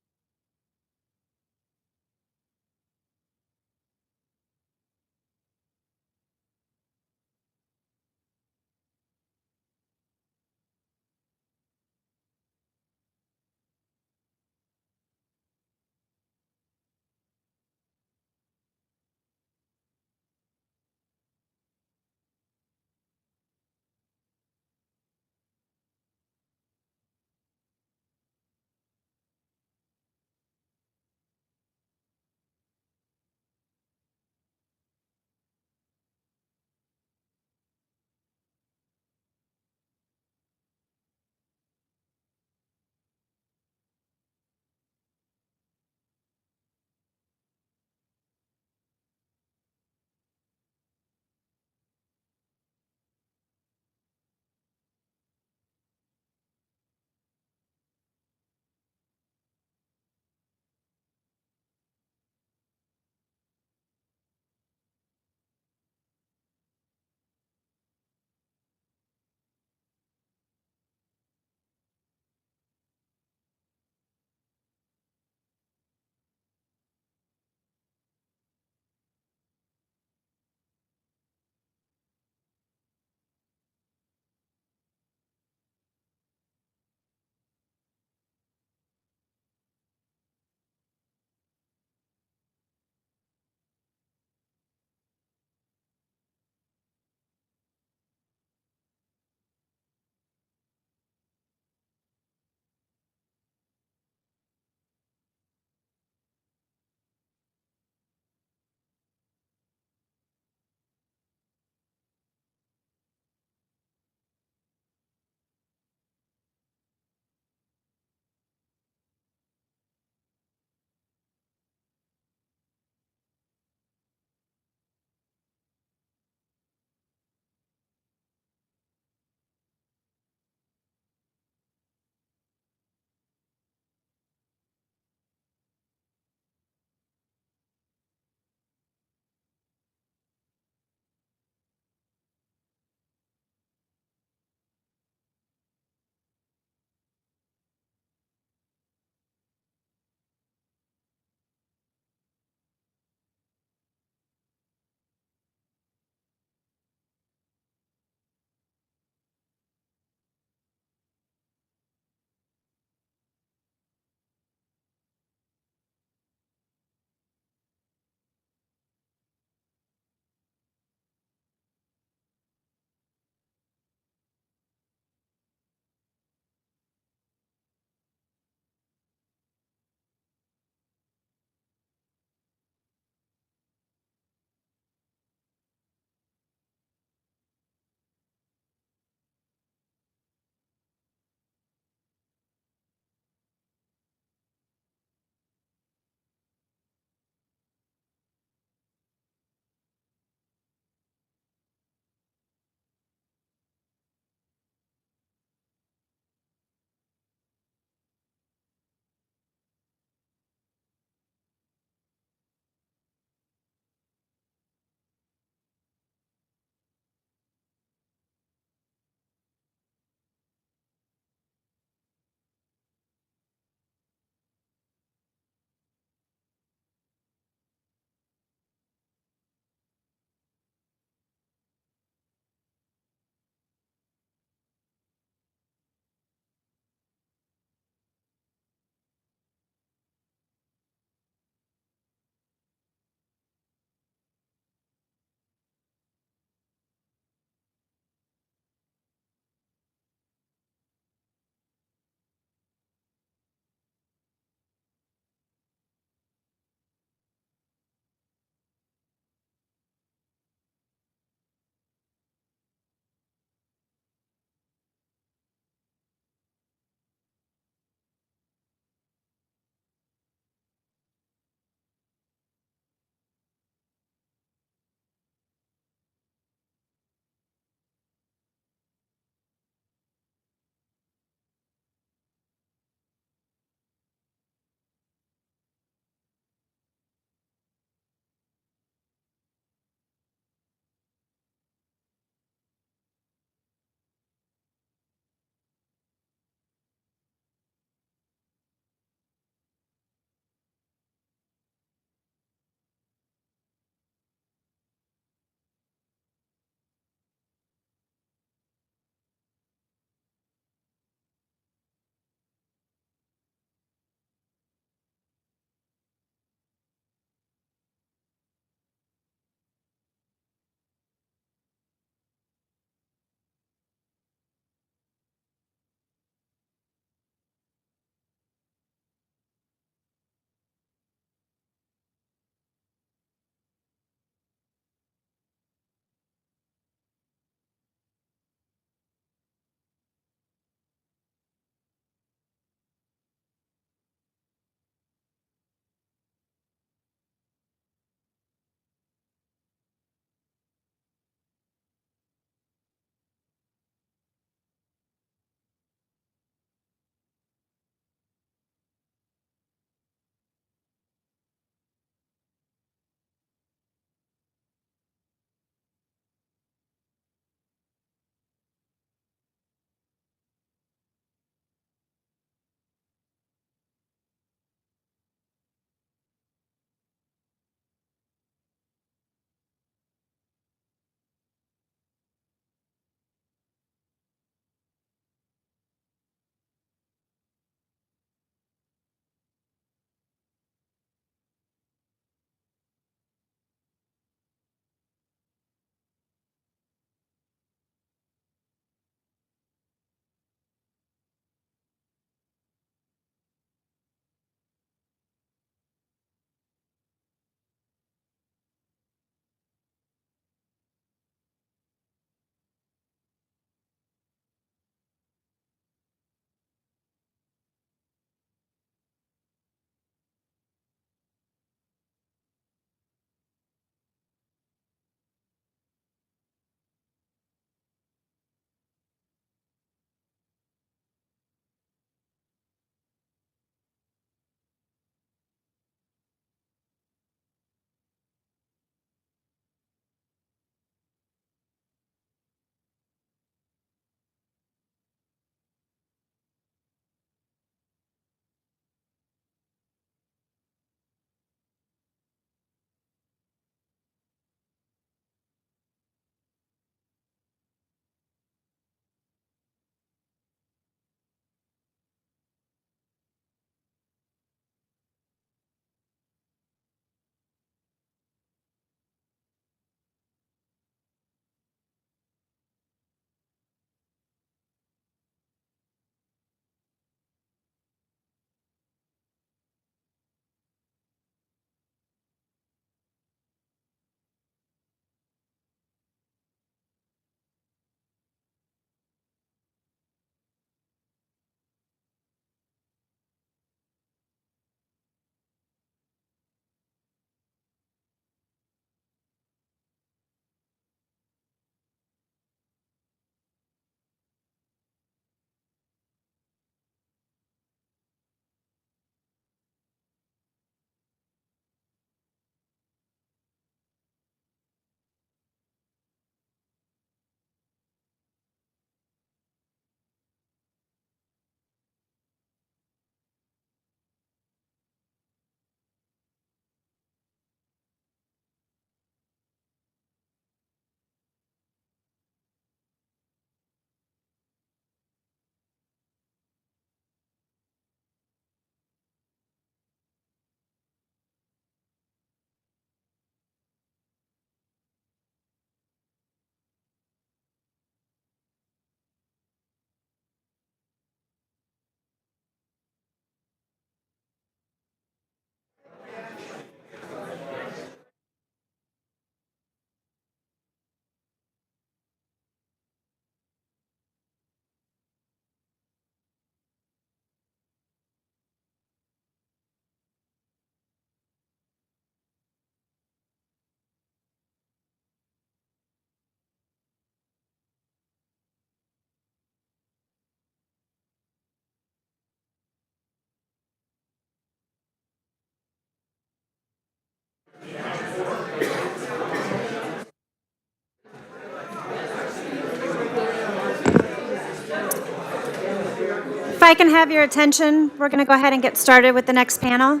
I can have your attention, we're going to go ahead and get started with the next panel.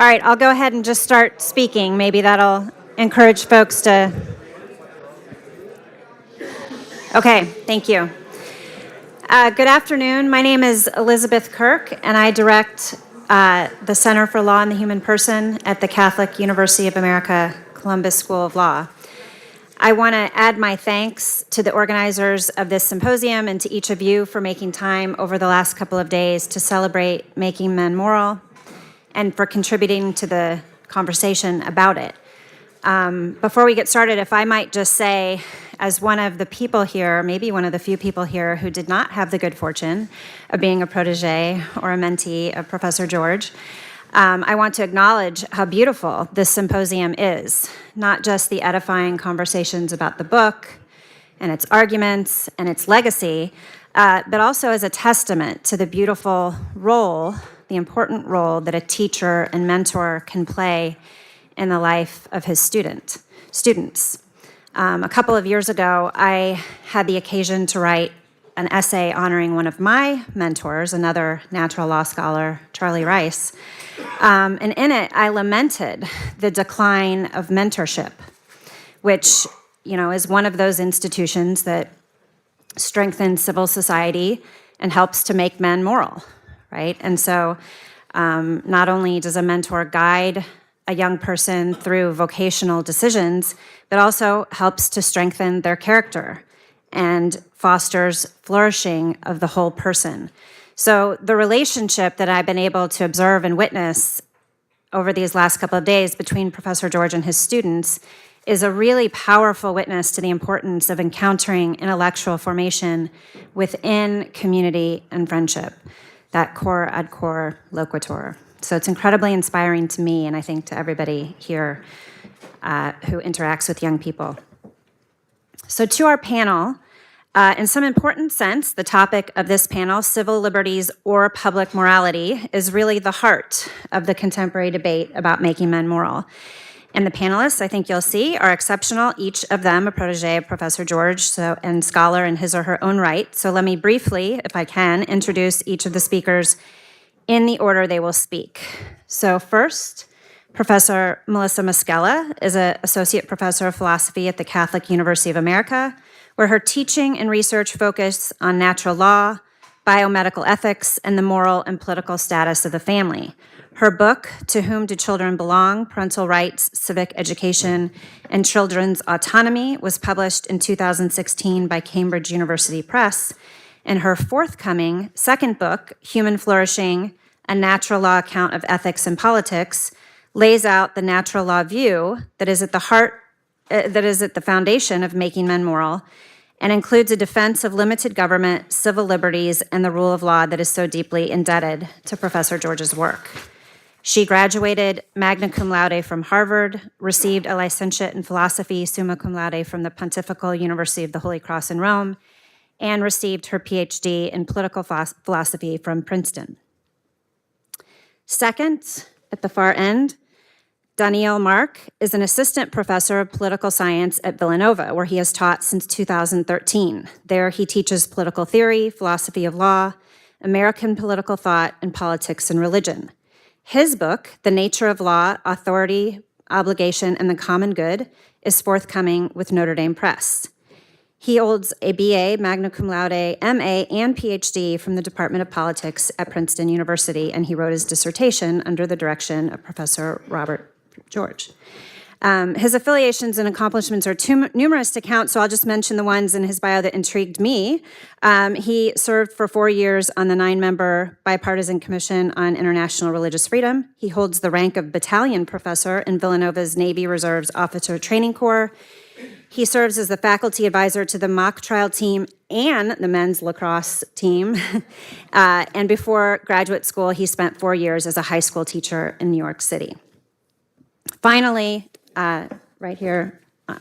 All right, I'll go ahead and just start speaking. Maybe that'll encourage folks to... Okay, thank you. Good afternoon. My name is Elizabeth Kirk, and I direct the Center for Law and the Human Person at the Catholic University of America Columbus School of Law. I want to add my thanks to the organizers of this symposium and to each of you for making time over the last couple of days to celebrate Making Men Moral and for contributing to the conversation about it. Before we get started, if I might just say, as one of the people here, maybe one of the few people here who did not have the good fortune of being a protege or a mentee of Professor George, I want to acknowledge how beautiful this symposium is, not just the edifying conversations about the book and its arguments and its legacy, but also as a testament to the beautiful role, the important role that a teacher and mentor can play in the life of his students. A couple of years ago, I had the occasion to write an essay honoring one of my mentors, another natural law scholar, Charlie Rice. And in it, I lamented the decline of mentorship, which, is one of those institutions that strengthens civil society and helps to make men moral, right? And so not only does a mentor guide a young person through vocational decisions, but also helps to strengthen their character and fosters flourishing of the whole person. So the relationship that I've been able to observe and witness over these last couple of days between Professor George and his students is a really powerful witness to the importance of encountering intellectual formation within community and friendship, that cor ad cor loquitur. So it's incredibly inspiring to me, and I think to everybody here who interacts with young people. So to our panel, in some important sense, the topic of this panel, civil liberties or public morality, is really the heart of the contemporary debate about making men moral. And the panelists, I think you'll see, are exceptional, each of them a protege of Professor George and scholar in his or her own right. So let me briefly, if I can, introduce each of the speakers in the order they will speak. So first, Professor Melissa Moskella is an associate professor of philosophy at the Catholic University of America, where her teaching and research focus on natural law, biomedical ethics, and the moral and political status of the family. Her book, To Whom Do Children Belong? Parental Rights, Civic Education, and Children's Autonomy, was published in 2016 by Cambridge University Press. And her forthcoming second book, Human Flourishing, A Natural Law Account of Ethics and Politics, lays out the natural law view that is at the foundation of making men moral, and includes a defense of limited government, civil liberties, and the rule of law that is so deeply indebted to Professor George's work. She graduated magna cum laude from Harvard, received a licentiate in philosophy summa cum laude from the Pontifical University of the Holy Cross in Rome, and received her PhD in political philosophy from Princeton. Second, at the far end, Daniel Mark is an assistant professor of political science at Villanova, where he has taught since 2013. There he teaches political theory, philosophy of law, American political thought, and politics and religion. His book, The Nature of Law, Authority, Obligation, and the Common Good, is forthcoming with Notre Dame Press. He holds a BA, magna cum laude, MA, and PhD from the Department of Politics at Princeton University, and he wrote his dissertation under the direction of Professor Robert George. His affiliations and accomplishments are too numerous to count, so I'll just mention the ones in his bio that intrigued me. He served for 4 years on the 9-member Bipartisan Commission on International Religious Freedom. He holds the rank of battalion professor in Villanova's Navy Reserve's Officer Training Corps. He serves as the faculty advisor to the mock trial team and the men's lacrosse team. And before graduate school, he spent 4 years as a high school teacher in New York City. Finally, right here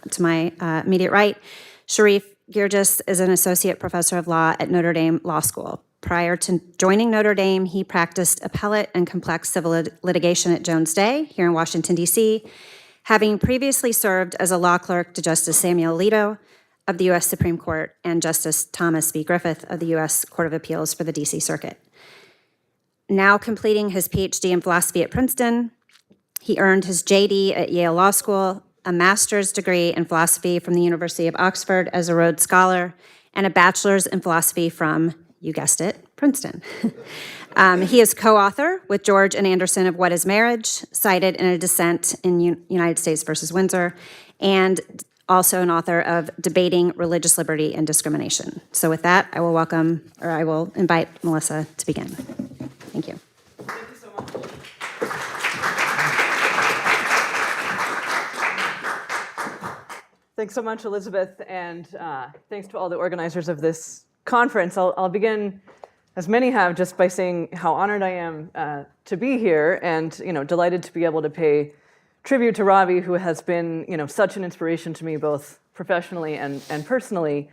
to my immediate right, Sharif Girgis is an associate professor of law at Notre Dame Law School. Prior to joining Notre Dame, he practiced appellate and complex civil litigation at Jones Day here in Washington, D.C., having previously served as a law clerk to Justice Samuel Alito of the U.S. Supreme Court and Justice Thomas B. Griffith of the U.S. Court of Appeals for the D.C. Circuit. Now completing his PhD in philosophy at Princeton, he earned his JD at Yale Law School, a master's degree in philosophy from the University of Oxford as a Rhodes Scholar, and a bachelor's in philosophy from, you guessed it, Princeton. He is co-author with George and Anderson of What is Marriage, cited in a dissent in United States versus Windsor, and also an author of Debating Religious Liberty and Discrimination. So with that, I will invite Melissa to begin. Thank you. Thank you so much. Thanks so much, Elizabeth, and thanks to all the organizers of this conference. I'll begin, as many have, just by saying how honored I am to be here, and delighted to be able to pay tribute to Robbie, who has been such an inspiration to me, both professionally and personally,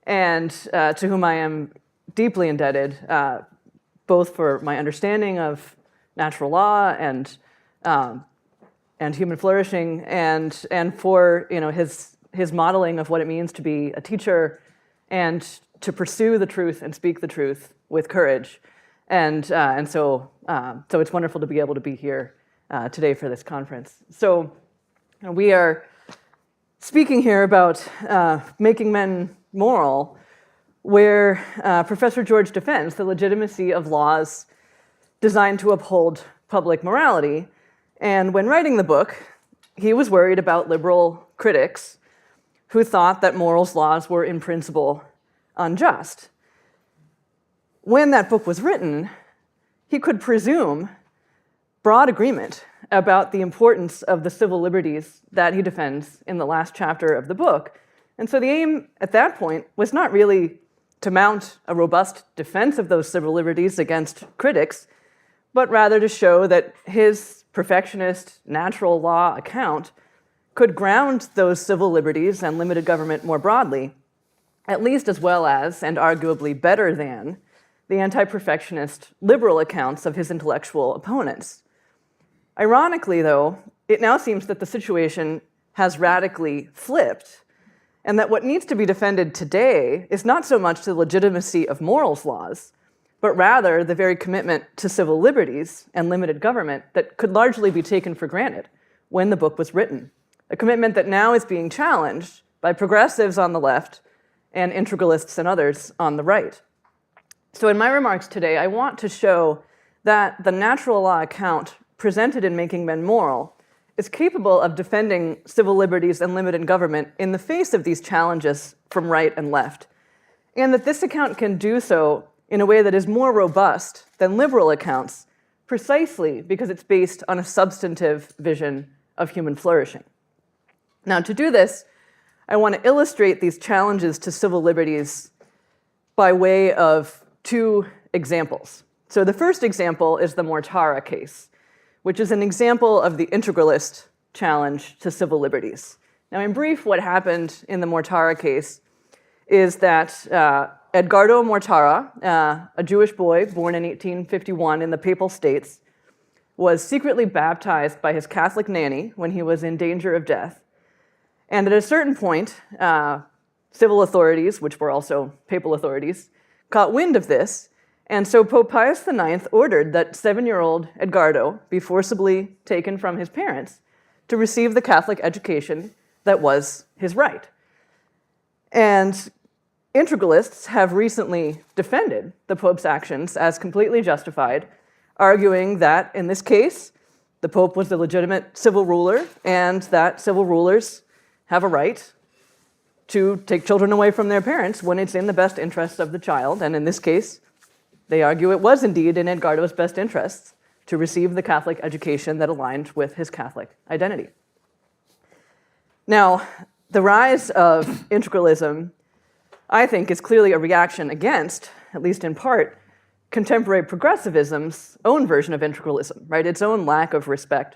and to whom I am deeply indebted, both for my understanding of natural law and human flourishing, and for his modeling of what it means to be a teacher and to pursue the truth and speak the truth with courage. And so it's wonderful to be able to be here today for this conference. So we are speaking here about making men moral, where Professor George defends the legitimacy of laws designed to uphold public morality. And when writing the book, he was worried about liberal critics who thought that morals laws were in principle unjust. When that book was written, he could presume broad agreement about the importance of the civil liberties that he defends in the last chapter of the book. And so the aim at that point was not really to mount a robust defense of those civil liberties against critics, but rather to show that his perfectionist natural law account could ground those civil liberties and limited government more broadly, at least as well as, and arguably better than, the anti-perfectionist liberal accounts of his intellectual opponents. Ironically, though, it now seems that the situation has radically flipped, and that what needs to be defended today is not so much the legitimacy of morals laws, but rather the very commitment to civil liberties and limited government that could largely be taken for granted when the book was written, a commitment that now is being challenged by progressives on the left and integralists and others on the right. So in my remarks today, I want to show that the natural law account presented in Making Men Moral is capable of defending civil liberties and limited government in the face of these challenges from right and left, and that this account can do so in a way that is more robust than liberal accounts, precisely because it's based on a substantive vision of human flourishing. Now, to do this, I want to illustrate these challenges to civil liberties by way of two examples. So the first example is the Mortara case, which is an example of the integralist challenge to civil liberties. Now, in brief, what happened in the Mortara case is that Edgardo Mortara, a Jewish boy born in 1851 in the Papal States, was secretly baptized by his Catholic nanny when he was in danger of death. And at a certain point, civil authorities, which were also papal authorities, caught wind of this. And so Pope Pius IX ordered that 7-year-old Edgardo be forcibly taken from his parents to receive the Catholic education that was his right. And integralists have recently defended the Pope's actions as completely justified, arguing that, in this case, the Pope was the legitimate civil ruler and that civil rulers have a right to take children away from their parents when it's in the best interests of the child. And in this case, they argue it was indeed in Edgardo's best interests to receive the Catholic education that aligned with his Catholic identity. Now, the rise of integralism, I think, is clearly a reaction against, at least in part, contemporary progressivism's own version of integralism, right? Its own lack of respect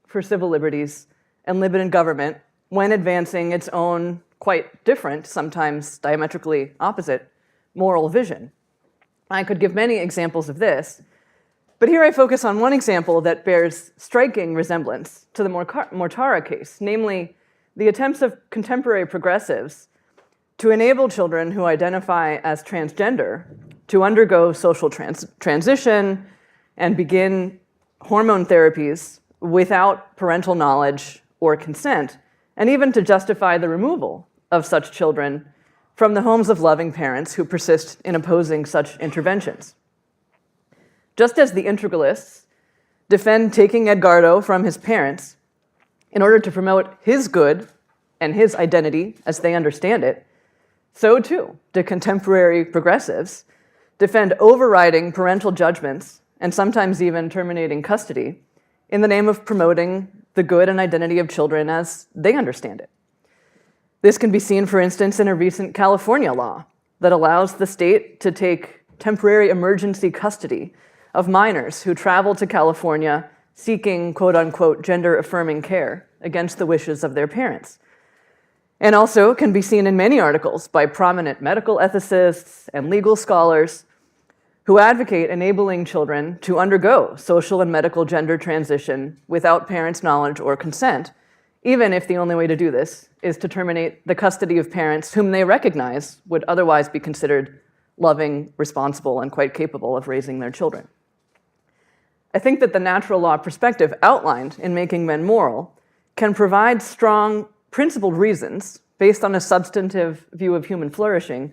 for civil liberties and limited government when advancing its own quite different, sometimes diametrically opposite, moral vision. I could give many examples of this, But here I focus on one example that bears striking resemblance to the Mortara case, namely the attempts of contemporary progressives to enable children who identify as transgender to undergo social transition and begin hormone therapies without parental knowledge or consent, and even to justify the removal of such children from the homes of loving parents who persist in opposing such interventions. Just as the integralists defend taking Edgardo from his parents in order to promote his good and his identity as they understand it, so too do contemporary progressives defend overriding parental judgments and sometimes even terminating custody in the name of promoting the good and identity of children as they understand it. This can be seen, for instance, in a recent California law that allows the state to take temporary emergency custody of minors who travel to California seeking quote-unquote gender-affirming care against the wishes of their parents. And also can be seen in many articles by prominent medical ethicists and legal scholars who advocate enabling children to undergo social and medical gender transition without parents' knowledge or consent, even if the only way to do this is to terminate the custody of parents whom they recognize would otherwise be considered loving, responsible, and quite capable of raising their children. I think that the natural law perspective outlined in Making Men Moral can provide strong principled reasons, based on a substantive view of human flourishing,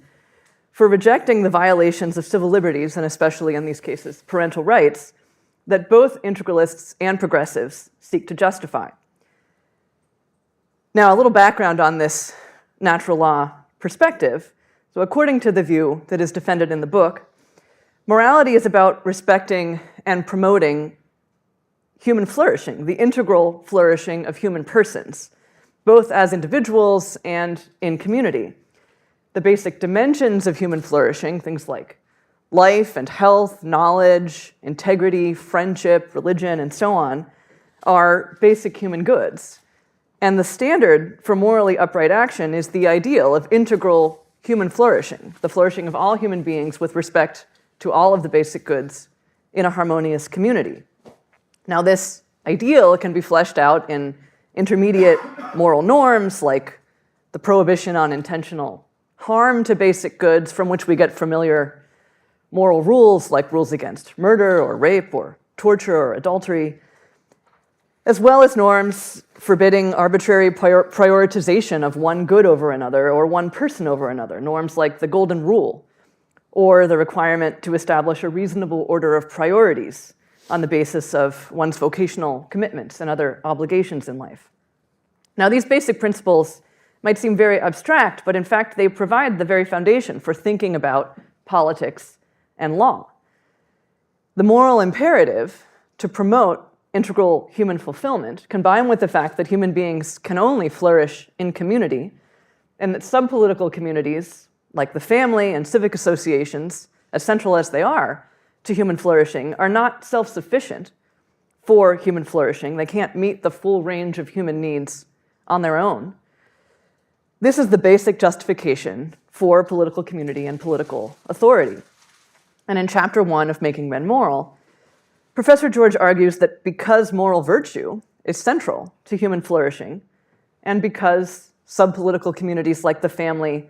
for rejecting the violations of civil liberties, and especially in these cases, parental rights, that both integralists and progressives seek to justify. Now, a little background on this natural law perspective. So according to the view that is defended in the book, morality is about respecting and promoting human flourishing, the integral flourishing of human persons, both as individuals and in community. The basic dimensions of human flourishing, things like life and health, knowledge, integrity, friendship, religion, and so on, are basic human goods. And the standard for morally upright action is the ideal of integral human flourishing, the flourishing of all human beings with respect to all of the basic goods in a harmonious community. Now, this ideal can be fleshed out in intermediate moral norms like the prohibition on intentional harm to basic goods, from which we get familiar moral rules like rules against murder or rape or torture or adultery, as well as norms forbidding arbitrary prioritization of one good over another or one person over another, norms like the Golden Rule, or the requirement to establish a reasonable order of priorities on the basis of one's vocational commitments and other obligations in life. Now, these basic principles might seem very abstract, but in fact, they provide the very foundation for thinking about politics and law. The moral imperative to promote integral human fulfillment, combined with the fact that human beings can only flourish in community, and that subpolitical communities, like the family and civic associations, as central as they are to human flourishing, are not self-sufficient for human flourishing. They can't meet the full range of human needs on their own. This is the basic justification for political community and political authority. And in Chapter 1 of Making Men Moral, Professor George argues that because moral virtue is central to human flourishing, and because subpolitical communities like the family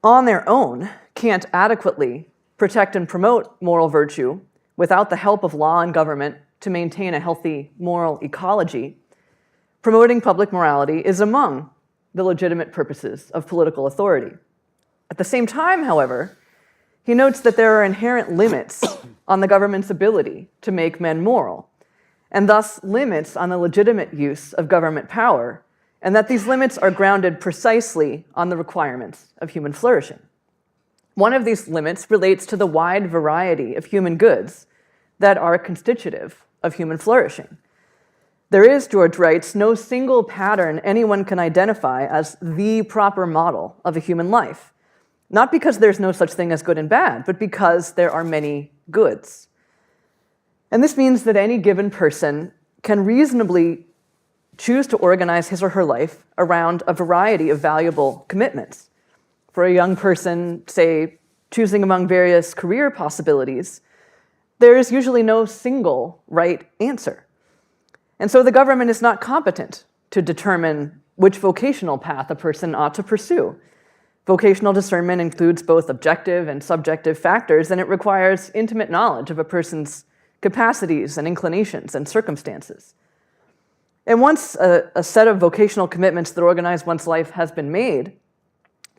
on their own can't adequately protect and promote moral virtue without the help of law and government to maintain a healthy moral ecology, promoting public morality is among the legitimate purposes of political authority. At the same time, however, he notes that there are inherent limits on the government's ability to make men moral, and thus limits on the legitimate use of government power, and that these limits are grounded precisely on the requirements of human flourishing. One of these limits relates to the wide variety of human goods that are constitutive of human flourishing. There is, George writes, no single pattern anyone can identify as the proper model of a human life, not because there's no such thing as good and bad, but because there are many goods. And this means that any given person can reasonably choose to organize his or her life around a variety of valuable commitments. For a young person, say, choosing among various career possibilities, there is usually no single right answer. And so the government is not competent to determine which vocational path a person ought to pursue. Vocational discernment includes both objective and subjective factors, and it requires intimate knowledge of a person's capacities and inclinations and circumstances. And once a set of vocational commitments that organize one's life has been made,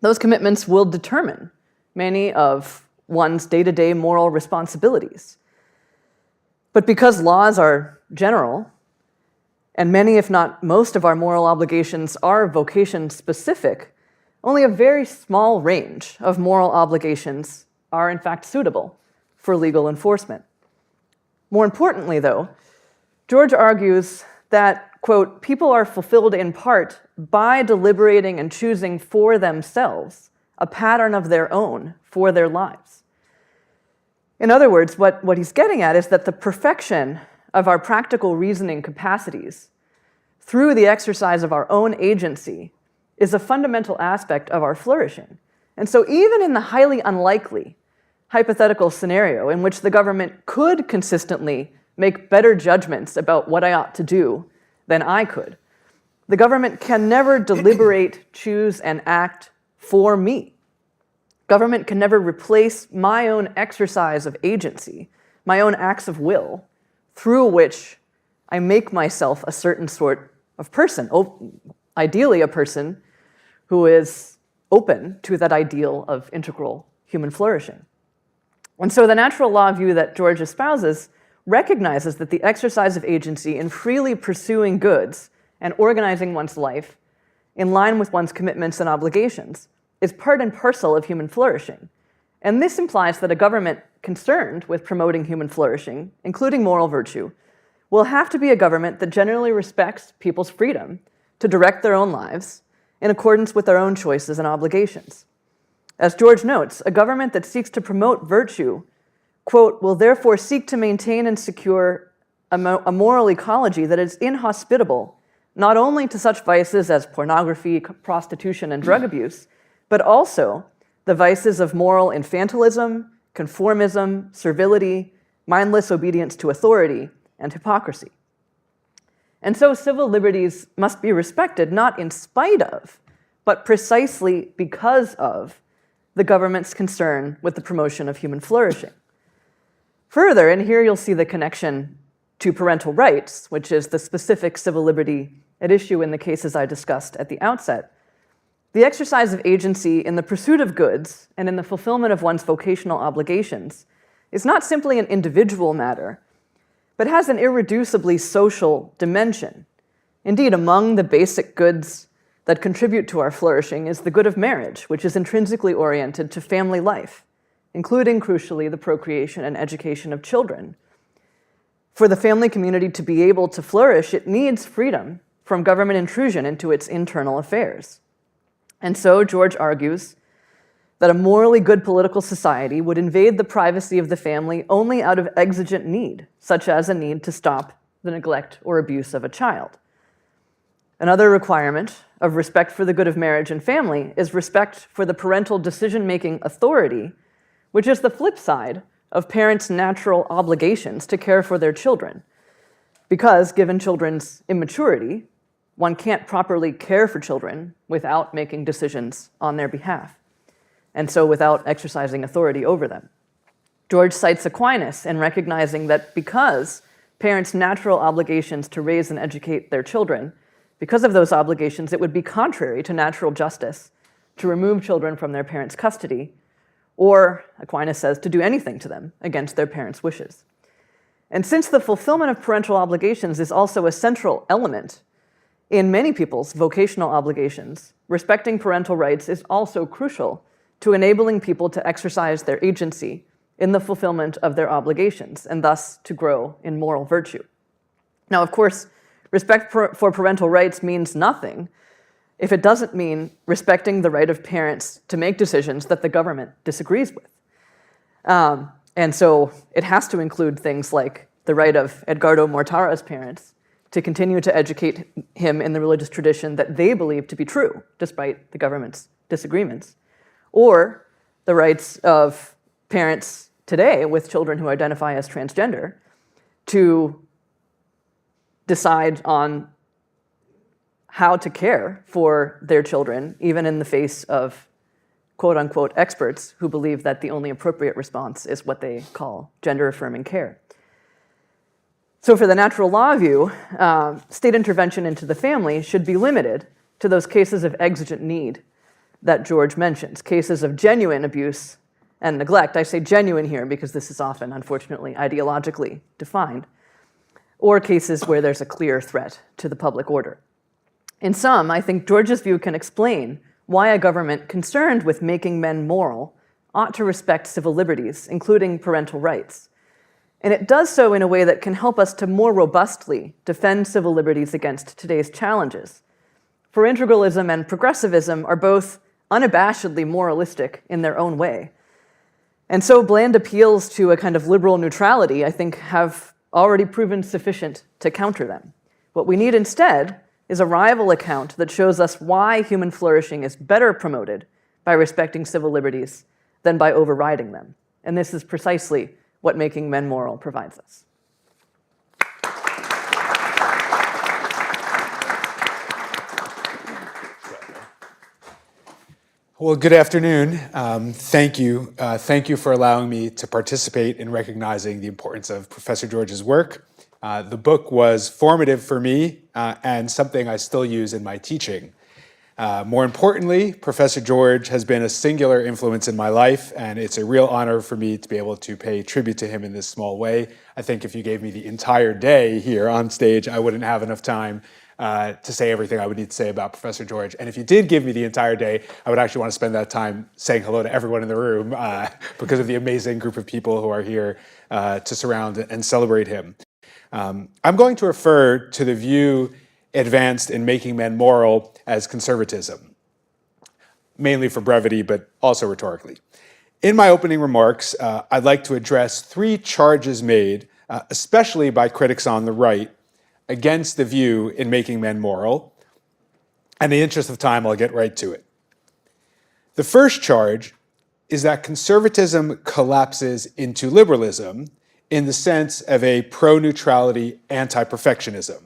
those commitments will determine many of one's day-to-day moral responsibilities. But because laws are general, and many, if not most, of our moral obligations are vocation-specific, only a very small range of moral obligations are in fact suitable for legal enforcement. More importantly, though, George argues that, quote, people are fulfilled in part by deliberating and choosing for themselves a pattern of their own for their lives. In other words, what he's getting at is that the perfection of our practical reasoning capacities through the exercise of our own agency is a fundamental aspect of our flourishing. And so even in the highly unlikely hypothetical scenario in which the government could consistently make better judgments about what I ought to do than I could, the government can never deliberate, choose, and act for me. Government can never replace my own exercise of agency, my own acts of will, through which I make myself a certain sort of person, ideally a person who is open to that ideal of integral human flourishing. And so the natural law view that George espouses recognizes that the exercise of agency in freely pursuing goods and organizing one's life in line with one's commitments and obligations is part and parcel of human flourishing. And this implies that a government concerned with promoting human flourishing, including moral virtue, will have to be a government that generally respects people's freedom to direct their own lives in accordance with their own choices and obligations. As George notes, a government that seeks to promote virtue, quote, will therefore seek to maintain and secure a moral ecology that is inhospitable not only to such vices as pornography, prostitution, and drug abuse, but also the vices of moral infantilism, conformism, servility, mindless obedience to authority, and hypocrisy. And so civil liberties must be respected not in spite of, but precisely because of the government's concern with the promotion of human flourishing. Further, and here you'll see the connection to parental rights, which is the specific civil liberty at issue in the cases I discussed at the outset, the exercise of agency in the pursuit of goods and in the fulfillment of one's vocational obligations is not simply an individual matter, but has an irreducibly social dimension. Indeed, among the basic goods that contribute to our flourishing is the good of marriage, which is intrinsically oriented to family life, including, crucially, the procreation and education of children. For the family community to be able to flourish, it needs freedom from government intrusion into its internal affairs. And so George argues that a morally good political society would invade the privacy of the family only out of exigent need, such as a need to stop the neglect or abuse of a child. Another requirement of respect for the good of marriage and family is respect for the parental decision-making authority, which is the flip side of parents' natural obligations to care for their children. Because, given children's immaturity, one can't properly care for children without making decisions on their behalf, and so without exercising authority over them. George cites Aquinas in recognizing that because parents' natural obligations to raise and educate their children, because of those obligations, it would be contrary to natural justice to remove children from their parents' custody, or, Aquinas says, to do anything to them against their parents' wishes. And since the fulfillment of parental obligations is also a central element in many people's vocational obligations, respecting parental rights is also crucial to enabling people to exercise their agency in the fulfillment of their obligations, and thus to grow in moral virtue. Now, of course, respect for parental rights means nothing if it doesn't mean respecting the right of parents to make decisions that the government disagrees with. And so it has to include things like the right of Edgardo Mortara's parents to continue to educate him in the religious tradition that they believe to be true, despite the government's disagreements, or the rights of parents today with children who identify as transgender to decide on how to care for their children, even in the face of quote-unquote experts who believe that the only appropriate response is what they call gender-affirming care. So for the natural law view, state intervention into the family should be limited to those cases of exigent need that George mentions, cases of genuine abuse and neglect. I say genuine here because this is often, unfortunately, ideologically defined, or cases where there's a clear threat to the public order. In sum, I think George's view can explain why a government concerned with making men moral ought to respect civil liberties, including parental rights. And it does so in a way that can help us to more robustly defend civil liberties against today's challenges. For integralism and progressivism are both unabashedly moralistic in their own way. And so bland appeals to a kind of liberal neutrality, I think, have already proven sufficient to counter them. What we need instead is a rival account that shows us why human flourishing is better promoted by respecting civil liberties than by overriding them. And this is precisely what Making Men Moral provides us. Well, good afternoon. Thank you. Thank you for allowing me to participate in recognizing the importance of Professor George's work. The book was formative for me and something I still use in my teaching. More importantly, Professor George has been a singular influence in my life, and it's a real honor for me to be able to pay tribute to him in this small way. I think if you gave me the entire day here on stage, I wouldn't have enough time to say everything I would need to say about Professor George. And if you did give me the entire day, I would actually want to spend that time saying hello to everyone in the room because of the amazing group of people who are here to surround and celebrate him. I'm going to refer to the view advanced in Making Men Moral as conservatism, mainly for brevity, but also rhetorically. In my opening remarks, I'd like to address three charges made, especially by critics on the right, against the view in Making Men Moral. And in the interest of time, I'll get right to it. The first charge is that conservatism collapses into liberalism in the sense of a pro-neutrality anti-perfectionism,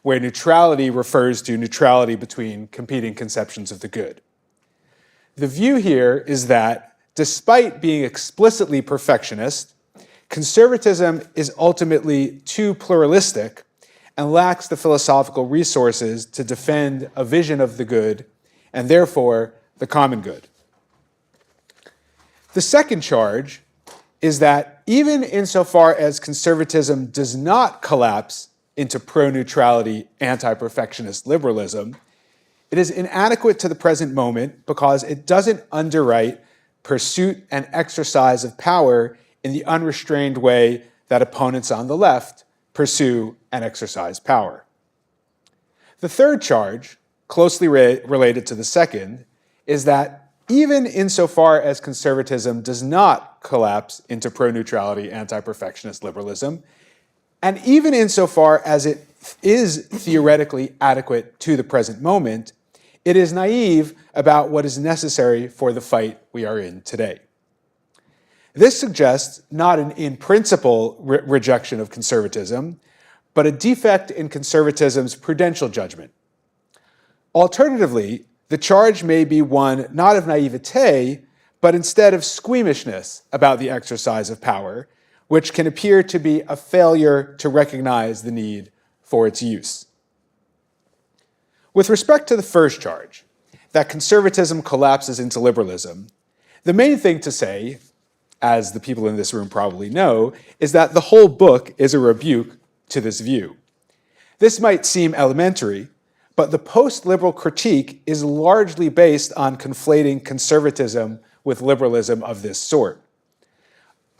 where neutrality refers to neutrality between competing conceptions of the good. The view here is that, despite being explicitly perfectionist, conservatism is ultimately too pluralistic and lacks the philosophical resources to defend a vision of the good and therefore the common good. The second charge is that even insofar as conservatism does not collapse into pro-neutrality, anti-perfectionist liberalism, it is inadequate to the present moment because it doesn't underwrite pursuit and exercise of power in the unrestrained way that opponents on the left pursue and exercise power. The third charge, closely related to the second, is that even insofar as conservatism does not collapse into pro-neutrality, anti-perfectionist liberalism, and even insofar as it is theoretically adequate to the present moment, it is naive about what is necessary for the fight we are in today. This suggests not an in-principle rejection of conservatism, but a defect in conservatism's prudential judgment. Alternatively, the charge may be one not of naivete, but instead of squeamishness about the exercise of power, which can appear to be a failure to recognize the need for its use. With respect to the first charge, that conservatism collapses into liberalism, the main thing to say, as the people in this room probably know, is that the whole book is a rebuke to this view. This might seem elementary, but the post-liberal critique is largely based on conflating conservatism with liberalism of this sort.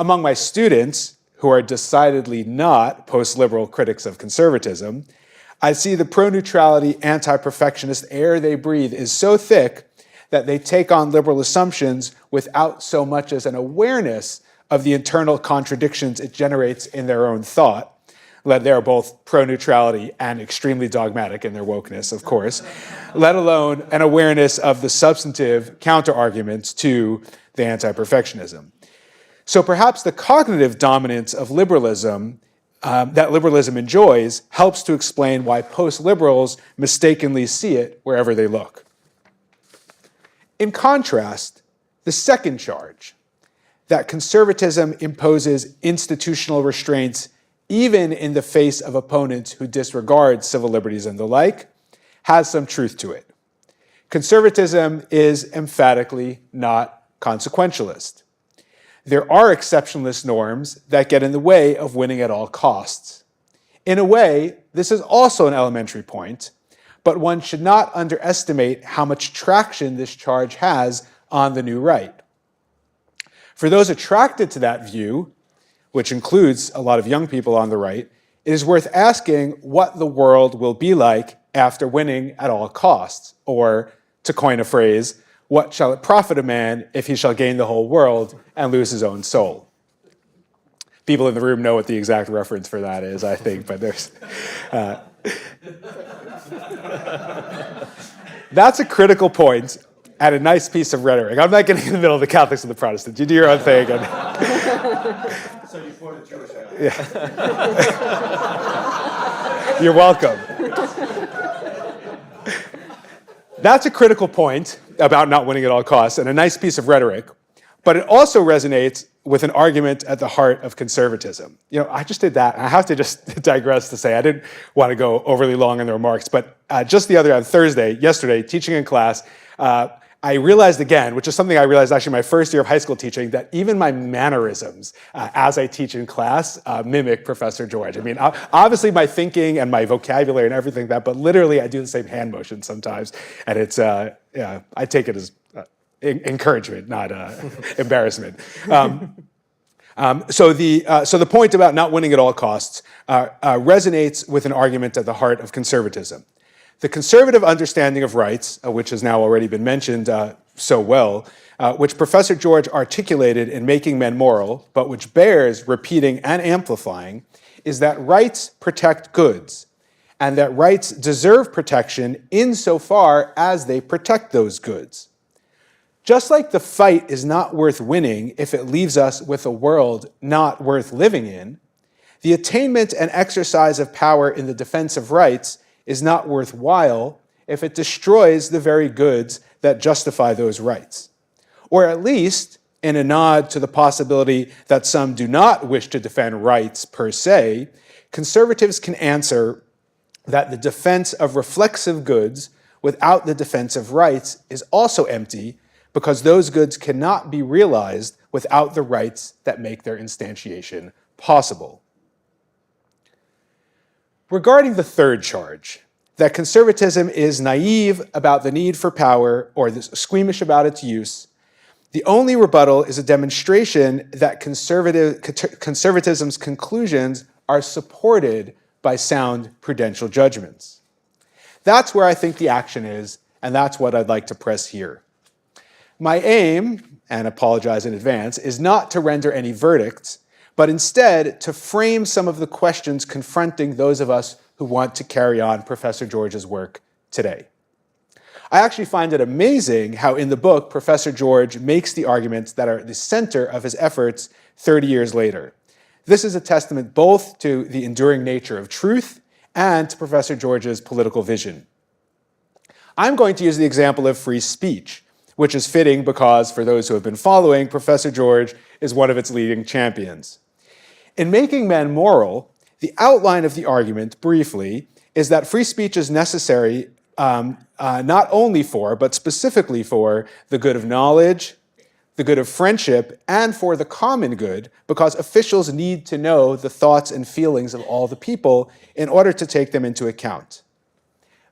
Among my students, who are decidedly not post-liberal critics of conservatism, I see the pro-neutrality, anti-perfectionist air they breathe is so thick that they take on liberal assumptions without so much as an awareness of the internal contradictions it generates in their own thought. They are both pro-neutrality and extremely dogmatic in their wokeness, of course, let alone an awareness of the substantive counter-arguments to the anti-perfectionism. So perhaps the cognitive dominance of liberalism that liberalism enjoys helps to explain why post-liberals mistakenly see it wherever they look. In contrast, the second charge, that conservatism imposes institutional restraints even in the face of opponents who disregard civil liberties and the like, has some truth to it. Conservatism is emphatically not consequentialist. There are exceptionalist norms that get in the way of winning at all costs. In a way, this is also an elementary point, but one should not underestimate how much traction this charge has on the new right. For those attracted to that view, which includes a lot of young people on the right, it is worth asking what the world will be like after winning at all costs, or, to coin a phrase, what shall it profit a man if he shall gain the whole world and lose his own soul? People in the room know what the exact reference for that is, I think, but there's... That's a critical point and a nice piece of rhetoric. I'm not getting in the middle of the Catholics and the Protestants. You do your own thing. So you quoted Jewish. Yeah. You're welcome. That's a critical point about not winning at all costs and a nice piece of rhetoric, but it also resonates with an argument at the heart of conservatism. You know, I just did that. I have to just digress to say I didn't want to go overly long in the remarks, but just the other on yesterday, teaching in class, I realized again, which is something I realized actually my first year of high school teaching, that even my mannerisms as I teach in class mimic Professor George. I mean, obviously my thinking and my vocabulary and everything like that, but literally I do the same hand motion sometimes, and it's I take it as encouragement, not embarrassment. So the point about not winning at all costs resonates with an argument at the heart of conservatism. The conservative understanding of rights, which has now already been mentioned so well, which Professor George articulated in Making Men Moral, but which bears repeating and amplifying, is that rights protect goods, and that rights deserve protection insofar as they protect those goods. Just like the fight is not worth winning if it leaves us with a world not worth living in, the attainment and exercise of power in the defense of rights is not worthwhile if it destroys the very goods that justify those rights. Or at least, in a nod to the possibility that some do not wish to defend rights per se, conservatives can answer that the defense of reflexive goods without the defense of rights is also empty, because those goods cannot be realized without the rights that make their instantiation possible. Regarding the third charge, that conservatism is naive about the need for power or squeamish about its use, the only rebuttal is a demonstration that conservatism's conclusions are supported by sound prudential judgments. That's where I think the action is, and that's what I'd like to press here. My aim, and apologize in advance, is not to render any verdicts, but instead to frame some of the questions confronting those of us who want to carry on Professor George's work today. I actually find it amazing how in the book, Professor George makes the arguments that are at the center of his efforts 30 years later. This is a testament both to the enduring nature of truth and to Professor George's political vision. I'm going to use the example of free speech, which is fitting because, for those who have been following, Professor George is one of its leading champions. In Making Men Moral, the outline of the argument, briefly, is that free speech is necessary not only for, but specifically for, the good of knowledge, the good of friendship, and for the common good, because officials need to know the thoughts and feelings of all the people in order to take them into account.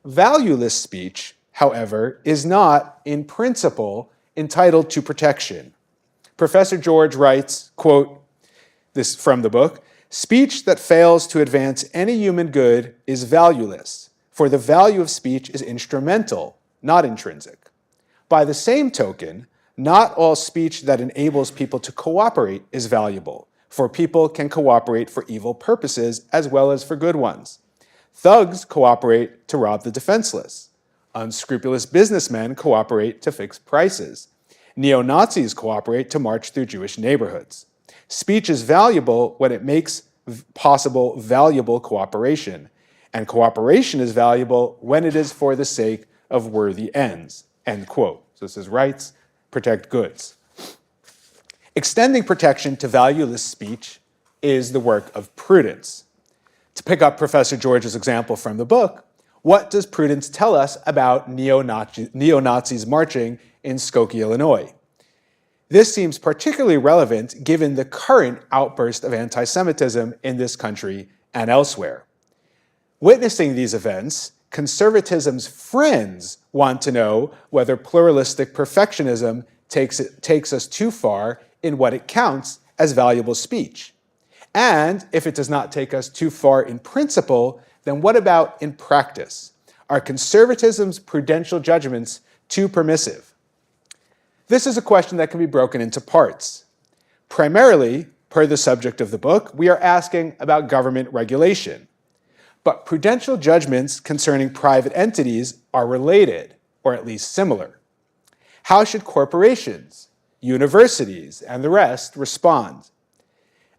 Valueless speech, however, is not, in principle, entitled to protection. Professor George writes, quote, this from the book, "Speech that fails to advance any human good is valueless, for the value of speech is instrumental, not intrinsic. By the same token, not all speech that enables people to cooperate is valuable, for people can cooperate for evil purposes as well as for good ones. Thugs cooperate to rob the defenseless. Unscrupulous businessmen cooperate to fix prices. Neo-Nazis cooperate to march through Jewish neighborhoods. Speech is valuable when it makes possible valuable cooperation, and cooperation is valuable when it is for the sake of worthy ends, end quote. So this is rights, protect goods. Extending protection to valueless speech is the work of prudence. To pick up Professor George's example from the book, what does prudence tell us about neo-Nazis marching in Skokie, Illinois? This seems particularly relevant given the current outburst of anti-Semitism in this country and elsewhere. Witnessing these events, conservatism's friends want to know whether pluralistic perfectionism takes us too far in what it counts as valuable speech. And if it does not take us too far in principle, then what about in practice? Are conservatism's prudential judgments too permissive? This is a question that can be broken into parts. Primarily, per the subject of the book, we are asking about government regulation. But prudential judgments concerning private entities are related, or at least similar. How should corporations, universities, and the rest respond?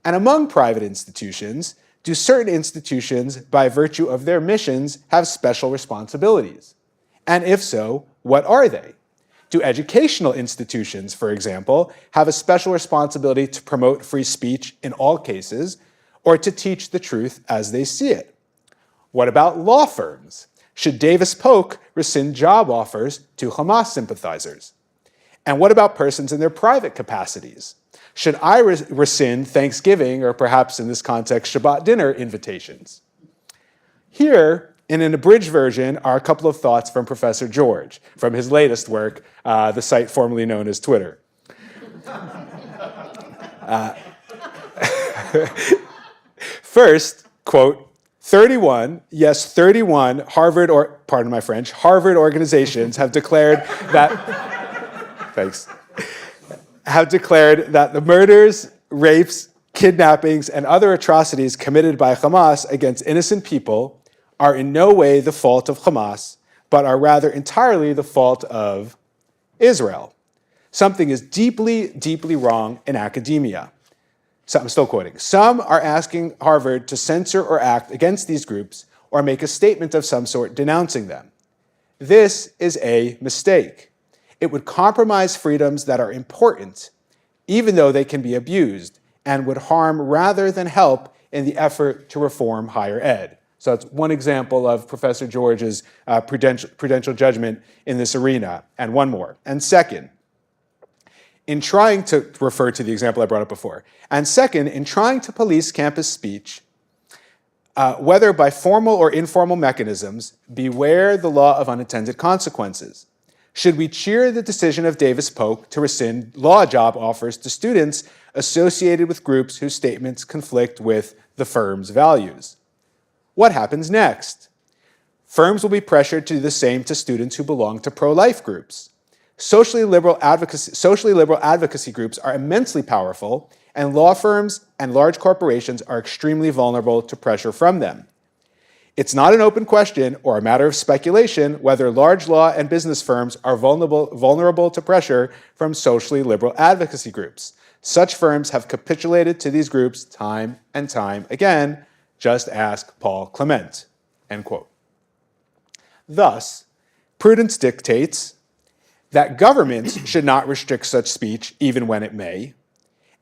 And among private institutions, do certain institutions, by virtue of their missions, have special responsibilities? And if so, what are they? Do educational institutions, for example, have a special responsibility to promote free speech in all cases, or to teach the truth as they see it? What about law firms? Should Davis Polk rescind job offers to Hamas sympathizers? And what about persons in their private capacities? Should I rescind Thanksgiving, or perhaps in this context, Shabbat dinner invitations? Here, in an abridged version, are a couple of thoughts from Professor George, from his latest work, the site formerly known as Twitter. First, quote, 31 Harvard organizations have declared that, thanks, have declared that the murders, rapes, kidnappings, and other atrocities committed by Hamas against innocent people are in no way the fault of Hamas, but are rather entirely the fault of Israel. Something is deeply, deeply wrong in academia. So I'm still quoting. Some are asking Harvard to censor or act against these groups or make a statement of some sort denouncing them. This is a mistake. It would compromise freedoms that are important, even though they can be abused, and would harm rather than help in the effort to reform higher ed. So that's one example of Professor George's prudential judgment in this arena. And one more. And second, in trying to refer to the example I brought up before, and second, in trying to police campus speech, whether by formal or informal mechanisms, beware the law of unintended consequences. Should we cheer the decision of Davis Polk to rescind law job offers to students associated with groups whose statements conflict with the firm's values? What happens next? Firms will be pressured to do the same to students who belong to pro-life groups. Socially liberal advocacy groups are immensely powerful, and law firms and large corporations are extremely vulnerable to pressure from them. It's not an open question or a matter of speculation whether large law and business firms are vulnerable to pressure from socially liberal advocacy groups. Such firms have capitulated to these groups time and time again. Just ask Paul Clement, end quote. Thus, prudence dictates that governments should not restrict such speech even when it may,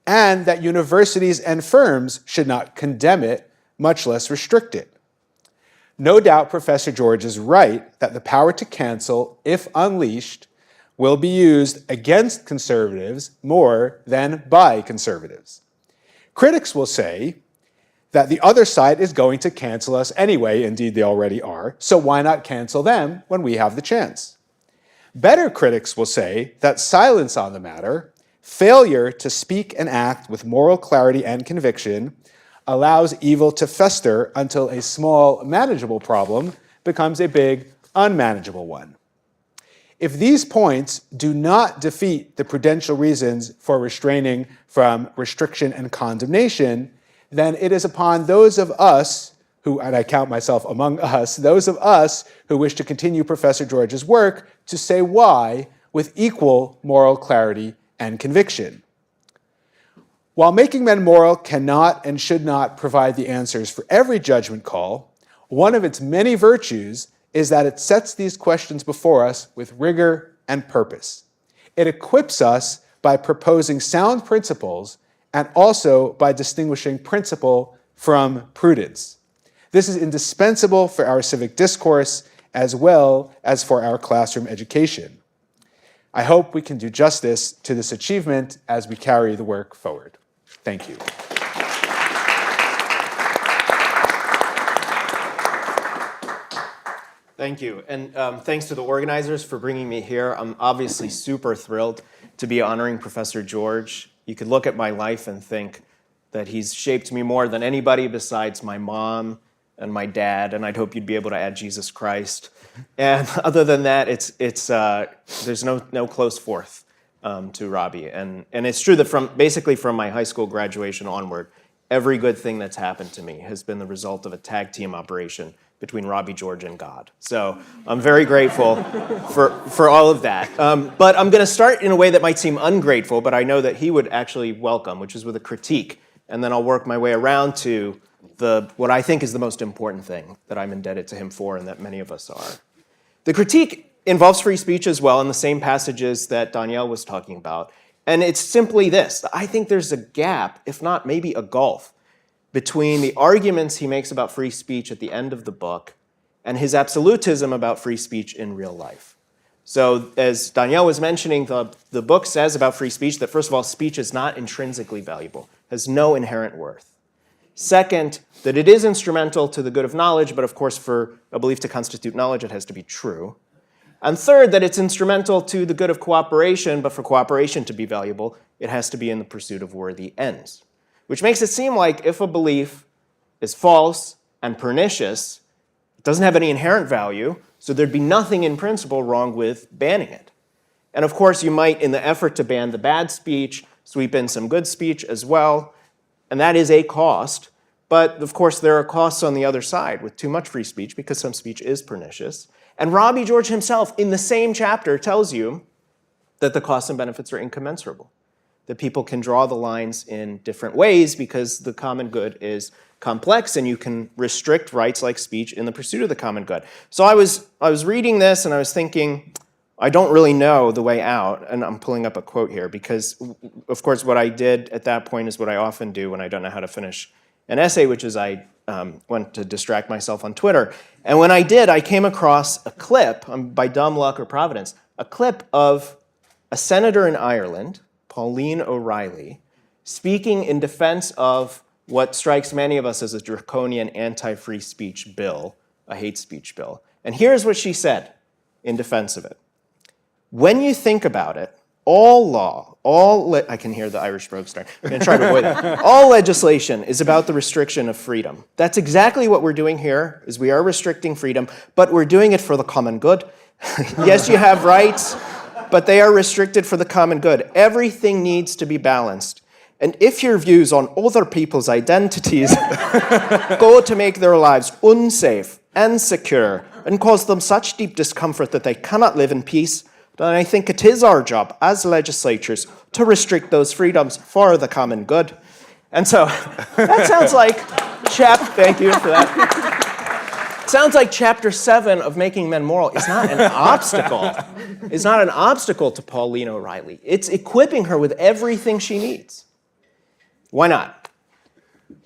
and that universities and firms should not condemn it, much less restrict it. No doubt Professor George is right that the power to cancel, if unleashed, will be used against conservatives more than by conservatives. Critics will say that the other side is going to cancel us anyway, indeed they already are, so why not cancel them when we have the chance? Better critics will say that silence on the matter, failure to speak and act with moral clarity and conviction, allows evil to fester until a small, manageable problem becomes a big, unmanageable one. If these points do not defeat the prudential reasons for restraining from restriction and condemnation, then it is upon those of us who, and I count myself among us, those of us who wish to continue Professor George's work to say why with equal moral clarity and conviction. While making men moral cannot and should not provide the answers for every judgment call, one of its many virtues is that it sets these questions before us with rigor and purpose. It equips us by proposing sound principles and also by distinguishing principle from prudence. This is indispensable for our civic discourse as well as for our classroom education. I hope we can do justice to this achievement as we carry the work forward. Thank you. Thank you, and thanks to the organizers for bringing me here. I'm obviously super thrilled to be honoring Professor George. You could look at my life and think that he's shaped me more than anybody besides my mom and my dad, and I'd hope you'd be able to add Jesus Christ. And other than that, there's no close fourth to Robbie, and it's true that basically from my high school graduation onward, every good thing that's happened to me has been the result of a tag team operation between Robbie, George, and God. So I'm very grateful for all of that. But I'm going to start in a way that might seem ungrateful, but I know that he would actually welcome, which is with a critique. And then I'll work my way around to what I think is the most important thing that I'm indebted to him for and that many of us are. The critique involves free speech as well in the same passages that Danielle was talking about. And it's simply this. I think there's a gap, if not maybe a gulf, between the arguments he makes about free speech at the end of the book and his absolutism about free speech in real life. So as Danielle was mentioning, the book says about free speech that, first of all, speech is not intrinsically valuable, has no inherent worth. Second, that it is instrumental to the good of knowledge, but of course for a belief to constitute knowledge, it has to be true. And third, that it's instrumental to the good of cooperation, but for cooperation to be valuable, it has to be in the pursuit of worthy ends. Which makes it seem like if a belief is false and pernicious, it doesn't have any inherent value, so there'd be nothing in principle wrong with banning it. And of course, you might, in the effort to ban the bad speech, sweep in some good speech as well, and that is a cost. But of course, there are costs on the other side with too much free speech because some speech is pernicious. And Robbie George himself, in the same chapter, tells you that the costs and benefits are incommensurable, that people can draw the lines in different ways because the common good is complex and you can restrict rights like speech in the pursuit of the common good. So I was reading this and I was thinking, I don't really know the way out, and I'm pulling up a quote here because, of course, what I did at that point is what I often do when I don't know how to finish an essay, which is I went to distract myself on Twitter. And when I did, I came across a clip, by dumb luck or providence, a clip of a senator in Ireland, Pauline O'Reilly, speaking in defense of what strikes many of us as a draconian anti-free speech bill, a hate speech bill. And here's what she said in defense of it. When you think about it, all law, I can hear the Irish brogue start. I'm going to try to avoid that. All legislation is about the restriction of freedom. That's exactly what we're doing here, is we are restricting freedom, but we're doing it for the common good. Yes, you have rights, but they are restricted for the common good. Everything needs to be balanced. And if your views on other people's identities go to make their lives unsafe and secure and cause them such deep discomfort that they cannot live in peace, then I think it is our job as legislatures to restrict those freedoms for the common good. And so that sounds like thank you for that. Sounds like chapter 7 of Making Men Moral is not an obstacle. It's not an obstacle to Pauline O'Reilly. It's equipping her with everything she needs. Why not?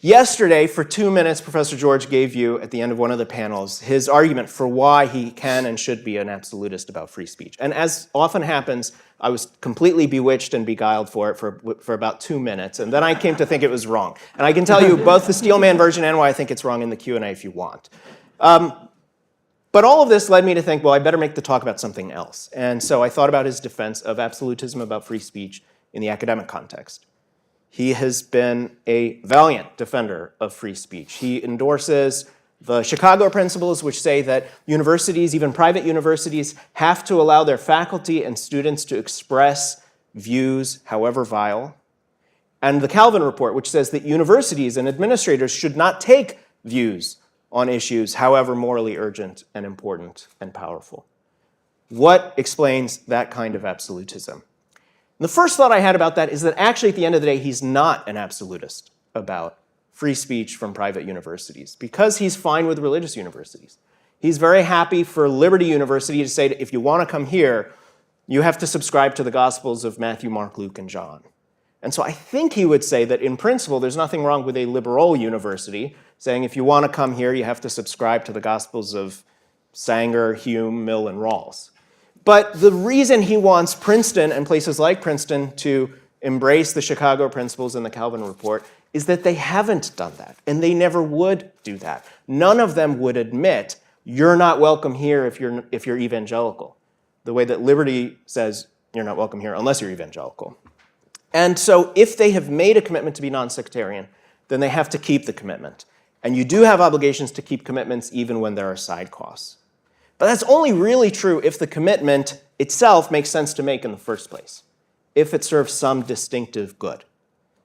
Yesterday, for 2 minutes, Professor George gave you, at the end of one of the panels, his argument for why he can and should be an absolutist about free speech. And as often happens, I was completely bewitched and beguiled for it for about 2 minutes, and then I came to think it was wrong. And I can tell you both the Steelman version and why I think it's wrong in the Q&A if you want. But all of this led me to think, well, I better make the talk about something else. And so I thought about his defense of absolutism about free speech in the academic context. He has been a valiant defender of free speech. He endorses the Chicago principles, which say that universities, even private universities, have to allow their faculty and students to express views, however vile. And the Calvin report, which says that universities and administrators should not take views on issues, however morally urgent and important and powerful. What explains that kind of absolutism? And the first thought I had about that is that actually at the end of the day, he's not an absolutist about free speech from private universities because he's fine with religious universities. He's very happy for Liberty University to say that if you want to come here, you have to subscribe to the Gospels of Matthew, Mark, Luke, and John. And so I think he would say that in principle, there's nothing wrong with a liberal university saying if you want to come here, you have to subscribe to the Gospels of Sanger, Hume, Mill, and Rawls. But the reason he wants Princeton and places like Princeton to embrace the Chicago principles in the Calvin Report is that they haven't done that, and they never would do that. None of them would admit you're not welcome here if you're evangelical, the way that Liberty says you're not welcome here unless you're evangelical. And so if they have made a commitment to be non-sectarian, then they have to keep the commitment. And you do have obligations to keep commitments even when there are side costs. But that's only really true if the commitment itself makes sense to make in the first place, if it serves some distinctive good.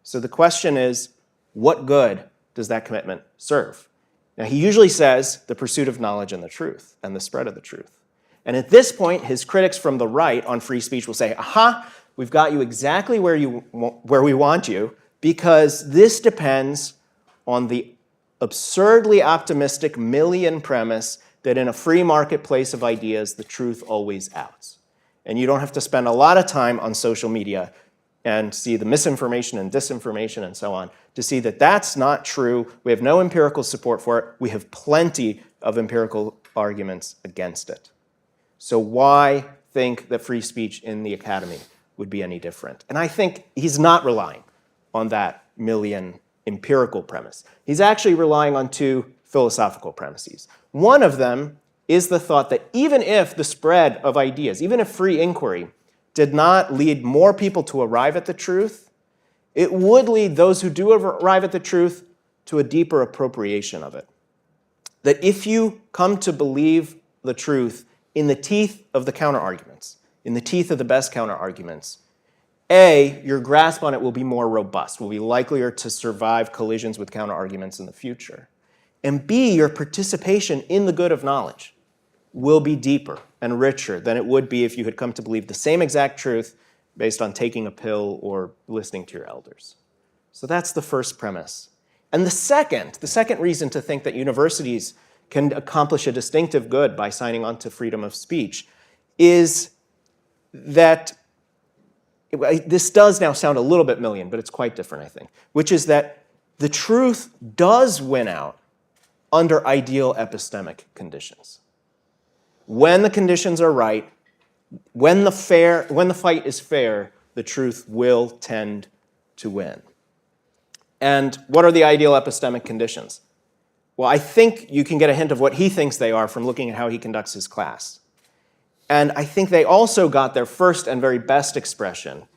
So the question is, what good does that commitment serve? Now, he usually says the pursuit of knowledge and the truth, and the spread of the truth. And at this point, his critics from the right on free speech will say, aha, we've got you exactly where we want you, because this depends on the absurdly optimistic Millian premise that in a free marketplace of ideas, the truth always outs. And you don't have to spend a lot of time on social media and see the misinformation and disinformation and so on to see that that's not true. We have no empirical support for it. We have plenty of empirical arguments against it. So why think that free speech in the academy would be any different? And I think he's not relying on that Millian empirical premise. He's actually relying on two philosophical premises. One of them is the thought that even if the spread of ideas, even if free inquiry did not lead more people to arrive at the truth, it would lead those who do arrive at the truth to a deeper appropriation of it. That if you come to believe the truth in the teeth of the counterarguments, in the teeth of the best counterarguments, A, your grasp on it will be more robust, will be likelier to survive collisions with counterarguments in the future. And B, your participation in the good of knowledge will be deeper and richer than it would be if you had come to believe the same exact truth based on taking a pill or listening to your elders. So that's the first premise. And the second reason to think that universities can accomplish a distinctive good by signing on to freedom of speech is that, this does now sound a little bit Millian, but it's quite different, I think, which is that the truth does win out under ideal epistemic conditions. When the conditions are right, when the fight is fair, the truth will tend to win. And what are the ideal epistemic conditions? Well, I think you can get a hint of what he thinks they are from looking at how he conducts his class. And I think they also got their first and very best expression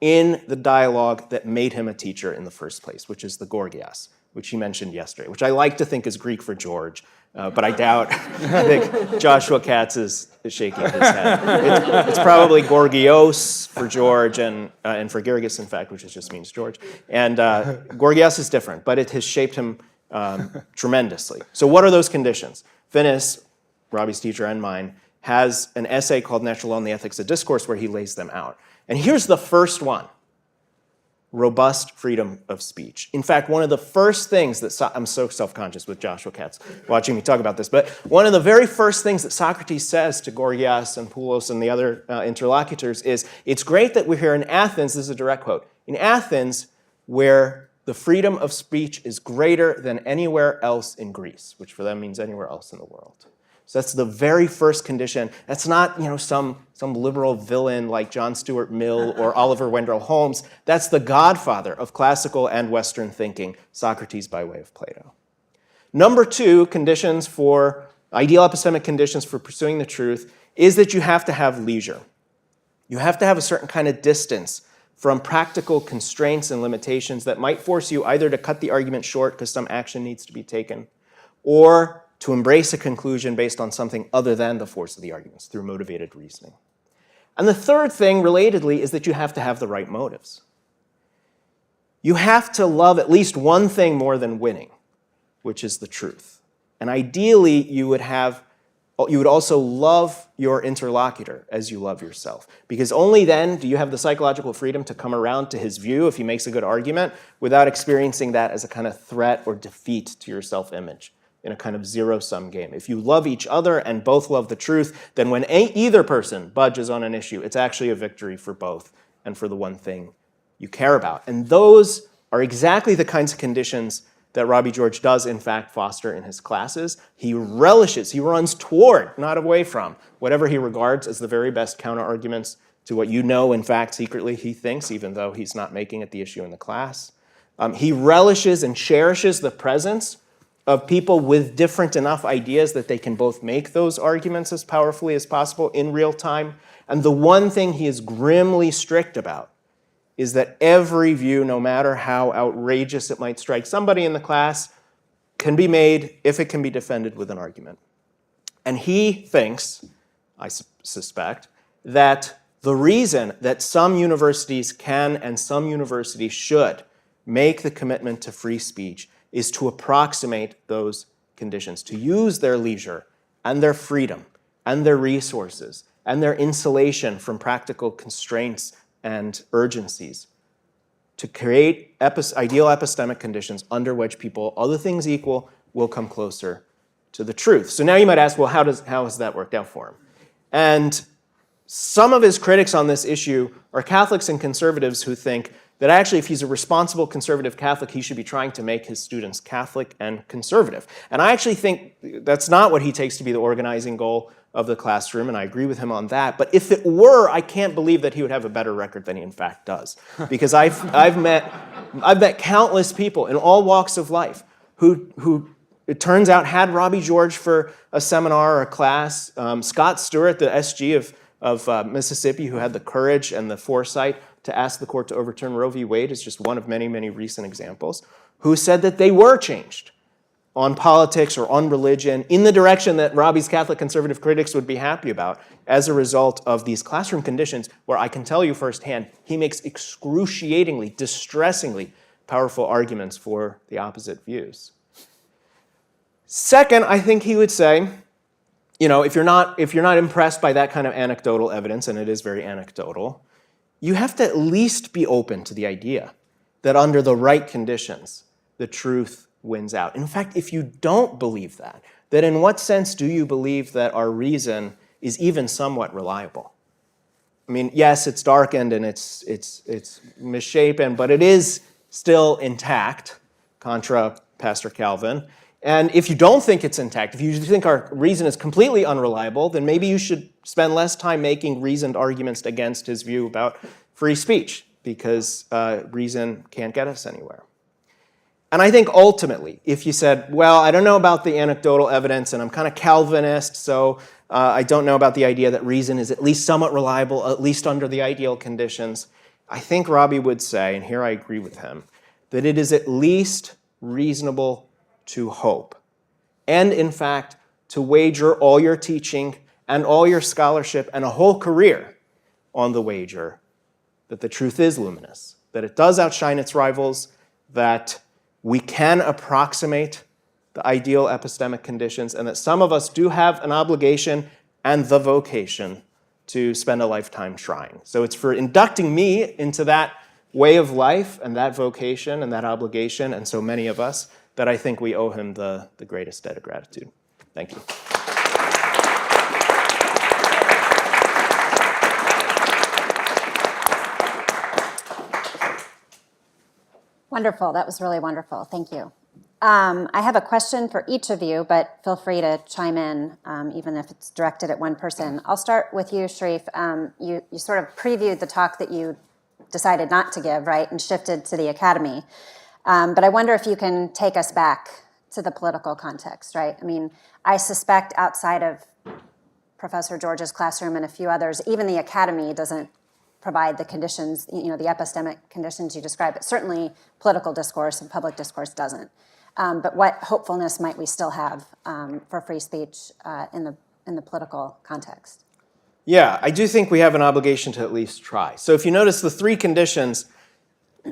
in the dialogue that made him a teacher in the first place, which is the Gorgias, which he mentioned yesterday, which I like to think is Greek for George, but I doubt. I think Joshua Katz is shaking his head. It's probably Gorgios for George and for Gergis, in fact, which just means George. And Gorgias is different, but it has shaped him tremendously. So what are those conditions? Finis, Robbie's teacher and mine, has an essay called Natural Law and the Ethics of Discourse where he lays them out. And here's the first one. Robust freedom of speech. In fact, one of the first things that, I'm so self-conscious with Joshua Katz watching me talk about this, but one of the very first things that Socrates says to Gorgias and Poulos and the other interlocutors is, it's great that we're here in Athens, this is a direct quote, in Athens where the freedom of speech is greater than anywhere else in Greece, which for them means anywhere else in the world. So that's the very first condition. That's not, some liberal villain like John Stuart Mill or Oliver Wendell Holmes. That's the godfather of classical and Western thinking, Socrates by way of Plato. Number two, ideal epistemic conditions for pursuing the truth is that you have to have leisure. You have to have a certain kind of distance from practical constraints and limitations that might force you either to cut the argument short because some action needs to be taken, or to embrace a conclusion based on something other than the force of the arguments through motivated reasoning. And the third thing, relatedly, is that you have to have the right motives. You have to love at least one thing more than winning, which is the truth. And ideally, you would have you would also love your interlocutor as you love yourself. Because only then do you have the psychological freedom to come around to his view if he makes a good argument without experiencing that as a kind of threat or defeat to your self-image in a kind of zero-sum game. If you love each other and both love the truth, then when either person budges on an issue, it's actually a victory for both and for the one thing you care about. And those are exactly the kinds of conditions that Robbie George does, in fact, foster in his classes. He relishes, he runs toward, not away from, whatever he regards as the very best counter-arguments to what you know, in fact, secretly he thinks, even though he's not making it the issue in the class. He relishes and cherishes the presence of people with different enough ideas that they can both make those arguments as powerfully as possible in real time. And the one thing he is grimly strict about is that every view, no matter how outrageous it might strike somebody in the class, can be made if it can be defended with an argument. And he thinks, I suspect, that the reason that some universities can and some universities should make the commitment to free speech is to approximate those conditions, to use their leisure and their freedom and their resources and their insulation from practical constraints and urgencies to create ideal epistemic conditions under which people, other things equal, will come closer to the truth. So now you might ask, well, how has that worked out for him? And some of his critics on this issue are Catholics and conservatives who think that actually if he's a responsible conservative Catholic, he should be trying to make his students Catholic and conservative. And I actually think that's not what he takes to be the organizing goal of the classroom, and I agree with him on that. But if it were, I can't believe that he would have a better record than he in fact does. Because I've met countless people in all walks of life who it turns out had Robbie George for a seminar or a class. Scott Stewart, the SG of Mississippi, who had the courage and the foresight to ask the court to overturn Roe v. Wade, is just one of many, many recent examples, who said that they were changed on politics or on religion in the direction that Robbie's Catholic conservative critics would be happy about as a result of these classroom conditions where I can tell you firsthand, he makes excruciatingly, distressingly powerful arguments for the opposite views. Second, I think he would say, you know, if you're not impressed by that kind of anecdotal evidence, and it is very anecdotal, you have to at least be open to the idea that under the right conditions, the truth wins out. In fact, if you don't believe that, then in what sense do you believe that our reason is even somewhat reliable? I mean, yes, it's darkened and it's misshapen, but it is still intact, contra Pastor Calvin. And if you don't think it's intact, if you think our reason is completely unreliable, then maybe you should spend less time making reasoned arguments against his view about free speech, because reason can't get us anywhere. And I think ultimately, if you said, well, I don't know about the anecdotal evidence, and I'm kind of Calvinist, so I don't know about the idea that reason is at least somewhat reliable, at least under the ideal conditions, I think Robbie would say, and here I agree with him, that it is at least reasonable to hope, and in fact, to wager all your teaching and all your scholarship and a whole career on the wager that the truth is luminous, that it does outshine its rivals, that we can approximate the ideal epistemic conditions, and that some of us do have an obligation and the vocation to spend a lifetime trying. So it's for inducting me into that way of life and that vocation and that obligation, and so many of us, that I think we owe him the greatest debt of gratitude. Thank you. Wonderful. That was really wonderful. Thank you. I have a question for each of you, but feel free to chime in, even if it's directed at one person. I'll start with you, Sharif. You sort of previewed the talk that you decided not to give, right, and shifted to the academy. But I wonder if you can take us back to the political context, right? I mean, I suspect outside of Professor George's classroom and a few others, even the academy doesn't provide the conditions, you know, the epistemic conditions you described, but certainly political discourse and public discourse doesn't. But what hopefulness might we still have for free speech in the political context? Yeah, I do think we have an obligation to at least try. So if you notice the three conditions,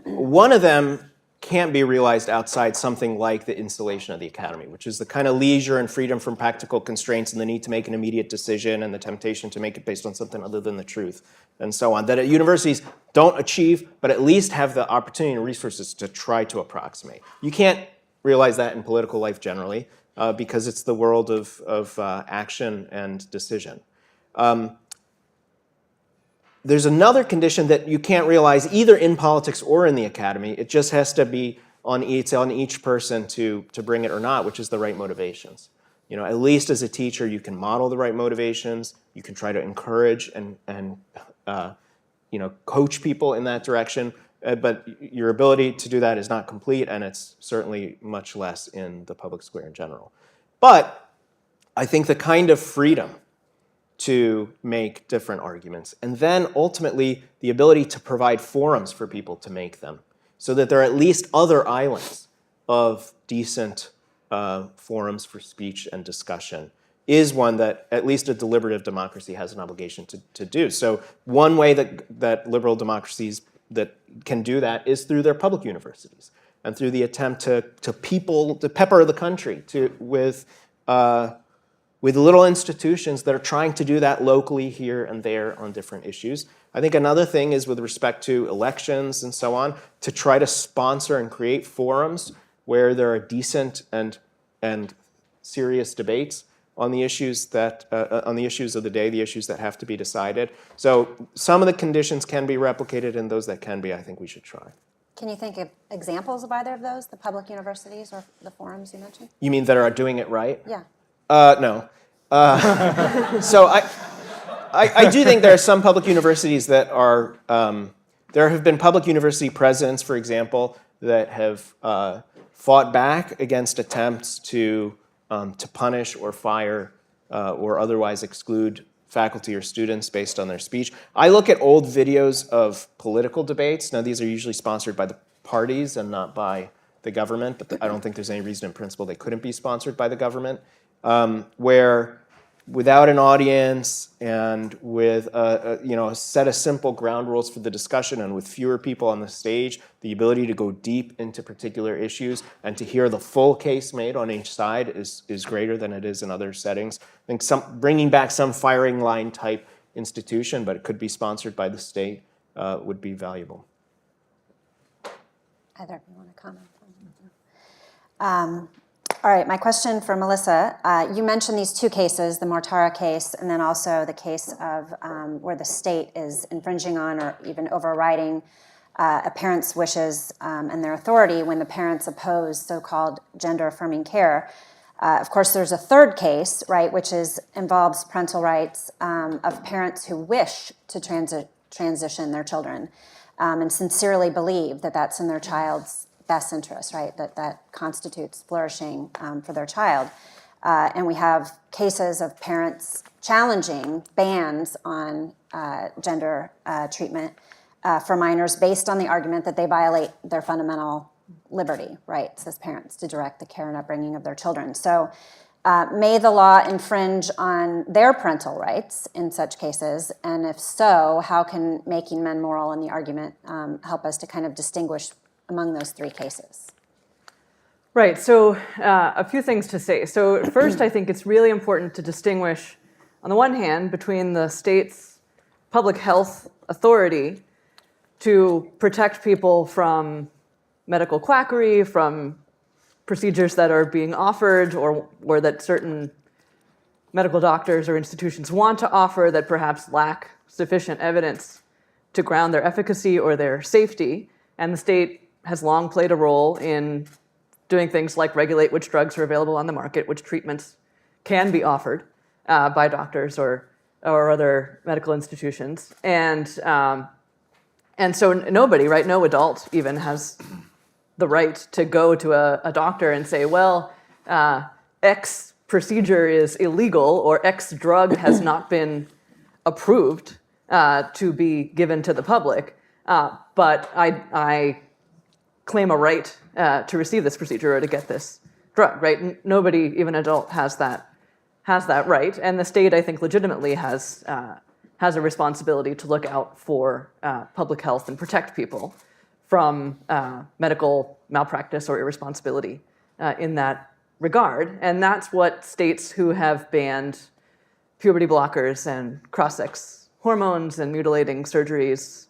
one of them can't be realized outside something like the installation of the academy, which is the kind of leisure and freedom from practical constraints and the need to make an immediate decision and the temptation to make it based on something other than the truth, and so on, that universities don't achieve, but at least have the opportunity and resources to try to approximate. You can't realize that in political life generally, because it's the world of action and decision. There's another condition that you can't realize either in politics or in the academy. It just has to be on each person to bring it or not, which is the right motivations. You know, at least as a teacher, you can model the right motivations. You can try to encourage and you know, coach people in that direction. But your ability to do that is not complete, and it's certainly much less in the public square in general. But I think the kind of freedom to make different arguments, and then ultimately the ability to provide forums for people to make them, so that there are at least other islands of decent forums for speech and discussion, is one that at least a deliberative democracy has an obligation to do. So one way that liberal democracies that can do that is through their public universities and through the attempt to pepper the country with little institutions that are trying to do that locally here and there on different issues. I think another thing is with respect to elections and so on, to try to sponsor and create forums where there are decent and serious debates on the issues that on the issues of the day, the issues that have to be decided. So some of the conditions can be replicated, and those that can be, I think we should try. Can you think of examples of either of those, the public universities or the forums you mentioned? You mean that are doing it right? Yeah. No. So I do think there are some public universities that are, there have been public university presidents, for example, that have fought back against attempts to punish or fire or otherwise exclude faculty or students based on their speech. I look at old videos of political debates. Now, these are usually sponsored by the parties and not by the government, but I don't think there's any reason in principle they couldn't be sponsored by the government, where without an audience and with a set of simple ground rules for the discussion and with fewer people on the stage, the ability to go deep into particular issues and to hear the full case made on each side is greater than it is in other settings. I think bringing back some firing line type institution, but it could be sponsored by the state, would be valuable. Either of you want to comment on that? All right, my question for Melissa. You mentioned these two cases, the Mortara case, and then also the case of where the state is infringing on or even overriding a parent's wishes and their authority when the parents oppose so-called gender-affirming care. Of course, there's a third case, right, which involves parental rights of parents who wish to transition their children and sincerely believe that that's in their child's best interest, right, that constitutes flourishing for their child. And we have cases of parents challenging bans on gender treatment for minors based on the argument that they violate their fundamental liberty rights as parents to direct the care and upbringing of their children. So may the law infringe on their parental rights in such cases? And if so, how can making men moral in the argument help us to kind of distinguish among those three cases? Right, so a few things to say. So first, I think it's really important to distinguish, on the one hand, between the state's public health authority to protect people from medical quackery, from procedures that are being offered or that certain medical doctors or institutions want to offer that perhaps lack sufficient evidence to ground their efficacy or their safety. And the state has long played a role in doing things like regulate which drugs are available on the market, which treatments can be offered by doctors or other medical institutions. And so nobody, right, no adult even has the right to go to a doctor and say, well, X procedure is illegal or X drug has not been approved to be given to the public, but I claim a right to receive this procedure or to get this drug, right? Nobody, even adult, has that right, and the state, I think, legitimately has a responsibility to look out for public health and protect people from medical malpractice or irresponsibility in that regard. And that's what states who have banned puberty blockers and cross-sex hormones and mutilating surgeries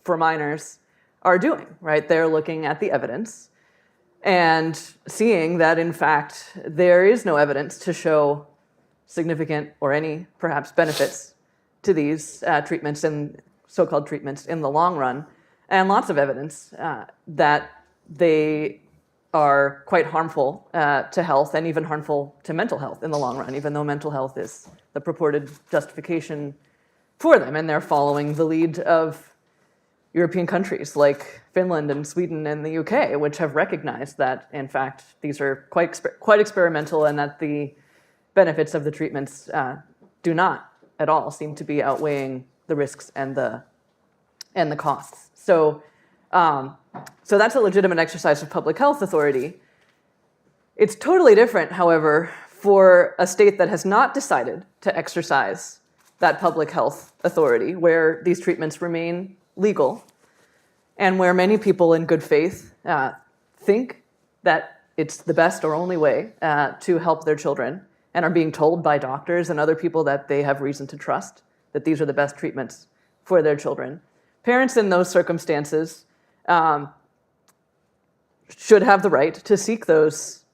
for minors are doing, right? They're looking at the evidence and seeing that, in fact, there is no evidence to show significant or any, perhaps, benefits to these treatments and so-called treatments in the long run, and lots of evidence that they are quite harmful to health and even harmful to mental health in the long run, even though mental health is the purported justification for them. And they're following the lead of European countries like Finland and Sweden and the UK, which have recognized that, in fact, these are quite experimental and that the benefits of the treatments do not at all seem to be outweighing the risks and the costs. So that's a legitimate exercise of public health authority. It's totally different, however, for a state that has not decided to exercise that public health authority, where these treatments remain legal, and where many people in good faith think that it's the best or only way to help their children, and are being told by doctors and other people that they have reason to trust that these are the best treatments for their children. Parents in those circumstances should have the right to seek those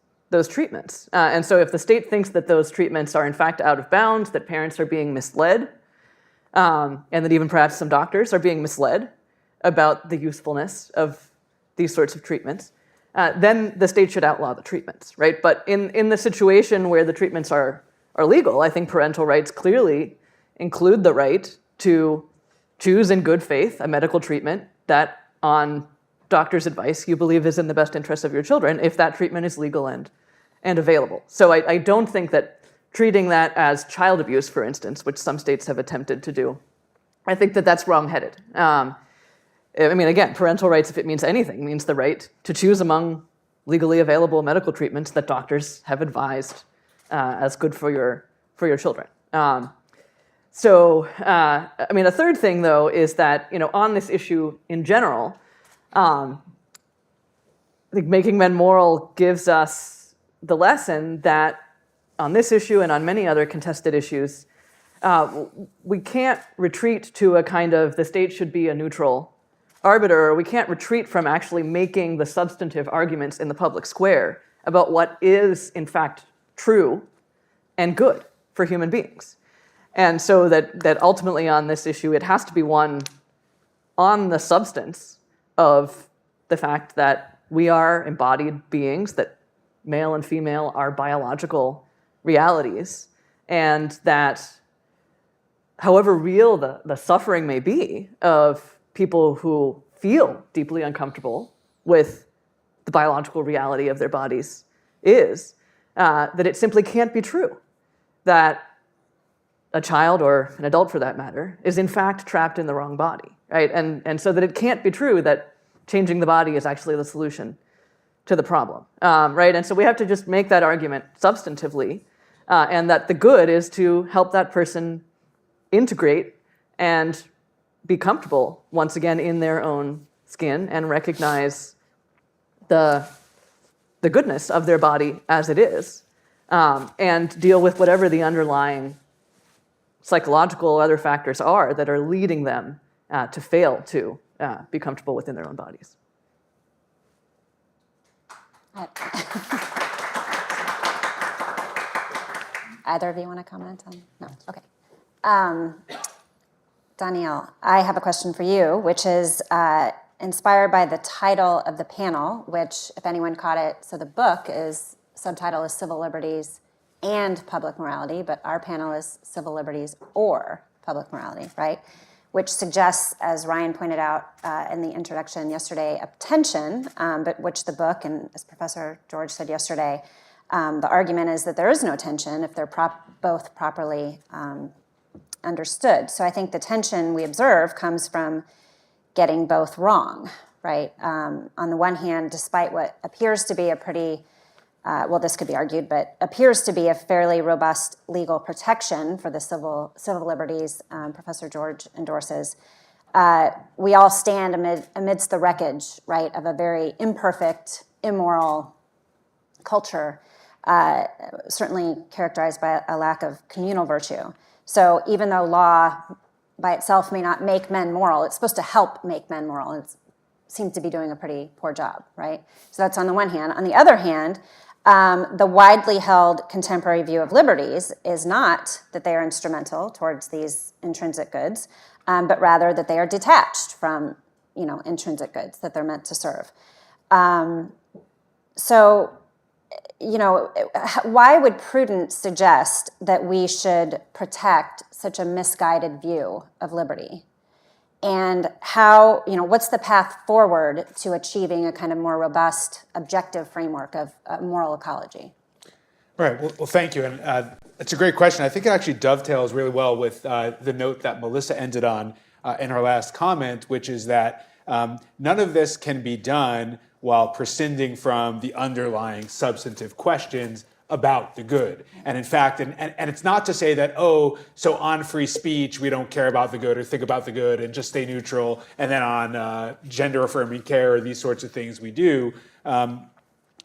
treatments. And so if the state thinks that those treatments are in fact out of bounds, that parents are being misled, and that even perhaps some doctors are being misled about the usefulness of these sorts of treatments, then the state should outlaw the treatments, right? But in the situation where the treatments are legal, I think parental rights clearly include the right to choose in good faith a medical treatment that, on doctor's advice, you believe is in the best interest of your children, if that treatment is legal and available. So I don't think that treating that as child abuse, for instance, which some states have attempted to do, I think that that's wrong-headed. I mean, again, parental rights, if it means anything, means the right to choose among legally available medical treatments that doctors have advised as good for your children. I mean, a third thing, though, is that, on this issue in general, I think Making Men Moral gives us the lesson that on this issue and on many other contested issues, we can't retreat to a kind of the state should be a neutral arbiter, or we can't retreat from actually making the substantive arguments in the public square about what is, in fact, true and good for human beings. And so that ultimately on this issue, it has to be one on the substance of the fact that we are embodied beings, that male and female are biological realities, and that however real the suffering may be of people who feel deeply uncomfortable with the biological reality of their bodies is, that it simply can't be true that a child, or an adult for that matter, is in fact trapped in the wrong body, right? And so that it can't be true that changing the body is actually the solution to the problem, right? And so we have to just make that argument substantively, and that the good is to help that person integrate and be comfortable once again in their own skin and recognize the goodness of their body as it is, and deal with whatever the underlying psychological or other factors are that are leading them to fail to be comfortable within their own bodies. Either of you want to comment on? No? Okay. Danielle, I have a question for you, which is inspired by the title of the panel, which, if anyone caught it, so the book subtitle is Civil Liberties and Public Morality, but our panel is Civil Liberties or Public Morality, right? Which suggests, as Ryan pointed out in the introduction yesterday, a tension, but which the book, and as Professor George said yesterday, the argument is that there is no tension if they're both properly understood. So I think the tension we observe comes from getting both wrong, right? On the one hand, despite what appears to be a pretty, well, this could be argued, but appears to be a fairly robust legal protection for the civil liberties Professor George endorses, we all stand amidst the wreckage, right, of a very imperfect, immoral culture, certainly characterized by a lack of communal virtue. So even though law by itself may not make men moral, it's supposed to help make men moral, and it seems to be doing a pretty poor job, right? So that's on the one hand. On the other hand, the widely held contemporary view of liberties is not that they are instrumental towards these intrinsic goods, but rather that they are detached from, intrinsic goods that they're meant to serve. So, why would prudence suggest that we should protect such a misguided view of liberty? And how, what's the path forward to achieving a kind of more robust, objective framework of moral ecology? Right. Well, thank you. And it's a great question. I think it actually dovetails really well with the note that Melissa ended on in her last comment, which is that none of this can be done while prescinding from the underlying substantive questions about the good. And in fact, and it's not to say that, so on free speech, we don't care about the good or think about the good and just stay neutral, and then on gender affirming care or these sorts of things we do.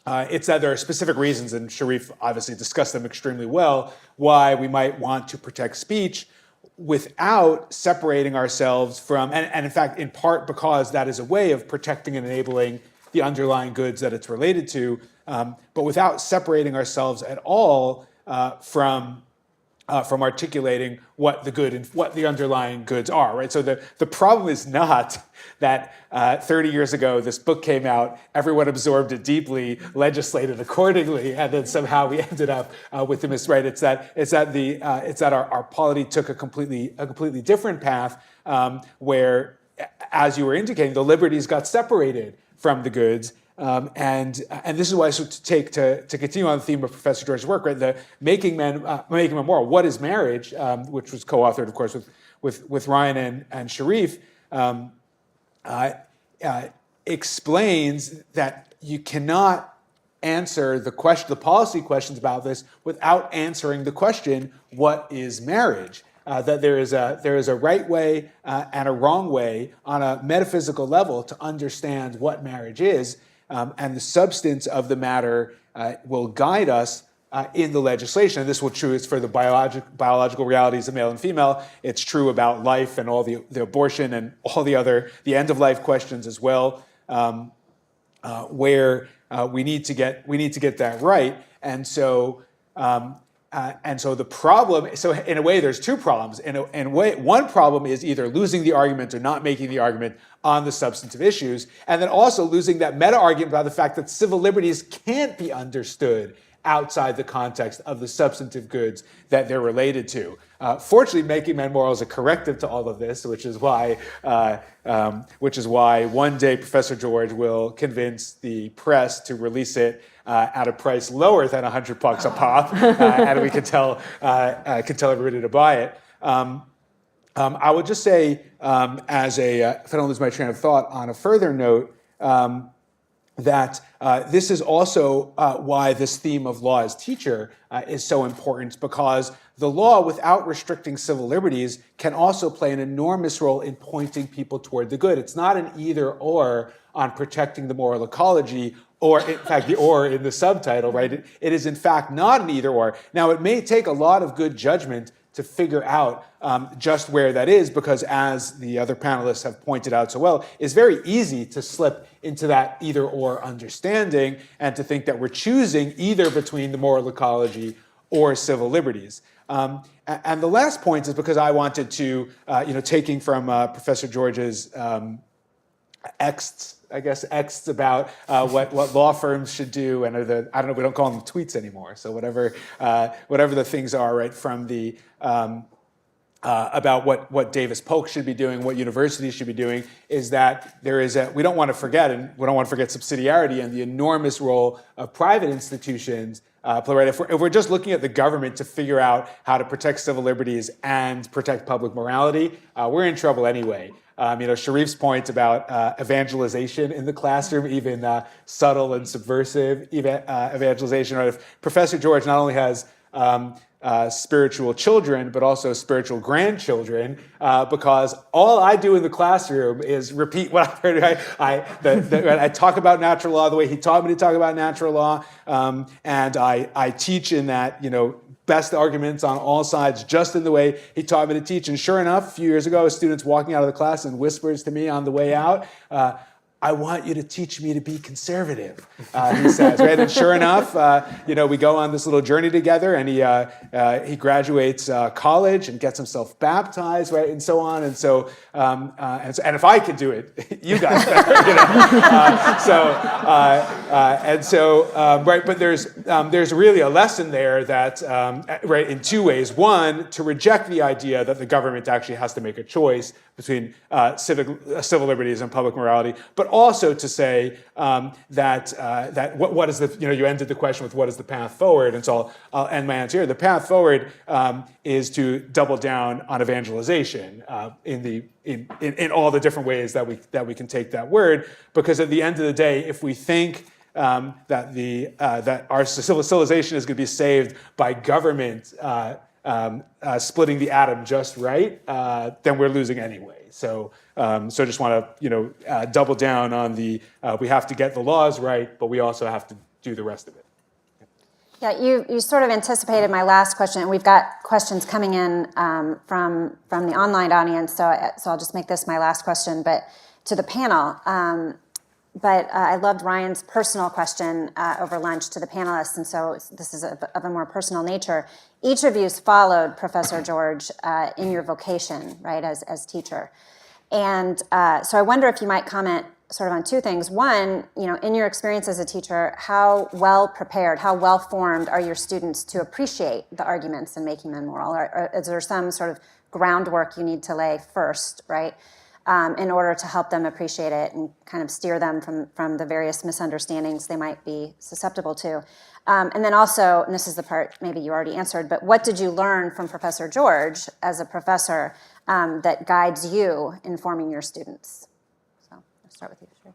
It's that there are specific reasons, and Sharif obviously discussed them extremely well, why we might want to protect speech without separating ourselves from, and in fact, in part because that is a way of protecting and enabling the underlying goods that it's related to, but without separating ourselves at all from articulating what the good and what the underlying goods are, right? So the problem is not that 30 years ago this book came out, everyone absorbed it deeply, legislated accordingly, and then somehow we ended up with the misright. It's that our polity took a completely different path where, as you were indicating, the liberties got separated from the goods. And this is why, so to continue on the theme of Professor George's work, right? The making men moral. What is marriage? Which was co-authored, of course, with Ryan and Sharif, explains that you cannot answer the policy questions about this without answering the question, what is marriage? That there is a right way and a wrong way on a metaphysical level to understand what marriage is. And the substance of the matter will guide us in the legislation. And this will true for the biological realities of male and female. It's true about life and all the abortion and all the end of life questions as well, where we need to get that right. And so the problem. So in a way, there's two problems. In a way, one problem is either losing the argument or not making the argument on the substantive issues, and then also losing that meta argument about the fact that civil liberties can't be understood outside the context of the substantive goods that they're related to. Fortunately, Making Men Moral is a corrective to all of this, which is why one day Professor George will convince the press to release it at a price lower than $100 a pop, and we can tell everybody to buy it. I would just say, if I don't lose my train of thought, on a further note, that this is also why this theme of law as teacher is so important, because the law, without restricting civil liberties, can also play an enormous role in pointing people toward the good. It's not an either or on protecting the moral ecology, or in fact, the or in the subtitle, right? It is in fact not an either or. Now, it may take a lot of good judgment to figure out just where that is, because as the other panelists have pointed out so well, it's very easy to slip into that either or understanding and to think that we're choosing either between the moral ecology or civil liberties. And the last point is because I wanted to, taking from Professor George's exts about what law firms should do, and I don't know, we don't call them tweets anymore. So whatever the things are, right, from the about what Davis Polk should be doing, what universities should be doing, is that we don't want to forget subsidiarity and the enormous role of private institutions. Right? If we're just looking at the government to figure out how to protect civil liberties and protect public morality, we're in trouble anyway. Sharif's point about evangelization in the classroom, even subtle and subversive evangelization. Right? If Professor George not only has spiritual children, but also spiritual grandchildren, because all I do in the classroom is repeat what I've heard. I talk about natural law the way he taught me to talk about natural law, and I teach in that, best arguments on all sides, just in the way he taught me to teach. And sure enough, a few years ago, a student's walking out of the class and whispers to me on the way out, I want you to teach me to be conservative, he says, right? And sure enough, we go on this little journey together, and he graduates college and gets himself baptized, right, and so on. And so, and if I could do it, you guys better, right. But there's really a lesson there that, right, in two ways. One, to reject the idea that the government actually has to make a choice between civil liberties and public morality, but also to say that what is the, you ended the question with what is the path forward, and so I'll end my answer here. The path forward is to double down on evangelization in all the different ways that we can take that word, because at the end of the day, if we think that our civilization is going to be saved by government splitting the atom just right, then we're losing anyway. So just want to double down on we have to get the laws right, but we also have to do the rest of it. Yeah, you sort of anticipated my last question, and we've got questions coming in from the online audience. So I'll just make this my last question, but to the panel. But I loved Ryan's personal question over lunch to the panelists, and so this is of a more personal nature. Each of you's followed Professor George in your vocation, right, as teacher. And so I wonder if you might comment sort of on two things. One, in your experience as a teacher, how well prepared, how well formed are your students to appreciate the arguments and making them moral? Or is there some sort of groundwork you need to lay first, right? In order to help them appreciate it and kind of steer them from the various misunderstandings they might be susceptible to. And then also, and this is the part maybe you already answered, but what did you learn from Professor George as a professor that guides you in forming your students? So I'll start with you, Sherry.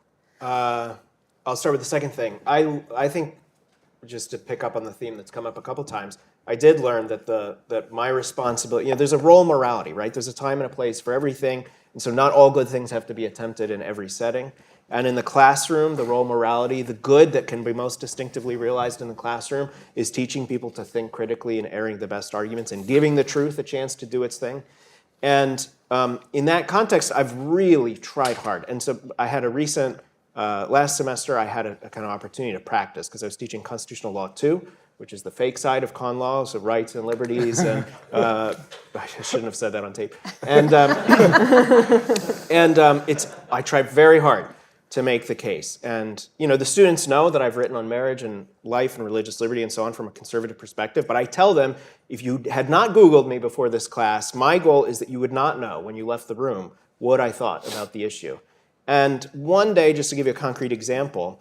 I'll start with the second thing. I think, just to pick up on the theme that's come up a couple times, I did learn that my responsibility, there's a role morality, right? There's a time and a place for everything. And so not all good things have to be attempted in every setting. And in the classroom, the role morality, the good that can be most distinctively realized in the classroom is teaching people to think critically and airing the best arguments and giving the truth a chance to do its thing. And in that context, I've really tried hard. And so I had a recent, last semester, I had a kind of opportunity to practice because I was teaching Constitutional Law 2, which is the fake side of con law, so rights and liberties, and I shouldn't have said that on tape. And I tried very hard to make the case. And the students know that I've written on marriage and life and religious liberty and so on from a conservative perspective, but I tell them, if you had not Googled me before this class, my goal is that you would not know when you left the room what I thought about the issue. And one day, just to give you a concrete example,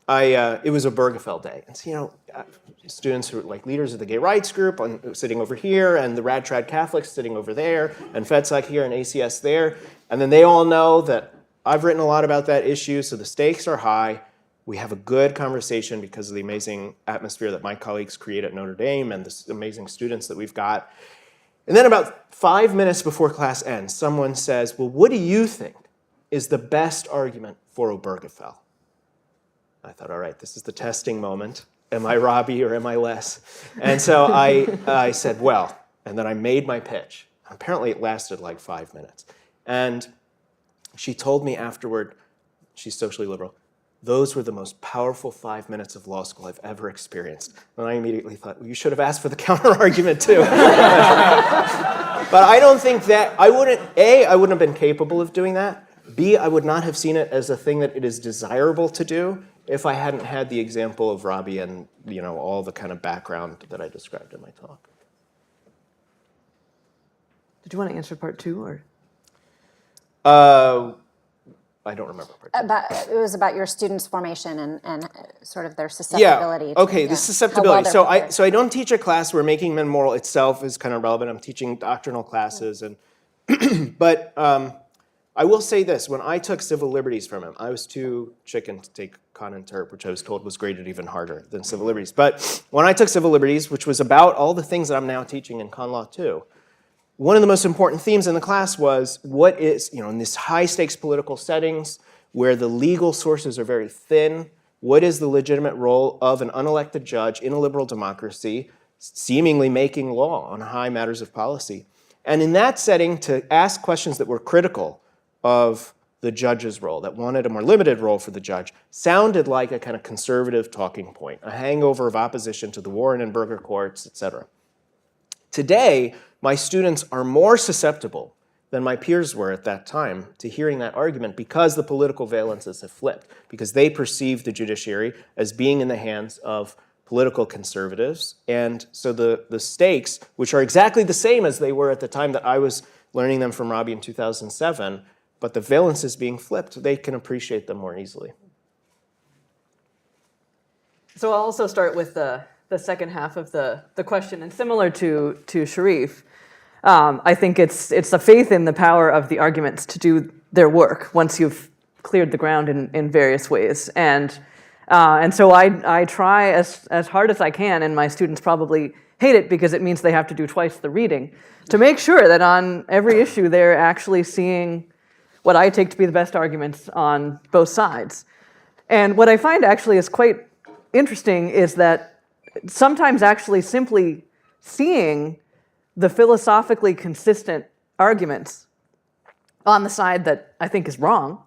it was a Obergefell day. And so, students who were like leaders of the gay rights group sitting over here, and the Rad Trad Catholics sitting over there, and FEDSAC here and ACS there. And then they all know that I've written a lot about that issue, so the stakes are high. We have a good conversation because of the amazing atmosphere that my colleagues create at Notre Dame and the amazing students that we've got. And then about 5 minutes before class ends, someone says, well, what do you think is the best argument for Obergefell? I thought, all right, this is the testing moment. Am I Robbie or am I Les? And so I said, well, and then I made my pitch. Apparently it lasted like 5 minutes. And she told me afterward, she's socially liberal, those were the most powerful 5 minutes of law school I've ever experienced. And I immediately thought, well, you should have asked for the counter-argument too. But I don't think that, I wouldn't have been capable of doing that. B, I would not have seen it as a thing that it is desirable to do if I hadn't had the example of Robbie and all the kind of background that I described in my talk. Did you want to answer part two, or? I don't remember part two. It was about your students' formation and sort of their susceptibility. Yeah. Okay, the susceptibility. So I don't teach a class where making men moral itself is kind of relevant. I'm teaching doctrinal classes, and but I will say this, when I took civil liberties from him, I was too chicken to take con and terp, which I was told was graded even harder than civil liberties. But when I took civil liberties, which was about all the things that I'm now teaching in con law too, one of the most important themes in the class was what is, in this high stakes political settings where the legal sources are very thin, what is the legitimate role of an unelected judge in a liberal democracy seemingly making law on high matters of policy? And in that setting, to ask questions that were critical of the judge's role, that wanted a more limited role for the judge, sounded like a kind of conservative talking point, a hangover of opposition to the Warren and Burger courts, etc. Today, my students are more susceptible than my peers were at that time to hearing that argument because the political valences have flipped, because they perceive the judiciary as being in the hands of political conservatives. And so the stakes, which are exactly the same as they were at the time that I was learning them from Robbie in 2007, but the valences being flipped, they can appreciate them more easily. So I'll also start with the second half of the question, and similar to Sharif, I think it's a faith in the power of the arguments to do their work once you've cleared the ground in various ways. And so I try as hard as I can, and my students probably hate it because it means they have to do twice the reading, to make sure that on every issue they're actually seeing what I take to be the best arguments on both sides. And what I find actually is quite interesting is that sometimes actually simply seeing the philosophically consistent arguments on the side that I think is wrong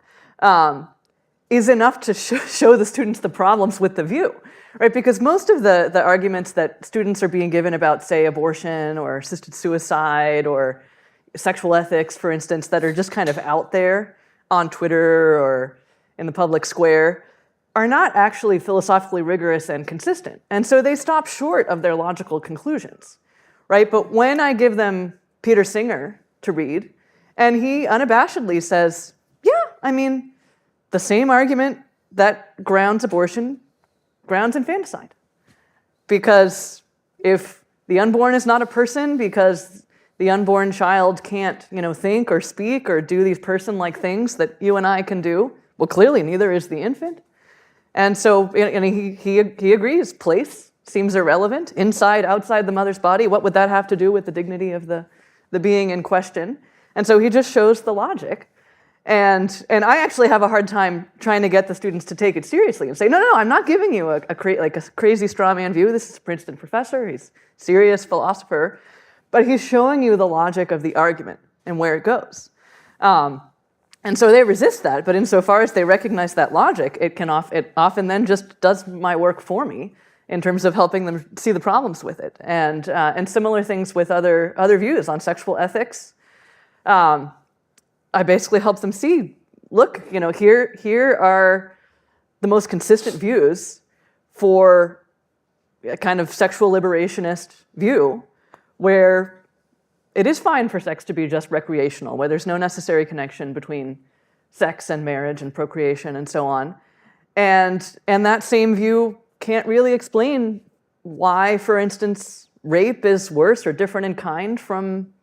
is enough to show the students the problems with the view, right? Because most of the arguments that students are being given about, say, abortion or assisted suicide or sexual ethics, for instance, that are just kind of out there on Twitter or in the public square are not actually philosophically rigorous and consistent. And so they stop short of their logical conclusions, right? But when I give them Peter Singer to read, and he unabashedly says, yeah, I mean, the same argument that grounds abortion grounds infanticide. Because if the unborn is not a person, because the unborn child can't, think or speak or do these person-like things that you and I can do, well, clearly neither is the infant. And so he agrees, place seems irrelevant, inside, outside the mother's body. What would that have to do with the dignity of the being in question? And so he just shows the logic. And I actually have a hard time trying to get the students to take it seriously and say, no, I'm not giving you a crazy straw man view. This is a Princeton professor. He's a serious philosopher. But he's showing you the logic of the argument and where it goes. And so they resist that, but insofar as they recognize that logic, it often then just does my work for me in terms of helping them see the problems with it. And similar things with other views on sexual ethics. I basically help them see, look, here are the most consistent views for a kind of sexual liberationist view, where it is fine for sex to be just recreational, where there's no necessary connection between sex and marriage and procreation and so on. And that same view can't really explain why, for instance, rape is worse or different in kind from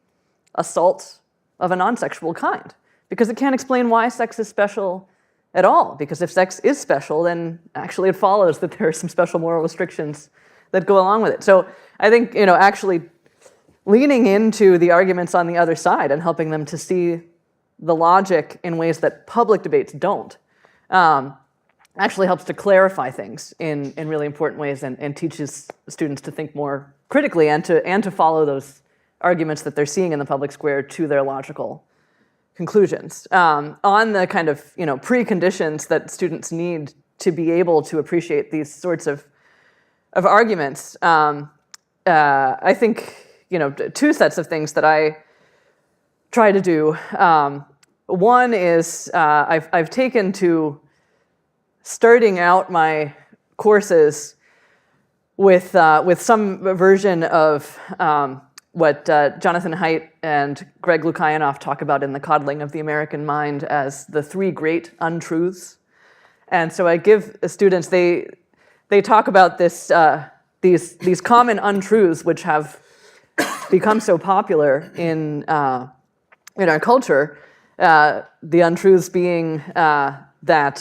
assault of a non-sexual kind. Because it can't explain why sex is special at all. Because if sex is special, then actually it follows that there are some special moral restrictions that go along with it. So I think, actually leaning into the arguments on the other side and helping them to see the logic in ways that public debates don't actually helps to clarify things in really important ways and teaches students to think more critically and to follow those arguments that they're seeing in the public square to their logical conclusions. On the kind of preconditions that students need to be able to appreciate these sorts of arguments, I think two sets of things that I try to do. One is I've taken to starting out my courses with some version of what Jonathan Haidt and Greg Lukianoff talk about in The Coddling of the American Mind as the three great untruths. And so I give students, they talk about these common untruths which have become so popular in our culture, The untruths being that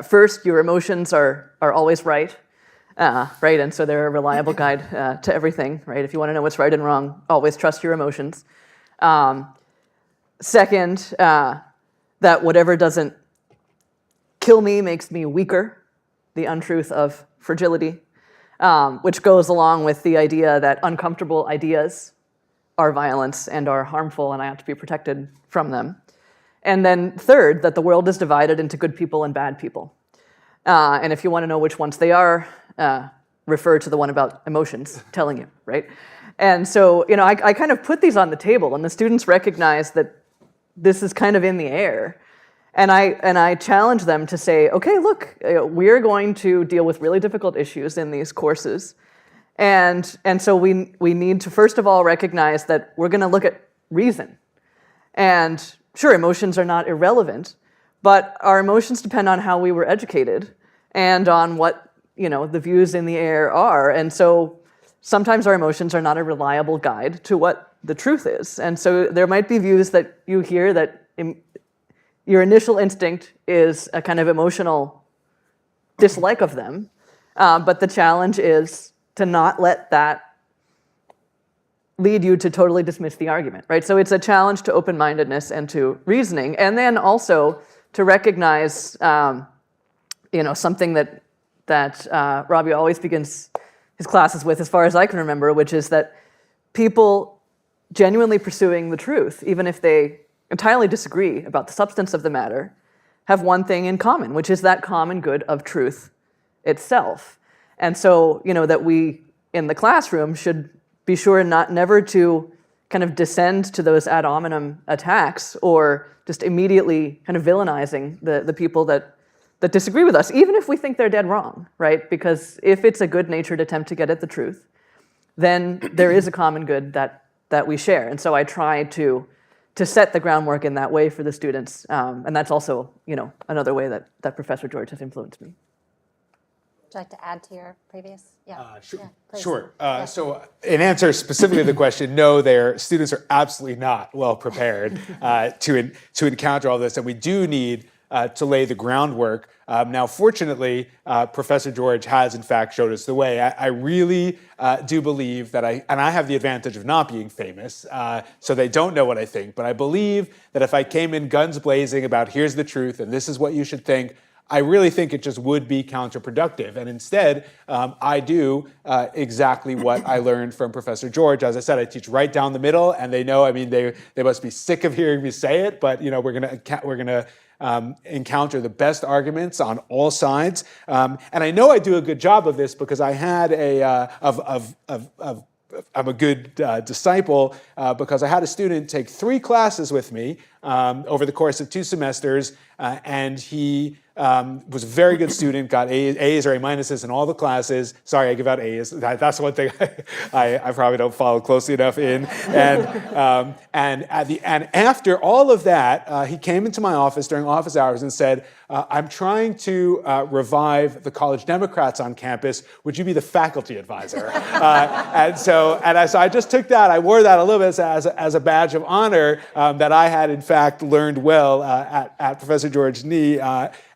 first, your emotions are always right, right? And so they're a reliable guide to everything, right? If you want to know what's right and wrong, always trust your emotions. Second, that whatever doesn't kill me makes me weaker, the untruth of fragility, which goes along with the idea that uncomfortable ideas are violence and are harmful, and I have to be protected from them. And then third, that the world is divided into good people and bad people. And if you want to know which ones they are, refer to the one about emotions telling you, right? And so, I kind of put these on the table, and the students recognize that this is kind of in the air. And I challenge them to say, okay, look, we're going to deal with really difficult issues in these courses. And so we need to, first of all, recognize that we're going to look at reason. And sure, emotions are not irrelevant, but our emotions depend on how we were educated and on what, the views in the air are. And so sometimes our emotions are not a reliable guide to what the truth is. And so there might be views that you hear that your initial instinct is a kind of emotional dislike of them, but the challenge is to not let that lead you to totally dismiss the argument, right? So it's a challenge to open-mindedness and to reasoning, and then also to recognize, something that Robbie always begins his classes with, as far as I can remember, which is that people genuinely pursuing the truth, even if they entirely disagree about the substance of the matter, have one thing in common, which is that common good of truth itself. And so, that we in the classroom should be sure never to kind of descend to those ad hominem attacks or just immediately kind of villainizing the people that disagree with us, even if we think they're dead wrong, right? Because if it's a good-natured attempt to get at the truth, then there is a common good that we share. And so I try to set the groundwork in that way for the students. And that's also, another way that Professor George has influenced me. Would you like to add to your previous? Sure. Yeah, please. Sure. So in answer specifically to the question, no, their students are absolutely not well prepared to encounter all this, and we do need to lay the groundwork. Now, fortunately, Professor George has, in fact, showed us the way. I really do believe that I have the advantage of not being famous, so they don't know what I think, but I believe that if I came in guns blazing about here's the truth and this is what you should think, I really think it just would be counterproductive. And instead, I do exactly what I learned from Professor George. As I said, I teach right down the middle, and they know, they must be sick of hearing me say it, but we're gonna encounter the best arguments on all sides. And I know I do a good job of this because I had I'm a good disciple because I had a student take 3 classes with me over the course of 2 semesters, and he was a very good student, got A's or A minuses in all the classes. Sorry, I give out A's. That's one thing I probably don't follow closely enough in. And after all of that, he came into my office during office hours and said, "I'm trying to revive the college Democrats on campus. Would you be the faculty advisor?" So I just took that. I wore that a little bit as a badge of honor that I had, in fact, learned well at Professor George's knee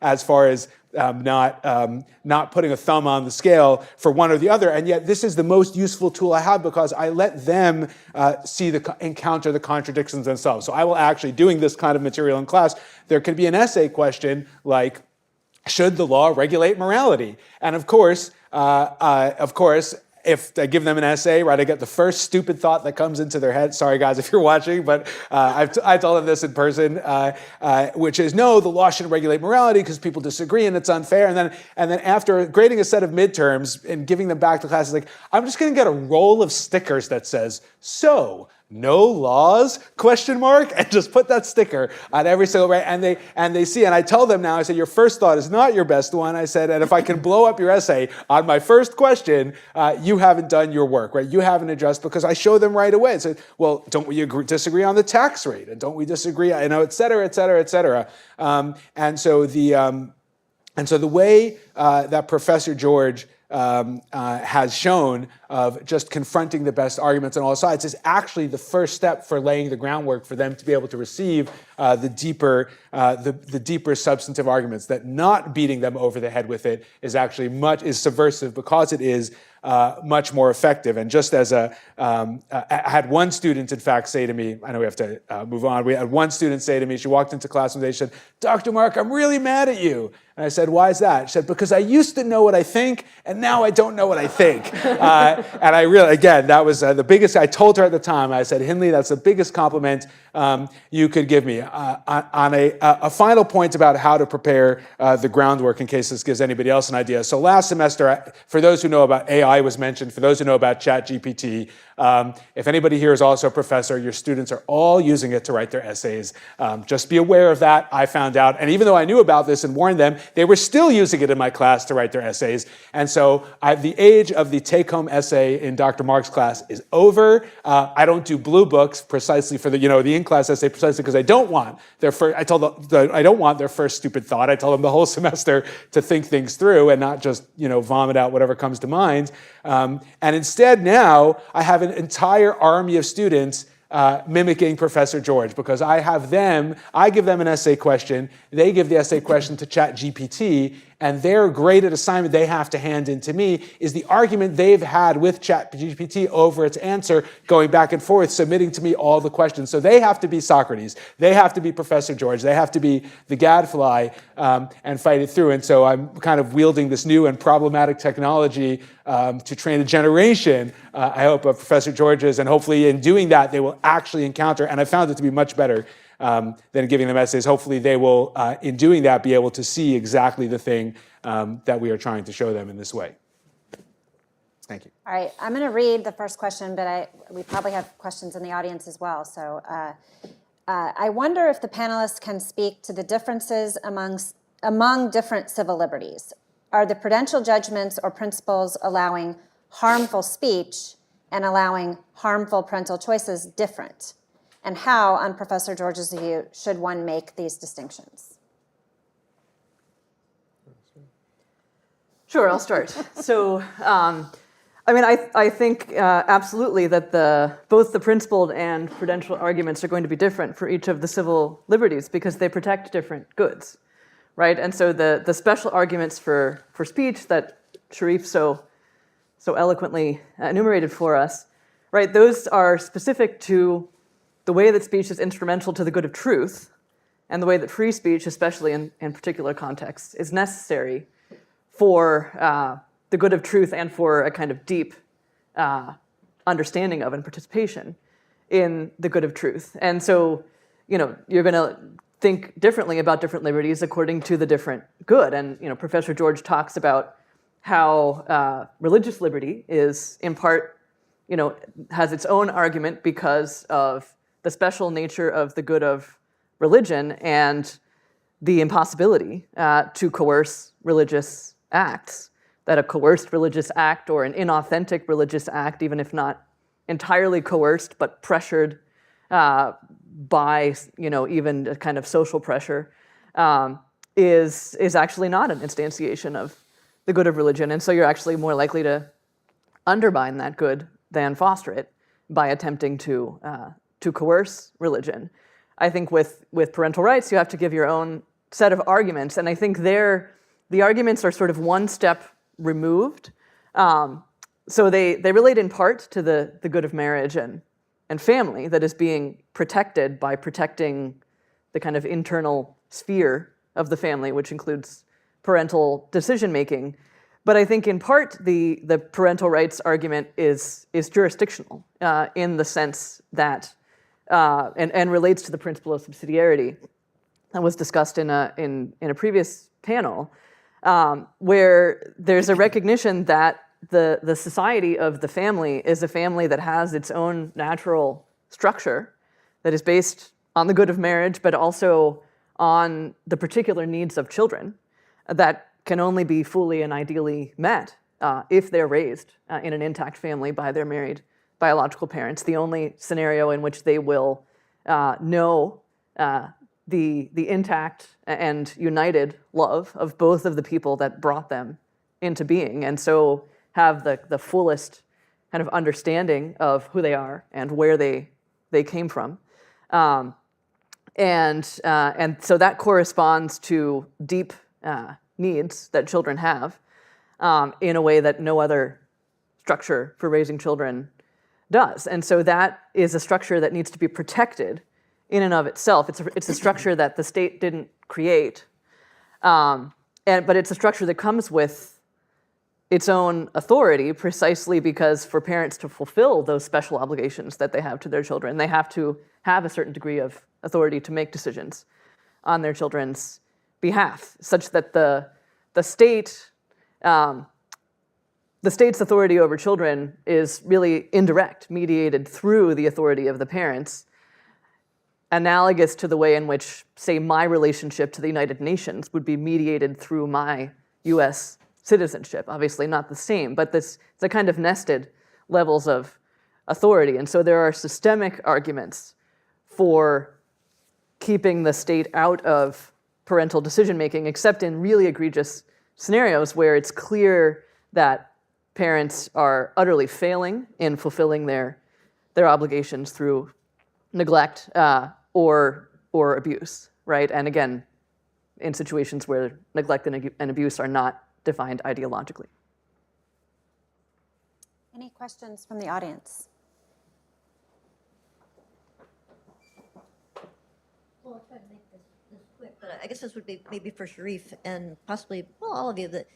as far as not putting a thumb on the scale for one or the other. And yet this is the most useful tool I have because I let them encounter the contradictions themselves. So I will actually, doing this kind of material in class, there could be an essay question like, should the law regulate morality? And of course, if I give them an essay, right, I get the first stupid thought that comes into their head. Sorry, guys, if you're watching, but I told them this in person, which is, no, the law shouldn't regulate morality because people disagree and it's unfair. And then after grading a set of midterms and giving them back to class, it's like, I'm just going to get a roll of stickers that says, "So, no laws?" ? And just put that sticker on every single right, and they see. And I tell them now, I said, your first thought is not your best one. I said, and if I can blow up your essay on my first question, you haven't done your work, right? You haven't addressed, because I show them right away and say, well, don't we disagree on the tax rate, and don't we disagree, et cetera, et cetera, et cetera. And so the way that Professor George has shown of just confronting the best arguments on all sides is actually the first step for laying the groundwork for them to be able to receive the deeper substantive arguments. That not beating them over the head with it is subversive because it is much more effective. And just as I had one student, in fact, say to me, I know we have to move on. We had one student say to me, she walked into class and they said, "Dr. Mark, I'm really mad at you." And I said, "Why is that?" She said, "Because I used to know what I think, and now I don't know what I think." And I really, again, that was the biggest, I told her at the time, I said, "Hindley, that's the biggest compliment you could give me." On a final point about how to prepare the groundwork, in case this gives anybody else an idea. So last semester, for those who know about AI was mentioned, for those who know about ChatGPT, if anybody here is also a professor, your students are all using it to write their essays. Just be aware of that. I found out, and even though I knew about this and warned them, they were still using it in my class to write their essays. And so the age of the take-home essay in Dr. Mark's class is over. I don't do blue books precisely for the in-class essay precisely because I don't want their first. I don't want their first stupid thought. I told them the whole semester to think things through and not just vomit out whatever comes to mind. And instead, now I have an entire army of students mimicking Professor George, because I give them an essay question, they give the essay question to ChatGPT, and their graded assignment they have to hand in to me is the argument they've had with ChatGPT over its answer, going back and forth, submitting to me all the questions. So they have to be Socrates, they have to be Professor George, they have to be the gadfly and fight it through. And so I'm kind of wielding this new and problematic technology to train a generation, I hope, of Professor Georges, and hopefully in doing that they will actually encounter, and I found it to be much better than giving them essays. Hopefully they will, in doing that, be able to see exactly the thing that we are trying to show them in this way. Thank you. All right, I'm going to read the first question, but we probably have questions in the audience as well. So I wonder if the panelists can speak to the differences among different civil liberties. Are the prudential judgments or principles allowing harmful speech and allowing harmful parental choices different? And how, on Professor George's view, should one make these distinctions? Sure, I'll start. So, I think absolutely that both the principled and prudential arguments are going to be different for each of the civil liberties because they protect different goods, right? And so the special arguments for speech that Sharif so eloquently enumerated for us, right? Those are specific to the way that speech is instrumental to the good of truth, and the way that free speech, especially in particular contexts, is necessary for the good of truth and for a kind of deep understanding of and participation in the good of truth. And so, you're going to think differently about different liberties according to the different good. And, Professor George talks about how religious liberty is, in part, has its own argument because of the special nature of the good of religion and the impossibility to coerce religious acts, that a coerced religious act or an inauthentic religious act, even if not entirely coerced but pressured by even a kind of social pressure, is actually not an instantiation of the good of religion. And so you're actually more likely to undermine that good than foster it by attempting to coerce religion. I think with parental rights, you have to give your own set of arguments, and I think the arguments are sort of one step removed. So they relate in part to the good of marriage and family that is being protected by protecting the kind of internal sphere of the family, which includes parental decision-making. But I think in part the parental rights argument is jurisdictional in the sense that and relates to the principle of subsidiarity that was discussed in a previous panel, where there's a recognition that the society of the family is a family that has its own natural structure that is based on the good of marriage, but also on the particular needs of children that can only be fully and ideally met if they're raised in an intact family by their married biological parents. The only scenario in which they will know the intact and united love of both of the people that brought them into being, and so have the fullest kind of understanding of who they are and where they came from. And so that corresponds to deep needs that children have in a way that no other structure for raising children does. And so that is a structure that needs to be protected in and of itself. It's a structure that the state didn't create, but it's a structure that comes with its own authority, precisely because for parents to fulfill those special obligations that they have to their children, they have to have a certain degree of authority to make decisions on their children's behalf, such that the state's authority over children is really indirect, mediated through the authority of the parents, analogous to the way in which, say, my relationship to the United Nations would be mediated through my U.S. citizenship. Obviously not the same, but it's a kind of nested levels of authority. And so there are systemic arguments for keeping the state out of parental decision-making, except in really egregious scenarios where it's clear that parents are utterly failing in fulfilling their obligations through neglect or abuse, right? And again, in situations where neglect and abuse are not defined ideologically. Any questions from the audience? Well, I'll try to make this quick, but I guess this would be maybe for Sharif and possibly, well, all of you, that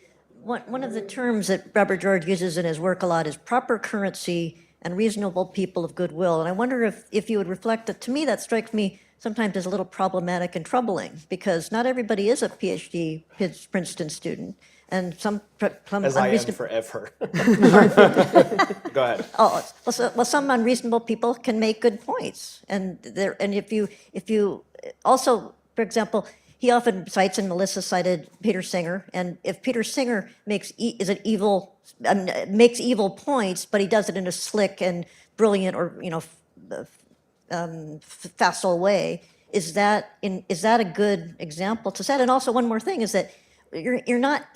one of the terms that Robert George uses in his work a lot is proper currency and reasonable people of goodwill. And I wonder if you would reflect that. To me, that strikes me sometimes as a little problematic and troubling, because not everybody is a PhD Princeton student. And some as I am forever. Go ahead. Oh, well, some unreasonable people can make good points, and if you also, for example, he often cites, and Melissa cited Peter Singer, and if Peter Singer makes evil points, but he does it in a slick and brilliant or facile way, is that a good example to set? And also one more thing is that you're not.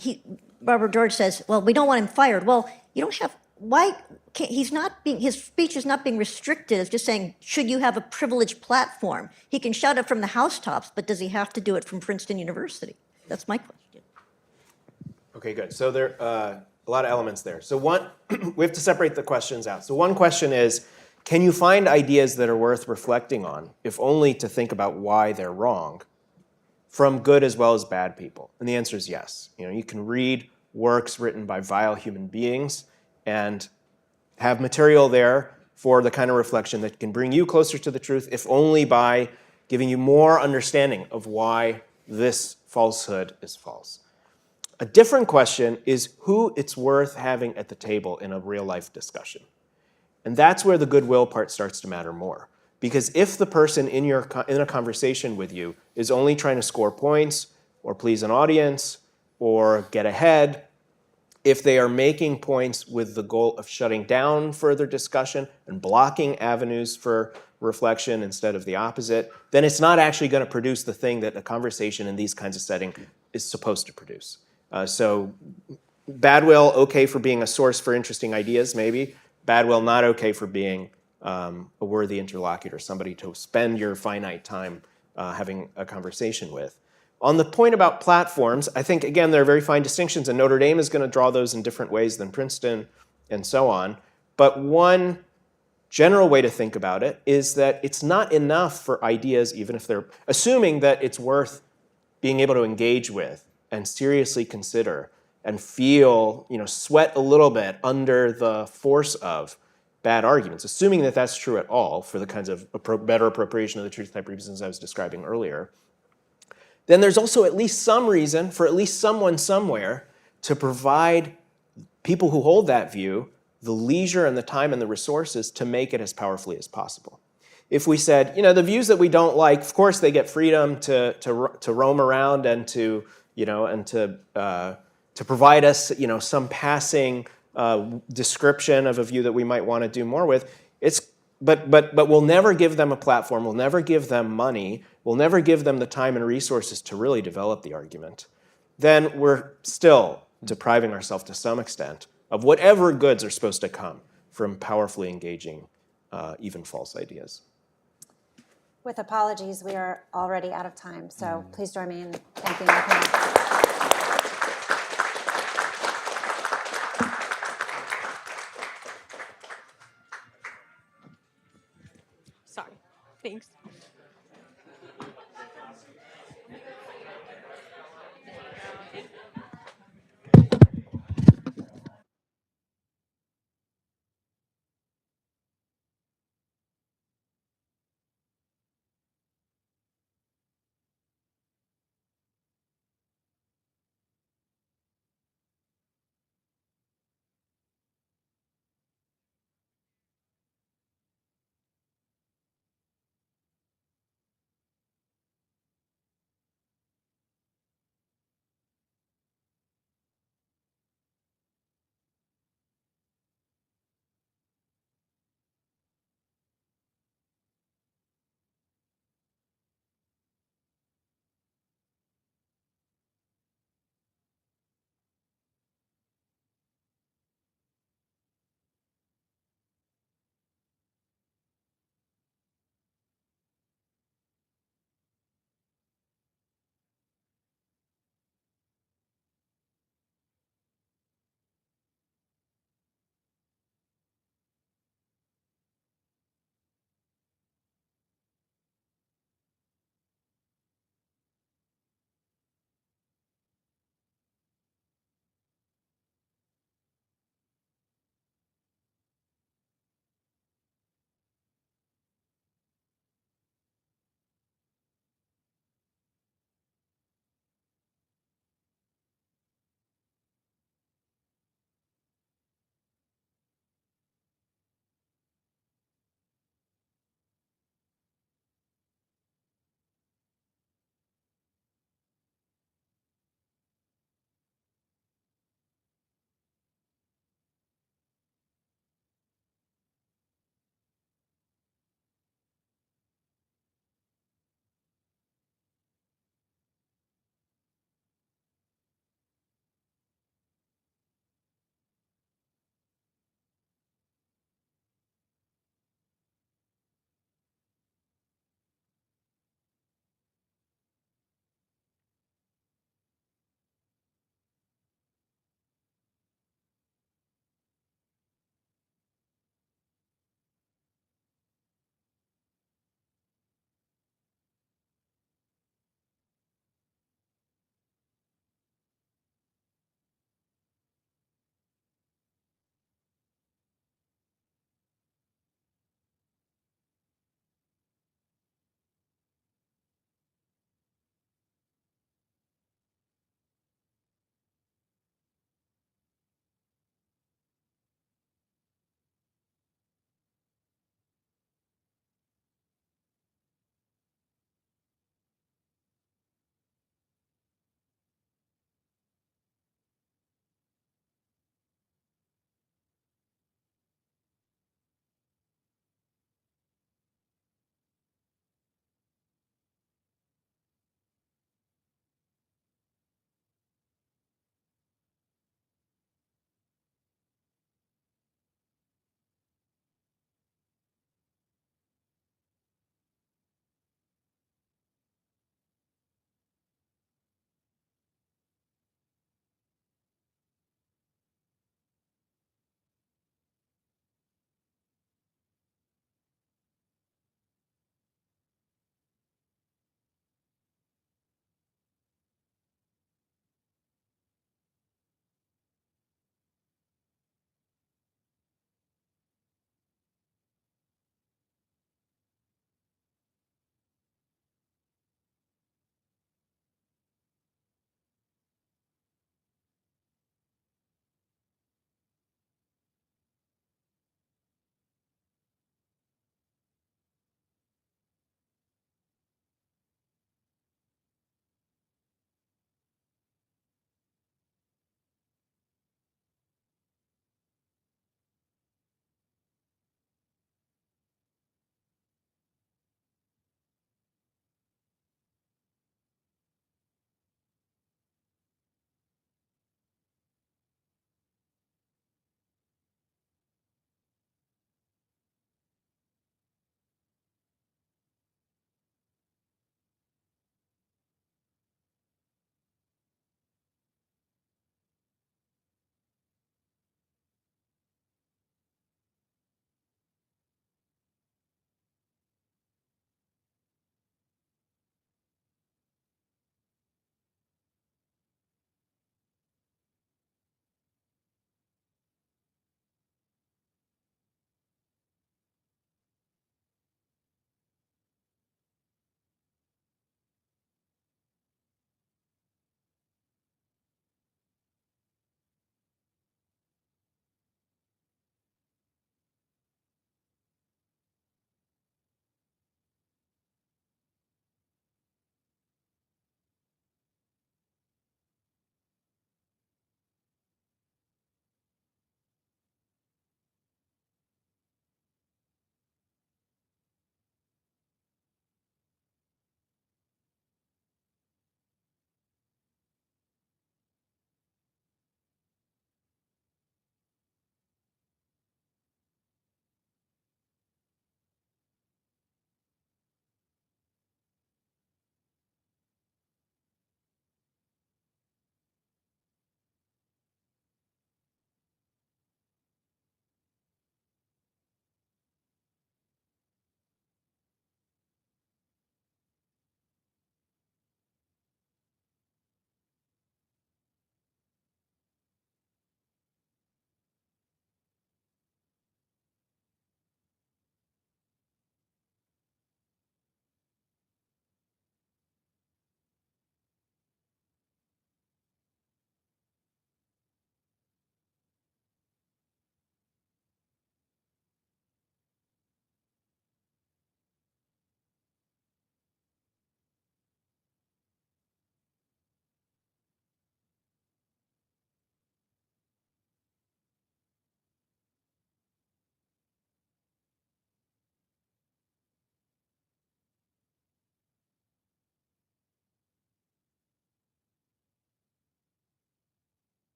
Robert George says, well, we don't want him fired. Well, you don't have. Why can't, his speech is not being restricted. It's just saying, should you have a privileged platform? He can shout it from the housetops, but does he have to do it from Princeton University? That's my question. Okay, good. So there are a lot of elements there. So one, we have to separate the questions out. So one question is, can you find ideas that are worth reflecting on, if only to think about why they're wrong, from good as well as bad people? And the answer is yes. You can read works written by vile human beings and have material there for the kind of reflection that can bring you closer to the truth, if only by giving you more understanding of why this falsehood is false. A different question is who it's worth having at the table in a real-life discussion. And that's where the goodwill part starts to matter more. Because if the person in a conversation with you is only trying to score points or please an audience or get ahead, if they are making points with the goal of shutting down further discussion and blocking avenues for reflection instead of the opposite, then it's not actually going to produce the thing that a conversation in these kinds of settings is supposed to produce. So bad will, okay for being a source for interesting ideas, maybe. Bad will, not okay for being a worthy interlocutor, somebody to spend your finite time having a conversation with. On the point about platforms, I think, again, there are very fine distinctions, and Notre Dame is going to draw those in different ways than Princeton and so on. But one general way to think about it is that it's not enough for ideas, even if they're assuming that it's worth being able to engage with and seriously consider and feel, sweat a little bit under the force of bad arguments, assuming that that's true at all for the kinds of better appropriation of the truth type reasons I was describing earlier, then there's also at least some reason for at least someone somewhere to provide people who hold that view the leisure and the time and the resources to make it as powerfully as possible. If we said, the views that we don't like, of course they get freedom to roam around and to provide us, some passing description of a view that we might want to do more with. But we'll never give them a platform. We'll never give them money. We'll never give them the time and resources to really develop the argument. Then we're still depriving ourselves to some extent of whatever goods are supposed to come from powerfully engaging even false ideas. With apologies, we are already out of time, so please join me in thanking our panel. Sorry. Thanks.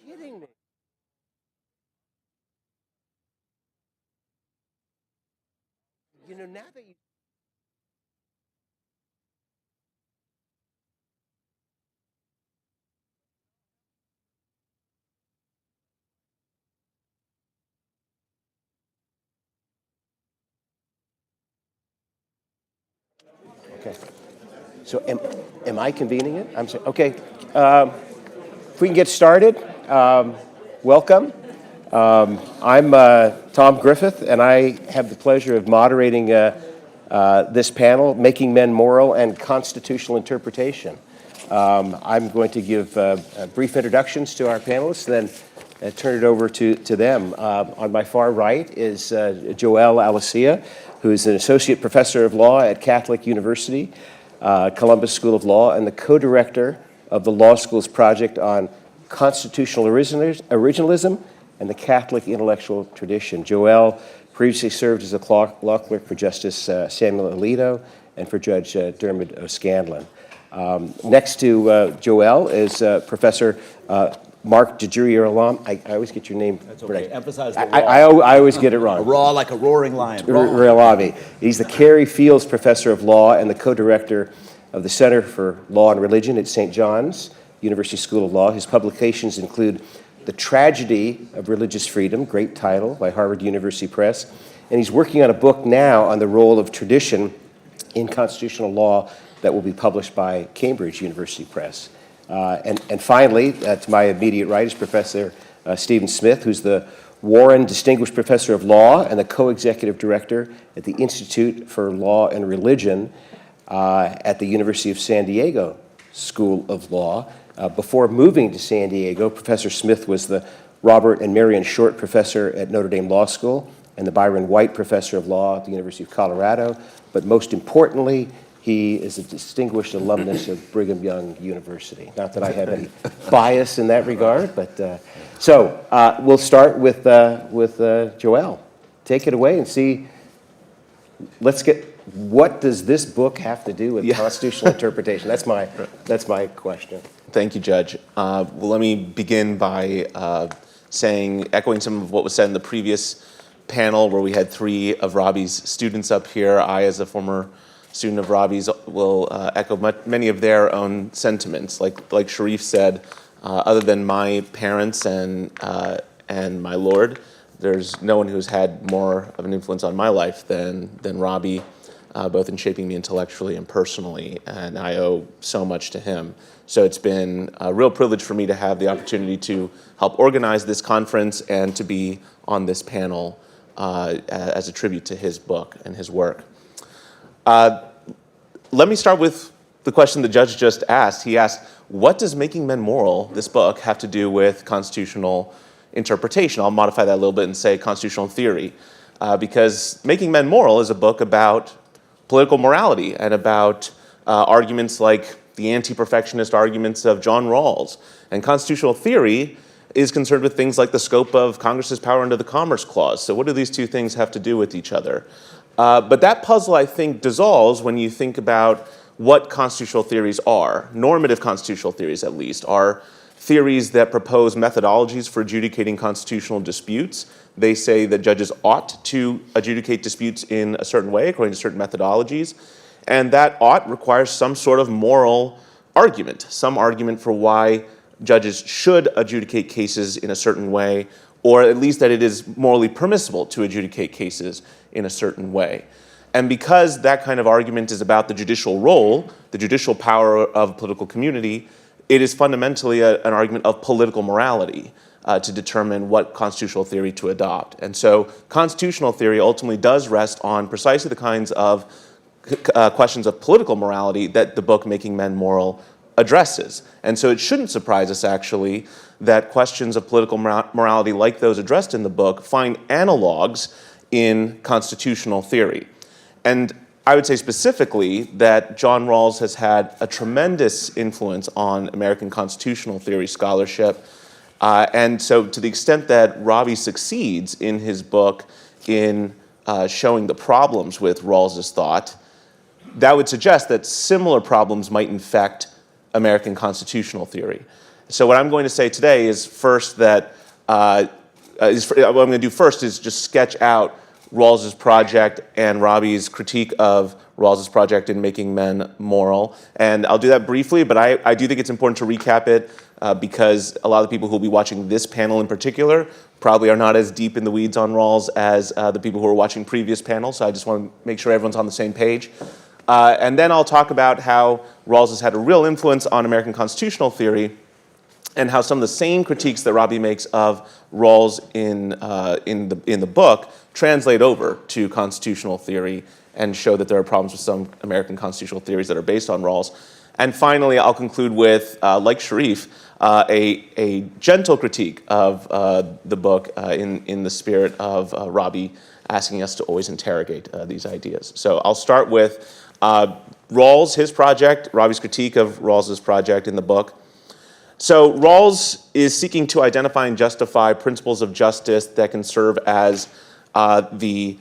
kidding me? You know, now that you Okay. So am I convening it? I'm sorry. Okay. If we can get started, welcome. I'm Tom Griffith, and I have the pleasure of moderating this panel, Making Men Moral and Constitutional Interpretation. I'm going to give brief introductions to our panelists, then turn it over to them. On my far right is Joelle Alicia, who is an associate professor of law at Catholic University, Columbus School of Law, and the co-director of the law school's project on constitutional originalism and the Catholic intellectual tradition. Joelle previously served as a law clerk for Justice Samuel Alito and for Judge Dermot O'Scanlan. Next to Joelle is Professor Mark DeGirolamo. I always get your name right. emphasize the I always get it wrong. Raw like a roaring lion. Rilami. He's the Carey Fields Professor of Law and the co-director of the Center for Law and Religion at St. John's University School of Law. His publications include The Tragedy of Religious Freedom, great title, by Harvard University Press. And he's working on a book now on the role of tradition in constitutional law that will be published by Cambridge University Press. And finally, to my immediate right is Professor Stephen Smith, who's the Warren Distinguished Professor of Law and the co-executive director at the Institute for Law and Religion at the University of San Diego School of Law. Before moving to San Diego, Professor Smith was the Robert and Marion Short Professor at Notre Dame Law School and the Byron White Professor of Law at the University of Colorado. But most importantly, he is a distinguished alumnus of Brigham Young University. Not that I have any bias in that regard, but so we'll start with Joelle. Take it away and see. Let's get. What does this book have to do with constitutional interpretation? That's my question. Thank you, Judge. Well, let me begin by echoing some of what was said in the previous panel, where we had three of Robbie's students up here. I, as a former student of Robbie's, will echo many of their own sentiments. Like Sharif said, other than my parents and my Lord, there's no one who's had more of an influence on my life than Robbie, both in shaping me intellectually and personally, and I owe so much to him. So it's been a real privilege for me to have the opportunity to help organize this conference and to be on this panel as a tribute to his book and his work. Let me start with the question the judge just asked. He asked, what does Making Men Moral, this book, have to do with constitutional interpretation? I'll modify that a little bit and say constitutional theory, because Making Men Moral is a book about political morality and about arguments like the anti-perfectionist arguments of John Rawls. And constitutional theory is concerned with things like the scope of Congress's power under the Commerce Clause. So what do these two things have to do with each other? But that puzzle, I think, dissolves when you think about what constitutional theories are. Normative constitutional theories, at least, are theories that propose methodologies for adjudicating constitutional disputes. They say that judges ought to adjudicate disputes in a certain way, according to certain methodologies. And that ought requires some sort of moral argument, some argument for why judges should adjudicate cases in a certain way, or at least that it is morally permissible to adjudicate cases in a certain way. And because that kind of argument is about the judicial role, the judicial power of a political community, it is fundamentally an argument of political morality to determine what constitutional theory to adopt. And so constitutional theory ultimately does rest on precisely the kinds of questions of political morality that the book Making Men Moral addresses. And so it shouldn't surprise us, actually, that questions of political morality like those addressed in the book find analogs in constitutional theory. And I would say specifically that John Rawls has had a tremendous influence on American constitutional theory scholarship. And so to the extent that Robbie succeeds in his book in showing the problems with Rawls's thought, that would suggest that similar problems might infect American constitutional theory. So what I'm going to say today is first that, what I'm going to do first is just sketch out Rawls's project and Robbie's critique of Rawls's project in Making Men Moral. And I'll do that briefly, but I do think it's important to recap it because a lot of the people who will be watching this panel in particular probably are not as deep in the weeds on Rawls as the people who are watching previous panels. So I just want to make sure everyone's on the same page. And then I'll talk about how Rawls has had a real influence on American constitutional theory and how some of the same critiques that Robbie makes of Rawls in the book translate over to constitutional theory and show that there are problems with some American constitutional theories that are based on Rawls. And finally, I'll conclude with, like Sharif, a gentle critique of the book in the spirit of Robbie asking us to always interrogate these ideas. So I'll start with Rawls, his project, Robbie's critique of Rawls's project in the book. So Rawls is seeking to identify and justify principles of justice that can serve as the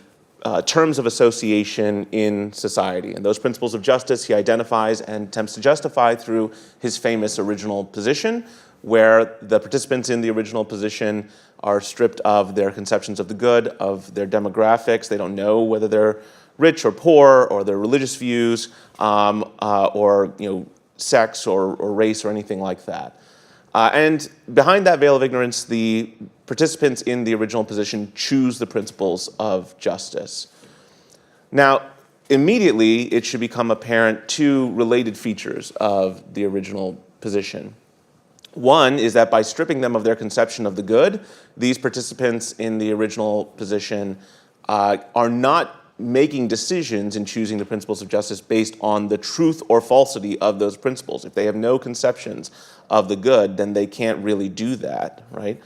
terms of association in society. And those principles of justice he identifies and attempts to justify through his famous original position, where the participants in the original position are stripped of their conceptions of the good, of their demographics. They don't know whether they're rich or poor, or their religious views, or sex or race or anything like that. And behind that veil of ignorance, the participants in the original position choose the principles of justice. Now, immediately, it should become apparent two related features of the original position. One is that by stripping them of their conception of the good, these participants in the original position are not making decisions in choosing the principles of justice based on the truth or falsity of those principles. If they have no conceptions of the good, then they can't really do that, right?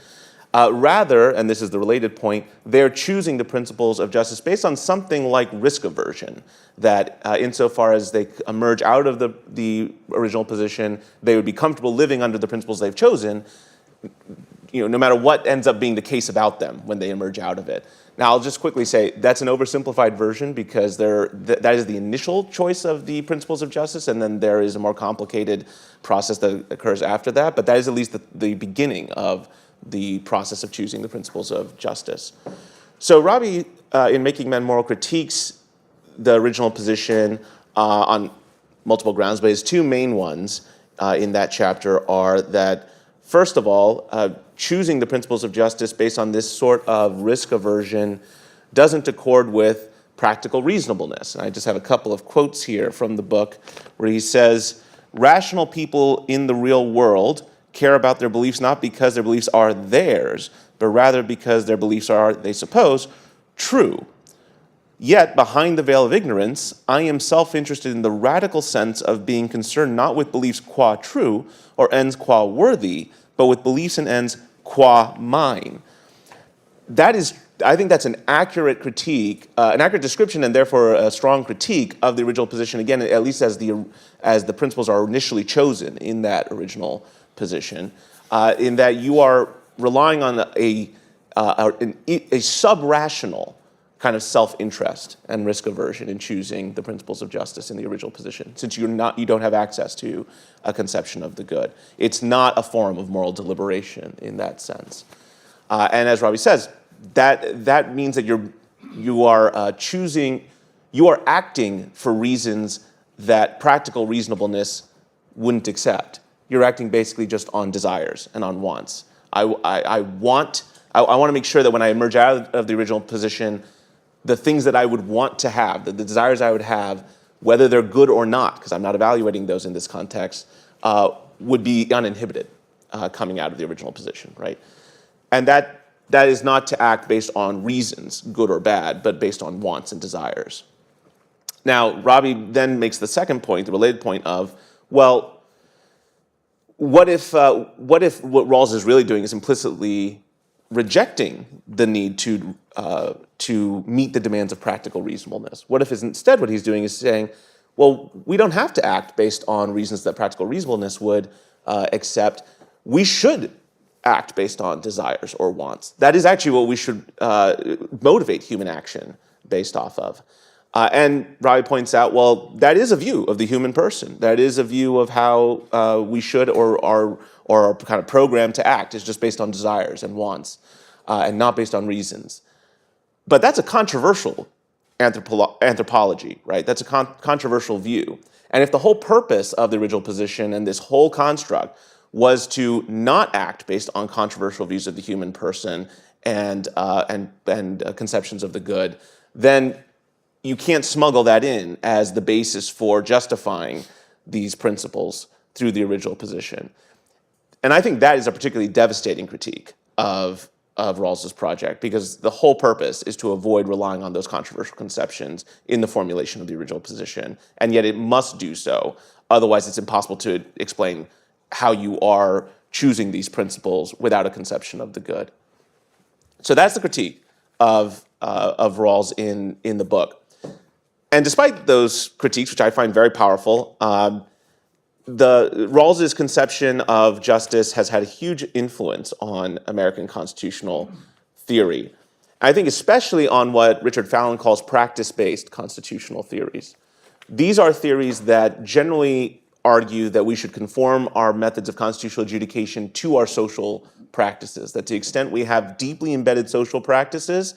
Rather, and this is the related point, they're choosing the principles of justice based on something like risk aversion, that insofar as they emerge out of the original position, they would be comfortable living under the principles they've chosen, no matter what ends up being the case about them when they emerge out of it. Now, I'll just quickly say that's an oversimplified version because that is the initial choice of the principles of justice, and then there is a more complicated process that occurs after that, but that is at least the beginning of the process of choosing the principles of justice. So Robbie, in Making Men Moral, critiques the original position on multiple grounds, but his two main ones in that chapter are that, first of all, choosing the principles of justice based on this sort of risk aversion doesn't accord with practical reasonableness. And I just have a couple of quotes here from the book where he says, "Rational people in the real world care about their beliefs not because their beliefs are theirs, but rather because their beliefs are, they suppose, true. Yet, behind the veil of ignorance, I am self-interested in the radical sense of being concerned not with beliefs qua true or ends qua worthy, but with beliefs and ends qua mine." I think that's an accurate critique, an accurate description, and therefore a strong critique of the original position, again, at least as the principles are initially chosen in that original position, in that you are relying on a sub-rational kind of self-interest and risk aversion in choosing the principles of justice in the original position, since you don't have access to a conception of the good. It's not a form of moral deliberation in that sense. And as Robbie says, that means that you are acting for reasons that practical reasonableness wouldn't accept. You're acting basically just on desires and on wants. I want to make sure that when I emerge out of the original position, the things that I would want to have, the desires I would have, whether they're good or not, because I'm not evaluating those in this context, would be uninhibited coming out of the original position, right? And that is not to act based on reasons, good or bad, but based on wants and desires. Now, Robbie then makes the second point, the related point of, well, what if what Rawls is really doing is implicitly rejecting the need to meet the demands of practical reasonableness? What if instead what he's doing is saying, well, we don't have to act based on reasons that practical reasonableness would accept. We should act based on desires or wants. That is actually what we should motivate human action based off of. And Robbie points out, well, that is a view of the human person. That is a view of how we should or are kind of programmed to act. It's just based on desires and wants and not based on reasons. But that's a controversial anthropology, right? That's a controversial view. And if the whole purpose of the original position and this whole construct was to not act based on controversial views of the human person and conceptions of the good, then you can't smuggle that in as the basis for justifying these principles through the original position. And I think that is a particularly devastating critique of Rawls's project, because the whole purpose is to avoid relying on those controversial conceptions in the formulation of the original position, and yet it must do so. Otherwise, it's impossible to explain how you are choosing these principles without a conception of the good. So that's the critique of Rawls in the book. And despite those critiques, which I find very powerful, Rawls's conception of justice has had a huge influence on American constitutional theory. I think especially on what Richard Fallon calls practice-based constitutional theories. These are theories that generally argue that we should conform our methods of constitutional adjudication to our social practices, that to the extent we have deeply embedded social practices,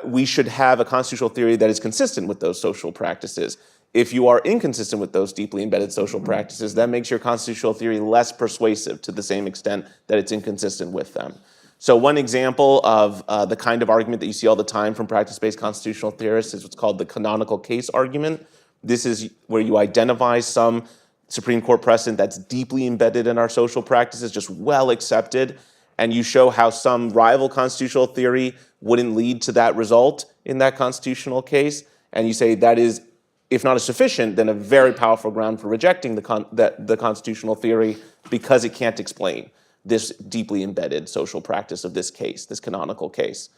we should have a constitutional theory that is consistent with those social practices. If you are inconsistent with those deeply embedded social practices, that makes your constitutional theory less persuasive to the same extent that it's inconsistent with them. So one example of the kind of argument that you see all the time from practice-based constitutional theorists is what's called the canonical case argument. This is where you identify some Supreme Court precedent that's deeply embedded in our social practices, just well accepted, and you show how some rival constitutional theory wouldn't lead to that result in that constitutional case, and you say that is, if not a sufficient, then a very powerful ground for rejecting the constitutional theory because it can't explain this deeply embedded social practice of this case, this canonical case.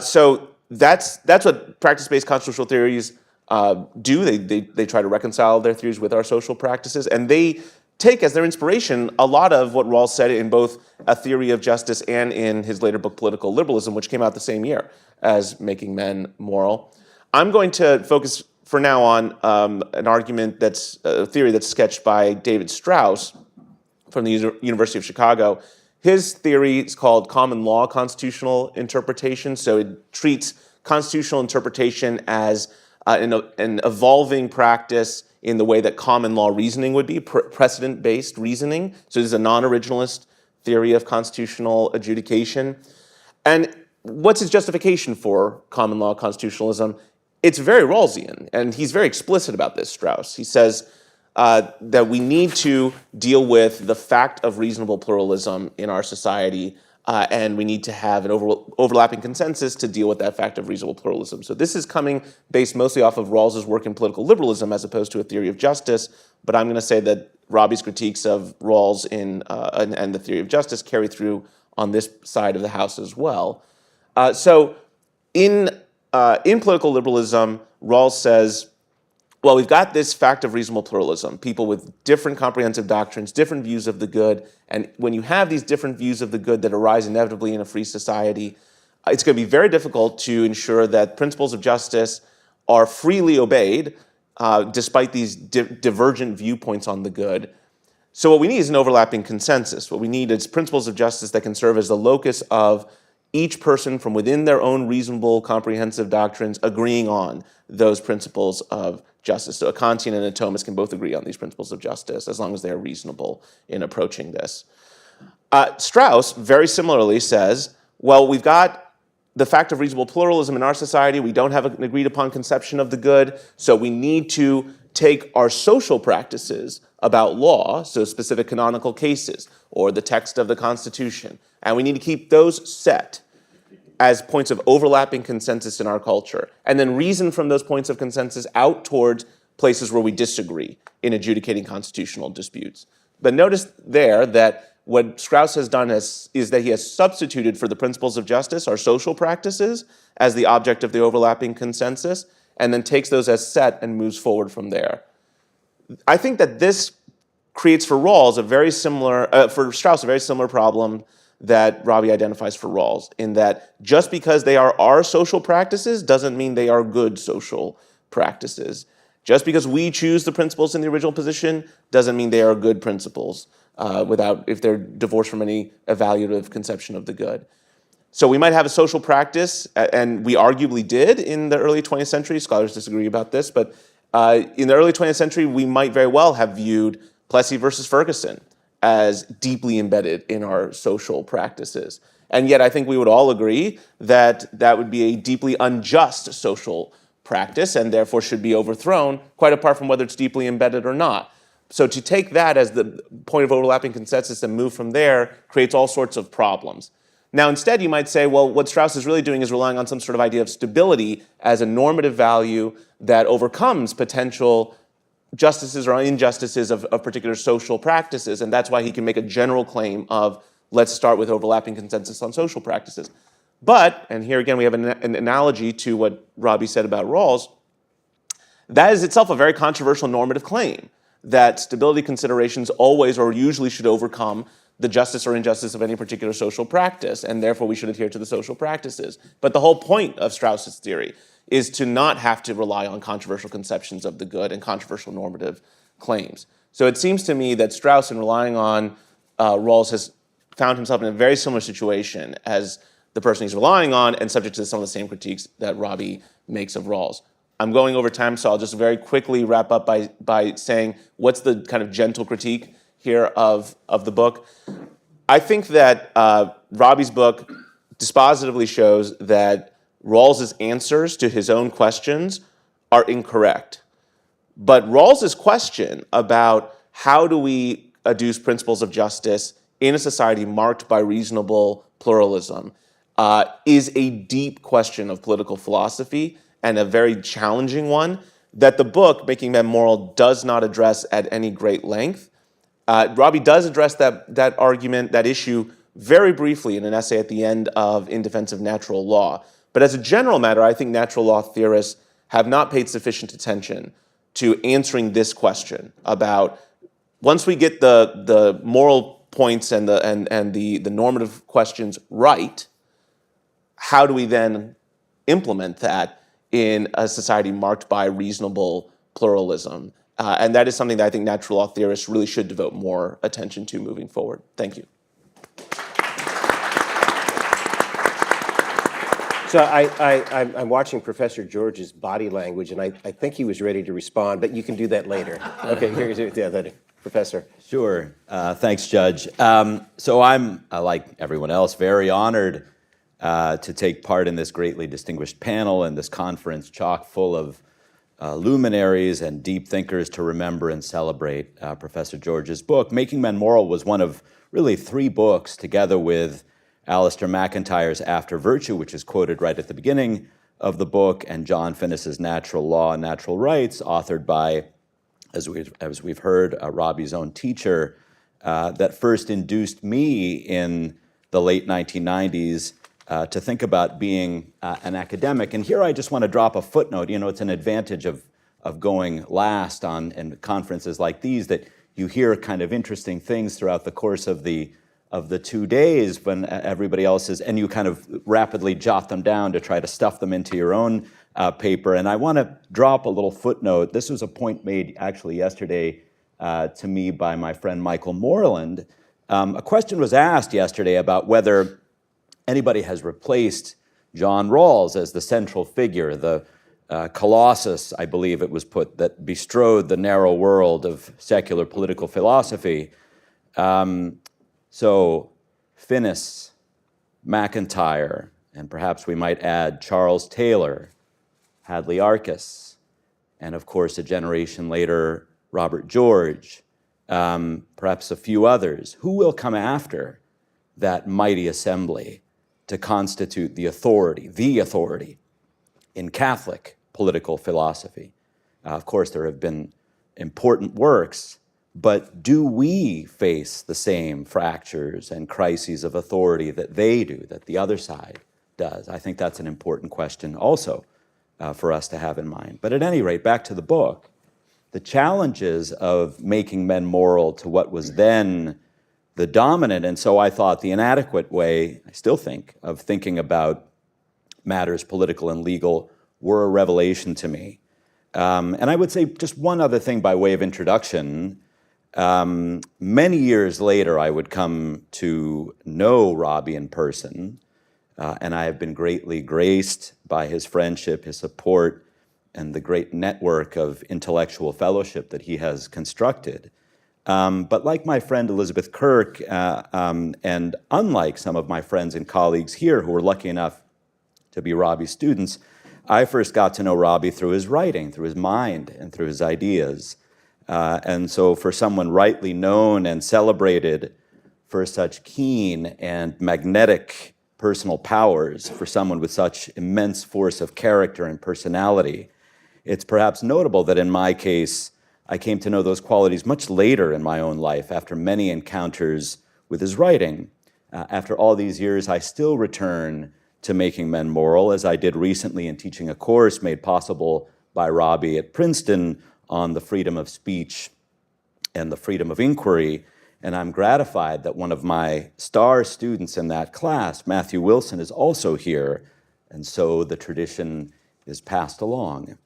So that's what practice-based constitutional theories do. They try to reconcile their theories with our social practices, and they take as their inspiration a lot of what Rawls said in both A Theory of Justice and in his later book, Political Liberalism, which came out the same year as Making Men Moral. I'm going to focus for now on an argument that's a theory that's sketched by David Strauss from the University of Chicago. His theory is called common law constitutional interpretation. So it treats constitutional interpretation as an evolving practice in the way that common law reasoning would be, precedent-based reasoning. So this is a non-originalist theory of constitutional adjudication. And what's his justification for common law constitutionalism? It's very Rawlsian, and he's very explicit about this, Strauss. He says that we need to deal with the fact of reasonable pluralism in our society, and we need to have an overlapping consensus to deal with that fact of reasonable pluralism. So this is coming based mostly off of Rawls's work in political liberalism as opposed to a theory of justice, but I'm going to say that Robbie's critiques of Rawls and the theory of justice carry through on this side of the house as well. So in political liberalism, Rawls says, well, we've got this fact of reasonable pluralism, people with different comprehensive doctrines, different views of the good, and when you have these different views of the good that arise inevitably in a free society, it's going to be very difficult to ensure that principles of justice are freely obeyed despite these divergent viewpoints on the good. So what we need is an overlapping consensus. What we need is principles of justice that can serve as the locus of each person from within their own reasonable, comprehensive doctrines agreeing on those principles of justice. So a Kantian and a Thomist can both agree on these principles of justice as long as they're reasonable in approaching this. Strauss very similarly says, well, we've got the fact of reasonable pluralism in our society. We don't have an agreed upon conception of the good, so we need to take our social practices about law, so specific canonical cases, or the text of the Constitution, and we need to keep those set as points of overlapping consensus in our culture, and then reason from those points of consensus out towards places where we disagree in adjudicating constitutional disputes. But notice there that what Strauss has done is that he has substituted for the principles of justice our social practices as the object of the overlapping consensus, and then takes those as set and moves forward from there. I think that this creates for Rawls for Strauss a very similar problem that Robbie identifies for Rawls, in that just because they are our social practices doesn't mean they are good social practices. Just because we choose the principles in the original position doesn't mean they are good principles if they're divorced from any evaluative conception of the good. So we might have a social practice, and we arguably did in the early 20th century. Scholars disagree about this, but in the early 20th century, we might very well have viewed Plessy versus Ferguson as deeply embedded in our social practices. And yet I think we would all agree that that would be a deeply unjust social practice and therefore should be overthrown, quite apart from whether it's deeply embedded or not. So to take that as the point of overlapping consensus and move from there creates all sorts of problems. Now, instead, you might say, well, what Strauss is really doing is relying on some sort of idea of stability as a normative value that overcomes potential justices or injustices of particular social practices. And that's why he can make a general claim of, let's start with overlapping consensus on social practices. But, and here again we have an analogy to what Robbie said about Rawls, that is itself a very controversial normative claim, that stability considerations always or usually should overcome the justice or injustice of any particular social practice, and therefore we should adhere to the social practices. But the whole point of Strauss's theory is to not have to rely on controversial conceptions of the good and controversial normative claims. So it seems to me that Strauss, in relying on Rawls, has found himself in a very similar situation as the person he's relying on and subject to some of the same critiques that Robbie makes of Rawls. I'm going over time, so I'll just very quickly wrap up by saying what's the kind of gentle critique here of the book. I think that Robbie's book dispositively shows that Rawls's answers to his own questions are incorrect. But Rawls's question about how do we adduce principles of justice in a society marked by reasonable pluralism is a deep question of political philosophy and a very challenging one that the book, Making Men Moral, does not address at any great length. Robbie does address that argument, that issue, very briefly in an essay at the end of In Defense of Natural Law. But as a general matter, I think natural law theorists have not paid sufficient attention to answering this question about, once we get the moral points and the normative questions right, how do we then implement that in a society marked by reasonable pluralism? And that is something that I think natural law theorists really should devote more attention to moving forward. Thank you. So I'm watching Professor George's body language, and I think he was ready to respond, but you can do that later. Okay, here's the other professor. Sure. Thanks, Judge. So I'm, like everyone else, very honored to take part in this greatly distinguished panel and this conference chock full of luminaries and deep thinkers to remember and celebrate Professor George's book. Making Men Moral was one of really 3 books, together with Alistair MacIntyre's After Virtue, which is quoted right at the beginning of the book, and John Finnis's Natural Law and Natural Rights, authored by, as we've heard, Robbie's own teacher, that first induced me in the late 1990s to think about being an academic. And here I just want to drop a footnote. You know, it's an advantage of going last in conferences like these, that you hear kind of interesting things throughout the course of the 2 days when everybody else is, and you kind of rapidly jot them down to try to stuff them into your own paper. And I want to drop a little footnote. This was a point made actually yesterday to me by my friend Michael Moreland. A question was asked yesterday about whether anybody has replaced John Rawls as the central figure, the colossus, I believe it was put, that bestrode the narrow world of secular political philosophy. So Finnis, MacIntyre, and perhaps we might add Charles Taylor, Hadley Arcus, and of course a generation later, Robert George, perhaps a few others. Who will come after that mighty assembly to constitute the authority in Catholic political philosophy? Of course, there have been important works, but do we face the same fractures and crises of authority that they do, that the other side does? I think that's an important question also for us to have in mind. But at any rate, back to the book, the challenges of making men moral to what was then the dominant, and so I thought the inadequate way, I still think, of thinking about matters political and legal were a revelation to me. And I would say just one other thing by way of introduction. Many years later, I would come to know Robbie in person, and I have been greatly graced by his friendship, his support, and the great network of intellectual fellowship that he has constructed. But like my friend Elizabeth Kirk, and unlike some of my friends and colleagues here who were lucky enough to be Robbie's students, I first got to know Robbie through his writing, through his mind, and through his ideas. And so for someone rightly known and celebrated for such keen and magnetic personal powers, for someone with such immense force of character and personality, it's perhaps notable that in my case, I came to know those qualities much later in my own life, after many encounters with his writing. After all these years, I still return to Making Men Moral, as I did recently in teaching a course made possible by Robbie at Princeton on the freedom of speech and the freedom of inquiry. And I'm gratified that one of my star students in that class, Matthew Wilson, is also here. And so the tradition is passed along.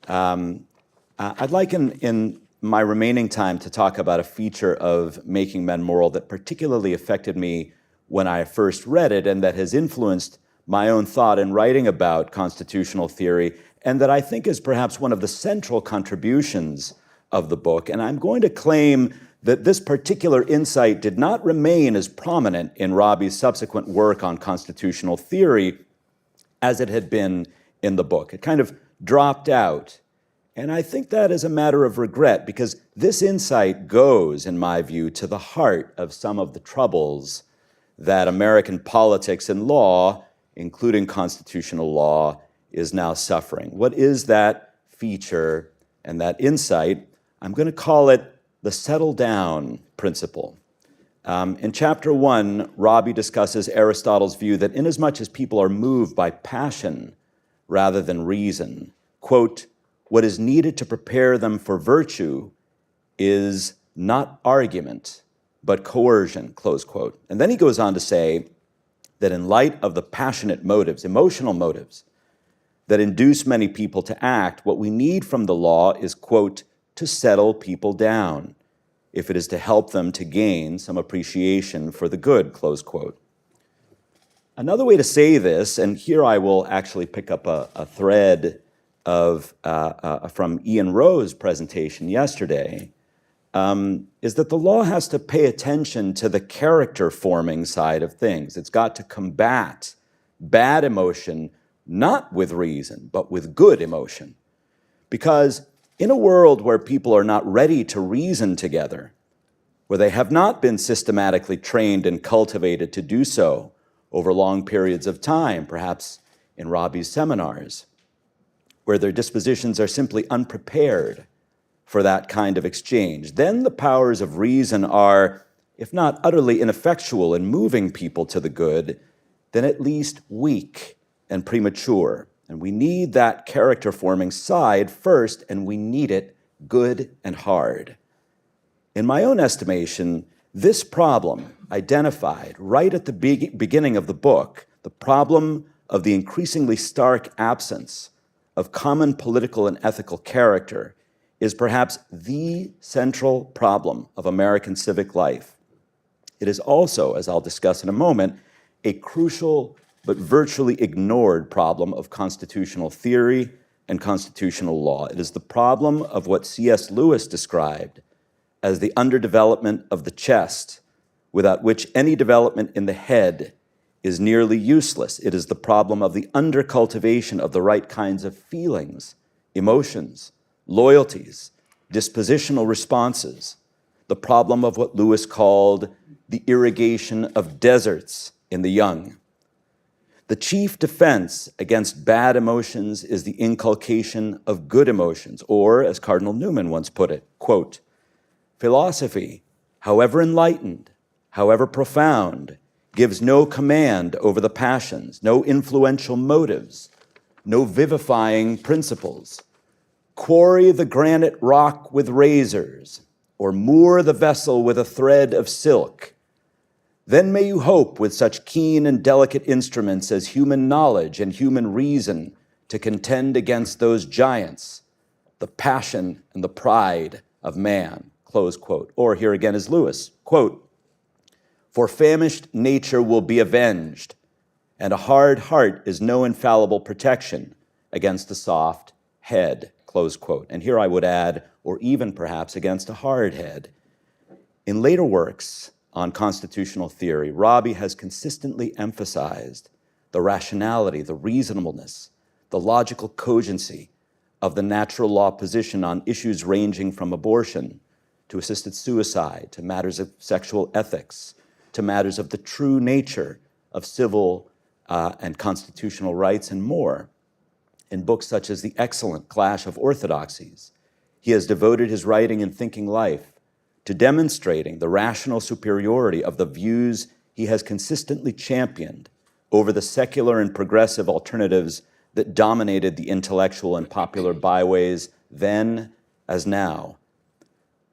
I'd like in my remaining time to talk about a feature of Making Men Moral that particularly affected me when I first read it, and that has influenced my own thought in writing about constitutional theory, and that I think is perhaps one of the central contributions of the book. And I'm going to claim that this particular insight did not remain as prominent in Robbie's subsequent work on constitutional theory as it had been in the book. It kind of dropped out. And I think that is a matter of regret, because this insight goes, in my view, to the heart of some of the troubles that American politics and law, including constitutional law, is now suffering. What is that feature and that insight? I'm going to call it the settle down principle. In chapter 1, Robbie discusses Aristotle's view that inasmuch as people are moved by passion rather than reason, quote, what is needed to prepare them for virtue is not argument, but coercion, close quote. And then he goes on to say that in light of the passionate motives, emotional motives, that induce many people to act, what we need from the law is, quote, to settle people down, if it is to help them to gain some appreciation for the good, close quote. Another way to say this, and here I will actually pick up a thread of from Ian Rowe's presentation yesterday, is that the law has to pay attention to the character-forming side of things. It's got to combat bad emotion, not with reason, but with good emotion. Because in a world where people are not ready to reason together, where they have not been systematically trained and cultivated to do so over long periods of time, perhaps in Robbie's seminars, where their dispositions are simply unprepared for that kind of exchange, then the powers of reason are, if not utterly ineffectual in moving people to the good, then at least weak and premature. And we need that character-forming side first, and we need it good and hard. In my own estimation, this problem identified right at the beginning of the book, the problem of the increasingly stark absence of common political and ethical character, is perhaps the central problem of American civic life. It is also, as I'll discuss in a moment, a crucial but virtually ignored problem of constitutional theory and constitutional law. It is the problem of what C.S. Lewis described as the underdevelopment of the chest, without which any development in the head is nearly useless. It is the problem of the undercultivation of the right kinds of feelings, emotions, loyalties, dispositional responses, the problem of what Lewis called the irrigation of deserts in the young. The chief defense against bad emotions is the inculcation of good emotions, or, as Cardinal Newman once put it, quote, philosophy, however enlightened, however profound, gives no command over the passions, no influential motives, no vivifying principles. Quarry the granite rock with razors, or moor the vessel with a thread of silk, Then may you hope with such keen and delicate instruments as human knowledge and human reason to contend against those giants, the passion and the pride of man, close quote. Or here again is Lewis, quote, for famished nature will be avenged, and a hard heart is no infallible protection against a soft head, close quote. And here I would add, or even perhaps against a hard head. In later works on constitutional theory, Robbie has consistently emphasized the rationality, the reasonableness, the logical cogency of the natural law position on issues ranging from abortion to assisted suicide, to matters of sexual ethics, to matters of the true nature of civil and constitutional rights and more. In books such as the excellent Clash of Orthodoxies, he has devoted his writing and thinking life to demonstrating the rational superiority of the views he has consistently championed over the secular and progressive alternatives that dominated the intellectual and popular byways then as now.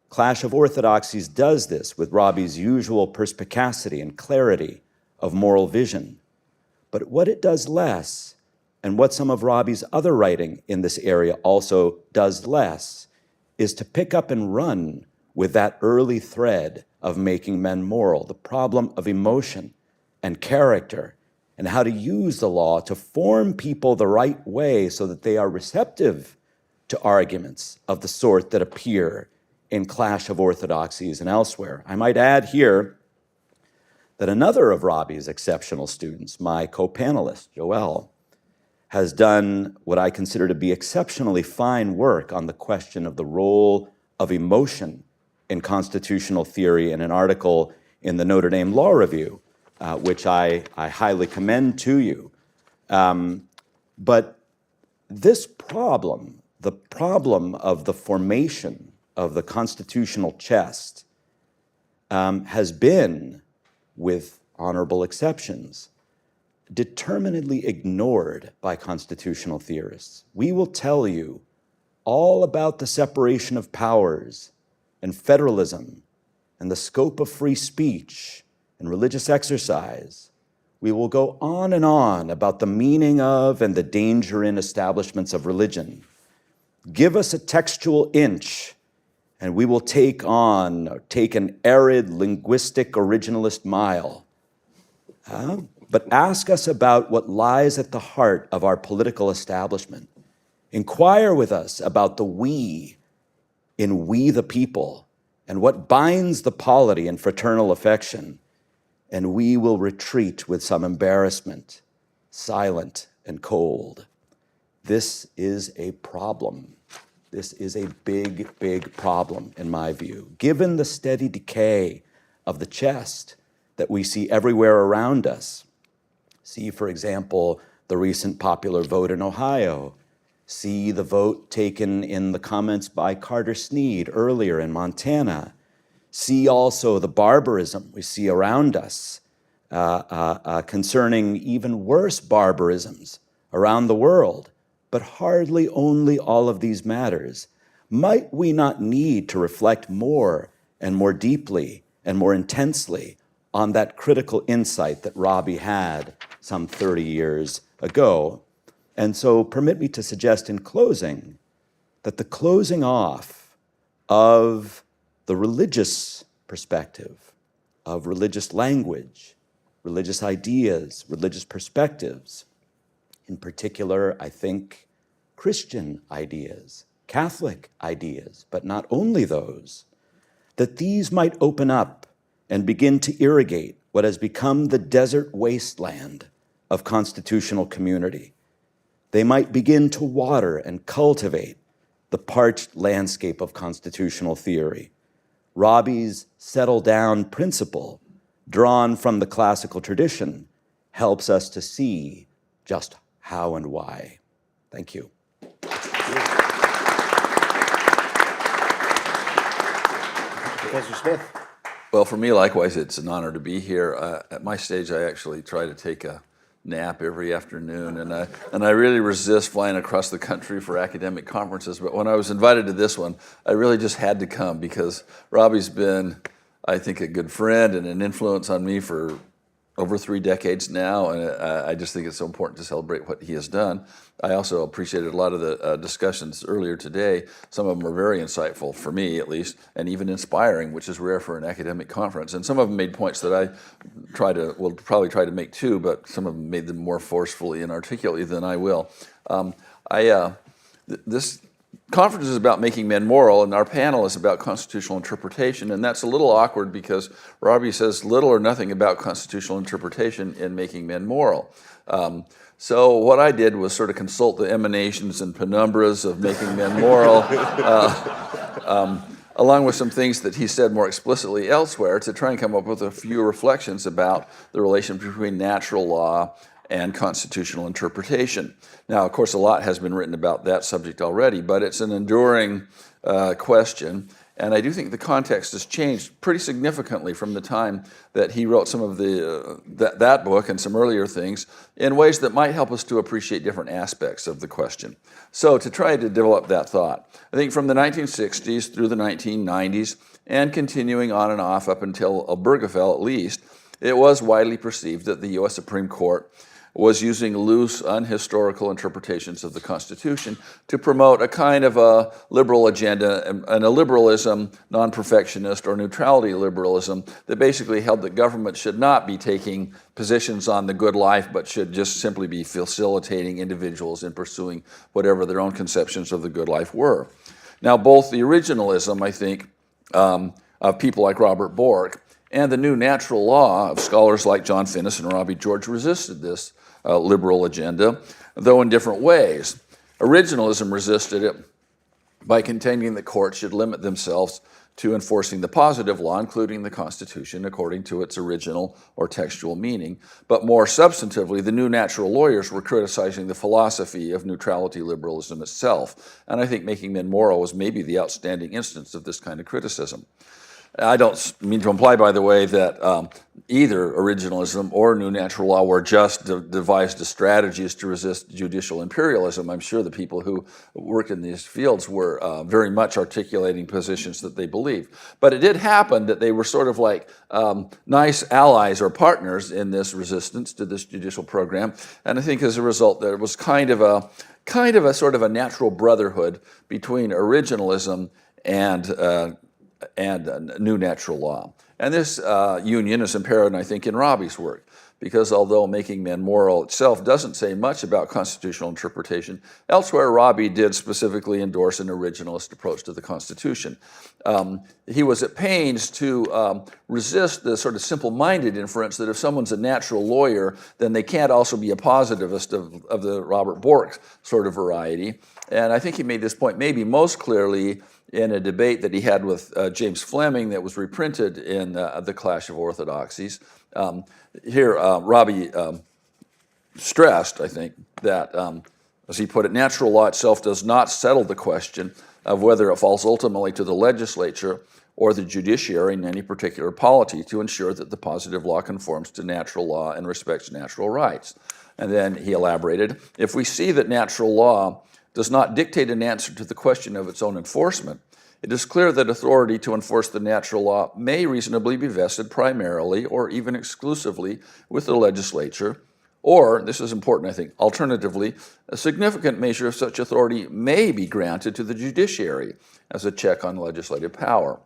Clash of Orthodoxies does this with Robbie's usual perspicacity and clarity of moral vision. But what it does less, and what some of Robbie's other writing in this area also does less, is to pick up and run with that early thread of making men moral, the problem of emotion and character, and how to use the law to form people the right way so that they are receptive to arguments of the sort that appear in Clash of Orthodoxies and elsewhere. I might add here that another of Robbie's exceptional students, my co-panelist, Joelle, has done what I consider to be exceptionally fine work on the question of the role of emotion in constitutional theory in an article in the Notre Dame Law Review, which I highly commend to you. But this problem, the problem of the formation of the constitutional chest, has been, with honorable exceptions, determinedly ignored by constitutional theorists. We will tell you all about the separation of powers and federalism and the scope of free speech and religious exercise. We will go on and on about the meaning of and the danger in establishments of religion. Give us a textual inch, and we will take an arid linguistic originalist mile. But ask us about what lies at the heart of our political establishment. Inquire with us about the we in we the people, and what binds the polity and fraternal affection, and we will retreat with some embarrassment, silent and cold. This is a problem. This is a big, big problem, in my view. Given the steady decay of the chest that we see everywhere around us, see, for example, the recent popular vote in Ohio, see the vote taken in the comments by Carter Snead earlier in Montana, see also the barbarism we see around us, concerning even worse barbarisms around the world, but hardly only all of these matters. Might we not need to reflect more and more deeply and more intensely on that critical insight that Robbie had some 30 years ago? And so permit me to suggest in closing that the closing off of the religious perspective, of religious language, religious ideas, religious perspectives, in particular, I think, Christian ideas, Catholic ideas, but not only those, that these might open up and begin to irrigate what has become the desert wasteland of constitutional community. They might begin to water and cultivate the parched landscape of constitutional theory. Robbie's settle down principle, drawn from the classical tradition, helps us to see just how and why. Thank you. Professor Smith. Well, for me, likewise, it's an honor to be here. At my stage, I actually try to take a nap every afternoon, and I really resist flying across the country for academic conferences. But when I was invited to this one, I really just had to come because Robbie's been, I think, a good friend and an influence on me for over 3 decades now, and I just think it's so important to celebrate what he has done. I also appreciated a lot of the discussions earlier today. Some of them are very insightful, for me at least, and even inspiring, which is rare for an academic conference. And some of them made points that I will probably try to make too, but some of them made them more forcefully and articulately than I will. This conference is about making men moral, and our panel is about constitutional interpretation, and that's a little awkward because Robbie says little or nothing about constitutional interpretation in making men moral. So what I did was sort of consult the emanations and penumbras of making men moral, along with some things that he said more explicitly elsewhere, to try and come up with a few reflections about the relation between natural law and constitutional interpretation. Now, of course, a lot has been written about that subject already, but it's an enduring question, and I do think the context has changed pretty significantly from the time that he wrote some of that book and some earlier things in ways that might help us to appreciate different aspects of the question. So to try to develop that thought, I think from the 1960s through the 1990s and continuing on and off up until Obergefell at least, it was widely perceived that the U.S. Supreme Court was using loose, unhistorical interpretations of the Constitution to promote a kind of a liberal agenda and a liberalism, non-perfectionist or neutrality liberalism, that basically held that government should not be taking positions on the good life, but should just simply be facilitating individuals in pursuing whatever their own conceptions of the good life were. Now, both the originalism, I think, of people like Robert Bork and the new natural law of scholars like John Finnis and Robbie George resisted this liberal agenda, though in different ways. Originalism resisted it by contending that courts should limit themselves to enforcing the positive law, including the Constitution, according to its original or textual meaning. But more substantively, the new natural lawyers were criticizing the philosophy of neutrality liberalism itself. And I think Making Men Moral was maybe the outstanding instance of this kind of criticism. I don't mean to imply, by the way, that either originalism or new natural law were just devised as strategies to resist judicial imperialism. I'm sure the people who work in these fields were very much articulating positions that they believe. But it did happen that they were sort of like nice allies or partners in this resistance to this judicial program. And I think as a result, there was kind of a sort of a natural brotherhood between originalism and new natural law. And this union is apparent, I think, in Robbie's work, because although Making Men Moral itself doesn't say much about constitutional interpretation, elsewhere Robbie did specifically endorse an originalist approach to the Constitution. He was at pains to resist the sort of simple-minded inference that if someone's a natural lawyer, then they can't also be a positivist of the Robert Bork sort of variety. And I think he made this point maybe most clearly in a debate that he had with James Fleming that was reprinted in The Clash of Orthodoxies. Here, Robbie stressed, I think, that, as he put it, natural law itself does not settle the question of whether it falls ultimately to the legislature or the judiciary in any particular polity to ensure that the positive law conforms to natural law and respects natural rights. And then he elaborated, if we see that natural law does not dictate an answer to the question of its own enforcement, it is clear that authority to enforce the natural law may reasonably be vested primarily or even exclusively with the legislature, or, this is important I think, alternatively, a significant measure of such authority may be granted to the judiciary as a check on legislative power.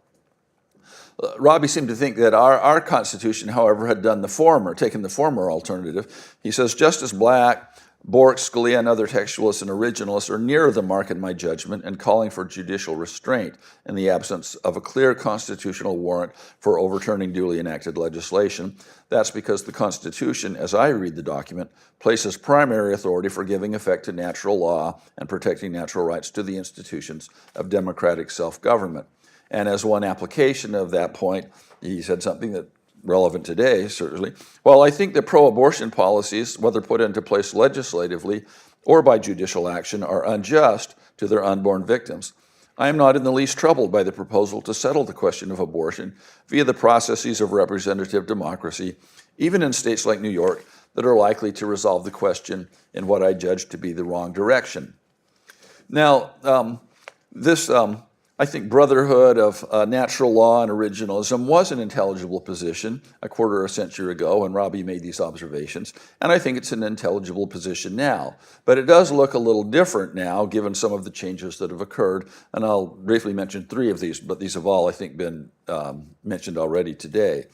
Robbie seemed to think that our Constitution, however, had done the former, taken the former alternative. He says, Justice Black, Bork, Scalia, and other textualists and originalists are nearer the mark in my judgment and calling for judicial restraint in the absence of a clear constitutional warrant for overturning duly enacted legislation. That's because the Constitution, as I read the document, places primary authority for giving effect to natural law and protecting natural rights to the institutions of democratic self-government. And as one application of that point, he said something that relevant today, certainly. While I think that pro-abortion policies, whether put into place legislatively or by judicial action, are unjust to their unborn victims, I am not in the least troubled by the proposal to settle the question of abortion via the processes of representative democracy, even in states like New York that are likely to resolve the question in what I judge to be the wrong direction. Now, I think brotherhood of natural law and originalism was an intelligible position a quarter of a century ago when Robbie made these observations, and I think it's an intelligible position now. But it does look a little different now, given some of the changes that have occurred, and I'll briefly mention 3 of these, but these have all, I think, been mentioned already today.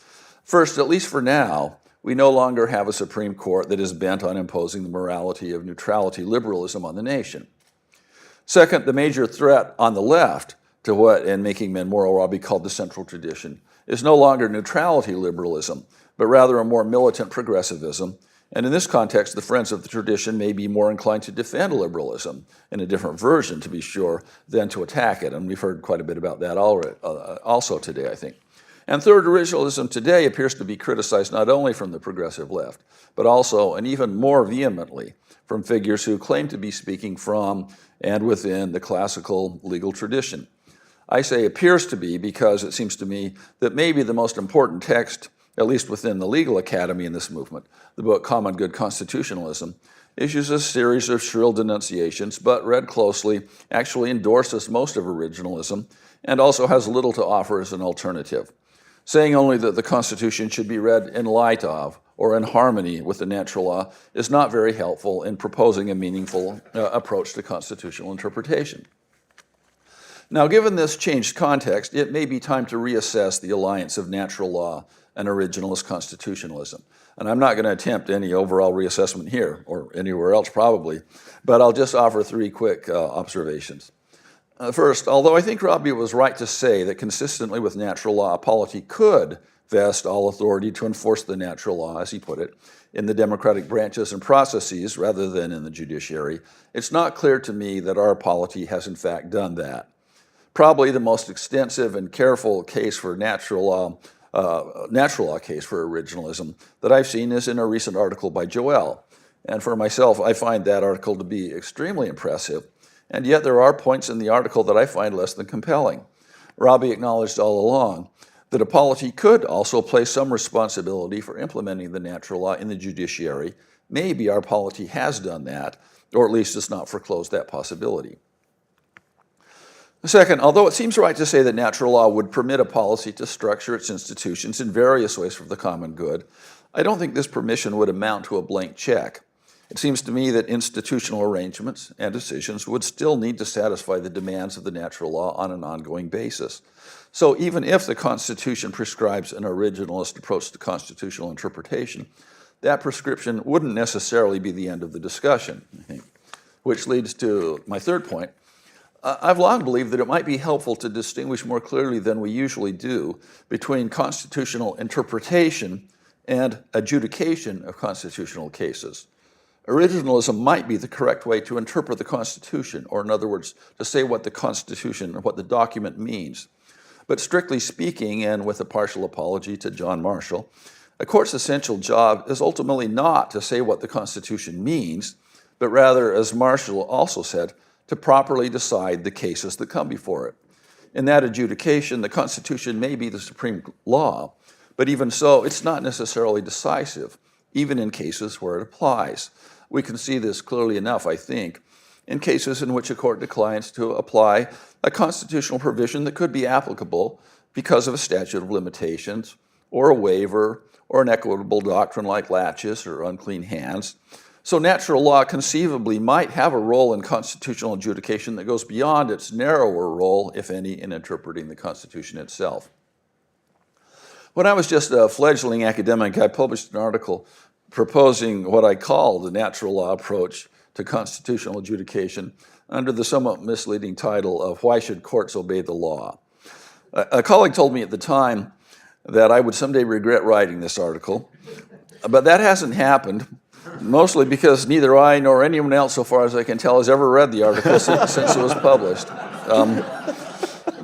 First, at least for now, we no longer have a Supreme Court that is bent on imposing the morality of neutrality liberalism on the nation. Second, the major threat on the left to what, in Making Men Moral, Robbie called the central tradition, is no longer neutrality liberalism, but rather a more militant progressivism. And in this context, the friends of the tradition may be more inclined to defend liberalism, in a different version, to be sure, than to attack it. And we've heard quite a bit about that already, also today, I think. And third, originalism today appears to be criticized not only from the progressive left, but also, and even more vehemently, from figures who claim to be speaking from and within the classical legal tradition. I say appears to be because it seems to me that maybe the most important text, at least within the legal academy in this movement, the book Common Good Constitutionalism, issues a series of shrill denunciations, but read closely, actually endorses most of originalism, and also has little to offer as an alternative. Saying only that the Constitution should be read in light of or in harmony with the natural law is not very helpful in proposing a meaningful approach to constitutional interpretation. Now, given this changed context, it may be time to reassess the alliance of natural law and originalist constitutionalism. And I'm not going to attempt any overall reassessment here, or anywhere else probably, but I'll just offer 3 quick observations. First, although I think Robbie was right to say that consistently with natural law, a polity could vest all authority to enforce the natural law, as he put it, in the democratic branches and processes rather than in the judiciary, it's not clear to me that our polity has in fact done that. Probably the most extensive and careful case for natural law case for originalism that I've seen is in a recent article by Joel. And for myself, I find that article to be extremely impressive. And yet there are points in the article that I find less than compelling. Robbie acknowledged all along that a polity could also place some responsibility for implementing the natural law in the judiciary. Maybe our polity has done that, or at least has not foreclosed that possibility. Second, although it seems right to say that natural law would permit a policy to structure its institutions in various ways for the common good, I don't think this permission would amount to a blank check. It seems to me that institutional arrangements and decisions would still need to satisfy the demands of the natural law on an ongoing basis. So even if the Constitution prescribes an originalist approach to constitutional interpretation, that prescription wouldn't necessarily be the end of the discussion, I think. Which leads to my third point. I've long believed that it might be helpful to distinguish more clearly than we usually do between constitutional interpretation and adjudication of constitutional cases. Originalism might be the correct way to interpret the Constitution, or in other words, to say what the Constitution or what the document means. But strictly speaking, and with a partial apology to John Marshall, a court's essential job is ultimately not to say what the Constitution means, but rather, as Marshall also said, to properly decide the cases that come before it. In that adjudication, the Constitution may be the supreme law, but even so, it's not necessarily decisive, even in cases where it applies. We can see this clearly enough, I think, in cases in which a court declines to apply a constitutional provision that could be applicable because of a statute of limitations, or a waiver, or an equitable doctrine like laches or unclean hands. So natural law conceivably might have a role in constitutional adjudication that goes beyond its narrower role, if any, in interpreting the Constitution itself. When I was just a fledgling academic, I published an article proposing what I call the natural law approach to constitutional adjudication under the somewhat misleading title of Why Should Courts Obey the Law? A colleague told me at the time that I would someday regret writing this article, but that hasn't happened. Mostly because neither I nor anyone else, so far as I can tell, has ever read the article since it was published.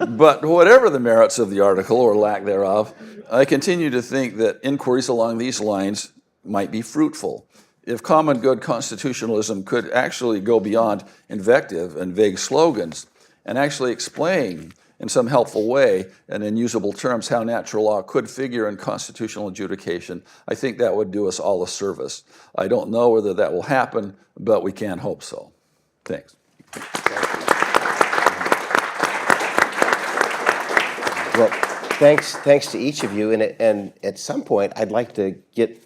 But whatever the merits of the article, or lack thereof, I continue to think that inquiries along these lines might be fruitful. If common good constitutionalism could actually go beyond invective and vague slogans and actually explain in some helpful way and in usable terms how natural law could figure in constitutional adjudication, I think that would do us all a service. I don't know whether that will happen, but we can hope so. Thanks. Well, thanks to each of you. And at some point, I'd like to get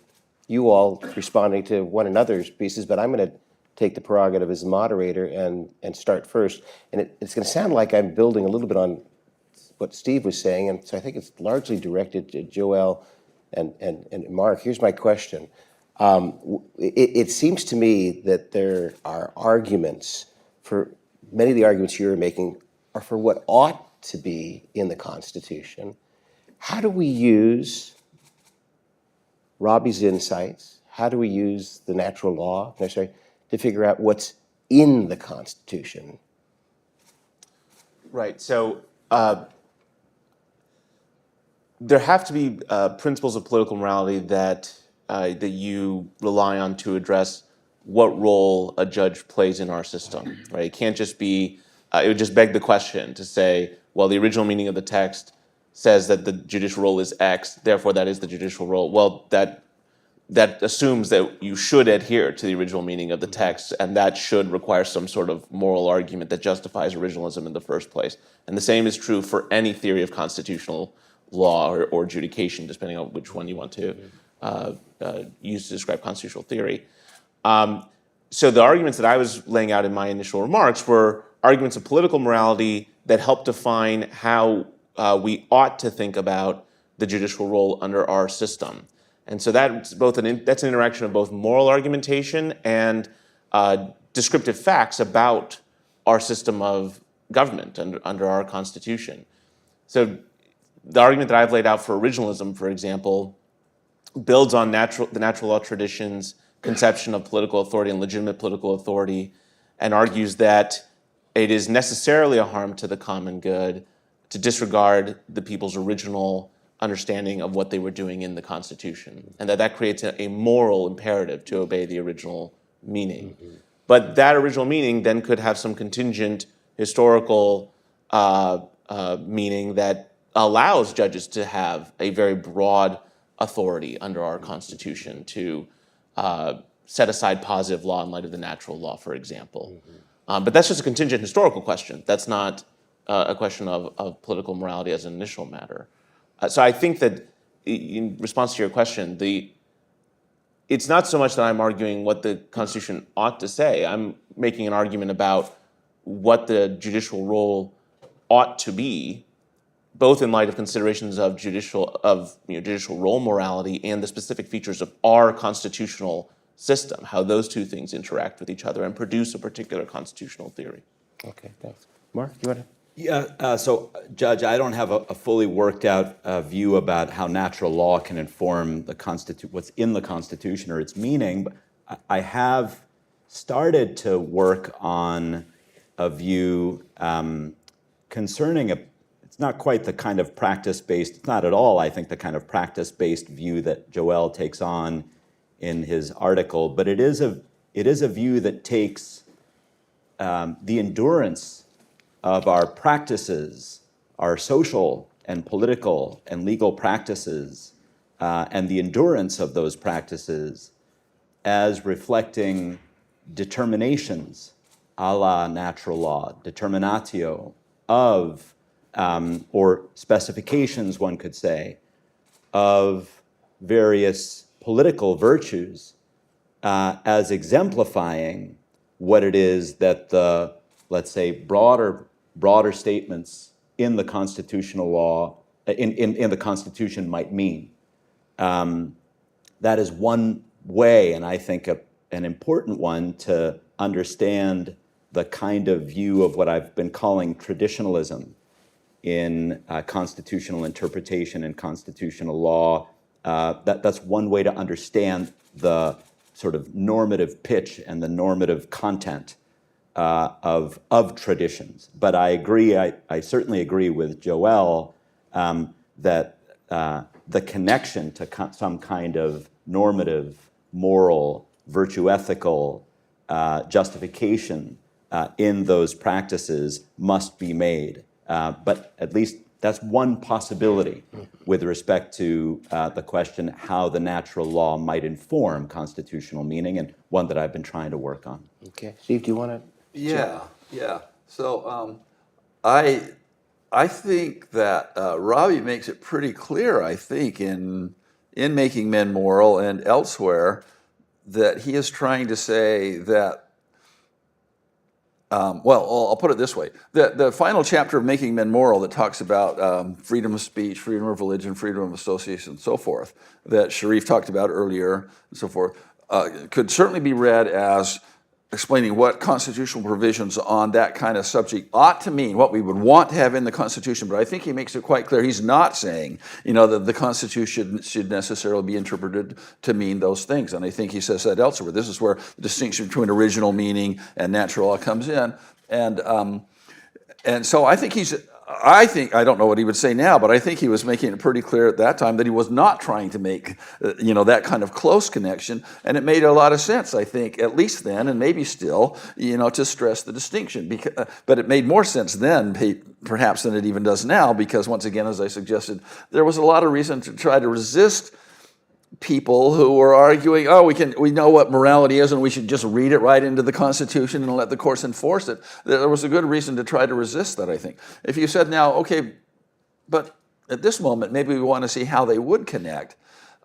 you all responding to one another's pieces, but I'm going to take the prerogative as moderator and start first. And it's going to sound like I'm building a little bit on what Steve was saying, and so I think it's largely directed to Joel and Mark. Here's my question. It seems to me that there are arguments for, many of the arguments you're making are for what ought to be in the Constitution. How do we use Robbie's insights? How do we use the natural law necessary to figure out what's in the Constitution? Right. So there have to be principles of political morality that you rely on to address what role a judge plays in our system. Right. It can't just be. It would just beg the question to say, well, the original meaning of the text says that the judicial role is X, therefore that is the judicial role. Well, that assumes that you should adhere to the original meaning of the text, and that should require some sort of moral argument that justifies originalism in the first place. And the same is true for any theory of constitutional law or adjudication, depending on which one you want to use to describe constitutional theory. So the arguments that I was laying out in my initial remarks were arguments of political morality that help define how we ought to think about the judicial role under our system. And so that's that's an interaction of both moral argumentation and descriptive facts about our system of government under our Constitution. So the argument that I've laid out for originalism, for example, builds on the natural law tradition's conception of political authority and legitimate political authority, and argues that it is necessarily a harm to the common good to disregard the people's original understanding of what they were doing in the Constitution, and that creates a moral imperative to obey the original meaning. Mm-hmm. But that original meaning then could have some contingent historical meaning that allows judges to have a very broad authority under our Constitution to set aside positive law in light of the natural law, for example. Mm-hmm. But that's just a contingent historical question. That's not a question of political morality as an initial matter. So I think that in response to your question, it's not so much that I'm arguing what the Constitution ought to say. I'm making an argument about what the judicial role ought to be, both in light of considerations of judicial role morality and the specific features of our constitutional system, how those two things interact with each other and produce a particular constitutional theory. Okay, thanks. Mark, you want to? Yeah, so Judge, I don't have a fully worked out view about how natural law can inform what's in the Constitution or its meaning, but I have started to work on a view concerning it's not quite the kind of practice-based, it's not at all, I think, the kind of practice-based view that Joel takes on in his article, but it is a view that takes the endurance of our practices, our social and political and legal practices, and the endurance of those practices as reflecting determinations a la natural law, determinatio of, or specifications, one could say, of various political virtues as exemplifying what it is that the, let's say, broader statements in the constitutional law, in the Constitution might mean. That is one way, and I think an important one, to understand the kind of view of what I've been calling traditionalism in constitutional interpretation and constitutional law. That's one way to understand the sort of normative pitch and the normative content of traditions. But I agree, I certainly agree with Joel that the connection to some kind of normative, moral, virtue ethical justification in those practices must be made. But at least that's one possibility with respect to the question how the natural law might inform constitutional meaning, and one that I've been trying to work on. Okay. Steve, do you want to? Yeah. So I I think that Robbie makes it pretty clear, I think, in Making Men Moral and elsewhere, that he is trying to say that, well, I'll put it this way. The final chapter of Making Men Moral that talks about freedom of speech, freedom of religion, freedom of association, and so forth, that Sharif talked about earlier, and so forth, could certainly be read as explaining what constitutional provisions on that kind of subject ought to mean, what we would want to have in the Constitution. But I think he makes it quite clear he's not saying, that the Constitution should necessarily be interpreted to mean those things. And I think he says that elsewhere. This is where the distinction between original meaning and natural law comes in. And so I think I don't know what he would say now, but I think he was making it pretty clear at that time that he was not trying to make, that kind of close connection. And it made a lot of sense, I think, at least then, and maybe still, to stress the distinction. But it made more sense then, perhaps, than it even does now, because once again, as I suggested, there was a lot of reason to try to resist people who were arguing, we know what morality is and we should just read it right into the Constitution and let the courts enforce it. There was a good reason to try to resist that, I think. If you said now, okay, but at this moment, maybe we want to see how they would connect.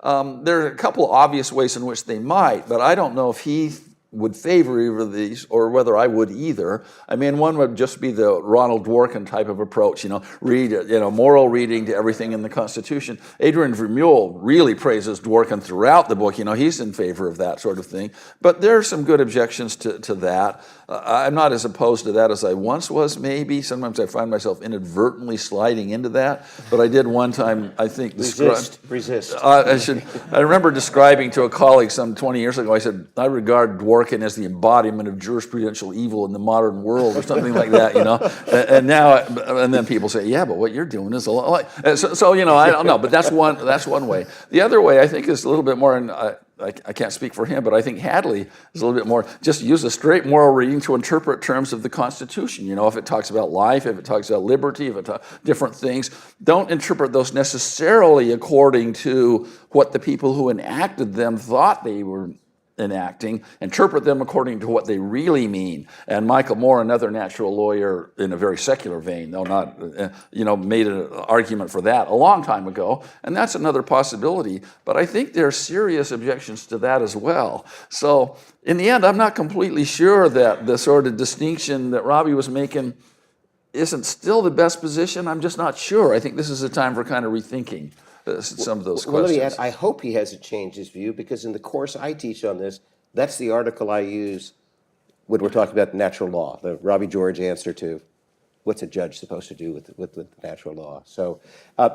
There are a couple of obvious ways in which they might, but I don't know if he would favor either of these or whether I would either. I mean, one would just be the Ronald Dworkin type of approach, read, moral reading to everything in the Constitution. Adrian Vermeule really praises Dworkin throughout the book. He's in favor of that sort of thing. But there are some good objections to that. I'm not as opposed to that as I once was, maybe. Sometimes I find myself inadvertently sliding into that. But I did one time, I think, Resist. I remember describing to a colleague some 20 years ago, I said, I regard Dworkin as the embodiment of jurisprudential evil in the modern world, or something like that, and then people say, yeah, but what you're doing is a lot like, so I don't know, but that's one way. The other way, I think, is a little bit more, and I can't speak for him, but I think Hadley is a little bit more, just use a straight moral reading to interpret terms of the Constitution. If it talks about life, if it talks about liberty, if it talks different things, don't interpret those necessarily according to what the people who enacted them thought they were enacting. Interpret them according to what they really mean. And Michael Moore, another natural lawyer in a very secular vein, though not, made an argument for that a long time ago. And that's another possibility. But I think there are serious objections to that as well. So in the end, I'm not completely sure that the sort of distinction that Robbie was making isn't still the best position. I'm just not sure. I think this is a time for kind of rethinking some of those questions. Let me add, I hope he hasn't changed his view, because in the course I teach on this, that's the article I use when we're talking about natural law, the Robbie George answer to what's a judge supposed to do with natural law. So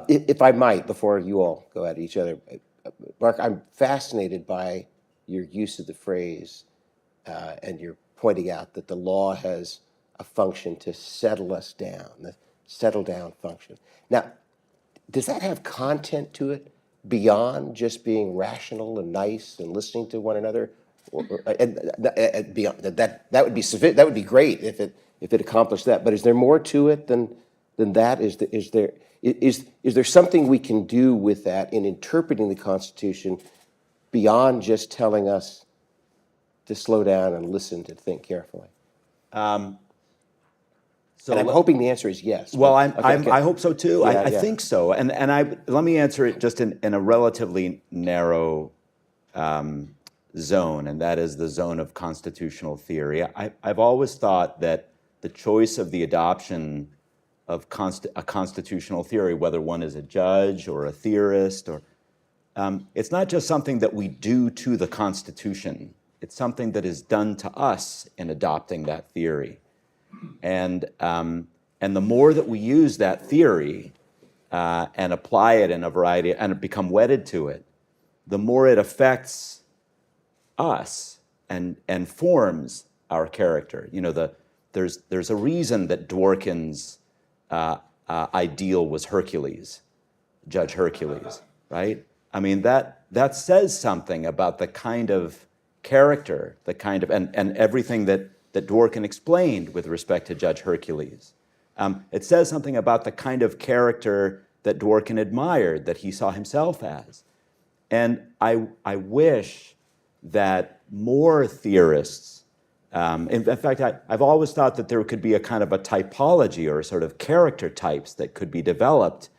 if I might, before you all go at each other, Mark, I'm fascinated by your use of the phrase, and you're pointing out that the law has a function to settle us down, the settle down function. Now, does that have content to it beyond just being rational and nice and listening to one another? And beyond that would be that would be great if it accomplished that. But is there more to it than that? Is there something we can do with that in interpreting the Constitution beyond just telling us to slow down and listen, to think carefully? So and I'm hoping the answer is yes. Well, I hope so too. Yeah, I think so. And let me answer it just in a relatively narrow zone, and that is the zone of constitutional theory. I've always thought that the choice of the adoption of a constitutional theory, whether one is a judge or a theorist, or it's not just something that we do to the Constitution. It's something that is done to us in adopting that theory. And the more that we use that theory and apply it in a variety, and become wedded to it, the more it affects us and forms our character. There's a reason that Dworkin's ideal was Hercules, Judge Hercules, right? I mean, that says something about the kind of character, the kind of, and everything that Dworkin explained with respect to Judge Hercules. It says something about the kind of character that Dworkin admired, that he saw himself as. And I wish that more theorists In fact, I've always thought that there could be a kind of a typology or sort of character types that could be developed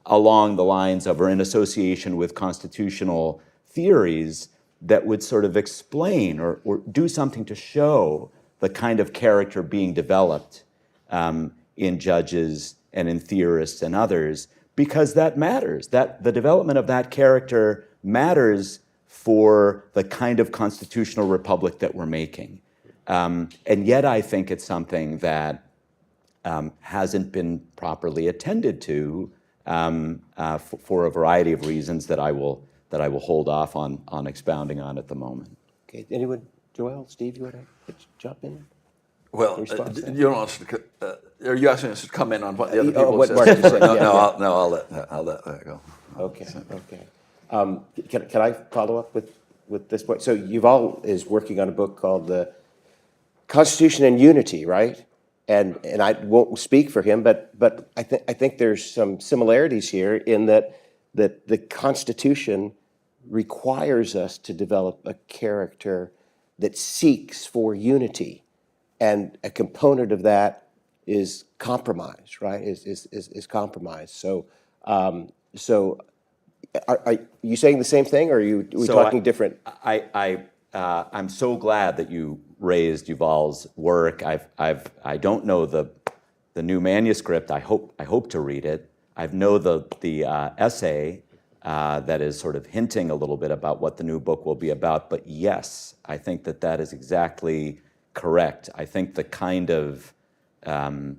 along the lines of or in association with constitutional theories that would sort of explain or do something to show the kind of character being developed in judges and in theorists and others, because that matters. That the development of that character matters for the kind of constitutional republic that we're making. And yet I think it's something that hasn't been properly attended to for a variety of reasons that I will hold off on expounding on at the moment. Okay, anyone, Joel, Steve, you want to jump in? Well, you don't want us to, are you asking us to comment on what the other people what said? Mark just said, yeah. No, I'll let that go. Okay, okay. Can I follow up with this point? So Yuval is working on a book called The Constitution and Unity, right? And I won't speak for him, but I think there's some similarities here in that the Constitution requires us to develop a character that seeks for unity, and a component of that is compromise, right? Is compromise. So are you saying the same thing, or are we talking different? I'm so glad that you raised Yuval's work. I don't know the new manuscript. I hope to read it. I know the essay that is sort of hinting a little bit about what the new book will be about. But yes, I think that is exactly correct. I think the kind of the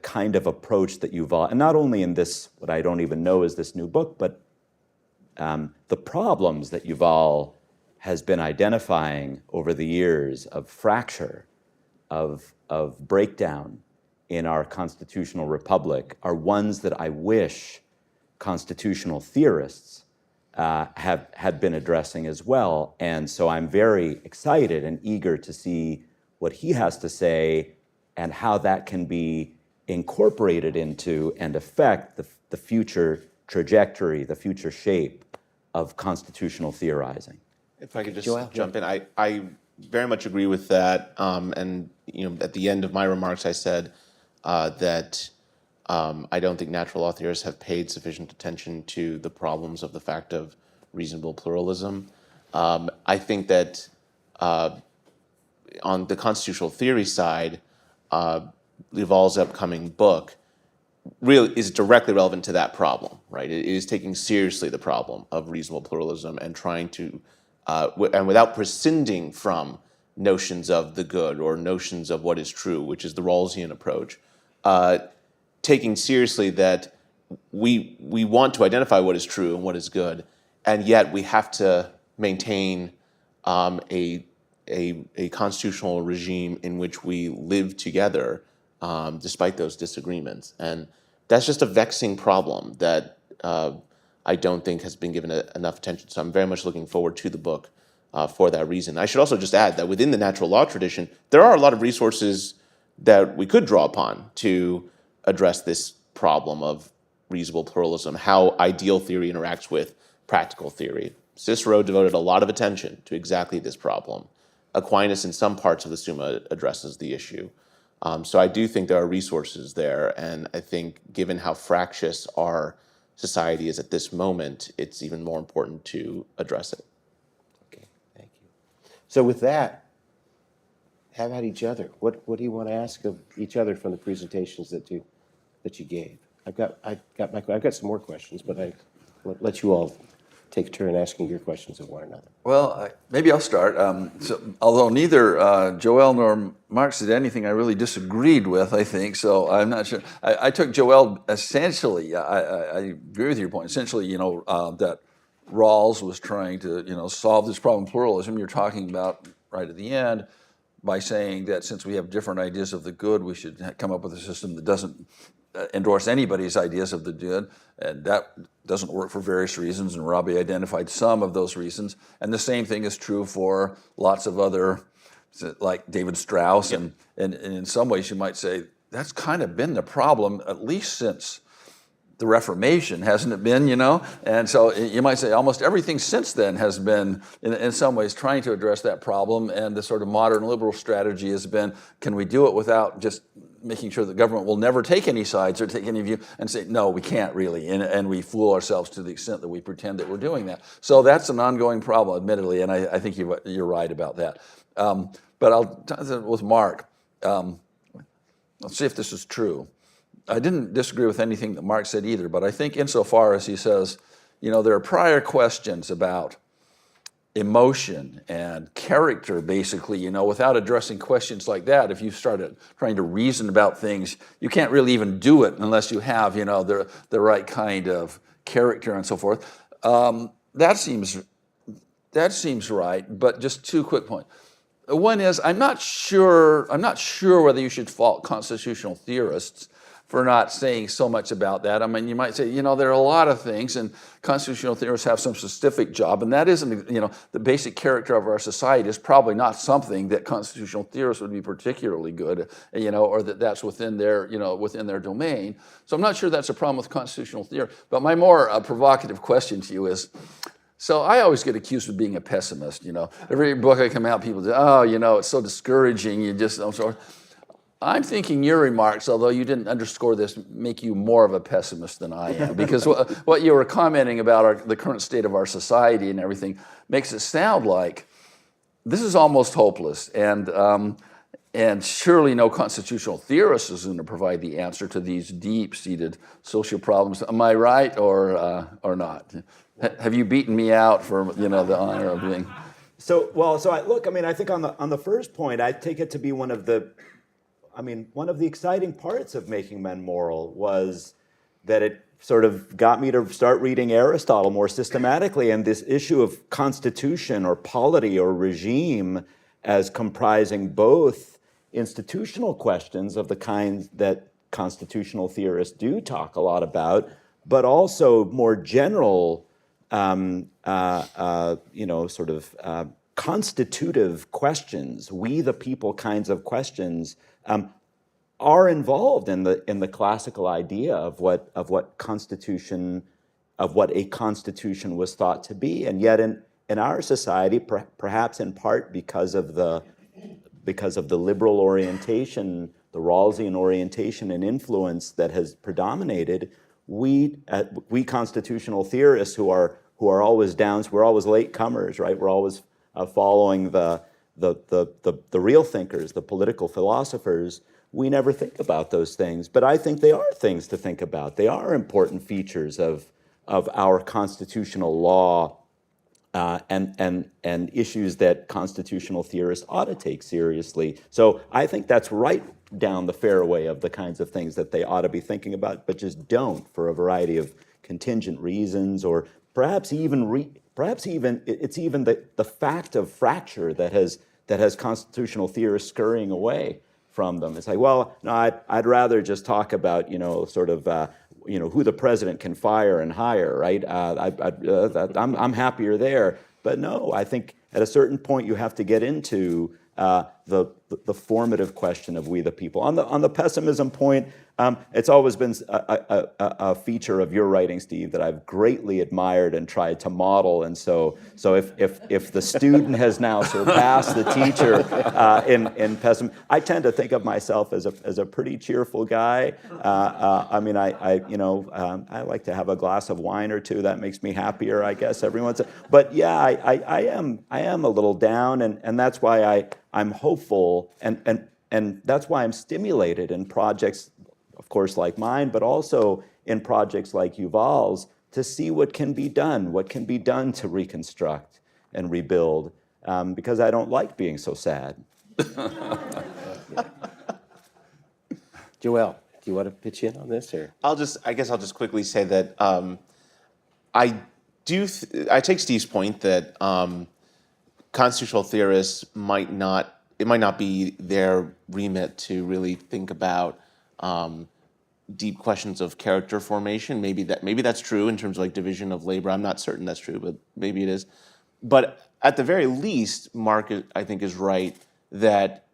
kind of approach that Yuval, and not only in this, what I don't even know is this new book, but the problems that Yuval has been identifying over the years of fracture, of breakdown in our constitutional republic are ones that I wish constitutional theorists had been addressing as well. And so I'm very excited and eager to see what he has to say and how that can be incorporated into and affect the future trajectory, the future shape of constitutional theorizing. If I could just jump in, I very much agree with that. And at the end of my remarks, I said that I don't think natural law theorists have paid sufficient attention to the problems of the fact of reasonable pluralism. I think that on the constitutional theory side, Yuval's upcoming book really is directly relevant to that problem, right? It is taking seriously the problem of reasonable pluralism and trying to, and without prescinding from notions of the good or notions of what is true, which is the Rawlsian approach, taking seriously that we want to identify what is true and what is good, and yet we have to maintain a constitutional regime in which we live together despite those disagreements. And that's just a vexing problem that I don't think has been given enough attention. So I'm very much looking forward to the book for that reason. I should also just add that within the natural law tradition, there are a lot of resources that we could draw upon to address this problem of reasonable pluralism, how ideal theory interacts with practical theory. Cicero devoted a lot of attention to exactly this problem. Aquinas, in some parts of the Summa, addresses the issue. So I do think there are resources there, and I think given how fractious our society is at this moment, it's even more important to address it. Okay, thank you. So with that, how about each other? What do you want to ask of each other from the presentations that you gave? I've got some more questions, but I let you all take a turn asking your questions of one another. Well, maybe I'll start. So, although neither Joel nor Mark said anything I really disagreed with, I think, so I'm not sure. I took Joel essentially, I agree with your point, essentially, that Rawls was trying to, solve this problem of pluralism you're talking about right at the end by saying that since we have different ideas of the good, we should come up with a system that doesn't endorse anybody's ideas of the good, and that doesn't work for various reasons, and Robbie identified some of those reasons. And the same thing is true for lots of other, like David Strauss, and in some ways you might say that's kind of been the problem, at least since the Reformation, hasn't it been, you know? And so you might say almost everything since then has been, in some ways, trying to address that problem. And the sort of modern liberal strategy has been, can we do it without just making sure the government will never take any sides or take any view, and say, no, we can't really. And we fool ourselves to the extent that we pretend that we're doing that. So that's an ongoing problem, admittedly, and I think you're right about that. But I'll with Mark, let's see if this is true. I didn't disagree with anything that Mark said either, but I think insofar as he says, you know, there are prior questions about emotion and character, basically, you know, without addressing questions like that, if you started trying to reason about things, you can't really even do it unless you have, you know, the right kind of character and so forth. That seems right, but just two quick points. One is, I'm not sure whether you should fault constitutional theorists for not saying so much about that. I mean, you might say, you know, there are a lot of things, and constitutional theorists have some specific job, and that isn't, you know, the basic character of our society is probably not something that constitutional theorists would be particularly good, you know, or that's within their, you know, within their domain. So I'm not sure that's a problem with constitutional theory. But my more provocative question to you is, so I always get accused of being a pessimist, you know. Every book I come out, people say, oh, you know, it's so discouraging, you just, I'm sorry. I'm thinking your remarks, although you didn't underscore this, make you more of a pessimist than I am. Because what you were commenting about the current state of our society and everything makes it sound like this is almost hopeless. And surely no constitutional theorist is going to provide the answer to these deep-seated social problems. Am I right or not? Have you beaten me out for, you know, the honor of being? I think on the first point, I take it to be one of the exciting parts of Making Men Moral was that it sort of got me to start reading Aristotle more systematically, and this issue of constitution or polity or regime as comprising both institutional questions of the kind that constitutional theorists do talk a lot about, but also more general constitutive questions, we the people kinds of questions, are involved in the classical idea of what a constitution was thought to be. And yet in our society, perhaps in part because of the liberal orientation, the Rawlsian orientation and influence that has predominated, we constitutional theorists who are always we're always late comers, right? We're always following the real thinkers, the political philosophers. We never think about those things, but I think they are things to think about. They are important features of our constitutional law and issues that constitutional theorists ought to take seriously. So I think that's right down the fairway of the kinds of things that they ought to be thinking about, but just don't for a variety of contingent reasons, or perhaps even it's even the fact of fracture that has constitutional theorists scurrying away from them. It's like, well, no, I'd rather just talk about, who the president can fire and hire, right? I'm happier there. But no, I think at a certain point you have to get into the formative question of we the people. On the pessimism point, it's always been a feature of your writing, Steve, that I've greatly admired and tried to model. And so if the student has now surpassed the teacher in pessimism, I tend to think of myself as a pretty cheerful guy. I like to have a glass of wine or two. That makes me happier, I guess, every once in a while. But yeah, I am a little down, and that's why I'm hopeful, and that's why I'm stimulated in projects, of course, like mine, but also in projects like Yuval's, to see what can be done to reconstruct and rebuild, because I don't like being so sad. Joel, do you want to pitch in on this, or? I guess I'll just quickly say that I take Steve's point that constitutional theorists might not be their remit to really think about deep questions of character formation. Maybe that's true in terms of like division of labor. I'm not certain that's true, but maybe it is. But at the very least, Mark, I think, is right that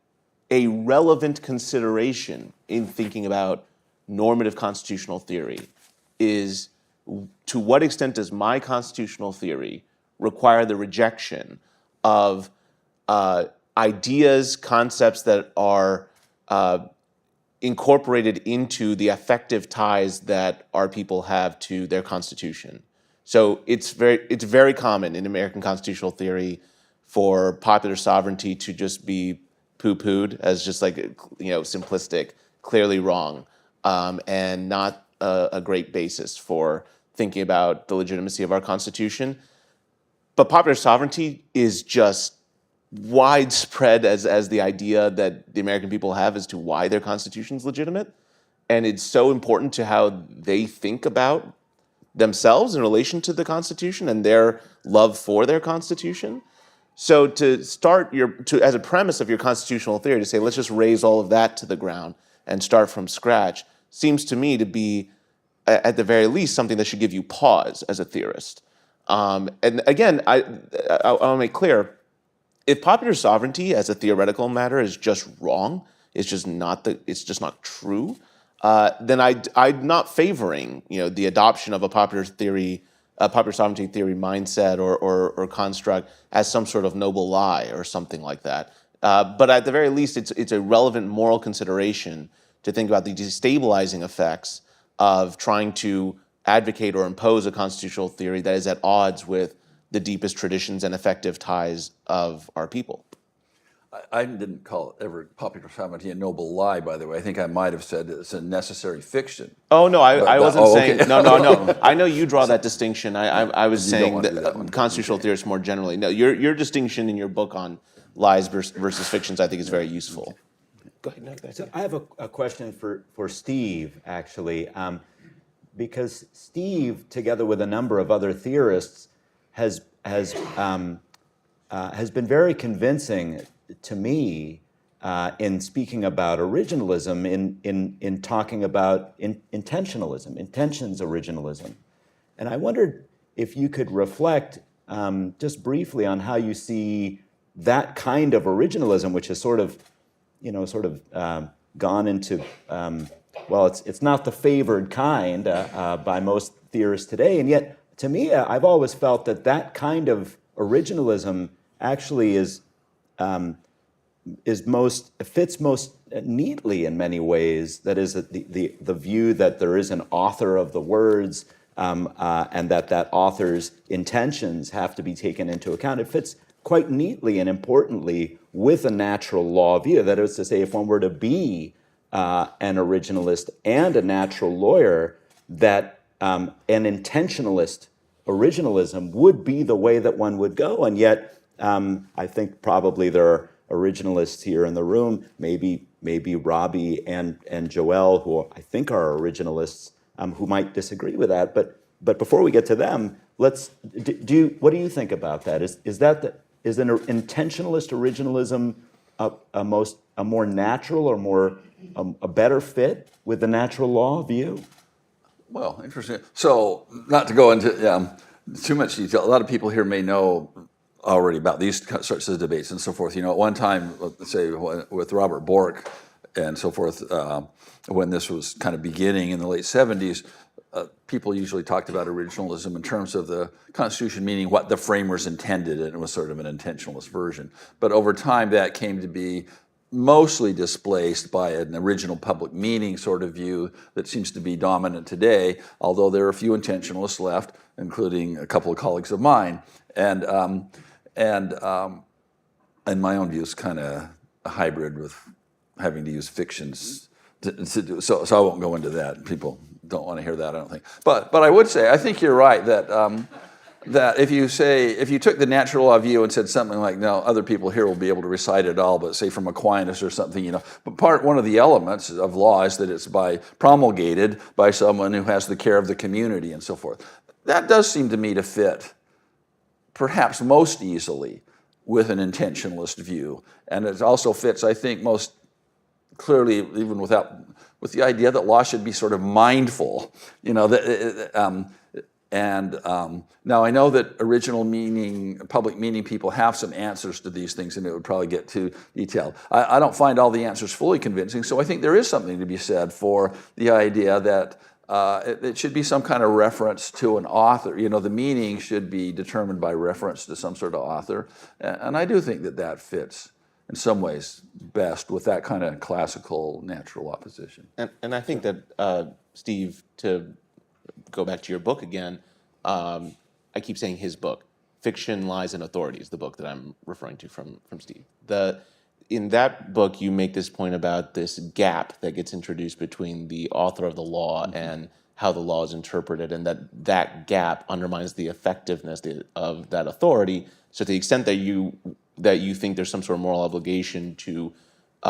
a relevant consideration in thinking about normative constitutional theory is to what extent does my constitutional theory require the rejection of ideas, concepts that are incorporated into the affective ties that our people have to their Constitution. So it's very common in American constitutional theory for popular sovereignty to just be poo-pooed as just like, simplistic, clearly wrong, and not a great basis for thinking about the legitimacy of our Constitution. But popular sovereignty is just widespread as the idea that the American people have as to why their Constitution is legitimate. And it's so important to how they think about themselves in relation to the Constitution and their love for their Constitution. So to start as a premise of your constitutional theory, to say, let's just raise all of that to the ground and start from scratch, seems to me to be, at the very least, something that should give you pause as a theorist. And again, I want to make clear, if popular sovereignty as a theoretical matter is just wrong, it's just not true, then I'm not favoring the adoption of a popular sovereignty theory mindset or construct as some sort of noble lie or something like that. But at the very least, it's a relevant moral consideration to think about the destabilizing effects of trying to advocate or impose a constitutional theory that is at odds with the deepest traditions and effective ties of our people. I didn't call it ever popular sovereignty a noble lie, by the way. I think I might have said it's a necessary fiction. Oh, no, I wasn't saying, okay. No. I know you draw that distinction. I was saying that constitutional theorists more generally. No, your distinction in your book on lies versus fictions, I think, is very useful. Go ahead. So I have a question for Steve, actually, because Steve, together with a number of other theorists, has been very convincing to me in speaking about originalism, in talking about intentionalism, intentions originalism. And I wondered if you could reflect just briefly on how you see that kind of originalism, which has sort of gone into, well, it's not the favored kind by most theorists today, and yet, to me, I've always felt that kind of originalism actually fits most neatly in many ways. That is the view that there is an author of the words, and that author's intentions have to be taken into account. It fits quite neatly and importantly with a natural law view. That is to say, if one were to be an originalist and a natural lawyer, that an intentionalist originalism would be the way that one would go. And yet, I think probably there are originalists here in the room, maybe Robbie and Joelle, who I think are originalists, who might disagree with that. But before we get to them, what do you think about that? Is an intentionalist originalism a more natural or a better fit with the natural law view? Well, interesting. So, not to go into too much detail, a lot of people here may know already about these sorts of debates and so forth. At one time, let's say with Robert Bork and so forth, when this was kind of beginning in the late 70s, people usually talked about originalism in terms of the Constitution meaning what the framers intended, and it was sort of an intentionalist version. But over time, that came to be mostly displaced by an original public meaning sort of view that seems to be dominant today, although there are a few intentionalists left, including a couple of colleagues of mine. And my own view is kind of a hybrid with having to use fictions to do. So I won't go into that. People don't want to hear that, I don't think. But I would say, I think you're right that that if you took the natural law view and said something like, no, other people here will be able to recite it all, but say from Aquinas or something, but one of the elements of law is that it's promulgated by someone who has the care of the community and so forth. That does seem to me to fit perhaps most easily with an intentionalist view. And it also fits, I think, most clearly, even with the idea that law should be sort of mindful, now I know that original meaning, public meaning people have some answers to these things, and it would probably get too detailed. I don't find all the answers fully convincing, so I think there is something to be said for the idea that it should be some kind of reference to an author. You know, the meaning should be determined by reference to some sort of author. And I do think that that fits in some ways best with that kind of classical natural law position. And I think that, Steve, to go back to your book again, I keep saying his book, Fiction, Lies, and Authority is the book that I'm referring to from Steve. In that book, you make this point about this gap that gets introduced between the author of the law and how the law is interpreted, and that gap undermines the effectiveness of that authority. So to the extent that you think there's some sort of moral obligation to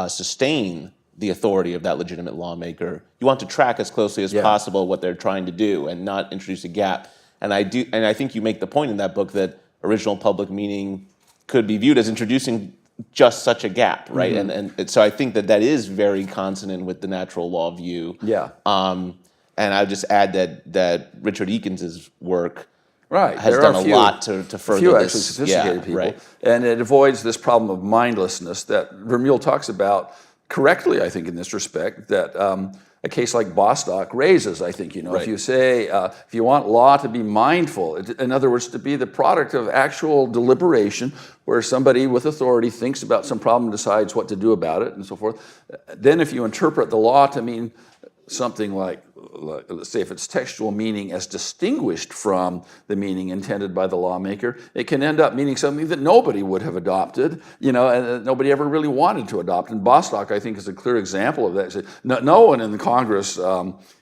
sustain the authority of that legitimate lawmaker, you want to track as closely as possible what they're trying to do and not introduce a gap. And I think you make the point in that book that original public meaning could be viewed as introducing just such a gap, right? Mm-hmm. And so I think that is very consonant with the natural law view. Yeah. And I would just add that Richard Eakins' work Right. has there done are a few, lot to further few this. actually sophisticated people. Right. And it avoids this problem of mindlessness that Vermeule talks about correctly, I think, in this respect, that a case like Bostock raises, I think. Right. If you say, if you want law to be mindful, in other words, to be the product of actual deliberation, where somebody with authority thinks about some problem, decides what to do about it, and so forth, then if you interpret the law to mean something like, let's say if it's textual meaning as distinguished from the meaning intended by the lawmaker, it can end up meaning something that nobody would have adopted, and nobody ever really wanted to adopt. And Bostock, I think, is a clear example of that. No one in the Congress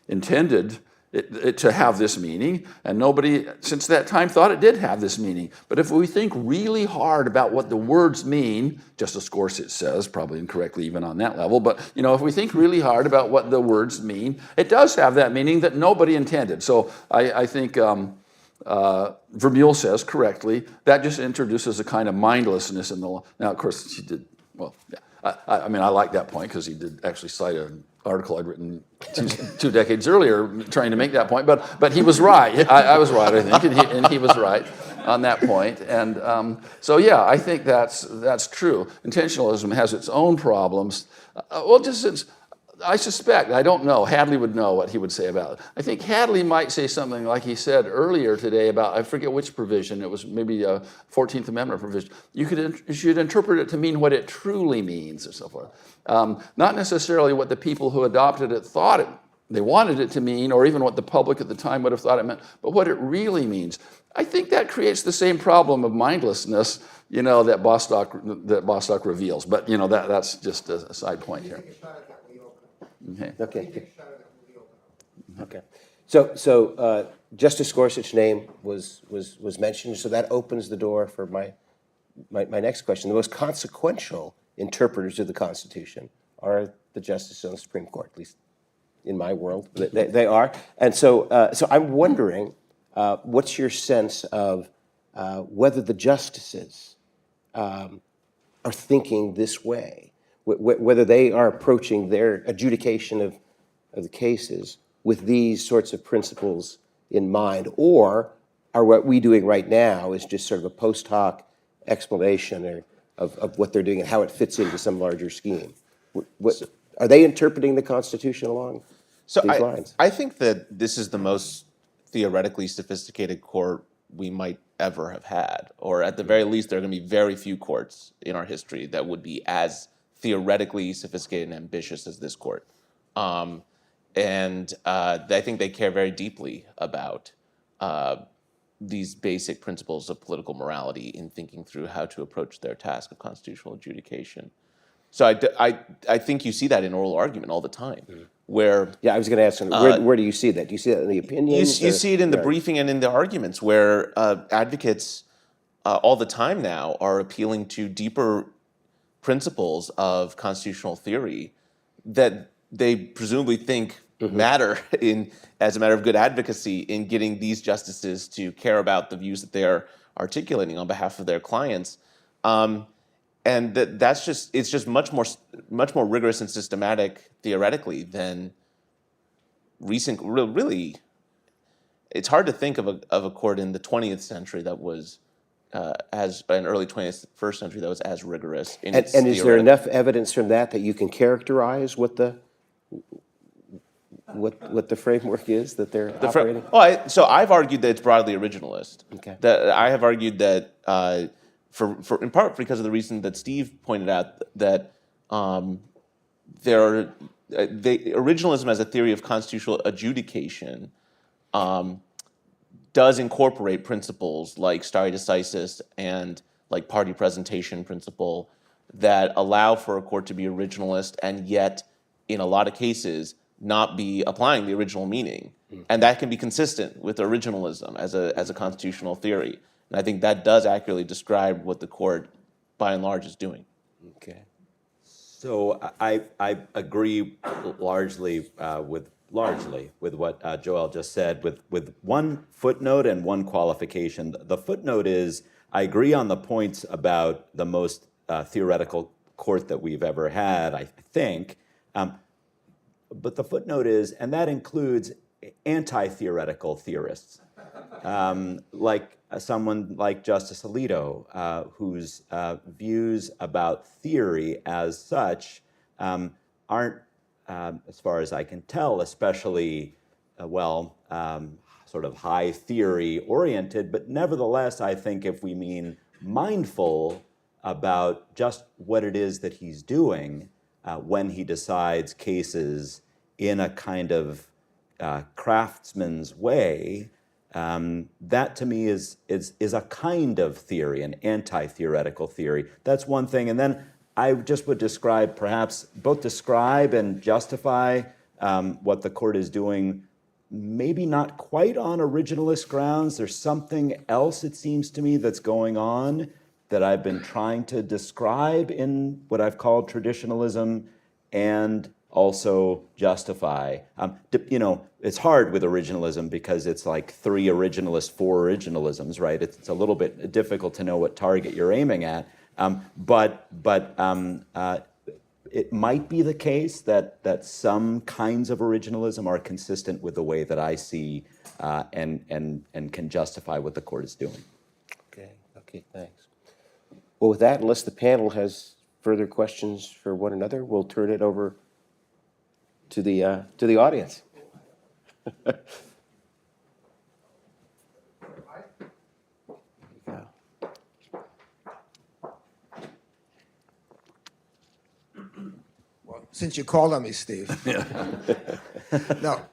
intended it to have this meaning, and nobody since that time thought it did have this meaning. But if we think really hard about what the words mean, Justice Gorsuch says, probably incorrectly even on that level, but if we think really hard about what the words mean, it does have that meaning that nobody intended. So I think Vermeule says correctly, that just introduces a kind of mindlessness in the law. Now, of course, she did, well, yeah. I mean, I like that point because he did actually cite an article I'd written two decades earlier trying to make that point, but he was right. I was right, I think, and he was right on that point. And so, yeah, I think that's true. Intentionalism has its own problems. Well, just since I suspect, I don't know, Hadley would know what he would say about it. I think Hadley might say something like he said earlier today about, I forget which provision, it was maybe a 14th Amendment provision. You should interpret it to mean what it truly means, or so forth. Not necessarily what the people who adopted it thought they wanted it to mean, or even what the public at the time would have thought it meant, but what it really means. I think that creates the same problem of mindlessness, that Bostock reveals. But that's just a side point here. Okay. So Justice Gorsuch's name was mentioned, so that opens the door for my next question. The most consequential interpreters of the Constitution are the justices on the Supreme Court, at least in my world. They are. And so I'm wondering, what's your sense of whether the justices are thinking this way? Whether they are approaching their adjudication of the cases with these sorts of principles in mind, or are what we're doing right now is just sort of a post hoc explanation of what they're doing and how it fits into some larger scheme? Are they interpreting the Constitution along these lines? I think that this is the most theoretically sophisticated court we might ever have had, or at the very least, there are going to be very few courts in our history that would be as theoretically sophisticated and ambitious as this court. And I think they care very deeply about these basic principles of political morality in thinking through how to approach their task of constitutional adjudication. So I think you see that in oral argument all the time. Where I was going to ask, where do you see that? Do you see that in the opinions? You see it in the briefing and in the arguments where advocates all the time now are appealing to deeper principles of constitutional theory that they presumably think matter as a matter of good advocacy in getting these justices to care about the views that they are articulating on behalf of their clients. And it's just much more rigorous and systematic theoretically than really. It's hard to think of a court in the 20th century that was an early 21st century that was as rigorous in its and is there enough evidence from that you can characterize what the what the framework is that they're operating? So I've argued that it's broadly originalist. Okay. That I have argued that for in part because of the reason that Steve pointed out that originalism as a theory of constitutional adjudication does incorporate principles like stare decisis and like party presentation principle that allow for a court to be originalist and yet, in a lot of cases, not be applying the original meaning. And that can be consistent with originalism as a constitutional theory. And I think that does accurately describe what the court, by and large, is doing. Okay. So I agree largely with what Joel just said, with one footnote and one qualification. The footnote is I agree on the points about the most theoretical court that we've ever had, I think. But the footnote is, and that includes anti-theoretical theorists, like someone like Justice Alito, whose views about theory as such aren't, as far as I can tell, especially, sort of high theory oriented, but nevertheless, I think if we mean mindful about just what it is that he's doing when he decides cases in a kind of craftsman's way, that to me is a kind of theory, an anti-theoretical theory. That's one thing. And then I just would describe, perhaps both describe and justify what the court is doing, maybe not quite on originalist grounds. There's something else, it seems to me, that's going on that I've been trying to describe in what I've called traditionalism and also justify. It's hard with originalism because it's like 3 originalists, 4 originalisms, right? It's a little bit difficult to know what target you're aiming at. But it might be the case that some kinds of originalism are consistent with the way that I see and can justify what the court is doing. Okay, thanks. Well, with that, unless the panel has further questions for one another, we'll turn it over to the audience. Since you called on me, Steve. Now,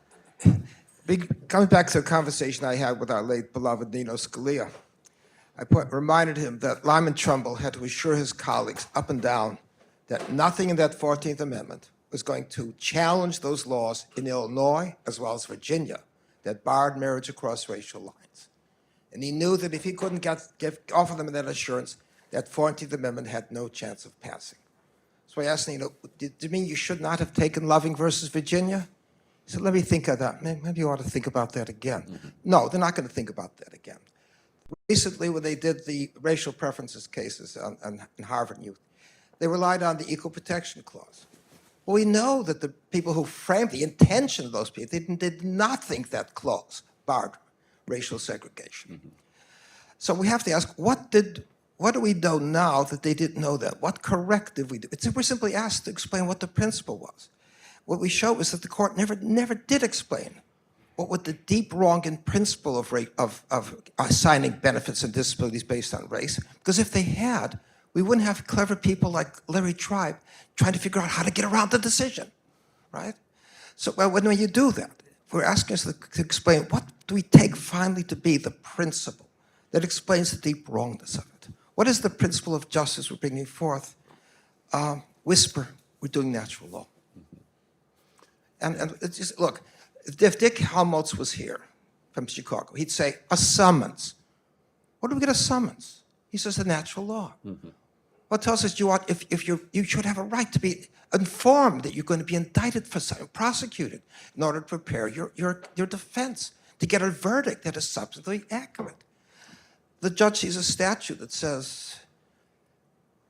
coming back to a conversation I had with our late beloved Nino Scalia, I reminded him that Lyman Trumbull had to assure his colleagues up and down that nothing in that 14th Amendment was going to challenge those laws in Illinois as well as Virginia that barred marriage across racial lines. And he knew that if he couldn't offer them that assurance, that 14th Amendment had no chance of passing. So I asked Nino, do you mean you should not have taken Loving versus Virginia? He said, let me think of that. Maybe you ought to think about that again. Mm-hmm. No, they're not going to think about that again. Recently, when they did the racial preferences cases in Harvard Youth, they relied on the Equal Protection Clause. Well, we know that the people who framed the intention of those people did not think that clause barred racial segregation. Mm-hmm. So we have to ask, what do we know now that they didn't know that? What corrective we do? We're simply asked to explain what the principle was. What we show is that the court never did explain what was the deep wrong in principle of assigning benefits and disabilities based on race. Because if they had, we wouldn't have clever people like Larry Tribe trying to figure out how to get around the decision, right? So when you do that, we're asking us to explain what do we take finally to be the principle that explains the deep wrongness of it. What is the principle of justice we're bringing forth? Whisper, we're doing natural law. And it's just, look, if Dick Helmholtz was here from Chicago, he'd say, a summons. What do we get a summons? He says, the natural law. Mm-hmm. What tells us you should have a right to be informed that you're going to be indicted for something, prosecuted, in order to prepare your defense, to get a verdict that is substantively accurate. The judge sees a statute that says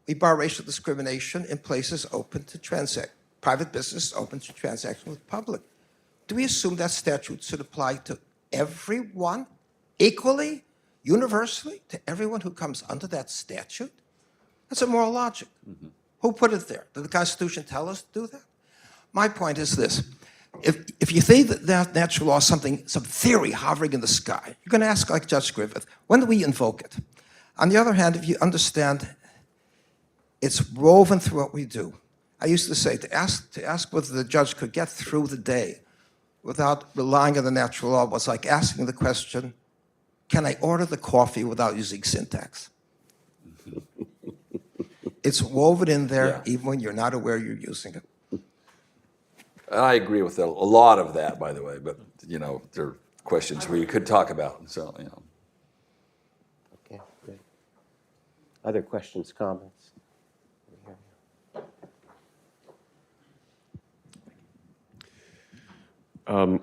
we bar racial discrimination in places open to private business open to transaction with public. Do we assume that statute should apply to everyone equally, universally, to everyone who comes under that statute? That's a moral logic. Mm-hmm. Who put it there? Did the Constitution tell us to do that? My point is this. if you think that natural law is some theory hovering in the sky, you're going to ask, like Judge Griffith, when do we invoke it? On the other hand, if you understand it's woven through what we do. I used to say, to ask whether the judge could get through the day without relying on the natural law was like asking the question, can I order the coffee without using syntax? It's woven in there even when you're not aware you're using it. I agree with that, a lot of that, by the way, but, there are questions we could talk about, so, Okay, great. Other questions, comments?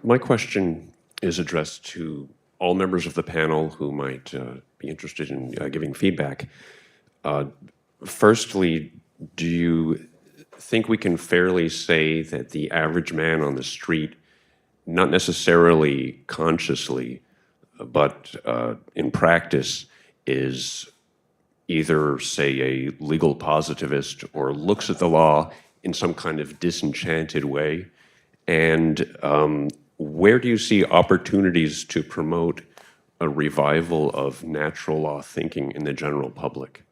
My question is addressed to all members of the panel who might be interested in giving feedback. Firstly, do you think we can fairly say that the average man on the street, not necessarily consciously, but in practice, is either, say, a legal positivist or looks at the law in some kind of disenchanted way? And where do you see opportunities to promote a revival of natural law thinking in the general public?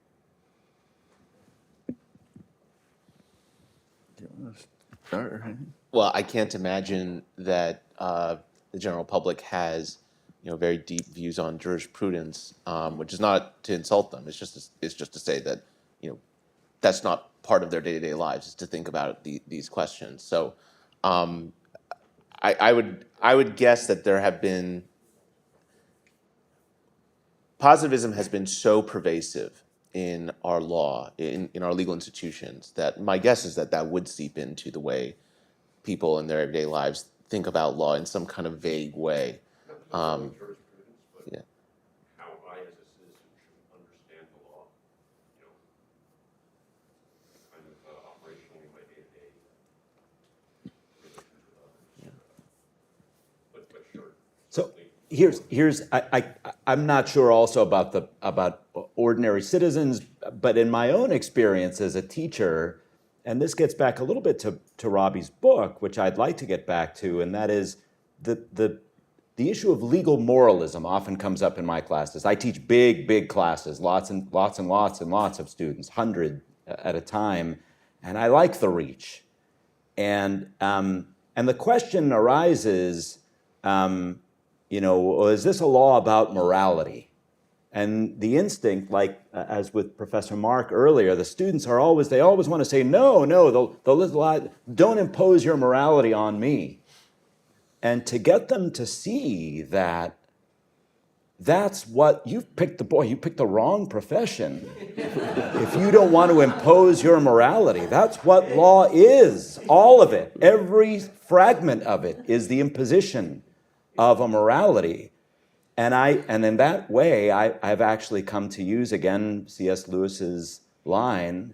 Well, I can't imagine that the general public has, very deep views on jurisprudence, which is not to insult them. It's just to say that, that's not part of their day-to-day lives, is to think about these questions. So, I would guess that there have been positivism has been so pervasive in our law, in our legal institutions, that my guess is that would seep into the way people in their everyday lives think about law in some kind of vague way. Yeah. How I, as a citizen, should understand the law, kind of operationally in my day-to-day. But sure. So I'm not sure also about ordinary citizens, but in my own experience as a teacher, and this gets back a little bit to Robbie's book, which I'd like to get back to, and that is the issue of legal moralism often comes up in my classes. I teach big classes, lots and lots of students, 100 at a time, and I like the reach. And the question arises, is this a law about morality? And the instinct, like as with Professor Mark earlier, the students always want to say, no, don't impose your morality on me. And to get them to see that that's what, you picked the wrong profession. If you don't want to impose your morality, that's what law is, all of it. Every fragment of it is the imposition of a morality. And in that way, I've actually come to use, again, C.S. Lewis's line,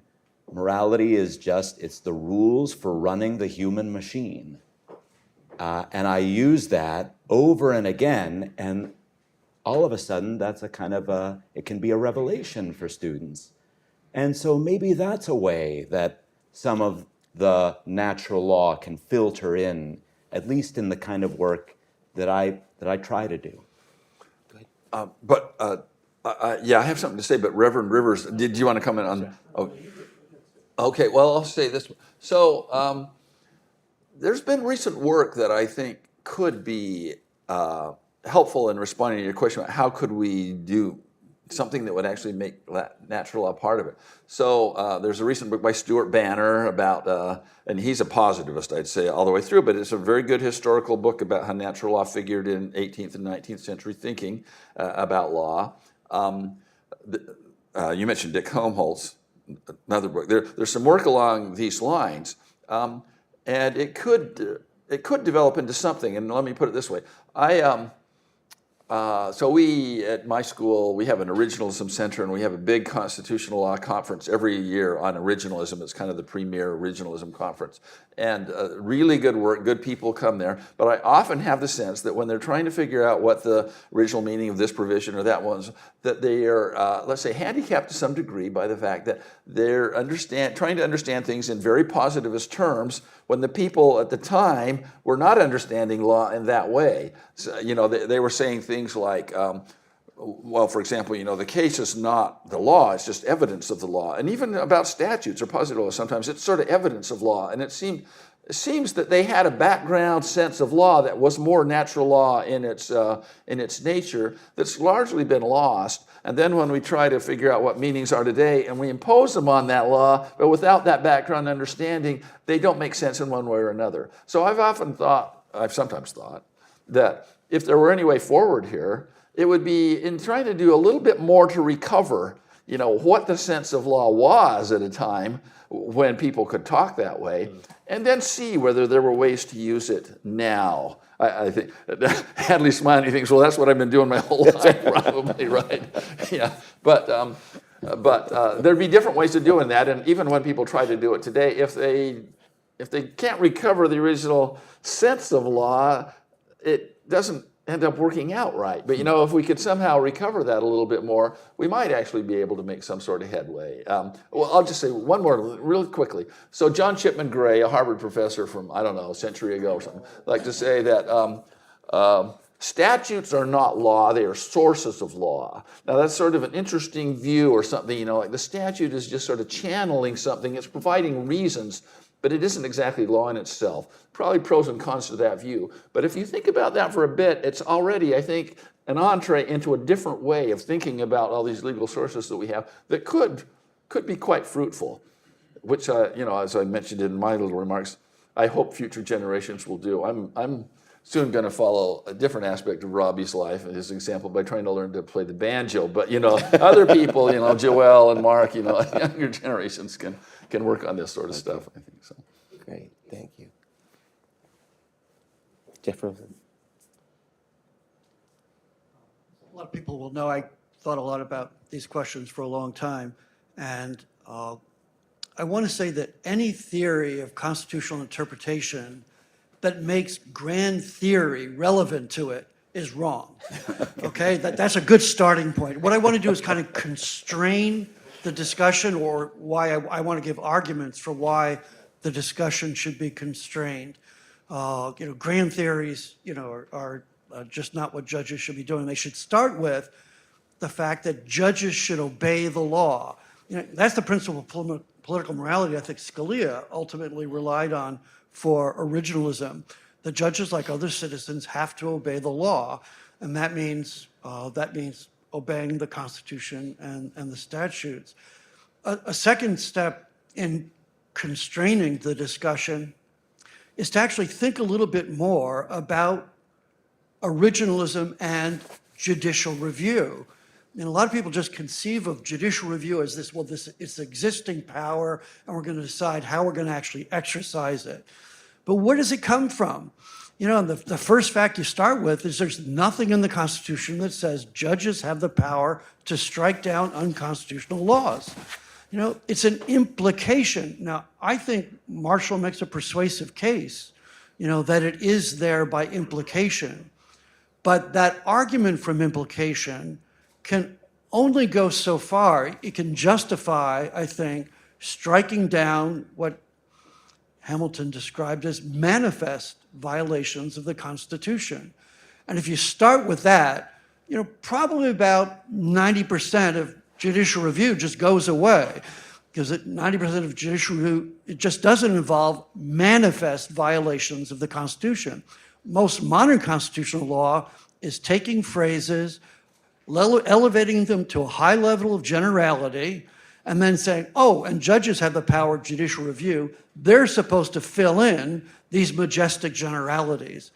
morality is it's the rules for running the human machine. And I use that over and again, and all of a sudden, that's it can be a revelation for students. And so maybe that's a way that some of the natural law can filter in, at least in the kind of work that I try to do. I have something to say, but Reverend Rivers, did you want to comment on? Oh, okay, well, I'll say this. So there's been recent work that I think could be helpful in responding to your question about how could we do something that would actually make natural law part of it. So there's a recent book by Stuart Banner about, and he's a positivist, I'd say, all the way through, but it's a very good historical book about how natural law figured in 18th and 19th century thinking about law. You mentioned Dick Helmholtz, another book. There's some work along these lines, and it could develop into something. And let me put it this way: So we, at my school, we have an originalism center, and we have a big constitutional law conference every year on originalism. It's kind of the premier originalism conference. And really good work, good people come there. But I often have the sense that when they're trying to figure out what the original meaning of this provision or that one's, that they are, let's say, handicapped to some degree by the fact that they're trying to understand things in very positivist terms when the people at the time were not understanding law in that way. So, you know, they were saying things like, well, for example, you know, the case is not the law, it's just evidence of the law. And even about statutes or positive law, sometimes it's sort of evidence of law. And it seems that they had a background sense of law that was more natural law in its nature that's largely been lost. And then when we try to figure out what meanings are today and we impose them on that law, but without that background understanding, they don't make sense in one way or another. So I've sometimes thought that if there were any way forward here, it would be in trying to do a little bit more to recover, you know, what the sense of law was at a time when people could talk that way, and then see whether there were ways to use it now. I think Hadley Smiley thinks, well, that's what I've been doing my whole life, probably, right? Yeah, but there'd be different ways of doing that, and even when people try to do it today, if they can't recover the original sense of law, it doesn't end up working out right. But you know, if we could somehow recover that a little bit more, we might actually be able to make some sort of headway. Well, I'll just say one more real quickly. So John Chipman Gray, a Harvard professor from, I don't know, a century ago or something, like to say that statutes are not law, they are sources of law. Now that's sort of an interesting view or something, you know, like the statute is just sort of channeling something, it's providing reasons, but it isn't exactly law in itself. Probably pros and cons to that view. But if you think about that for a bit, it's already, I think, an entree into a different way of thinking about all these legal sources that we have that could be quite fruitful, which, you know, as I mentioned in my little remarks, I hope future generations will do. I'm soon going to follow a different aspect of Robbie's life and his example by trying to learn to play the banjo. But, you know, other people, you know, Joel and Mark, you know, younger generations can work on this sort of stuff, I think so. Great, thank you. Jeff Rosen. A lot of people will know I thought a lot about these questions for a long time, and I want to say that any theory of constitutional interpretation that makes grand theory relevant to it is wrong, okay? That's a good starting point. What I want to do is kind of constrain the discussion, or why I want to give arguments for why the discussion should be constrained. You know, grand theories, you know, are just not what judges should be doing. They should start with the fact that judges should obey the law. You know, that's the principle of political morality I think Scalia ultimately relied on for originalism. The judges, like other citizens, have to obey the law, and that means obeying the Constitution and the statutes. A second step in constraining the discussion is to actually think a little bit more about originalism and judicial review. And a lot of people just conceive of judicial review as this, well, it's existing power, and we're going to decide how we're going to actually exercise it. But where does it come from? You know, the first fact you start with is there's nothing in the Constitution that says judges have the power to strike down unconstitutional laws. You know, it's an implication. Now, I think Marshall makes a persuasive case, you know, that it is there by implication. But that argument from implication can only go so far. It can justify, I think, striking down what Hamilton described as manifest violations of the Constitution. And if you start with that, you know, probably about 90% of judicial review just goes away, because 90% of judicial review, it just doesn't involve manifest violations of the Constitution. Most modern constitutional law is taking phrases, elevating them to a high level of generality, and then saying, oh, and judges have the power of judicial review. They're supposed to fill in these majestic generalities.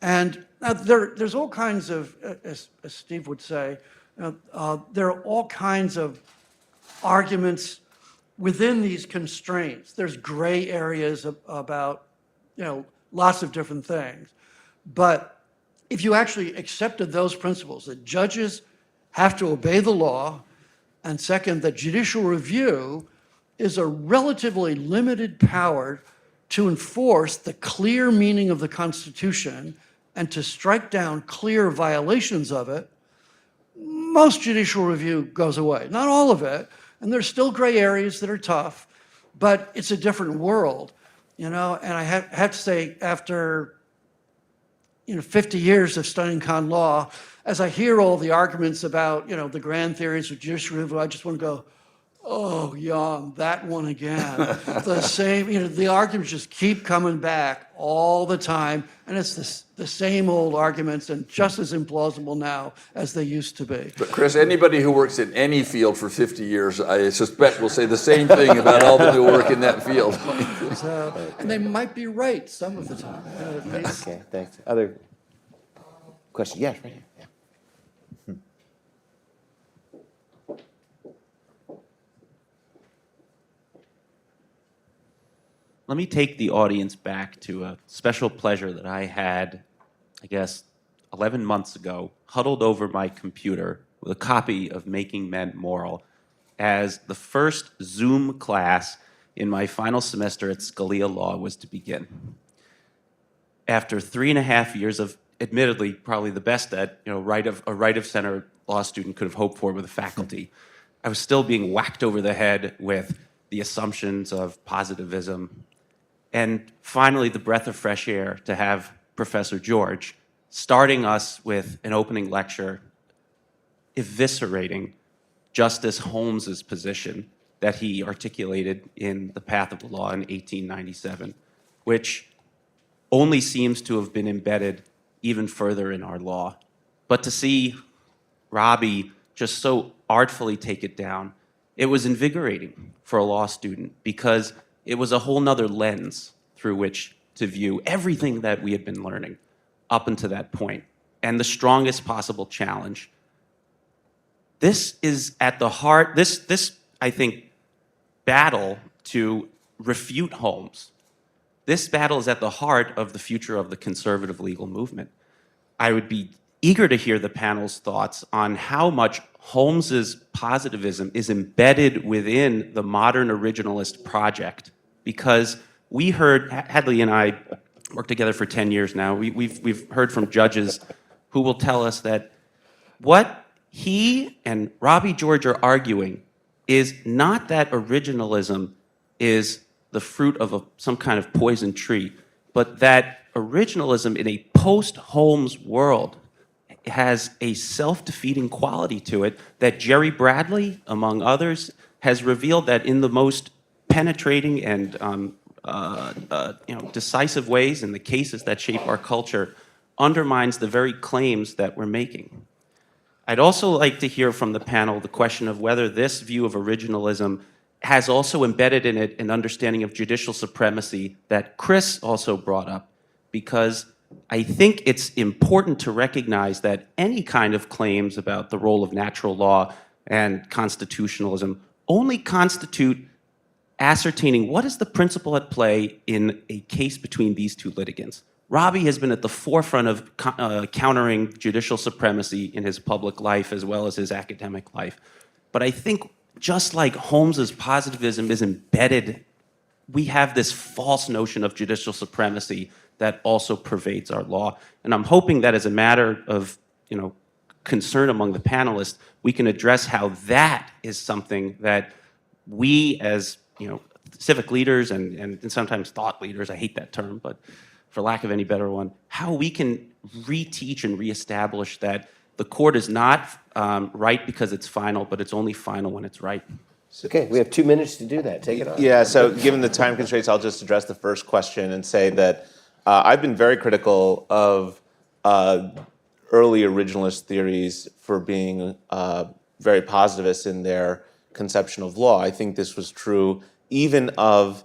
And there's all kinds of, as Steve would say, there are all kinds of arguments within these constraints. There's gray areas about, you know, lots of different things. But if you actually accepted those principles, that judges have to obey the law, and second, that judicial review is a relatively limited power to enforce the clear meaning of the Constitution and to strike down clear violations of it, most judicial review goes away. Not all of it, and there's still gray areas that are tough, but it's a different world, and I have to say, after 50 years of studying con law, as I hear all the arguments about, the grand theories of judicial review, I just want to go, oh, Jan, that one again. The same, the arguments just keep coming back all the time, and it's the same old arguments and just as implausible now as they used to be. But Chris, anybody who works in any field for 50 years, I suspect will say the same thing about all the new work in that field. And they might be right some of the time. Okay, thanks. Other question? Yes, right here. Yeah. Let me take the audience back to a special pleasure that I had, 11 months ago, huddled over my computer with a copy of Making Men Moral as the first Zoom class in my final semester at Scalia Law was to begin. After 3.5 years of, admittedly, probably the best that a right of center law student could have hoped for with the faculty, I was still being whacked over the head with the assumptions of positivism. And finally, the breath of fresh air to have Professor George starting us with an opening lecture eviscerating Justice Holmes's position that he articulated in The Path of the Law in 1897, which only seems to have been embedded even further in our law. But to see Robbie just so artfully take it down, it was invigorating for a law student because it was a whole nother lens through which to view everything that we had been learning up until that point, and the strongest possible challenge. This is at the heart, this I think, battle to refute Holmes. This battle is at the heart of the future of the conservative legal movement. I would be eager to hear the panel's thoughts on how much Holmes's positivism is embedded within the modern originalist project, because we heard, Hadley and I worked together for 10 years now, we've heard from judges who will tell us that what he and Robbie George are arguing is not that originalism is the fruit of some kind of poison tree, but that originalism in a post-Holmes world has a self-defeating quality to it that Jerry Bradley, among others, has revealed that in the most penetrating and decisive ways in the cases that shape our culture undermines the very claims that we're making. I'd also like to hear from the panel the question of whether this view of originalism has also embedded in it an understanding of judicial supremacy that Chris also brought up, because I think it's important to recognize that any kind of claims about the role of natural law and constitutionalism only constitute ascertaining what is the principle at play in a case between these two litigants. Robbie has been at the forefront of countering judicial supremacy in his public life as well as his academic life. But I think just like Holmes's positivism is embedded, we have this false notion of judicial supremacy that also pervades our law. And I'm hoping that as a matter of concern among the panelists, we can address how that is something that we as civic leaders and sometimes thought leaders, I hate that term, but for lack of any better one, how we can reteach and reestablish that the court is not right because it's final, but it's only final when it's right. Okay, we have 2 minutes to do that. Take it on. Yeah, so given the time constraints, I'll just address the first question and say that I've been very critical of early originalist theories for being very positivist in their conception of law. I think this was true even of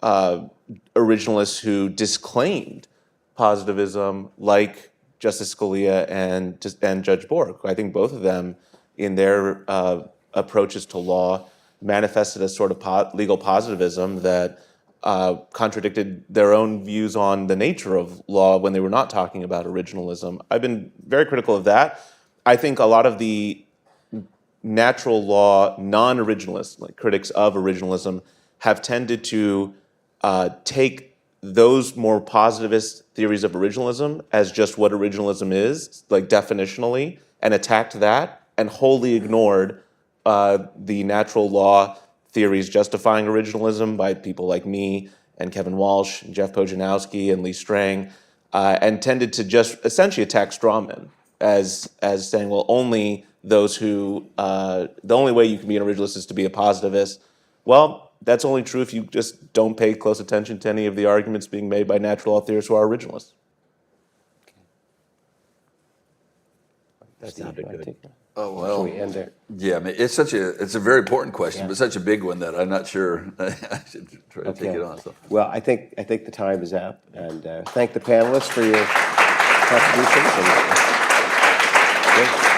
originalists who disclaimed positivism, like Justice Scalia and Judge Bork. I think both of them, in their approaches to law, manifested a sort of legal positivism that contradicted their own views on the nature of law when they were not talking about originalism. I've been very critical of that. I think a lot of the natural law non-originalists, like critics of originalism, have tended to take those more positivist theories of originalism as just what originalism is, like definitionally, and attacked that and wholly ignored the natural law theories justifying originalism by people like me and Kevin Walsh, and Jeff Pojanowski, and Lee Strang, and tended to just essentially attack straw men as saying, well, only those who, the only way you can be an originalist is to be a positivist. Well, that's only true if you just don't pay close attention to any of the arguments being made by natural law theorists who are originalists. That sounded good. Oh, well. Should we end there? Yeah, I mean, it's a very important question, but such a big one that I'm not sure I should try to take it on. So. Well, I think the time is up, and thank the panelists for your contributions.